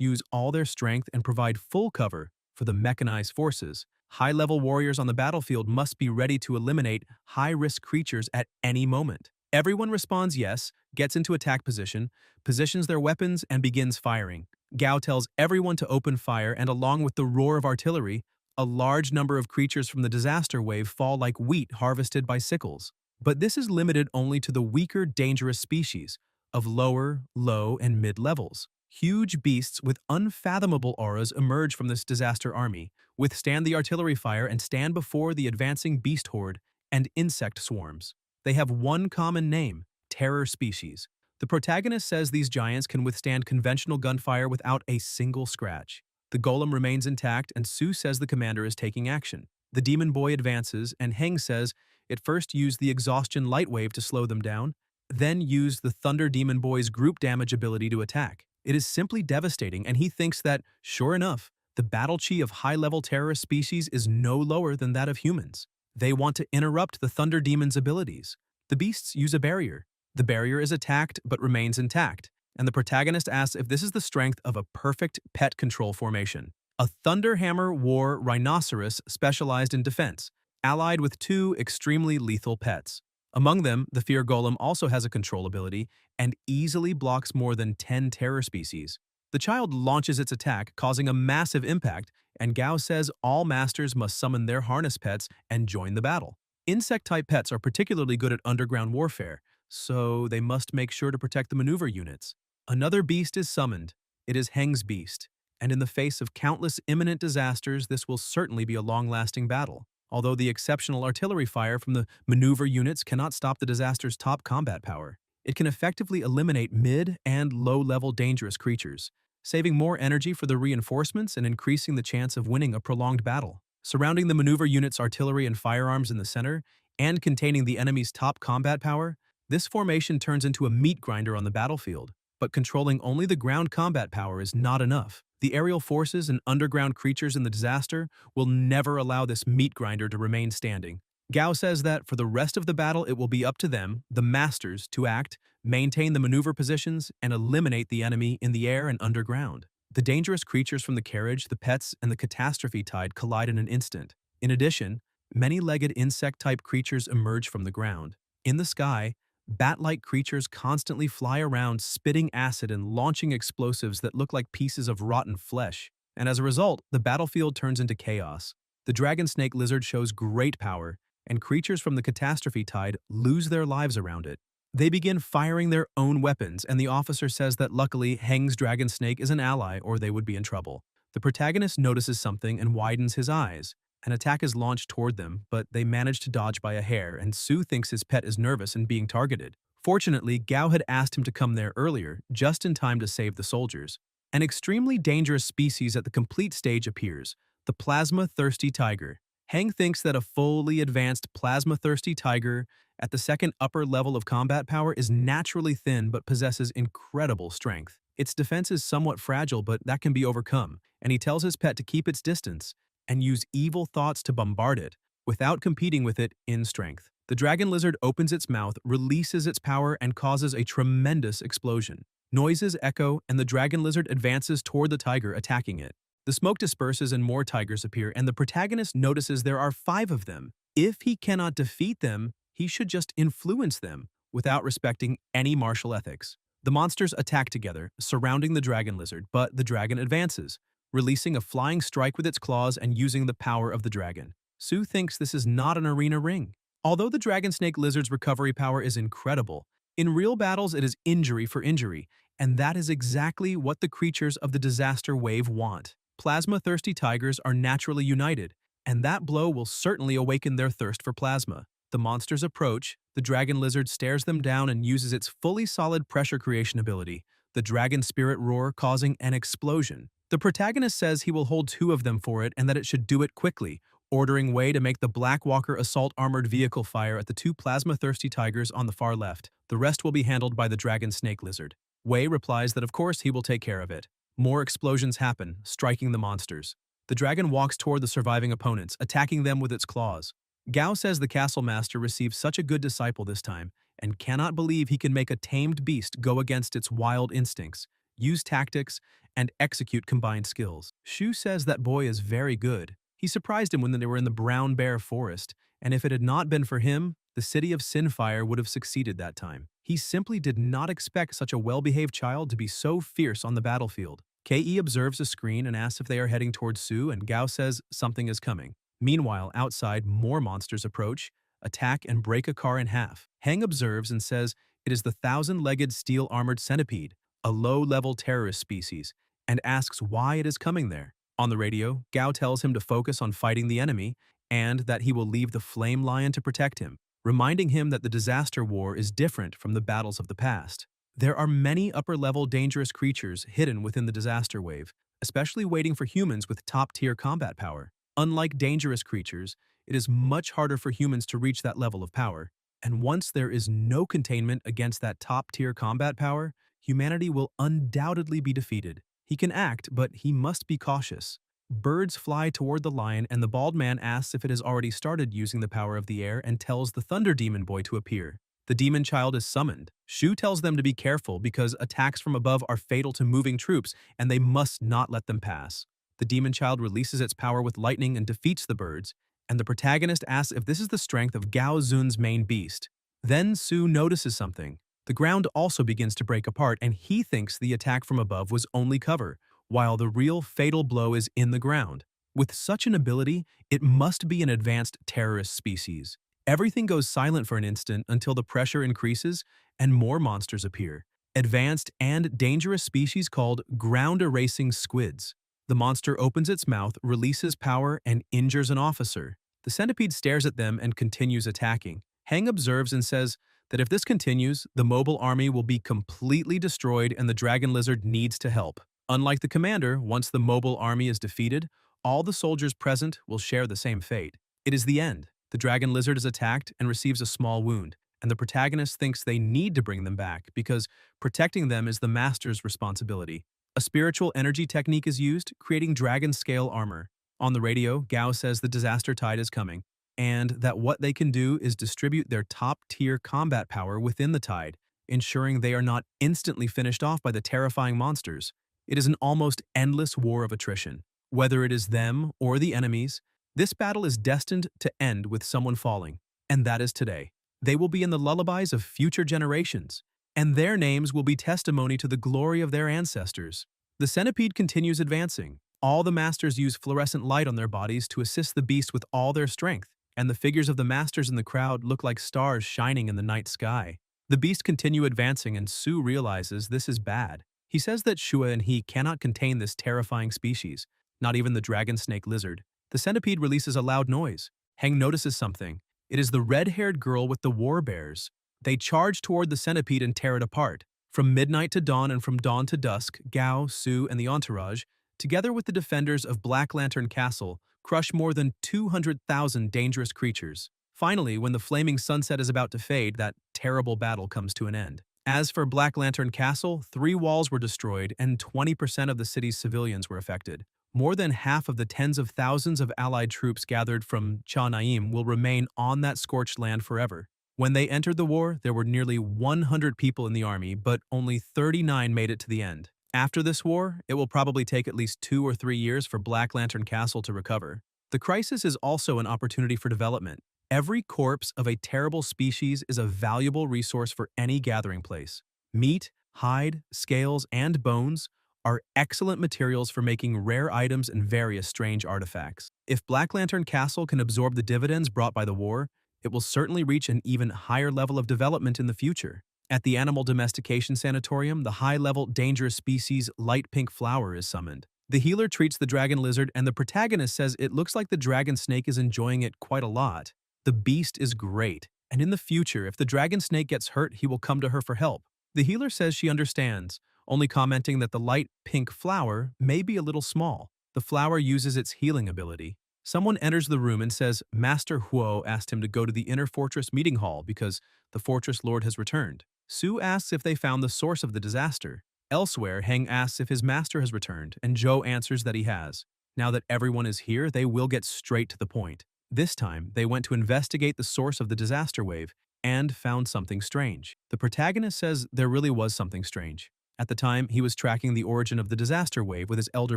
use all their strength and provide full cover for the mechanized forces. High-level warriors on the battlefield must be ready to eliminate high-risk creatures at any moment. Everyone responds yes, gets into attack position, positions their weapons, and begins firing. Gao tells everyone to open fire, and along with the roar of artillery, a large number of creatures from the disaster wave fall like wheat harvested by sickles. But this is limited only to the weaker, dangerous species of lower, low, and mid levels. Huge beasts with unfathomable auras emerge from this disaster army, withstand the artillery fire, and stand before the advancing beast horde and insect swarms. They have one common name: terror species. The protagonist says these giants can withstand conventional gunfire without a single scratch. The golem remains intact, and Sue says the commander is taking action. The demon boy advances, and Heng says it first used the exhaustion light wave to slow them down, then used the thunder demon boy's group damage ability to attack. It is simply devastating, and he thinks that, sure enough, the battle chi of high-level terrorist species is no lower than that of humans. They want to interrupt the Thunder Demon's abilities. The beasts use a barrier. The barrier is attacked but remains intact, and the protagonist asks if this is the strength of a perfect pet control formation. A Thunderhammer War rhinoceros specialized in defense, allied with two extremely lethal pets. Among them, the Fear Golem also has a control ability and easily blocks more than 10 terror species. The child launches its attack, causing a massive impact, and Gao says all masters must summon their harness pets and join the battle. Insect-type pets are particularly good at underground warfare, so they must make sure to protect the maneuver units. Another beast is summoned. It is Heng's beast, and in the face of countless imminent disasters, this will certainly be a long-lasting battle. Although the exceptional artillery fire from the maneuver units cannot stop the disaster's top combat power, it can effectively eliminate mid- and low-level dangerous creatures, saving more energy for the reinforcements and increasing the chance of winning a prolonged battle. Surrounding the maneuver unit's artillery and firearms in the center, and containing the enemy's top combat power, this formation turns into a meat grinder on the battlefield. But controlling only the ground combat power is not enough. The aerial forces and underground creatures in the disaster will never allow this meat grinder to remain standing. Gao says that for the rest of the battle it will be up to them, the masters, to act, maintain the maneuver positions, and eliminate the enemy in the air and underground. The dangerous creatures from the carriage, the pets, and the catastrophe tide collide in an instant. In addition, many-legged insect-type creatures emerge from the ground. In the sky, bat-like creatures constantly fly around, spitting acid and launching explosives that look like pieces of rotten flesh. And as a result, the battlefield turns into chaos. The dragon snake lizard shows great power, and creatures from the catastrophe tide lose their lives around it. They begin firing their own weapons, and the officer says that luckily Heng's dragon snake is an ally or they would be in trouble. The protagonist notices something and widens his eyes. An attack is launched toward them, but they manage to dodge by a hair, and Su thinks his pet is nervous and being targeted. Fortunately, Gao had asked him to come there earlier, just in time to save the soldiers. An extremely dangerous species at the complete stage appears, the plasma-thirsty tiger. Heng thinks that a fully advanced plasma-thirsty tiger at the second upper level of combat power is naturally thin but possesses incredible strength. Its defense is somewhat fragile, but that can be overcome, and he tells his pet to keep its distance and use evil thoughts to bombard it, without competing with it in strength. The dragon lizard opens its mouth, releases its power, and causes a tremendous explosion. Noises echo, and the dragon lizard advances toward the tiger, attacking it. The smoke disperses and more tigers appear, and the protagonist notices there are 5 of them. If he cannot defeat them, he should just influence them, without respecting any martial ethics. The monsters attack together, surrounding the dragon lizard, but the dragon advances, releasing a flying strike with its claws and using the power of the dragon. Su thinks this is not an arena ring. Although the dragon snake lizard's recovery power is incredible, in real battles it is injury for injury, and that is exactly what the creatures of the disaster wave want. Plasma-thirsty tigers are naturally united, and that blow will certainly awaken their thirst for plasma. The monsters approach, the dragon lizard stares them down and uses its fully solid pressure creation ability, the dragon spirit roar, causing an explosion. The protagonist says he will hold 2 of them for it and that it should do it quickly, ordering Wei to make the Black Walker assault armored vehicle fire at the 2 plasma-thirsty tigers on the far left. The rest will be handled by the dragon snake lizard. Wei replies that of course he will take care of it. More explosions happen, striking the monsters. The dragon walks toward the surviving opponents, attacking them with its claws. Gao says the castle master received such a good disciple this time, and cannot believe he can make a tamed beast go against its wild instincts, use tactics, and execute combined skills. Shu says that boy is very good. He surprised him when they were in the Brown Bear Forest, and if it had not been for him, the city of Sinfire would have succeeded that time. He simply did not expect such a well-behaved child to be so fierce on the battlefield. Ke observes a screen and asks if they are heading towards Su, and Gao says something is coming. Meanwhile, outside, more monsters approach, attack, and break a car in half. Heng observes and says it is the 1,000-legged steel-armored centipede, a low-level terrorist species, and asks why it is coming there. On the radio, Gao tells him to focus on fighting the enemy and that he will leave the Flame Lion to protect him, reminding him that the disaster war is different from the battles of the past. There are many upper-level dangerous creatures hidden within the disaster wave, especially waiting for humans with top-tier combat power. Unlike dangerous creatures, it is much harder for humans to reach that level of power, and once there is no containment against that top-tier combat power, humanity will undoubtedly be defeated. He can act, but he must be cautious. Birds fly toward the lion, and the bald man asks if it has already started using the power of the air and tells the Thunder Demon Boy to appear. The demon child is summoned. Shu tells them to be careful because attacks from above are fatal to moving troops and they must not let them pass. The demon child releases its power with lightning and defeats the birds, and the protagonist asks if this is the strength of Gao Zun's main beast. Then Su notices something. The ground also begins to break apart and he thinks the attack from above was only cover, while the real fatal blow is in the ground. With such an ability, it must be an advanced terrorist species. Everything goes silent for an instant until the pressure increases and more monsters appear. Advanced and dangerous species called ground-erasing squids. The monster opens its mouth, releases power, and injures an officer. The centipede stares at them and continues attacking. Hang observes and says that if this continues, the mobile army will be completely destroyed and the dragon lizard needs to help. Unlike the commander, once the mobile army is defeated, all the soldiers present will share the same fate. It is the end. The dragon lizard is attacked and receives a small wound, and the protagonist thinks they need to bring them back because protecting them is the master's responsibility. A spiritual energy technique is used, creating dragon-scale armor. On the radio, Gao says the disaster tide is coming, and that what they can do is distribute their top-tier combat power within the tide, ensuring they are not instantly finished off by the terrifying monsters. It is an almost endless war of attrition. Whether it is them or the enemies, this battle is destined to end with someone falling, and that is today. They will be in the lullabies of future generations, and their names will be testimony to the glory of their ancestors. The centipede continues advancing. All the masters use fluorescent light on their bodies to assist the beast with all their strength, and the figures of the masters in the crowd look like stars shining in the night sky. The beast continue advancing and Su realizes this is bad. He says that Shua and he cannot contain this terrifying species, not even the dragon snake lizard. The centipede releases a loud noise. Heng notices something. It is the red-haired girl with the war bears. They charge toward the centipede and tear it apart. From midnight to dawn and from dawn to dusk, Gao, Su, and the entourage, together with the defenders of Black Lantern Castle, crush more than 200,000 dangerous creatures. Finally, when the flaming sunset is about to fade, that terrible battle comes to an end. As for Black Lantern Castle, 3 walls were destroyed and 20% of the city's civilians were affected. More than half of the tens of thousands of allied troops gathered from Cha Naim will remain on that scorched land forever. When they entered the war, there were nearly 100 people in the army, but only 39 made it to the end. After this war, it will probably take at least 2 or 3 years for Black Lantern Castle to recover. The crisis is also an opportunity for development. Every corpse of a terrible species is a valuable resource for any gathering place. Meat, hide, scales, and bones are excellent materials for making rare items and various strange artifacts. If Black Lantern Castle can absorb the dividends brought by the war, it will certainly reach an even higher level of development in the future. At the Animal Domestication Sanatorium, the high-level dangerous species light pink flower is summoned. The healer treats the dragon lizard and the protagonist says it looks like the dragon snake is enjoying it quite a lot. The beast is great, and in the future, if the dragon snake gets hurt, he will come to her for help. The healer says she understands, only commenting that the light pink flower may be a little small. The flower uses its healing ability. Someone enters the room and says Master Huo asked him to go to the inner fortress meeting hall because the fortress lord has returned. Su asks if they found the source of the disaster. Elsewhere, Heng asks if his master has returned, and Zhou answers that he has. Now that everyone is here, they will get straight to the point. This time, they went to investigate the source of the disaster wave and found something strange. The protagonist says there really was something strange. At the time, he was tracking the origin of the disaster wave with his elder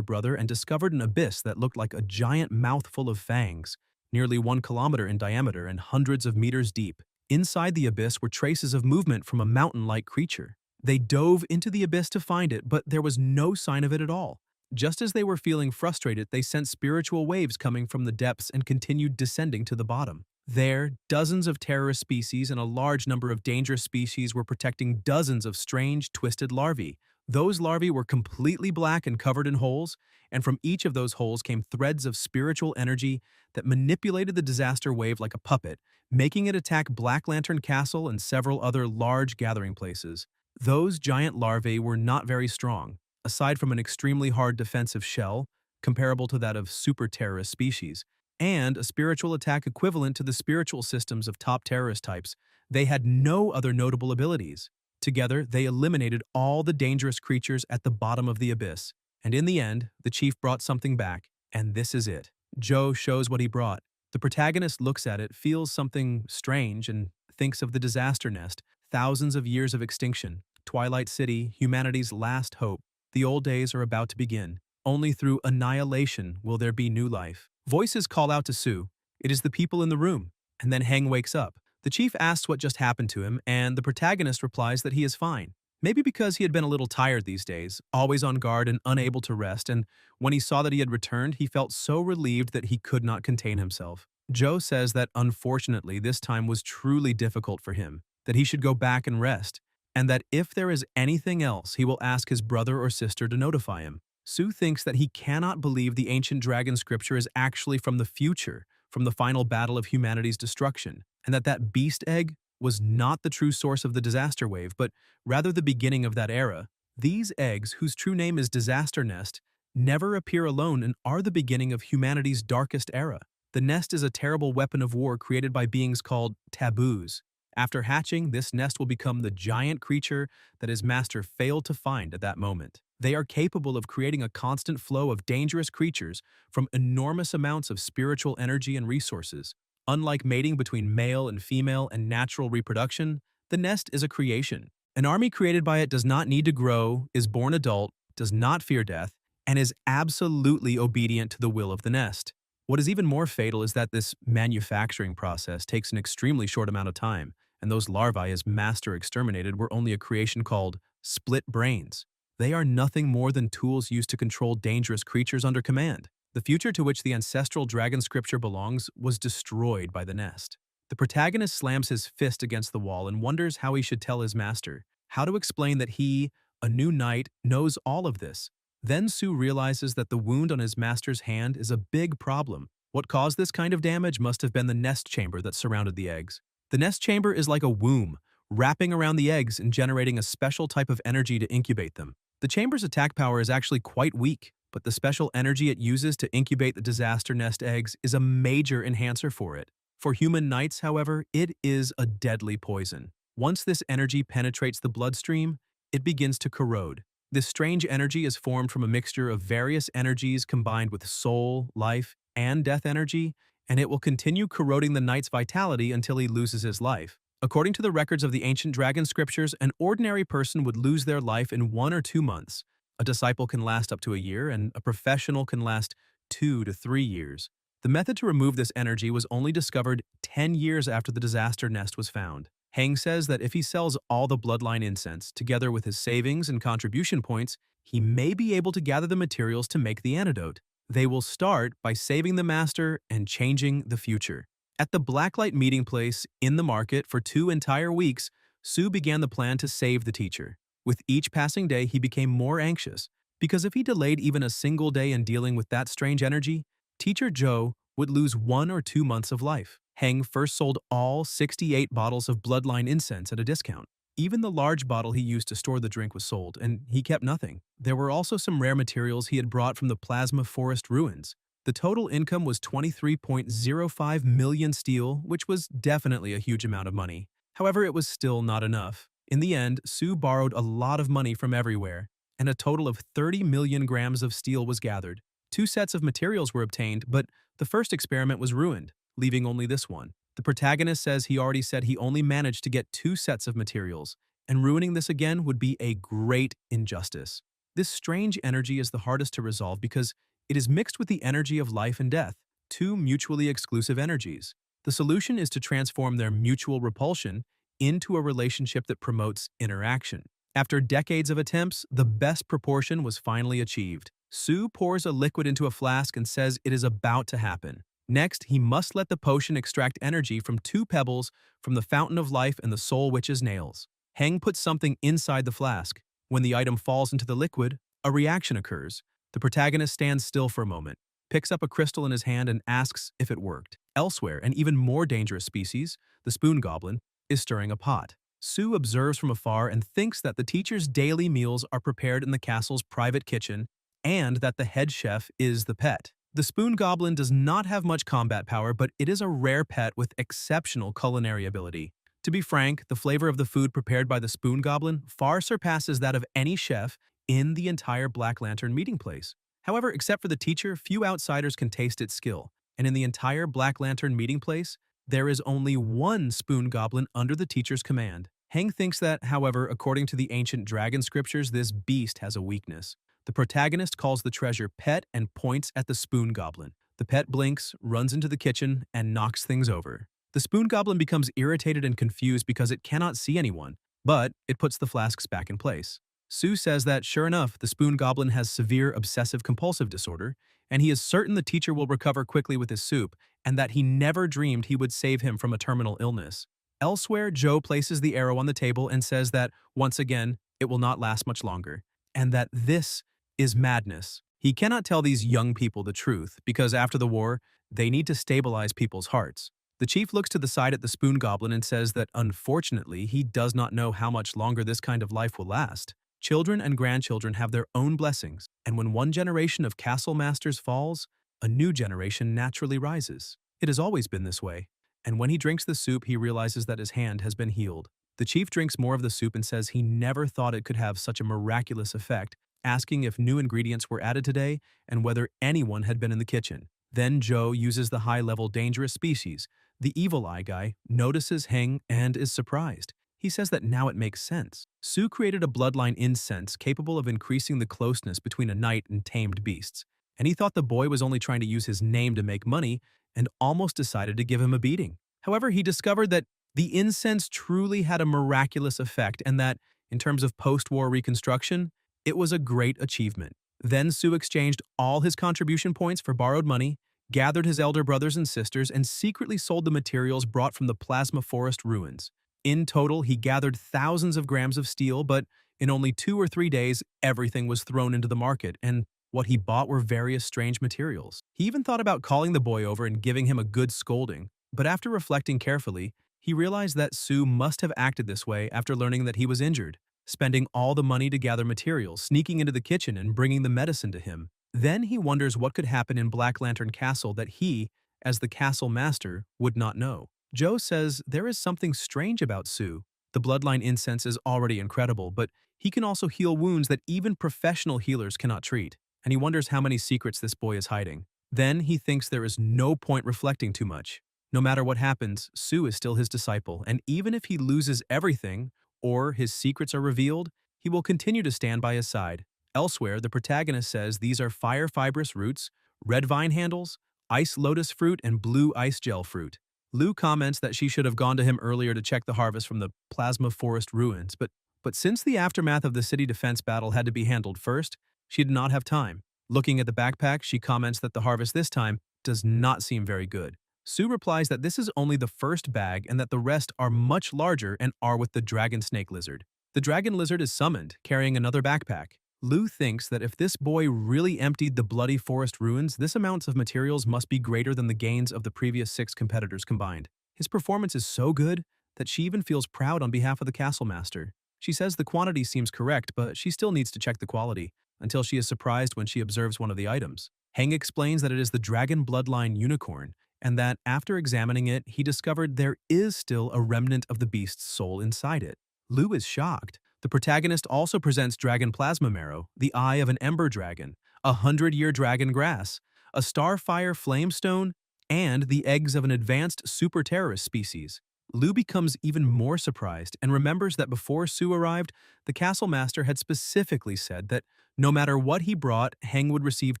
brother and discovered an abyss that looked like a giant mouthful of fangs, nearly 1 kilometer in diameter and hundreds of meters deep. Inside the abyss were traces of movement from a mountain-like creature. They dove into the abyss to find it, but there was no sign of it at all. Just as they were feeling frustrated, they sensed spiritual waves coming from the depths and continued descending to the bottom. There, dozens of terrorist species and a large number of dangerous species were protecting dozens of strange, twisted larvae. Those larvae were completely black and covered in holes, and from each of those holes came threads of spiritual energy that manipulated the disaster wave like a puppet, making it attack Black Lantern Castle and several other large gathering places. Those giant larvae were not very strong, aside from an extremely hard defensive shell, comparable to that of super-terrorist species, and a spiritual attack equivalent to the spiritual systems of top terrorist types. They had no other notable abilities. Together, they eliminated all the dangerous creatures at the bottom of the abyss, and in the end, the chief brought something back. And this is it. Joe shows what he brought. The protagonist looks at it, feels something strange, and thinks of the disaster nest, thousands of years of extinction, Twilight City, humanity's last hope. The old days are about to begin. Only through annihilation will there be new life. Voices call out to Sue. It is the people in the room. And then Heng wakes up. The chief asks what just happened to him, and the protagonist replies that he is fine. Maybe because he had been a little tired these days, always on guard and unable to rest, and when he saw that he had returned, he felt so relieved that he could not contain himself. Joe says that unfortunately this time was truly difficult for him, that he should go back and rest, and that if there is anything else, he will ask his brother or sister to notify him. Sue thinks that he cannot believe the ancient dragon scripture is actually from the future, from the final battle of humanity's destruction, and that beast egg was not the true source of the disaster wave, but rather the beginning of that era. These eggs, whose true name is Disaster Nest, never appear alone and are the beginning of humanity's darkest era. The nest is a terrible weapon of war created by beings called taboos. After hatching, this nest will become the giant creature that his master failed to find at that moment. They are capable of creating a constant flow of dangerous creatures from enormous amounts of spiritual energy and resources. Unlike mating between male and female and natural reproduction, the nest is a creation. An army created by it does not need to grow, is born adult, does not fear death, and is absolutely obedient to the will of the nest. What is even more fatal is that this manufacturing process takes an extremely short amount of time, and those larvae his master exterminated were only a creation called split brains. They are nothing more than tools used to control dangerous creatures under command. The future to which the ancestral dragon scripture belongs was destroyed by the nest. The protagonist slams his fist against the wall and wonders how he should tell his master, how to explain that he, a new knight, knows all of this. Then Sue realizes that the wound on his master's hand is a big problem. What caused this kind of damage must have been the nest chamber that surrounded the eggs. The nest chamber is like a womb, wrapping around the eggs and generating a special type of energy to incubate them. The chamber's attack power is actually quite weak, but the special energy it uses to incubate the disaster nest eggs is a major enhancer for it. For human knights, however, it is a deadly poison. Once this energy penetrates the bloodstream, it begins to corrode. This strange energy is formed from a mixture of various energies combined with soul, life, and death energy, and it will continue corroding the knight's vitality until he loses his life. According to the records of the ancient dragon scriptures, an ordinary person would lose their life in 1 or 2 months. A disciple can last up to a year, and a professional can last 2 to 3 years. The method to remove this energy was only discovered 10 years after the disaster nest was found. Heng says that if he sells all the bloodline incense, together with his savings and contribution points, he may be able to gather the materials to make the antidote. They will start by saving the master and changing the future. At the blacklight meeting place in the market for 2 entire weeks, Sue began the plan to save the teacher. With each passing day, he became more anxious, because if he delayed even a single day in dealing with that strange energy, Teacher Joe would lose 1 or 2 months of life. Heng first sold all 68 bottles of bloodline incense at a discount. Even the large bottle he used to store the drink was sold, and he kept nothing. There were also some rare materials he had brought from the plasma forest ruins. The total income was 23.05 million steel, which was definitely a huge amount of money. However, it was still not enough. In the end, Sue borrowed a lot of money from everywhere, and a total of 30 million grams of steel was gathered. 2 sets of materials were obtained, but the first experiment was ruined, leaving only this one. The protagonist says he already said he only managed to get 2 sets of materials, and ruining this again would be a great injustice. This strange energy is the hardest to resolve because it is mixed with the energy of life and death, 2 mutually exclusive energies. The solution is to transform their mutual repulsion into a relationship that promotes interaction. After decades of attempts, the best proportion was finally achieved. Sue pours a liquid into a flask and says it is about to happen. Next, he must let the potion extract energy from 2 pebbles from the fountain of life and the soul witch's nails. Heng puts something inside the flask. When the item falls into the liquid, a reaction occurs. The protagonist stands still for a moment, picks up a crystal in his hand and asks if it worked. Elsewhere, an even more dangerous species, the spoon goblin, is stirring a pot. Sue observes from afar and thinks that the teacher's daily meals are prepared in the castle's private kitchen and that the head chef is the pet. The spoon goblin does not have much combat power, but it is a rare pet with exceptional culinary ability. To be frank, the flavor of the food prepared by the spoon goblin far surpasses that of any chef in the entire Black Lantern meeting place. However, except for the teacher, few outsiders can taste its skill, and in the entire Black Lantern meeting place, there is only one spoon goblin under the teacher's command. Hang thinks that, however, according to the ancient dragon scriptures, this beast has a weakness. The protagonist calls the treasure pet and points at the spoon goblin. The pet blinks, runs into the kitchen, and knocks things over. The spoon goblin becomes irritated and confused because it cannot see anyone, but it puts the flasks back in place. Sue says that, sure enough, the spoon goblin has severe obsessive-compulsive disorder, and he is certain the teacher will recover quickly with his soup, and that he never dreamed he would save him from a terminal illness. Elsewhere, Joe places the arrow on the table and says that, once again, it will not last much longer, and that this is madness. He cannot tell these young people the truth, because after the war, they need to stabilize people's hearts. The chief looks to the side at the spoon goblin and says that, unfortunately, he does not know how much longer this kind of life will last. Children and grandchildren have their own blessings, and when one generation of castle masters falls, a new generation naturally rises. It has always been this way, and when he drinks the soup, he realizes that his hand has been healed. The chief drinks more of the soup and says he never thought it could have such a miraculous effect, asking if new ingredients were added today and whether anyone had been in the kitchen. Then Joe uses the high-level dangerous species. The evil eye guy notices Heng and is surprised. He says that now it makes sense. Sue created a bloodline incense capable of increasing the closeness between a knight and tamed beasts, and he thought the boy was only trying to use his name to make money and almost decided to give him a beating. However, he discovered that the incense truly had a miraculous effect and that, in terms of post-war reconstruction, it was a great achievement. Then Sue exchanged all his contribution points for borrowed money, gathered his elder brothers and sisters, and secretly sold the materials brought from the plasma forest ruins. In total, he gathered thousands of grams of steel, but in only 2 or 3 days, everything was thrown into the market, and what he bought were various strange materials. He even thought about calling the boy over and giving him a good scolding, but after reflecting carefully, he realized that Sue must have acted this way after learning that he was injured, spending all the money to gather materials, sneaking into the kitchen and bringing the medicine to him. Then he wonders what could happen in Black Lantern Castle that he, as the castle master, would not know. Joe says there is something strange about Sue. The bloodline incense is already incredible, but he can also heal wounds that even professional healers cannot treat, and he wonders how many secrets this boy is hiding. Then he thinks there is no point reflecting too much. No matter what happens, Sue is still his disciple, and even if he loses everything, or his secrets are revealed, he will continue to stand by his side. Elsewhere, the protagonist says these are fire fibrous roots, red vine handles, ice lotus fruit, and blue ice gel fruit. Lou comments that she should have gone to him earlier to check the harvest from the plasma forest ruins, but since the aftermath of the city defense battle had to be handled first, she did not have time. Looking at the backpack, she comments that the harvest this time does not seem very good. Sue replies that this is only the first bag and that the rest are much larger and are with the dragon snake lizard. The dragon lizard is summoned, carrying another backpack. Lou thinks that if this boy really emptied the bloody forest ruins, this amount of materials must be greater than the gains of the previous 6 competitors combined. His performance is so good that she even feels proud on behalf of the castle master. She says the quantity seems correct, but she still needs to check the quality, until she is surprised when she observes one of the items. Heng explains that it is the dragon bloodline unicorn, and that after examining it, he discovered there is still a remnant of the beast's soul inside it. Lou is shocked. The protagonist also presents dragon plasma marrow, the eye of an ember dragon, a 100-year dragon grass, a starfire flamestone, and the eggs of an advanced super-terrorist species. Lou becomes even more surprised and remembers that before Sue arrived, the castle master had specifically said that no matter what he brought, Heng would receive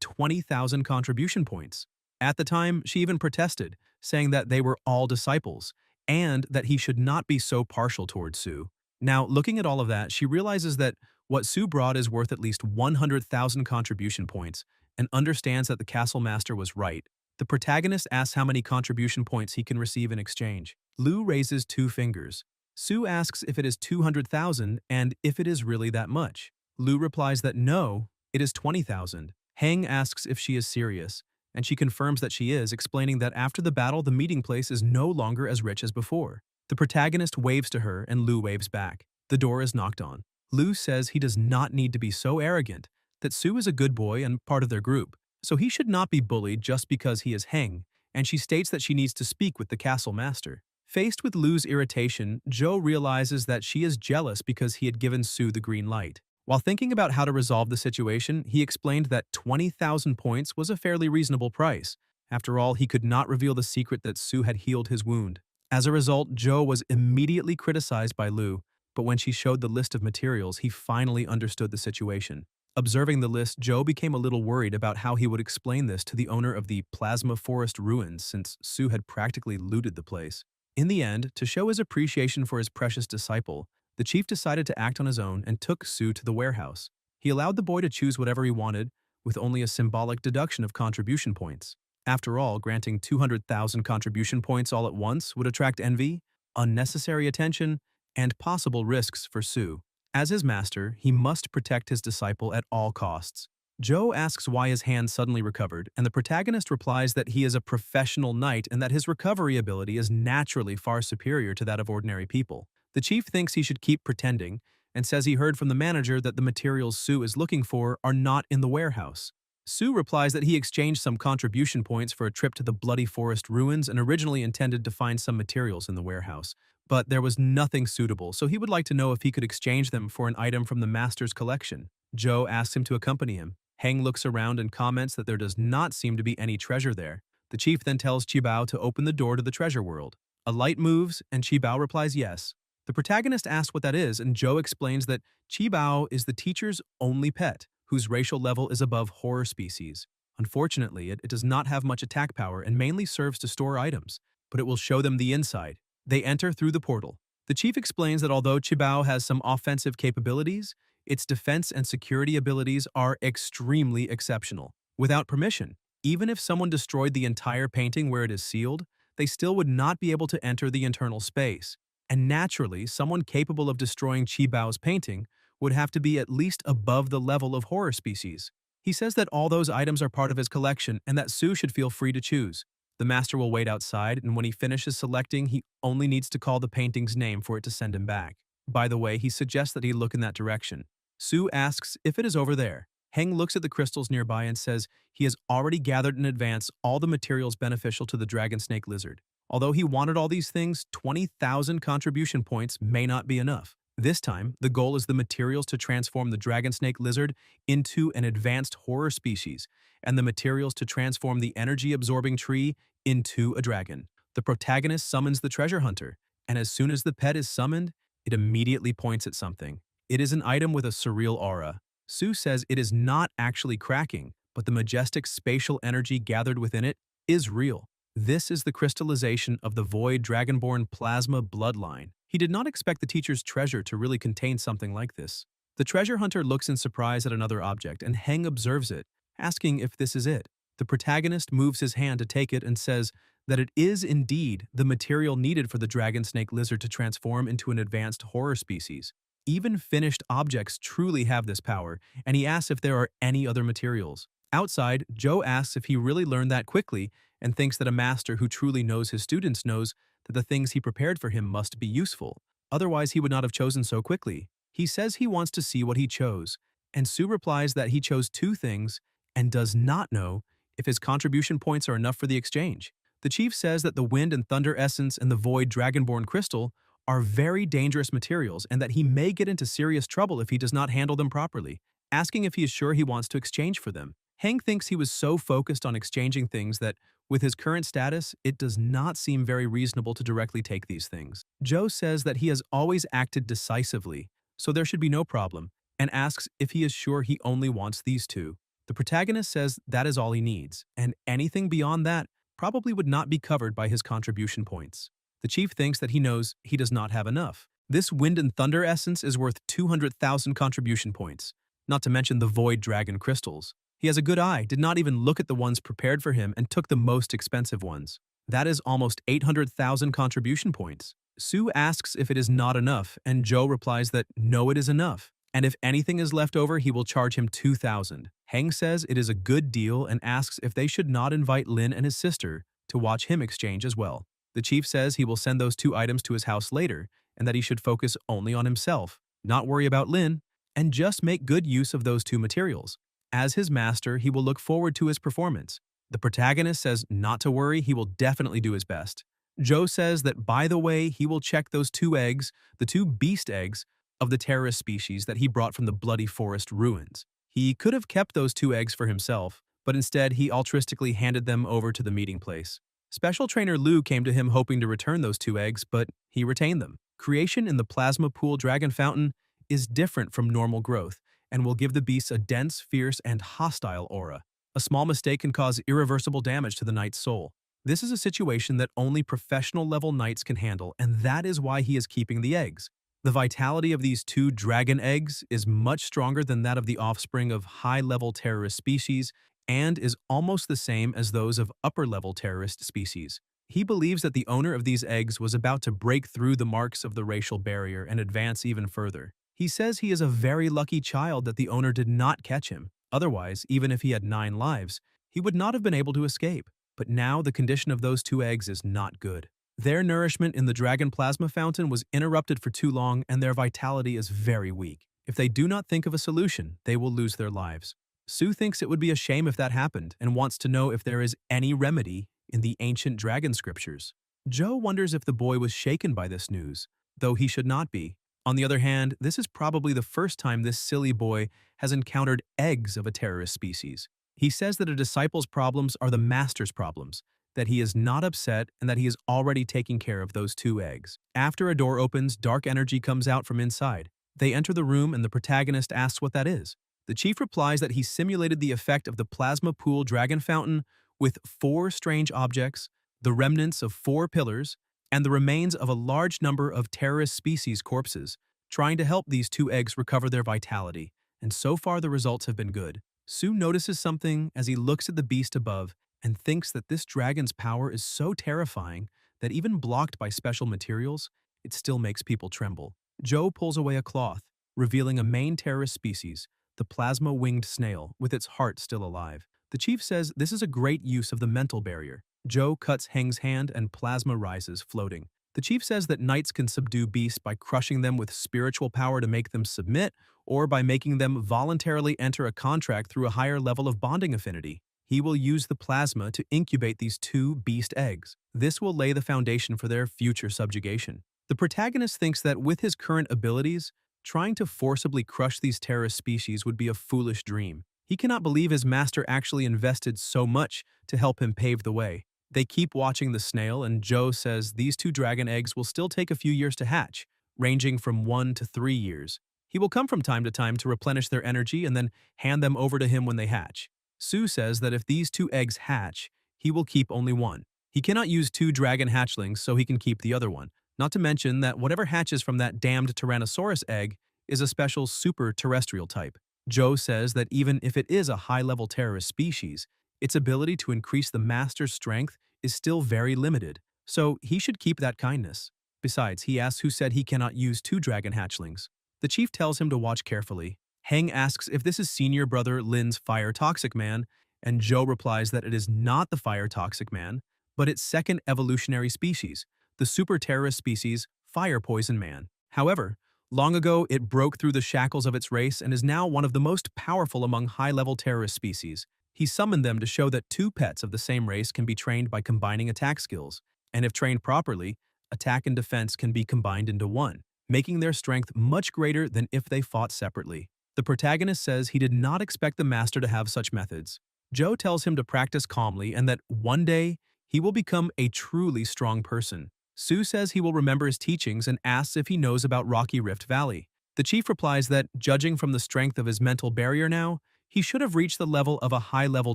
20,000 contribution points. At the time, she even protested, saying that they were all disciples, and that he should not be so partial towards Sue. Now, looking at all of that, she realizes that what Sue brought is worth at least 100,000 contribution points, and understands that the castle master was right. The protagonist asks how many contribution points he can receive in exchange. Lou raises 2 fingers. Sue asks if it is 200,000 and if it is really that much. Lou replies that no, it is 20,000. Heng asks if she is serious, and she confirms that she is, explaining that after the battle, the meeting place is no longer as rich as before. The protagonist waves to her and Lou waves back. The door is knocked on. Lou says he does not need to be so arrogant, that Sue is a good boy and part of their group, so he should not be bullied just because he is Heng, and she states that she needs to speak with the castle master. Faced with Lou's irritation, Joe realizes that she is jealous because he had given Sue the green light. While thinking about how to resolve the situation, he explained that 20,000 points was a fairly reasonable price. After all, he could not reveal the secret that Sue had healed his wound. As a result, Joe was immediately criticized by Lu, but when she showed the list of materials, he finally understood the situation. Observing the list, Joe became a little worried about how he would explain this to the owner of the Plasma Forest ruins since Sue had practically looted the place. In the end, to show his appreciation for his precious disciple, the chief decided to act on his own and took Sue to the warehouse. He allowed the boy to choose whatever he wanted, with only a symbolic deduction of contribution points. After all, granting 200,000 contribution points all at once would attract envy, unnecessary attention, and possible risks for Sue. As his master, he must protect his disciple at all costs. Joe asks why his hand suddenly recovered, and the protagonist replies that he is a professional knight and that his recovery ability is naturally far superior to that of ordinary people. The chief thinks he should keep pretending and says he heard from the manager that the materials Sue is looking for are not in the warehouse. Sue replies that he exchanged some contribution points for a trip to the Bloody Forest ruins and originally intended to find some materials in the warehouse. But there was nothing suitable, so he would like to know if he could exchange them for an item from the master's collection. Joe asks him to accompany him. Heng looks around and comments that there does not seem to be any treasure there. The chief then tells Qibao to open the door to the treasure world. A light moves, and Qibao replies yes. The protagonist asks what that is, and Joe explains that Qibao is the teacher's only pet, whose racial level is above horror species. Unfortunately, it does not have much attack power and mainly serves to store items, but it will show them the inside. They enter through the portal. The chief explains that although Qibao has some offensive capabilities, its defense and security abilities are extremely exceptional. Without permission, even if someone destroyed the entire painting where it is sealed, they still would not be able to enter the internal space. And naturally, someone capable of destroying Qibao's painting would have to be at least above the level of horror species. He says that all those items are part of his collection and that Sue should feel free to choose. The master will wait outside, and when he finishes selecting, he only needs to call the painting's name for it to send him back. By the way, he suggests that he look in that direction. Sue asks if it is over there. Heng looks at the crystals nearby and says he has already gathered in advance all the materials beneficial to the dragon snake lizard. Although he wanted all these things, 20,000 contribution points may not be enough. This time, the goal is the materials to transform the dragon snake lizard into an advanced horror species, and the materials to transform the energy-absorbing tree into a dragon. The protagonist summons the treasure hunter, and as soon as the pet is summoned, it immediately points at something. It is an item with a surreal aura. Sue says it is not actually cracking, but the majestic spatial energy gathered within it is real. This is the crystallization of the void dragonborn plasma bloodline. He did not expect the teacher's treasure to really contain something like this. The treasure hunter looks in surprise at another object, and Heng observes it, asking if this is it. The protagonist moves his hand to take it and says that it is indeed the material needed for the dragon snake lizard to transform into an advanced horror species. Even finished objects truly have this power, and he asks if there are any other materials. Outside, Joe asks if he really learned that quickly and thinks that a master who truly knows his students knows that the things he prepared for him must be useful. Otherwise, he would not have chosen so quickly. He says he wants to see what he chose, and Sue replies that he chose two things and does not know if his contribution points are enough for the exchange. The chief says that the wind and thunder essence and the void dragonborn crystal are very dangerous materials and that he may get into serious trouble if he does not handle them properly, asking if he is sure he wants to exchange for them. Heng thinks he was so focused on exchanging things that, with his current status, it does not seem very reasonable to directly take these things. Joe says that he has always acted decisively, so there should be no problem, and asks if he is sure he only wants these two. The protagonist says that is all he needs, and anything beyond that probably would not be covered by his contribution points. The chief thinks that he knows he does not have enough. This wind and thunder essence is worth 200,000 contribution points, not to mention the void dragon crystals. He has a good eye, did not even look at the ones prepared for him and took the most expensive ones. That is almost 800,000 contribution points. Sue asks if it is not enough, and Joe replies that no, it is enough, and if anything is left over, he will charge him 2,000. Heng says it is a good deal and asks if they should not invite Lin and his sister to watch him exchange as well. The chief says he will send those two items to his house later, and that he should focus only on himself, not worry about Lin, and just make good use of those two materials. As his master, he will look forward to his performance. The protagonist says not to worry, he will definitely do his best. Joe says that by the way, he will check those two eggs, the two beast eggs, of the terrorist species that he brought from the bloody forest ruins. He could have kept those 2 eggs for himself, but instead he altruistically handed them over to the meeting place. Special trainer Lu came to him hoping to return those 2 eggs, but he retained them. Creation in the plasma pool dragon fountain is different from normal growth and will give the beasts a dense, fierce, and hostile aura. A small mistake can cause irreversible damage to the knight's soul. This is a situation that only professional-level knights can handle, and that is why he is keeping the eggs. The vitality of these 2 dragon eggs is much stronger than that of the offspring of high-level terrorist species and is almost the same as those of upper-level terrorist species. He believes that the owner of these eggs was about to break through the marks of the racial barrier and advance even further. He says he is a very lucky child that the owner did not catch him. Otherwise, even if he had 9 lives, he would not have been able to escape. But now the condition of those 2 eggs is not good. Their nourishment in the dragon plasma fountain was interrupted for too long and their vitality is very weak. If they do not think of a solution, they will lose their lives. Sue thinks it would be a shame if that happened and wants to know if there is any remedy in the ancient dragon scriptures. Joe wonders if the boy was shaken by this news, though he should not be. On the other hand, this is probably the first time this silly boy has encountered eggs of a terrorist species. He says that a disciple's problems are the master's problems, that he is not upset and that he is already taking care of those 2 eggs. After a door opens, dark energy comes out from inside. They enter the room and the protagonist asks what that is. The chief replies that he simulated the effect of the plasma pool dragon fountain with 4 strange objects, the remnants of 4 pillars, and the remains of a large number of terrorist species corpses, trying to help these 2 eggs recover their vitality, and so far the results have been good. Sue notices something as he looks at the beast above and thinks that this dragon's power is so terrifying that even blocked by special materials, it still makes people tremble. Joe pulls away a cloth, revealing a main terrorist species, the plasma-winged snail, with its heart still alive. The chief says this is a great use of the mental barrier. Joe cuts Heng's hand and plasma rises, floating. The chief says that knights can subdue beasts by crushing them with spiritual power to make them submit, or by making them voluntarily enter a contract through a higher level of bonding affinity. He will use the plasma to incubate these 2 beast eggs. This will lay the foundation for their future subjugation. The protagonist thinks that with his current abilities, trying to forcibly crush these terrorist species would be a foolish dream. He cannot believe his master actually invested so much to help him pave the way. They keep watching the snail, and Joe says these 2 dragon eggs will still take a few years to hatch, ranging from 1 to 3 years. He will come from time to time to replenish their energy and then hand them over to him when they hatch. Sue says that if these 2 eggs hatch, he will keep only 1. He cannot use 2 dragon hatchlings, so he can keep the other one. Not to mention that whatever hatches from that damned Tyrannosaurus egg is a special super terrestrial type. Joe says that even if it is a high-level terrorist species, its ability to increase the master's strength is still very limited, so he should keep that kindness. Besides, he asks who said he cannot use 2 dragon hatchlings. The chief tells him to watch carefully. Heng asks if this is senior brother Lin's fire toxic man, and Joe replies that it is not the fire toxic man, but its second evolutionary species, the super terrorist species fire poison man. However, long ago it broke through the shackles of its race and is now one of the most powerful among high-level terrorist species. He summoned them to show that 2 pets of the same race can be trained by combining attack skills, and if trained properly, attack and defense can be combined into one, making their strength much greater than if they fought separately. The protagonist says he did not expect the master to have such methods. Joe tells him to practice calmly and that one day he will become a truly strong person. Sue says he will remember his teachings and asks if he knows about Rocky Rift Valley. The chief replies that, judging from the strength of his mental barrier now, he should have reached the level of a high-level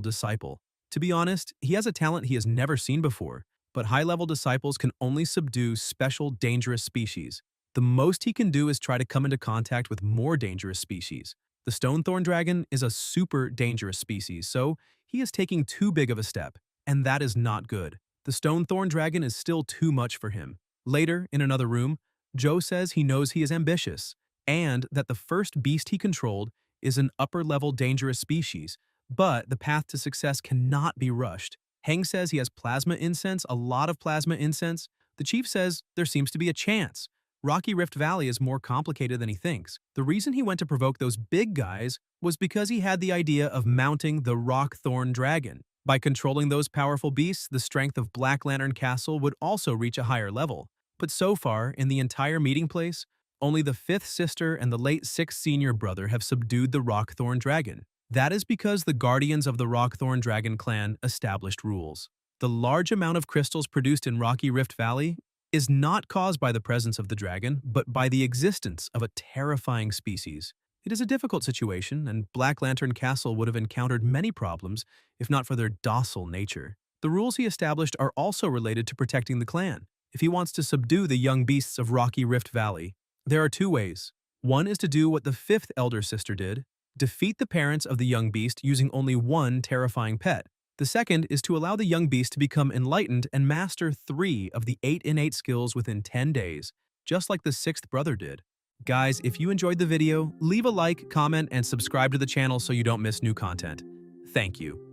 disciple. To be honest, he has a talent he has never seen before, but high-level disciples can only subdue special dangerous species. The most he can do is try to come into contact with more dangerous species. The Stonethorn Dragon is a super dangerous species, so he is taking too big of a step, and that is not good. The Stonethorn Dragon is still too much for him. Later, in another room, Joe says he knows he is ambitious, and that the first beast he controlled is an upper-level dangerous species, but the path to success cannot be rushed. Heng says he has plasma incense, a lot of plasma incense. The chief says there seems to be a chance. Rocky Rift Valley is more complicated than he thinks. The reason he went to provoke those big guys was because he had the idea of mounting the Rockthorn Dragon. By controlling those powerful beasts, the strength of Black Lantern Castle would also reach a higher level. But so far, in the entire meeting place, Only the fifth sister and the late sixth senior brother have subdued the Rockthorn Dragon. That is because the guardians of the Rockthorn Dragon clan established rules. The large amount of crystals produced in Rocky Rift Valley is not caused by the presence of the dragon, but by the existence of a terrifying species. It is a difficult situation, and Black Lantern Castle would have encountered many problems if not for their docile nature. The rules he established are also related to protecting the clan. If he wants to subdue the young beasts of Rocky Rift Valley, there are two ways. One is to do what the fifth elder sister did, defeat the parents of the young beast using only one terrifying pet. The second is to allow the young beast to become enlightened and master 3 of the 8 innate skills within 10 days, just like the sixth brother did. Guys, if you enjoyed the video, leave a like, comment, and subscribe to the channel so you don't miss new content. Thank you.